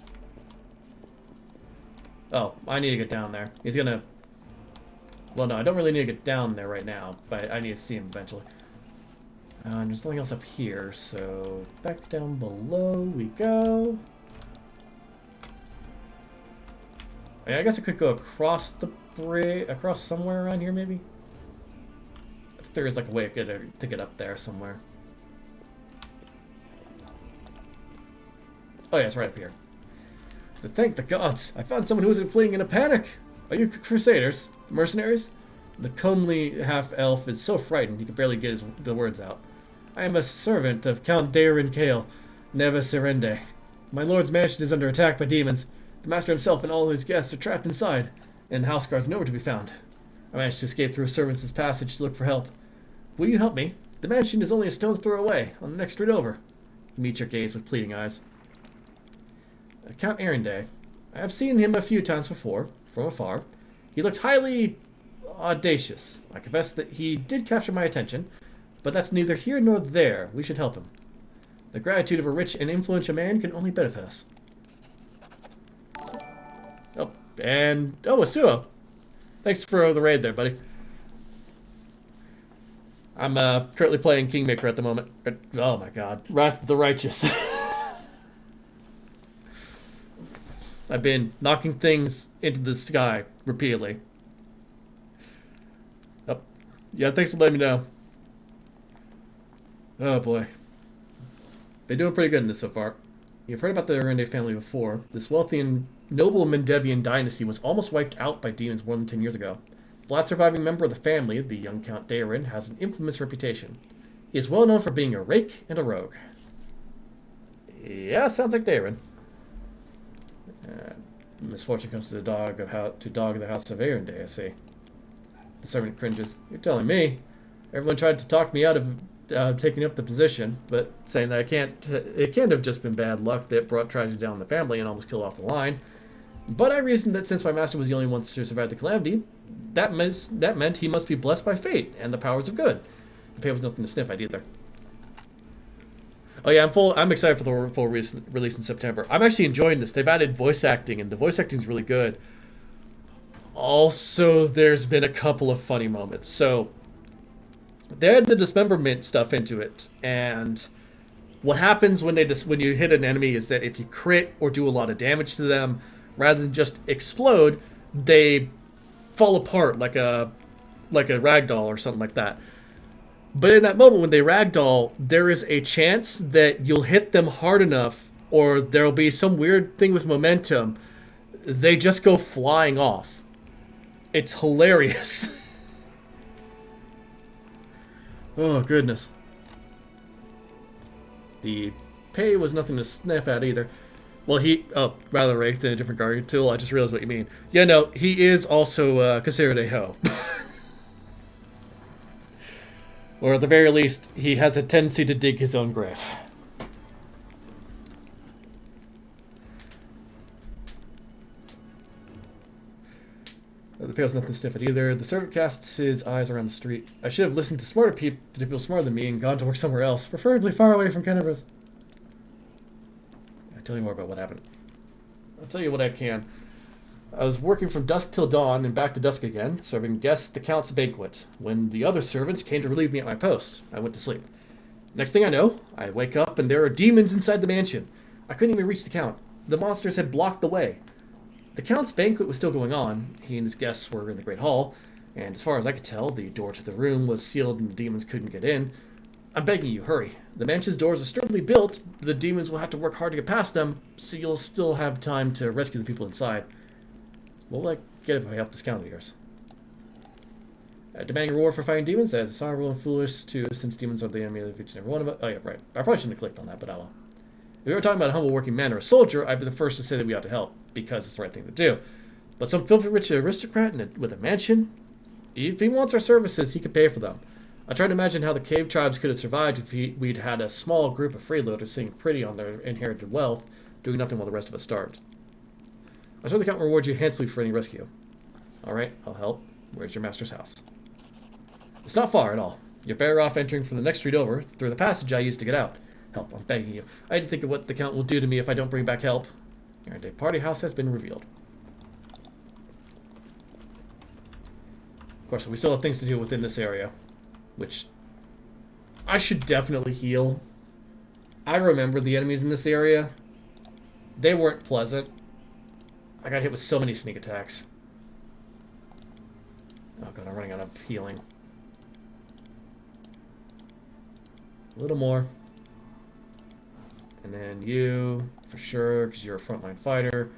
Oh, I need to get down there. He's gonna... Well, no, I don't really need to get down there right now, but I need to see him eventually. And there's nothing else up here, so back down below we go. I guess I could go across the bridge, across somewhere around here, maybe? I think there is like a way to get up there somewhere. Oh yeah, it's right up here. So thank the gods! I found someone who isn't fleeing in a panic! Are you crusaders? Mercenaries? The comely half-elf is so frightened he can barely get the words out. I am a servant of Count Darin Kale, Neva Serende. My lord's mansion is under attack by demons. The master himself and all his guests are trapped inside, and the house guards nowhere to be found. I managed to escape through a servants' passage to look for help. Will you help me? The mansion is only a stone's throw away, on the next street over. Meet your gaze with pleading eyes. Count Arendelle. I have seen him a few times before, from afar. He looked highly audacious. I confess that he did capture my attention, but that's neither here nor there. We should help him. The gratitude of a rich and influential man can only benefit us. Oh, and... Oh, Asuo. Thanks for the raid there, buddy. I'm currently playing Kingmaker at the moment. Oh my god. Wrath of the Righteous. I've been knocking things into the sky repeatedly. Oh, yeah, thanks for letting me know. Oh boy. Been doing pretty good in this so far. You've heard about the Arendelle family before. This wealthy and noble Mendevian dynasty was almost wiped out by demons more than 10 years ago. The last surviving member of the family, the young Count Darin, has an infamous reputation. He is well known for being a rake and a rogue. Yeah, sounds like Darin. Misfortune comes to the dog of the house of Arendelle, I see. The servant cringes. You're telling me? Everyone tried to talk me out of taking up the position, but saying that it can't have just been bad luck that brought tragedy down the family and almost killed off the line. But I reasoned that since my master was the only one to survive the calamity, that meant he must be blessed by fate and the powers of good. The pay was nothing to sniff at either. Oh yeah, I'm excited for the full release in September. I'm actually enjoying this. They've added voice acting, and the voice acting is really good. Also, there's been a couple of funny moments. So they had the dismemberment stuff into it, and what happens when you hit an enemy is that if you crit or do a lot of damage to them, rather than just explode, they fall apart like a ragdoll or something like that. But in that moment when they ragdoll, there is a chance that you'll hit them hard enough, or there'll be some weird thing with momentum. They just go flying off. It's hilarious. Oh, goodness. The pay was nothing to sniff at either. Well, rather Wraith in a different guardian tool. I just realized what you mean. Yeah, no, he is also considered a hoe. Or at the very least, he has a tendency to dig his own grave. The pale's nothing to sniff at either. The servant casts his eyes around the street. I should have listened to people smarter than me and gone to work somewhere else, preferably far away from Kenebres. I'll tell you more about what happened. I'll tell you what I can. I was working from dusk till dawn and back to dusk again, serving guests at the Count's banquet, when the other servants came to relieve me at my post. I went to sleep. Next thing I know, I wake up and there are demons inside the mansion. I couldn't even reach the Count. The monsters had blocked the way. The Count's banquet was still going on. He and his guests were in the Great Hall, and as far as I could tell, the door to the room was sealed and the demons couldn't get in. I'm begging you, hurry. The mansion's doors are sturdily built. The demons will have to work hard to get past them, so you'll still have time to rescue the people inside. What will I get if I help this Count of yours? Demanding a reward for fighting demons? That is dishonorable and foolish, too, since demons are the enemy of each and every one of us. Oh, yeah, right. I probably shouldn't have clicked on that, but I will. If we were talking about a humble working man or a soldier, I'd be the first to say that we ought to help, because it's the right thing to do. But some filthy rich aristocrat with a mansion? If he wants our services, he could pay for them. I try to imagine how the cave tribes could have survived if we'd had a small group of freeloaders sitting pretty on their inherited wealth, doing nothing while the rest of us starved. I'm sure the Count will reward you handsomely for any rescue. Alright, I'll help. Where's your master's house? It's not far at all. You're better off entering from the next street over, through the passage I used to get out. Help, I'm begging you. I need to think of what the Count will do to me if I don't bring back help. Your day party house has been revealed. Of course, we still have things to do within this area, which I should definitely heal. I remember the enemies in this area. They weren't pleasant. I got hit with so many sneak attacks. Oh god, I'm running out of healing. A little more. And then you, for sure, because you're a frontline fighter.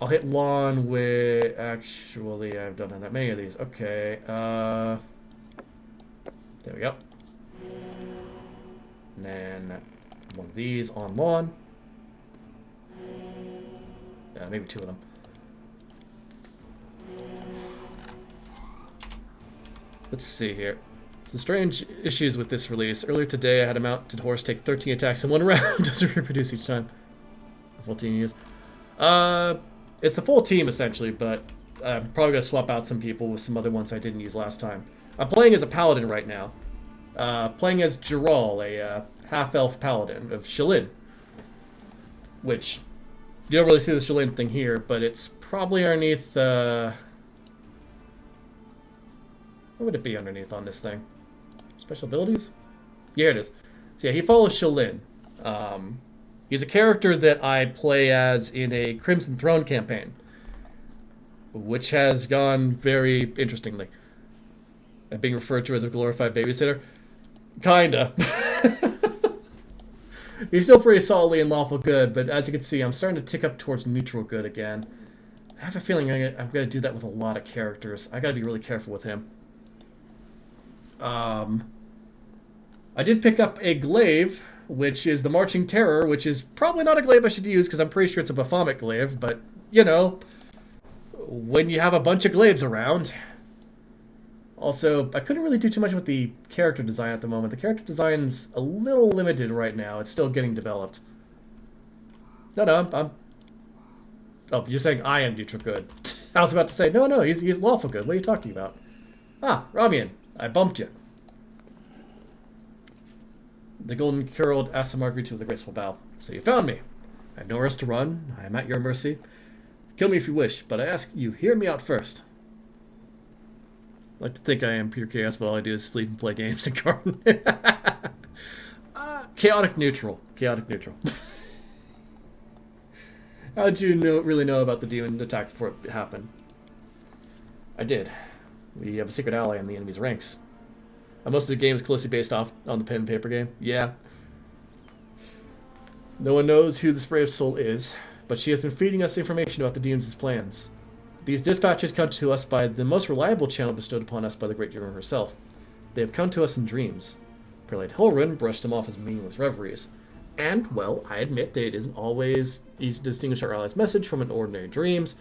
I'll hit Lon with... Actually, I don't have that many of these. Okay, there we go. And then one of these on Lon. Maybe two of them. Let's see here. Some strange issues with this release. Earlier today, I had a mounted horse take 13 attacks in one round. Doesn't reproduce each time. The full team use. It's a full team, essentially, but I'm probably going to swap out some people with some other ones I didn't use last time. I'm playing as a paladin right now. Playing as Geral, a half-elf paladin of Shilin. Which... You don't really see the Shilin thing here, but it's probably underneath, what would it be underneath on this thing? Special abilities? Yeah, it is. So yeah, he follows Shilin. He's a character that I play as in a Crimson Throne campaign, which has gone very interestingly. Being referred to as a glorified babysitter? Kinda. He's still pretty solidly in lawful good, but as you can see, I'm starting to tick up towards neutral good again. I have a feeling I'm going to do that with a lot of characters. I got to be really careful with him. I did pick up a glaive, which is the Marching Terror, which is probably not a glaive I should use because I'm pretty sure it's a Baphomet glaive, but, you know, when you have a bunch of glaives around... Also, I couldn't really do too much with the character design at the moment. The character design's a little limited right now. It's still getting developed. No, I'm... Oh, you're saying I am neutral good. I was about to say, no, he's lawful good. What are you talking about? Ah, Ramian, I bumped you. The golden-curled Asimar greeted with a graceful bow. So you found me. I have nowhere else to run. I am at your mercy. Kill me if you wish, but I ask you, hear me out first. I like to think I am pure chaos, but all I do is sleep and play games and garden. Chaotic neutral. Chaotic neutral. How'd you really know about the demon attack before it happened? I did. We have a secret ally in the enemy's ranks. Most of the game is closely based off on the pen and paper game. Yeah. No one knows who the Spray of Soul is, but she has been feeding us information about the demons' plans. These dispatches come to us by the most reliable channel bestowed upon us by the Great Dreamer herself. They have come to us in dreams. Prelate Hilrun brushed them off as meaningless reveries. And, well, I admit that it isn't always easy to distinguish our ally's message from an ordinary dreams,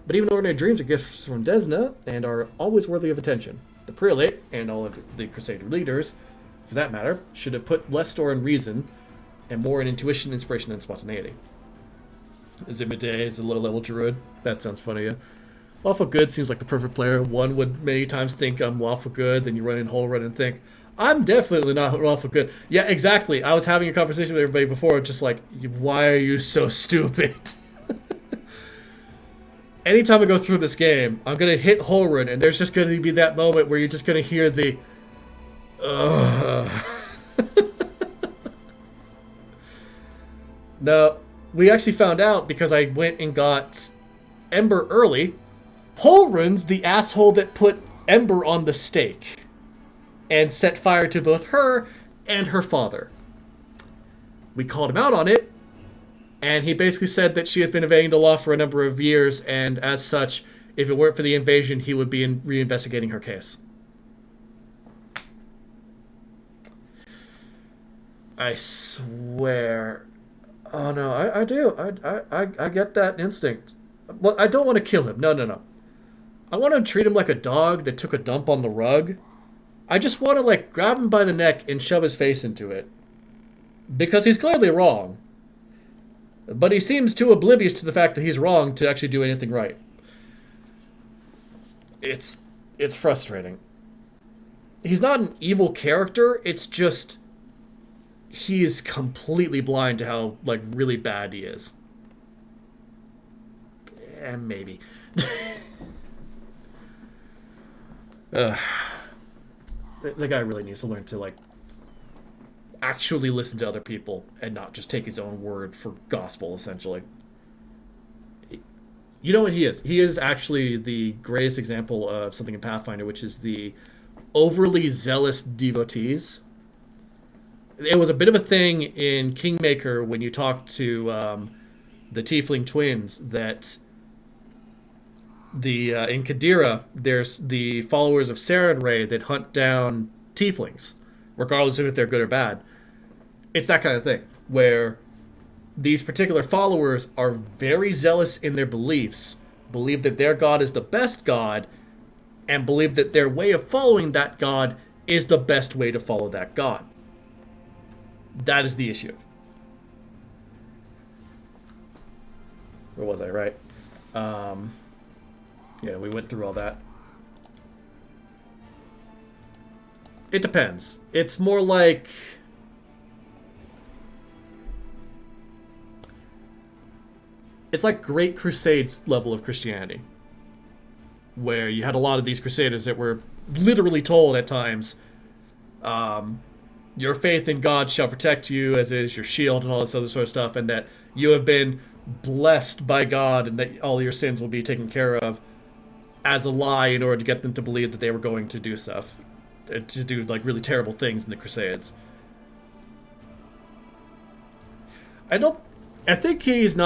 but even ordinary dreams are gifts from Desna and are always worthy of attention. The Prelate, and all of the Crusader leaders, for that matter, should have put less store in reason and more in intuition, inspiration, and spontaneity. Zimide is a low-level druid. That sounds funny, yeah. Lawful Good seems like the perfect player. One would many times think I'm Lawful Good, then you run in Holrun and think, I'm definitely not Lawful Good. Yeah, exactly. I was having a conversation with everybody before, just like, why are you so stupid? Anytime I go through this game, I'm going to hit Holrun, and there's just going to be that moment where you're just going to hear the... No, we actually found out because I went and got Ember early. Holrun's the asshole that put Ember on the stake and set fire to both her and her father. We called him out on it, and he basically said that she has been evading the law for a number of years, and as such, if it weren't for the invasion, he would be reinvestigating her case. I swear. Oh no, I do. I get that instinct. Well, I don't want to kill him. No. I want to treat him like a dog that took a dump on the rug. I just want to, like, grab him by the neck and shove his face into it. Because he's clearly wrong. But he seems too oblivious to the fact that he's wrong to actually do anything right. It's frustrating. He's not an evil character, it's just... he is completely blind to how, like, really bad he is. And maybe. The guy really needs to learn to, like, actually listen to other people and not just take his own word for gospel, essentially. You know what he is? He is actually the greatest example of something in Pathfinder, which is the overly zealous devotees. It was a bit of a thing in Kingmaker when you talked to the Tiefling twins that in Kadira, there's the followers of Sarenrae that hunt down Tieflings, regardless of if they're good or bad. It's that kind of thing, where these particular followers are very zealous in their beliefs, believe that their god is the best god, and believe that their way of following that god is the best way to follow that god. That is the issue. Where was I, right? Yeah, we went through all that. It depends. It's more like... it's like Great Crusades level of Christianity. Where you had a lot of these crusaders that were literally told at times, your faith in God shall protect you, as is your shield and all this other sort of stuff, and that you have been blessed by God and that all your sins will be taken care of, as a lie in order to get them to believe that they were going to do stuff, to do, like, really terrible things in the Crusades. I think he's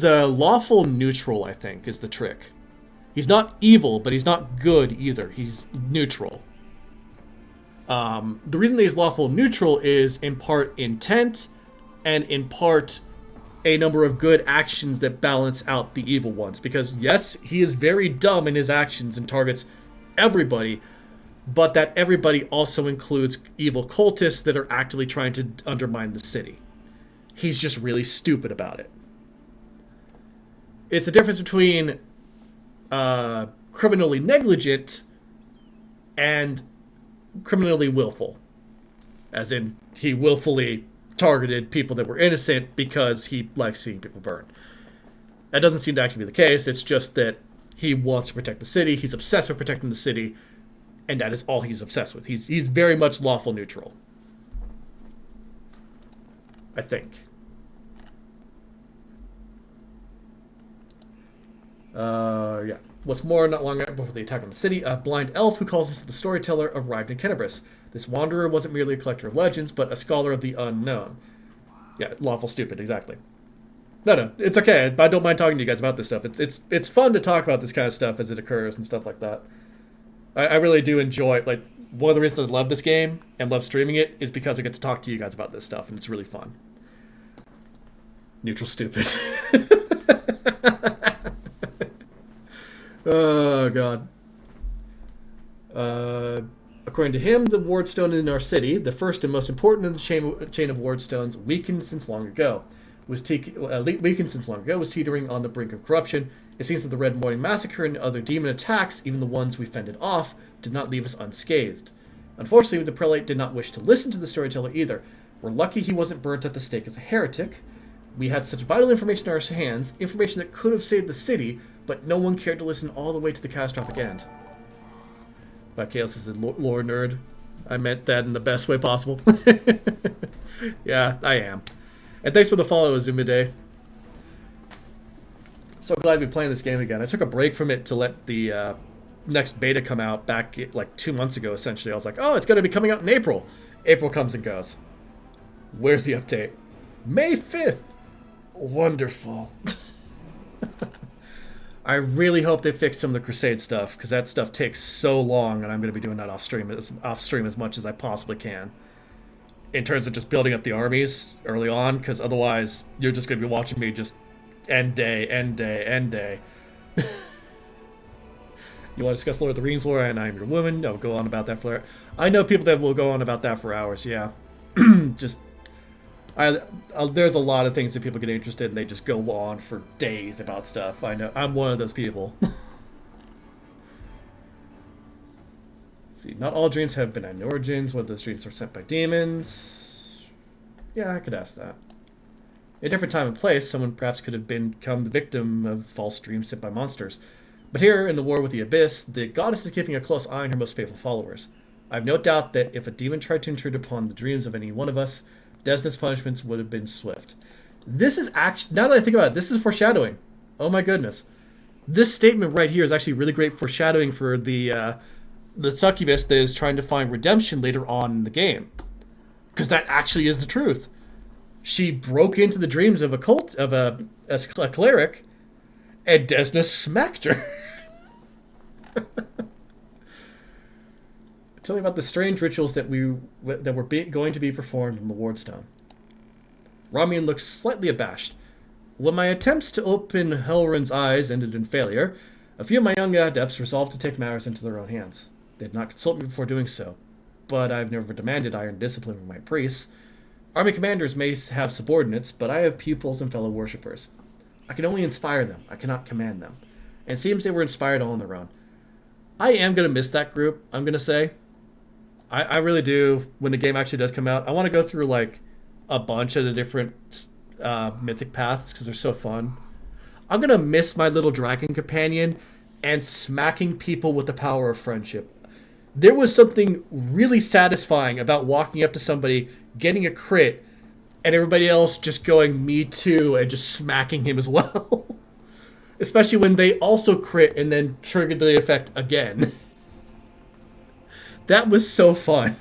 a lawful neutral, I think, is the trick. He's not evil, but he's not good either. He's neutral. The reason that he's lawful neutral is in part intent, and in part a number of good actions that balance out the evil ones. Because yes, he is very dumb in his actions and targets everybody, but that everybody also includes evil cultists that are actively trying to undermine the city. He's just really stupid about it. It's the difference between criminally negligent and criminally willful. As in, he willfully targeted people that were innocent because he likes seeing people burn. That doesn't seem to actually be the case. It's just that he wants to protect the city. He's obsessed with protecting the city, and that is all he's obsessed with. He's very much lawful neutral. I think. Yeah. What's more, not long before the attack on the city, a blind elf who calls himself the Storyteller arrived in Kenebres. This wanderer wasn't merely a collector of legends, but a scholar of the unknown. Yeah, lawful stupid, exactly. No, it's okay. I don't mind talking to you guys about this stuff. It's fun to talk about this kind of stuff as it occurs and stuff like that. I really do enjoy, like, one of the reasons I love this game and love streaming it is because I get to talk to you guys about this stuff, and it's really fun. Neutral stupid. Oh, God. According to him, the wardstone in our city, the first and most important in the chain of wardstones, weakened since long ago. Was teetering on the brink of corruption. It seems that the Red Morning Massacre and other demon attacks, even the ones we fended off, did not leave us unscathed. Unfortunately, the prelate did not wish to listen to the storyteller either. We're lucky he wasn't burnt at the stake as a heretic. We had such vital information in our hands, information that could have saved the city, but no one cared to listen all the way to the catastrophic end. Chaos is a lore nerd. I meant that in the best way possible. Yeah, I am. And thanks for the follow, Azumide. So glad to be playing this game again. I took a break from it to let the next beta come out back like 2 months ago, essentially. I was like, oh, it's going to be coming out in April. April comes and goes. Where's the update? May 5th. Wonderful. I really hope they fix some of the Crusade stuff, because that stuff takes so long, and I'm going to be doing that off stream as much as I possibly can. In terms of just building up the armies early on, because otherwise you're just going to be watching me just end day. You want to discuss Lord of the Rings lore, and I'm your woman? No, go on about that for... I know people that will go on about that for hours, yeah. There's a lot of things that people get interested in. They just go on for days about stuff. I know. I'm one of those people. Let's see. Not all dreams have benign origins. Whether those dreams are sent by demons. Yeah, I could ask that. In a different time and place, someone perhaps could have become the victim of false dreams sent by monsters. But here, in the war with the Abyss, the goddess is keeping a close eye on her most faithful followers. I have no doubt that if a demon tried to intrude upon the dreams of any one of us, Desna's punishments would have been swift. This is actually, now that I think about it, this is foreshadowing. Oh my goodness. This statement right here is actually really great foreshadowing for the succubus that is trying to find redemption later on in the game. Because that actually is the truth. She broke into the dreams of a cleric, and Desna smacked her. Tell me about the strange rituals that were going to be performed on the wardstone. Ramian looks slightly abashed. When my attempts to open Helrun's eyes ended in failure, a few of my young adepts resolved to take matters into their own hands. They did not consult me before doing so, but I've never demanded iron discipline from my priests. Army commanders may have subordinates, but I have pupils and fellow worshippers. I can only inspire them. I cannot command them. And it seems they were inspired all on their own. I am going to miss that group, I'm going to say. I really do. When the game actually does come out, I want to go through like a bunch of the different mythic paths because they're so fun. I'm going to miss my little dragon companion and smacking people with the power of friendship. There was something really satisfying about walking up to somebody, getting a crit, and everybody else just going, me too, and just smacking him as well. Especially when they also crit and then triggered the effect again. That was so fun.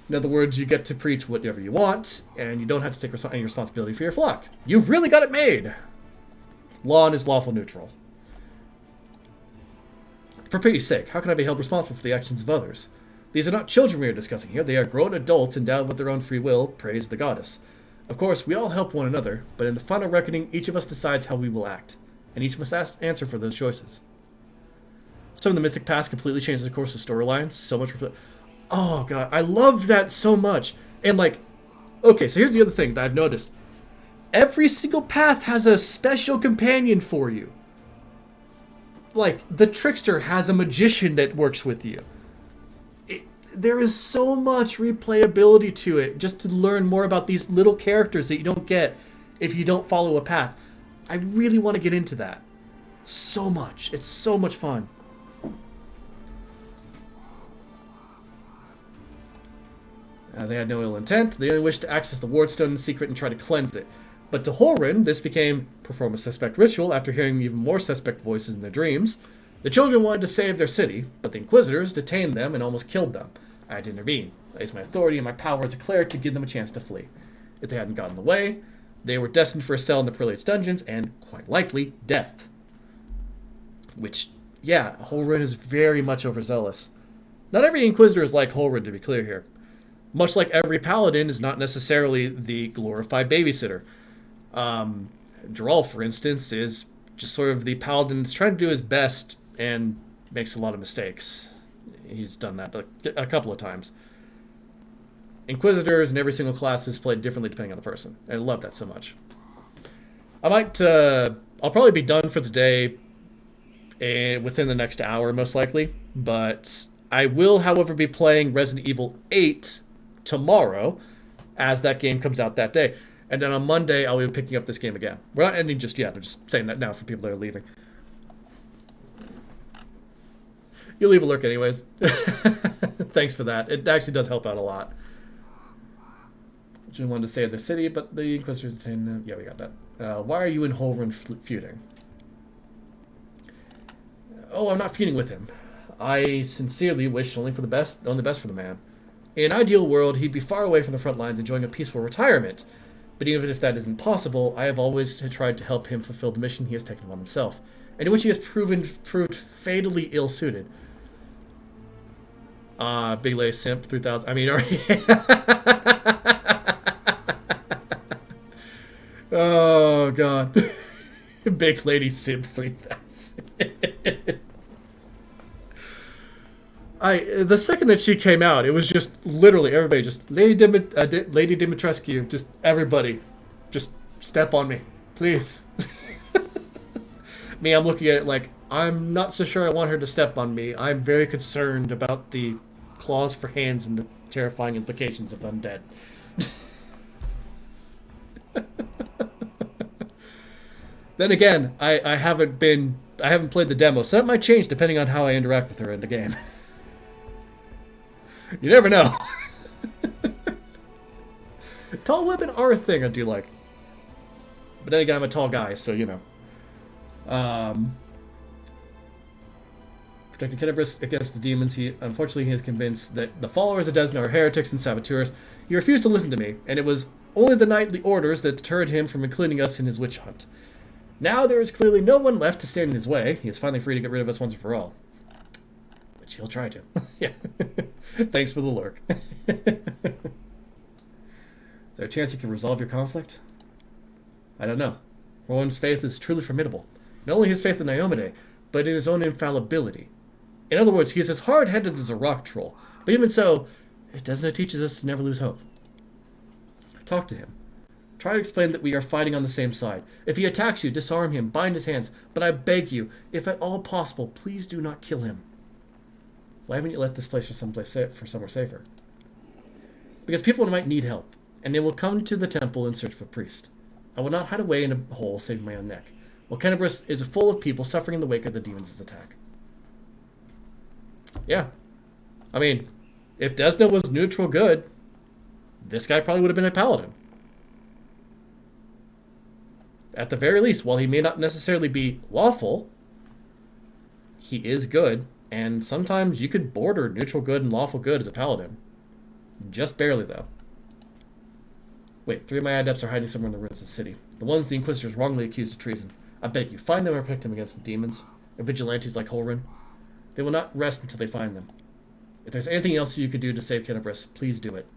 In other words, you get to preach whatever you want, and you don't have to take any responsibility for your flock. You've really got it made. Lawn is lawful neutral. For pity's sake, how can I be held responsible for the actions of others? These are not children we are discussing here. They are grown adults endowed with their own free will, praise the goddess. Of course, we all help one another, but in the final reckoning, each of us decides how we will act, and each must answer for those choices. Some of the mythic past completely changes the course of storylines. So much. Oh, God. I love that so much. And, like, okay, so here's the other thing that I've noticed. Every single path has a special companion for you. like, the Trickster has a magician that works with you. There is so much replayability to it, just to learn more about these little characters that you don't get if you don't follow a path. I really want to get into that. So much. It's so much fun. They had no ill intent. They only wished to access the Wardstone in secret and try to cleanse it. But to Holrin, this became perform a suspect ritual after hearing even more suspect voices in their dreams. The children wanted to save their city, but the Inquisitors detained them and almost killed them. I had to intervene. I used my authority and my power as a cleric to give them a chance to flee. If they hadn't gotten away, they were destined for a cell in the Prelate's dungeons and, quite likely, death. Which, yeah, Holrin is very much overzealous. Not every Inquisitor is like Holrin, to be clear here. Much like every Paladin is not necessarily the glorified babysitter. Geralt, for instance, is just sort of the Paladin that's trying to do his best and makes a lot of mistakes. He's done that a couple of times. Inquisitors in every single class is played differently depending on the person. I love that so much. I'll probably be done for the day within the next hour, most likely. But I will, however, be playing Resident Evil 8 tomorrow, as that game comes out that day. And then on Monday, I'll be picking up this game again. We're not ending just yet. I'm just saying that now for people that are leaving. You'll leave a lurk anyways. Thanks for that. It actually does help out a lot. She wanted to save the city, but the Inquisitors detained them. Yeah, we got that. Why are you and Holrin feuding? Oh, I'm not feuding with him. I sincerely wish only the best for the man. In an ideal world, he'd be far away from the front lines enjoying a peaceful retirement. But even if that isn't possible, I have always tried to help him fulfill the mission he has taken upon himself, and in which he has proved fatally ill-suited. Big Lay Simp 3000. I mean, oh god. Big Lady Simp 3000. The second that she came out, it was just literally everybody, just Lady Dimitrescu, just everybody, just step on me, please. Me, I'm looking at it like, I'm not so sure I want her to step on me. I'm very concerned about the claws for hands and the terrifying implications of undead. Then again, I haven't played the demo, so that might change depending on how I interact with her in the game. You never know. Tall women are a thing I do like. But then again, I'm a tall guy, so you know. Protecting Kenebres against the demons, unfortunately he is convinced that the followers of Desna are heretics and saboteurs. He refused to listen to me, and it was only the knightly orders that deterred him from including us in his witch hunt. Now there is clearly no one left to stand in his way. He is finally free to get rid of us once and for all. Which he'll try to. Yeah. Thanks for the lurk. Is there a chance you can resolve your conflict? I don't know. Rowan's faith is truly formidable. Not only his faith in Iomade, but in his own infallibility. In other words, he's as hard-headed as a rock troll. But even so, it doesn't teaches us to never lose hope. Talk to him. Try to explain that we are fighting on the same side. If he attacks you, disarm him, bind his hands. But I beg you, if at all possible, please do not kill him. Why haven't you left this place for somewhere safer? Because people might need help, and they will come to the temple in search of a priest. I will not hide away in a hole, saving my own neck. Well, Kenebres is full of people suffering in the wake of the demons' attack. Yeah. I mean, if Desna was neutral good, this guy probably would have been a paladin. At the very least, while he may not necessarily be lawful, he is good, and sometimes you could border neutral good and lawful good as a paladin. Just barely, though. Wait, 3 of my adepts are hiding somewhere in the ruins of the city. The ones the Inquisitors wrongly accused of treason. I beg you, find them and protect them against the demons, and vigilantes like Holrin. They will not rest until they find them. If there's anything else you could do to save Kenebres, please do it.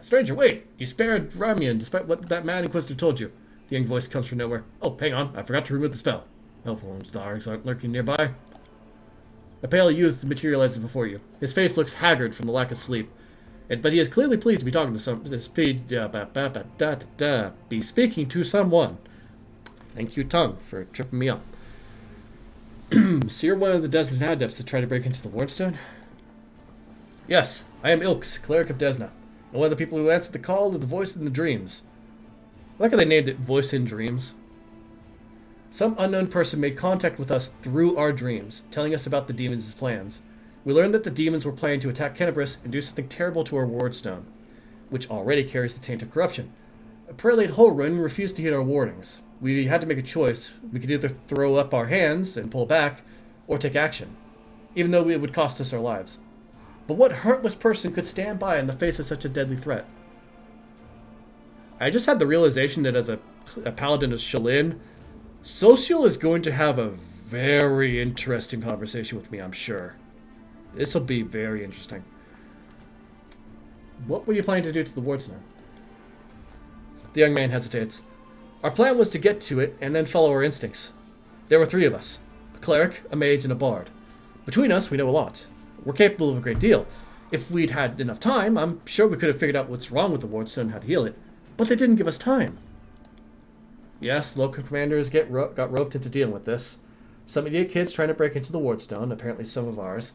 Stranger, wait! You spared Ramian despite what that mad Inquisitor told you. The young voice comes from nowhere. Oh, hang on, I forgot to remove the spell. Hope Holrin's dogs aren't lurking nearby. A pale youth materializes before you. His face looks haggard from the lack of sleep. But he is clearly pleased to be talking to be speaking to someone. Thank you, tongue, for tripping me up. So you're one of the Desna adepts that tried to break into the Wardstone? Yes, I am Ilks, cleric of Desna, and one of the people who answered the call to the voice in the dreams. I like how they named it Voice in Dreams. Some unknown person made contact with us through our dreams, telling us about the demons' plans. We learned that the demons were planning to attack Kenebres and do something terrible to our Wardstone, which already carries the taint of corruption. Prelate Holrun refused to heed our warnings. We had to make a choice. We could either throw up our hands and pull back, or take action, even though it would cost us our lives. But what heartless person could stand by in the face of such a deadly threat? I just had the realization that as a paladin of Shalin, Social is going to have a very interesting conversation with me, I'm sure. This will be very interesting. What were you planning to do to the Wardstone? The young man hesitates. Our plan was to get to it and then follow our instincts. There were 3 of us. A cleric, a mage, and a bard. Between us, we know a lot. We're capable of a great deal. If we'd had enough time, I'm sure we could have figured out what's wrong with the Wardstone and how to heal it. But they didn't give us time. Yes, local commanders got roped into dealing with this. Some idiot kids trying to break into the Wardstone, apparently some of ours.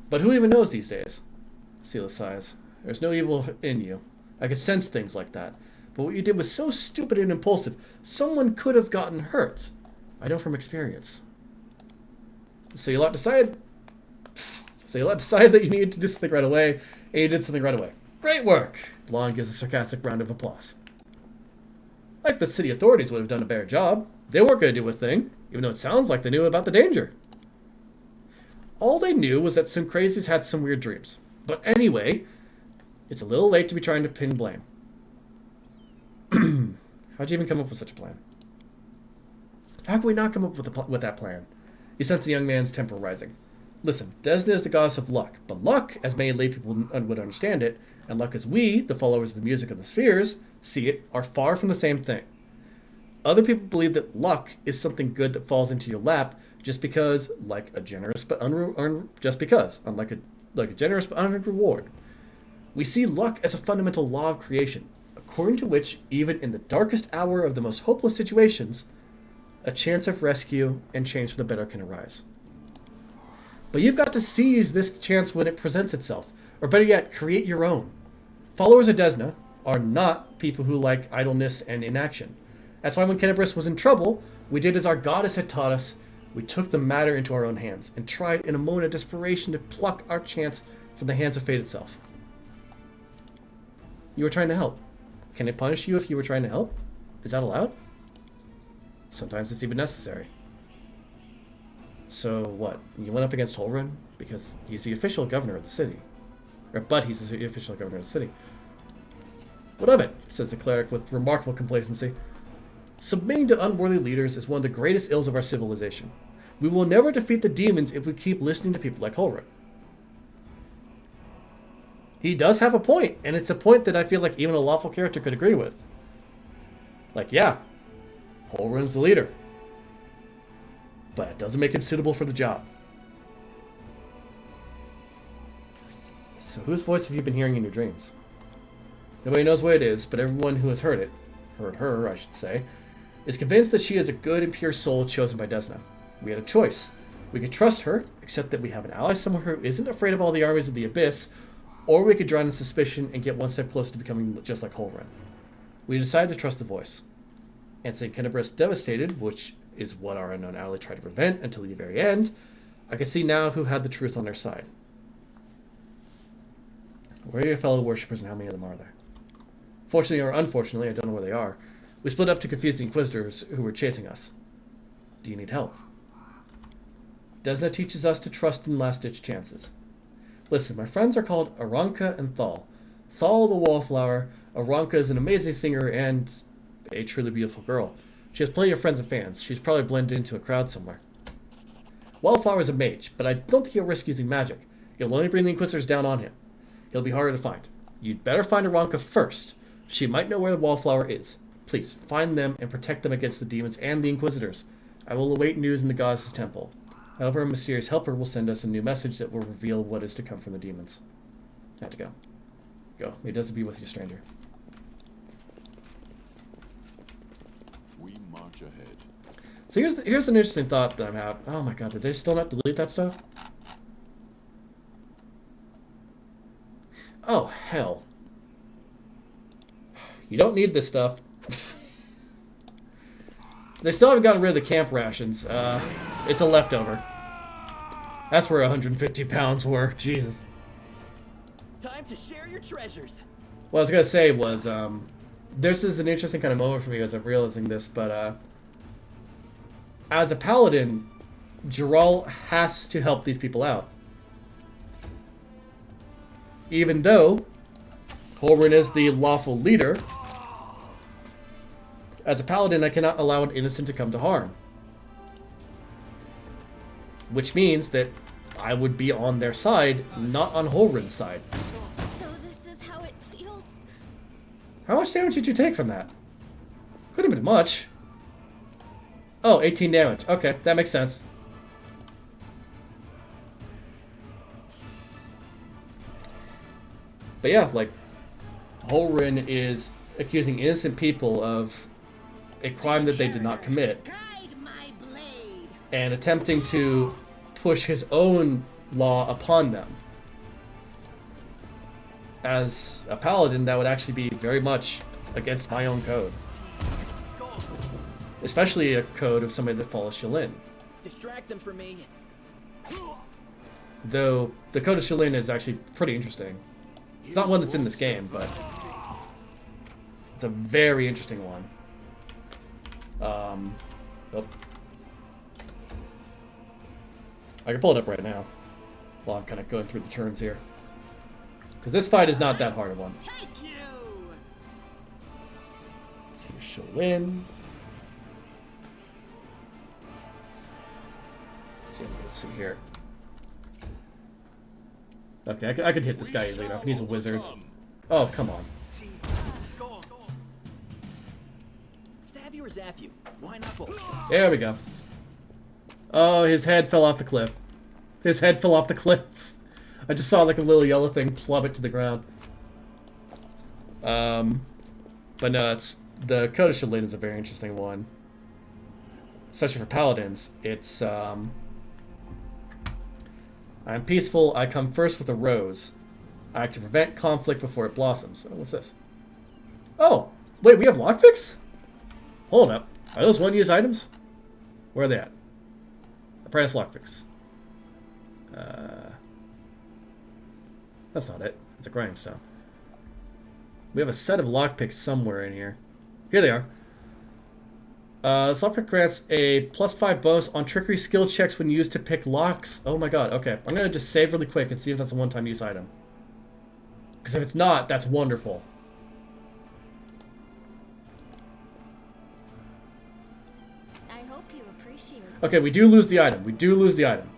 But who even knows these days? Seela sighs. There's no evil in you. I could sense things like that. But what you did was so stupid and impulsive. Someone could have gotten hurt. I know from experience. So you lot decided that you needed to do something right away, and you did something right away. Great work! Lon gives a sarcastic round of applause. Like the city authorities would have done a better job. They weren't going to do a thing, even though it sounds like they knew about the danger. All they knew was that some crazies had some weird dreams. But anyway, it's a little late to be trying to pin blame. How'd you even come up with such a plan? How can we not come up with that plan? You sense the young man's temper rising. Listen, Desna is the goddess of luck, but luck, as many lay people would understand it, and luck as we, the followers of the music of the spheres, see it, are far from the same thing. Other people believe that luck is something good that falls into your lap just because, like a generous but unearned reward. We see luck as a fundamental law of creation, according to which, even in the darkest hour of the most hopeless situations, a chance of rescue and change for the better can arise. But you've got to seize this chance when it presents itself, or better yet, create your own. Followers of Desna are not people who like idleness and inaction. That's why when Kenebres was in trouble, we did as our goddess had taught us. We took the matter into our own hands and tried in a moment of desperation to pluck our chance from the hands of fate itself. You were trying to help. Can it punish you if you were trying to help? Is that allowed? Sometimes it's even necessary. So what? You went up against Holrun? Because he's the official governor of the city. But he's the official governor of the city. What of it? Says the cleric with remarkable complacency. Submitting to unworthy leaders is one of the greatest ills of our civilization. We will never defeat the demons if we keep listening to people like Holrun. He does have a point, and it's a point that I feel like even a lawful character could agree with. Like, yeah, Holrun's the leader. But it doesn't make him suitable for the job. So whose voice have you been hearing in your dreams? Nobody knows what it is, but everyone who has heard her, I should say, is convinced that she is a good and pure soul chosen by Desna. We had a choice. We could trust her, except that we have an ally somewhere who isn't afraid of all the armies of the Abyss, or we could drown in suspicion and get one step closer to becoming just like Holrun. We decided to trust the voice. And seeing Kenebres devastated, which is what our unknown ally tried to prevent until the very end, I could see now who had the truth on their side. Where are your fellow worshippers and how many of them are there? Fortunately or unfortunately, I don't know where they are. We split up to confuse the Inquisitors who were chasing us. Do you need help? Desna teaches us to trust in last-ditch chances. Listen, my friends are called Aranka and Thal. Thal the Wallflower. Aranka is an amazing singer and a truly beautiful girl. She has plenty of friends and fans. She's probably blended into a crowd somewhere. Wallflower is a mage, but I don't think he'll risk using magic. He'll only bring the Inquisitors down on him. He'll be harder to find. You'd better find Aranka first. She might know where the Wallflower is. Please, find them and protect them against the demons and the Inquisitors. I will await news in the Goddess's Temple. I hope our mysterious helper will send us a new message that will reveal what is to come from the demons. I have to go. Go. May Desna be with you, stranger. We march ahead. So here's an interesting thought that I'm having. Oh my god, did they still not delete that stuff? Oh, hell. You don't need this stuff. They still haven't gotten rid of the camp rations. It's a leftover. That's where 150 pounds were. Jesus. Time to share your treasures. What I was going to say was, this is an interesting kind of moment for me as I'm realizing this, but as a paladin, Geralt has to help these people out. Even though Holrin is the lawful leader, as a paladin, I cannot allow an innocent to come to harm. Which means that I would be on their side, not on Holrin's side. So this is how it feels. How much damage did you take from that? Couldn't have been much. Oh, 18 damage. Okay, that makes sense. But yeah, like, Holrin is accusing innocent people of a crime that they did not commit, and attempting to push his own law upon them. As a paladin, that would actually be very much against my own code. Especially a code of somebody that follows Shalin. Distract them from me. Though, the code of Shalin is actually pretty interesting. It's not one that's in this game, but it's a very interesting one. Oh. I can pull it up right now while I'm kind of going through the turns here. Because this fight is not that hard of one. Let's see, Shalin. Let's see here. Okay, I could hit this guy easily enough. He's a wizard. Oh, come on. Stab you or zap you? Why not both? There we go. Oh, his head fell off the cliff. His head fell off the cliff. I just saw like a little yellow thing plummet to the ground. But no, the Code of Shalin is a very interesting one. Especially for paladins. It's, I'm peaceful, I come first with a rose. I act to prevent conflict before it blossoms. Oh, what's this? Oh! Wait, we have lockpicks? Hold up. Are those one-use items? Where are they at? Apprentice lockpicks. That's not it. It's a grindstone. We have a set of lockpicks somewhere in here. Here they are. This lockpick grants a +5 bonus on trickery skill checks when used to pick locks. Oh my god, okay. I'm gonna just save really quick and see if that's a one-time use item. Because if it's not, that's wonderful. I hope you appreciate it. Okay, we do lose the item. We do lose the item.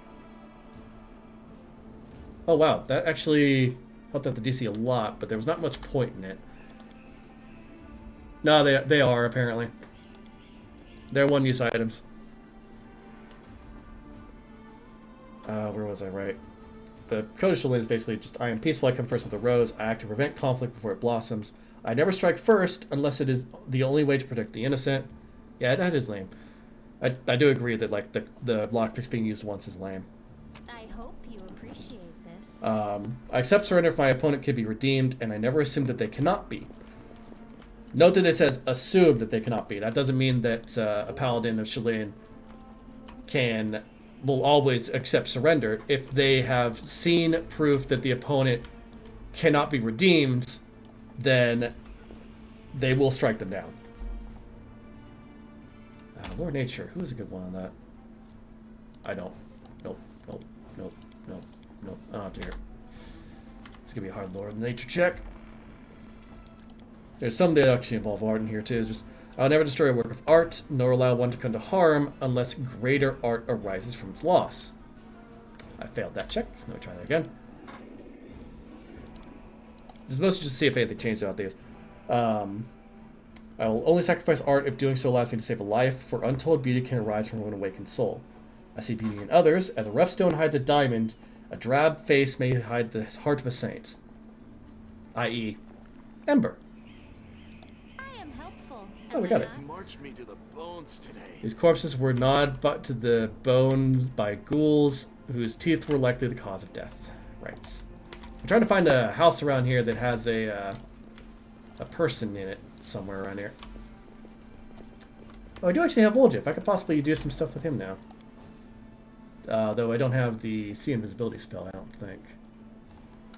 Oh wow, that actually helped out the DC a lot, but there was not much point in it. No, they are, apparently. They're one-use items. Where was I, right? The Code of Shalin is basically just, I am peaceful, I come first with a rose, I act to prevent conflict before it blossoms. I never strike first, unless it is the only way to protect the innocent. Yeah, that is lame. I do agree that, like, the lockpicks being used once is lame. I hope you appreciate this. I accept surrender if my opponent can be redeemed, and I never assume that they cannot be. Note that it says assume that they cannot be. That doesn't mean that a paladin of Shalin will always accept surrender. If they have seen proof that the opponent cannot be redeemed, then they will strike them down. Lord Nature, who is a good one on that? I don't. Nope. I don't have to hear. It's gonna be a hard Lord Nature check. There's some that actually involve art in here too. Just, I'll never destroy a work of art, nor allow one to come to harm unless greater art arises from its loss. I failed that check. Let me try that again. This is mostly just to see if anything changed about these. I will only sacrifice art if doing so allows me to save a life, for untold beauty can arise from an awakened soul. I see beauty in others. As a rough stone hides a diamond, a drab face may hide the heart of a saint. I.e., Ember. I am helpful. Oh, we got it. Marched me to the bones today. These corpses were gnawed but to the bones by ghouls whose teeth were likely the cause of death. Right. I'm trying to find a house around here that has a person in it somewhere around here. Oh, I do actually have Voljeff. I could possibly do some stuff with him now. Though I don't have the see invisibility spell, I don't think.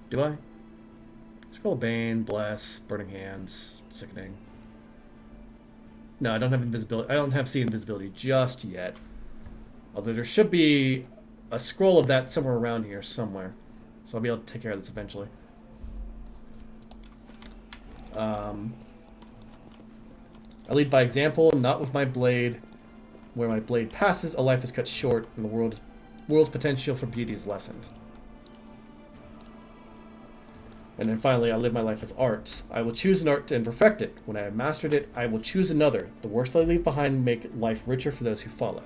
Do I? Scroll of Bane, Bless, Burning Hands, Sickening. No, I don't have invisibility. I don't have see invisibility just yet. Although there should be a scroll of that somewhere around here somewhere. So I'll be able to take care of this eventually. I lead by example, not with my blade. Where my blade passes, a life is cut short, and the world's potential for beauty is lessened. And then finally, I live my life as art. I will choose an art and perfect it. When I have mastered it, I will choose another. The works I leave behind make life richer for those who follow.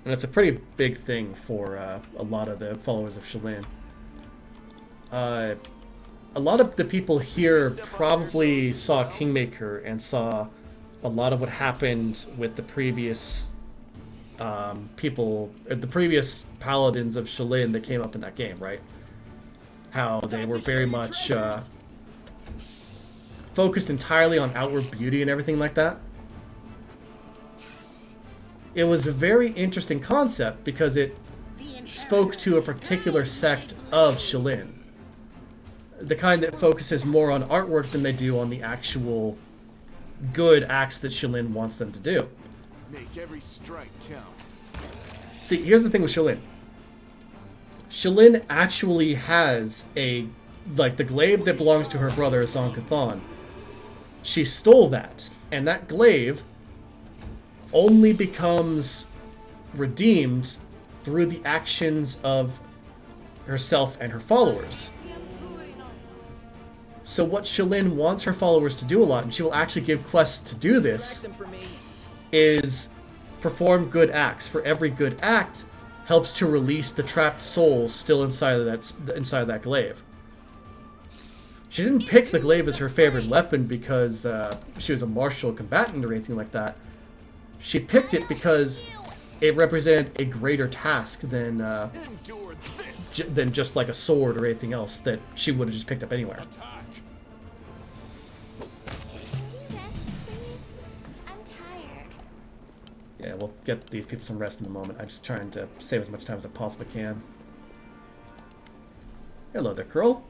And it's a pretty big thing for a lot of the followers of Shalin. A lot of the people here probably saw Kingmaker and saw a lot of what happened with the previous the previous paladins of Shalin that came up in that game, right? How they were very much focused entirely on outward beauty and everything like that. It was a very interesting concept because it spoke to a particular sect of Shalin. The kind that focuses more on artwork than they do on the actual good acts that Shalin wants them to do. Make every strike count. See, here's the thing with Shalin. Shalin actually has the glaive that belongs to her brother Zon-Kuthon. She stole that, and that glaive only becomes redeemed through the actions of herself and her followers. So what Shalin wants her followers to do a lot, and she will actually give quests to do this, is perform good acts. For every good act helps to release the trapped souls still inside of that glaive. She didn't pick the glaive as her favorite weapon because she was a martial combatant or anything like that. She picked it because it represented a greater task than just like a sword or anything else that she would have just picked up anywhere. Yeah, we'll get these people some rest in a moment. I'm just trying to save as much time as I possibly can. Hello there, Curl.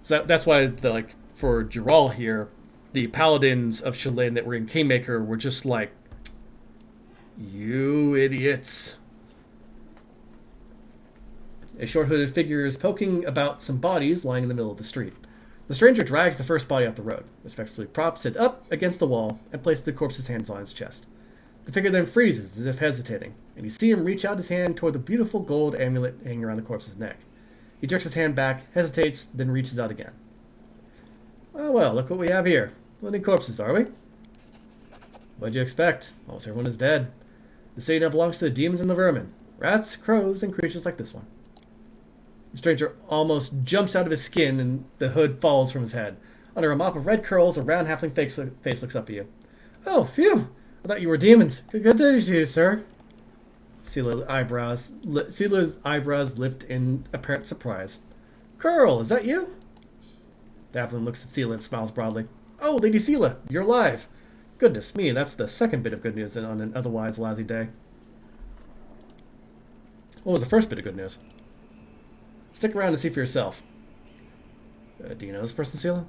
So that's why, for Jural here, the paladins of Shalin that were in Kingmaker were just like, you idiots. A short-hooded figure is poking about some bodies lying in the middle of the street. The stranger drags the first body off the road, respectfully props it up against the wall, and places the corpse's hands on his chest. The figure then freezes, as if hesitating, and you see him reach out his hand toward the beautiful gold amulet hanging around the corpse's neck. He jerks his hand back, hesitates, then reaches out again. Oh well, look what we have here. Living corpses, are we? What'd you expect? Almost everyone is dead. The city now belongs to the demons and the vermin. Rats, crows, and creatures like this one. The stranger almost jumps out of his skin and the hood falls from his head. Under a mop of red curls, a round halfling face looks up at you. Oh, phew! I thought you were demons. Good day to you, sir. Sela's eyebrows lift in apparent surprise. Curl, is that you? The halfling looks at Sela and smiles broadly. Oh, Lady Sela, you're alive. Goodness me, that's the second bit of good news on an otherwise lousy day. What was the first bit of good news? Stick around and see for yourself. Do you know this person, Sela?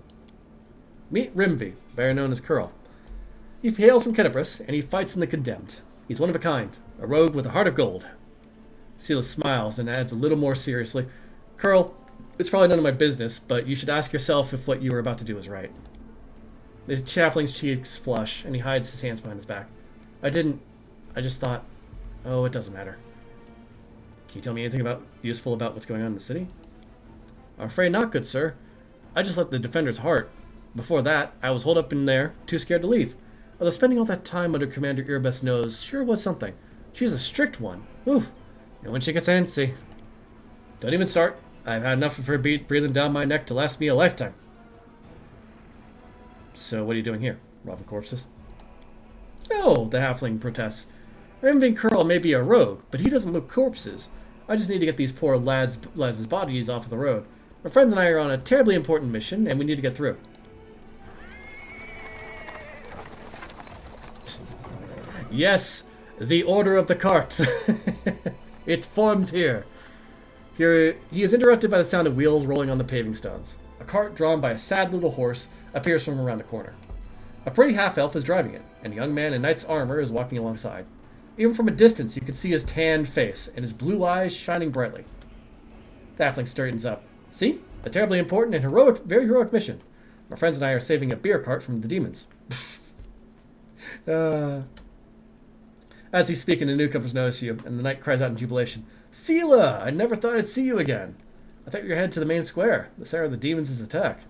Meet Rimvi, better known as Curl. He hails from Kenebres, and he fights in the Condemned. He's one of a kind, a rogue with a heart of gold. Sela smiles and adds a little more seriously, Curl, it's probably none of my business, but you should ask yourself if what you are about to do is right. The halfling's cheeks flush, and he hides his hands behind his back. I just thought, oh, it doesn't matter. Can you tell me anything useful about what's going on in the city? I'm afraid not, good sir. I just left the Defender's heart. Before that, I was holed up in there, too scared to leave. Although spending all that time under Commander Irbeth's nose sure was something. She's a strict one. Ooh. And when she gets antsy. Don't even start. I've had enough of her breathing down my neck to last me a lifetime. So what are you doing here? Robbing corpses? No, the halfling protests. Raven Curl may be a rogue, but he doesn't look corpses. I just need to get these poor lads' bodies off of the road. My friends and I are on a terribly important mission, and we need to get through. Yes, the Order of the Cart. It forms here. Here, he is interrupted by the sound of wheels rolling on the paving stones. A cart drawn by a sad little horse appears from around the corner. A pretty half-elf is driving it, and a young man in knight's armor is walking alongside. Even from a distance, you can see his tanned face and his blue eyes shining brightly. The halfling straightens up. See? A terribly important and very heroic mission. My friends and I are saving a beer cart from the demons. As he's speaking, the newcomers notice you, and the knight cries out in jubilation. Sela! I never thought I'd see you again. I thought you were headed to the main square. The center of the demons' attack.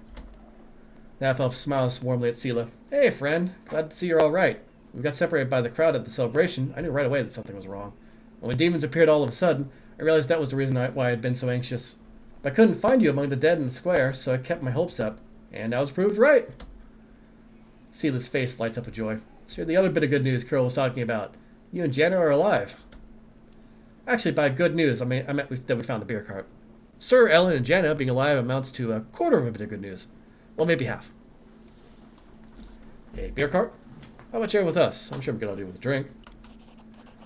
The half-elf smiles warmly at Sela. Hey, friend. Glad to see you're all right. We got separated by the crowd at the celebration. I knew right away that something was wrong. And when demons appeared all of a sudden, I realized that was the reason why I'd been so anxious. But I couldn't find you among the dead in the square, so I kept my hopes up. And I was proved right. Sela's face lights up with joy. So the other bit of good news Carol was talking about. You and Jana are alive. Actually, by good news, I meant that we found the beer cart. Sir, Ellen, and Jana being alive amounts to a quarter of a bit of good news. Well, maybe half. A beer cart? How about sharing with us? I'm sure we could all do with a drink.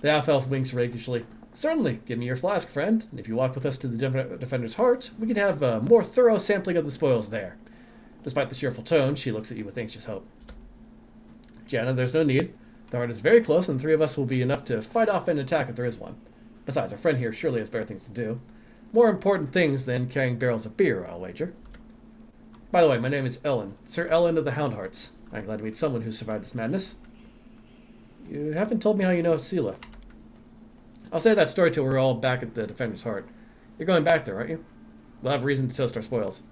The half-elf winks rakishly. Certainly, give me your flask, friend, and if you walk with us to the Defender's Heart, we can have a more thorough sampling of the spoils there. Despite the cheerful tone, she looks at you with anxious hope. Jana, there's no need. The heart is very close, and the three of us will be enough to fight off an attack if there is one. Besides, our friend here surely has better things to do. More important things than carrying barrels of beer, I'll wager. By the way, my name is Ellen, Sir Ellen of the Houndhearts. I'm glad to meet someone who survived this madness. You haven't told me how you know Sela. I'll say that story till we're all back at the Defender's Heart. You're going back there, aren't you? We'll have reason to toast our spoils.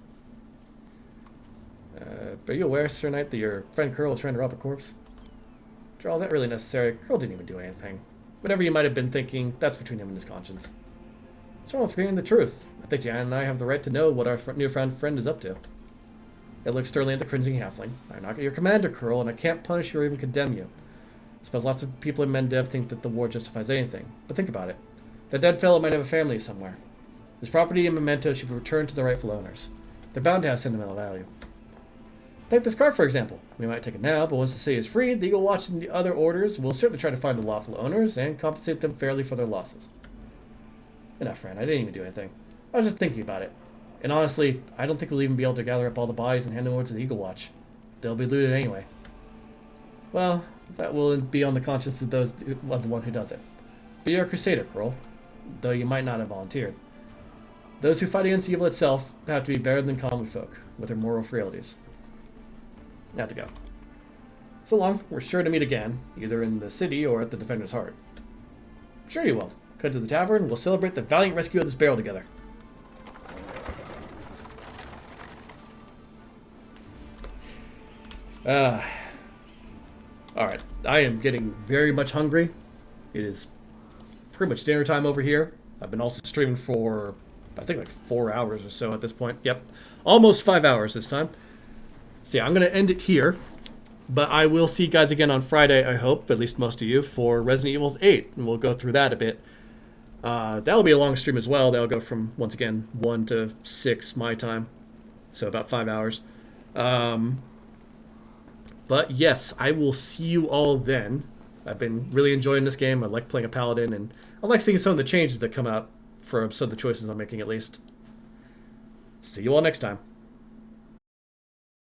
Are you aware, Sir Knight, that your friend Curl was trying to rob a corpse? Charles, is that really necessary? Curl didn't even do anything. Whatever you might have been thinking, that's between him and his conscience. What's wrong with hearing the truth? I think Jan and I have the right to know what our newfound friend is up to. It looks sternly at the cringing halfling. I'm not your commander, Curl, and I can't punish you or even condemn you. I suppose lots of people in Mendev think that the war justifies anything, but think about it. The dead fellow might have a family somewhere. His property and mementos should be returned to the rightful owners. They're bound to have sentimental value. Take this cart, for example. We might take it now, but once the city is freed, the Eagle Watch and the other orders will certainly try to find the lawful owners and compensate them fairly for their losses. Enough, friend. I didn't even do anything. I was just thinking about it. And honestly, I don't think we'll even be able to gather up all the bodies and hand them over to the Eagle Watch. They'll be looted anyway. Well, that will be on the conscience of the one who does it. But you're a crusader, Curl, though you might not have volunteered. Those who fight against evil itself have to be better than common folk, with their moral frailties. I have to go. So long, we're sure to meet again, either in the city or at the Defender's Heart. Sure you will. Come to the tavern, we'll celebrate the valiant rescue of this barrel together. Alright, I am getting very much hungry. It is pretty much dinner time over here. I've been also streaming for, I think, like 4 hours or so at this point. Yep, almost 5 hours this time. So yeah, I'm going to end it here. But I will see you guys again on Friday, I hope, at least most of you, for Resident Evil 8. And we'll go through that a bit. That'll be a long stream as well. That'll go from, once again, 1 to 6 my time. So about 5 hours. But yes, I will see you all then. I've been really enjoying this game. I like playing a paladin, and I like seeing some of the changes that come out for some of the choices I'm making, at least. See you all next time.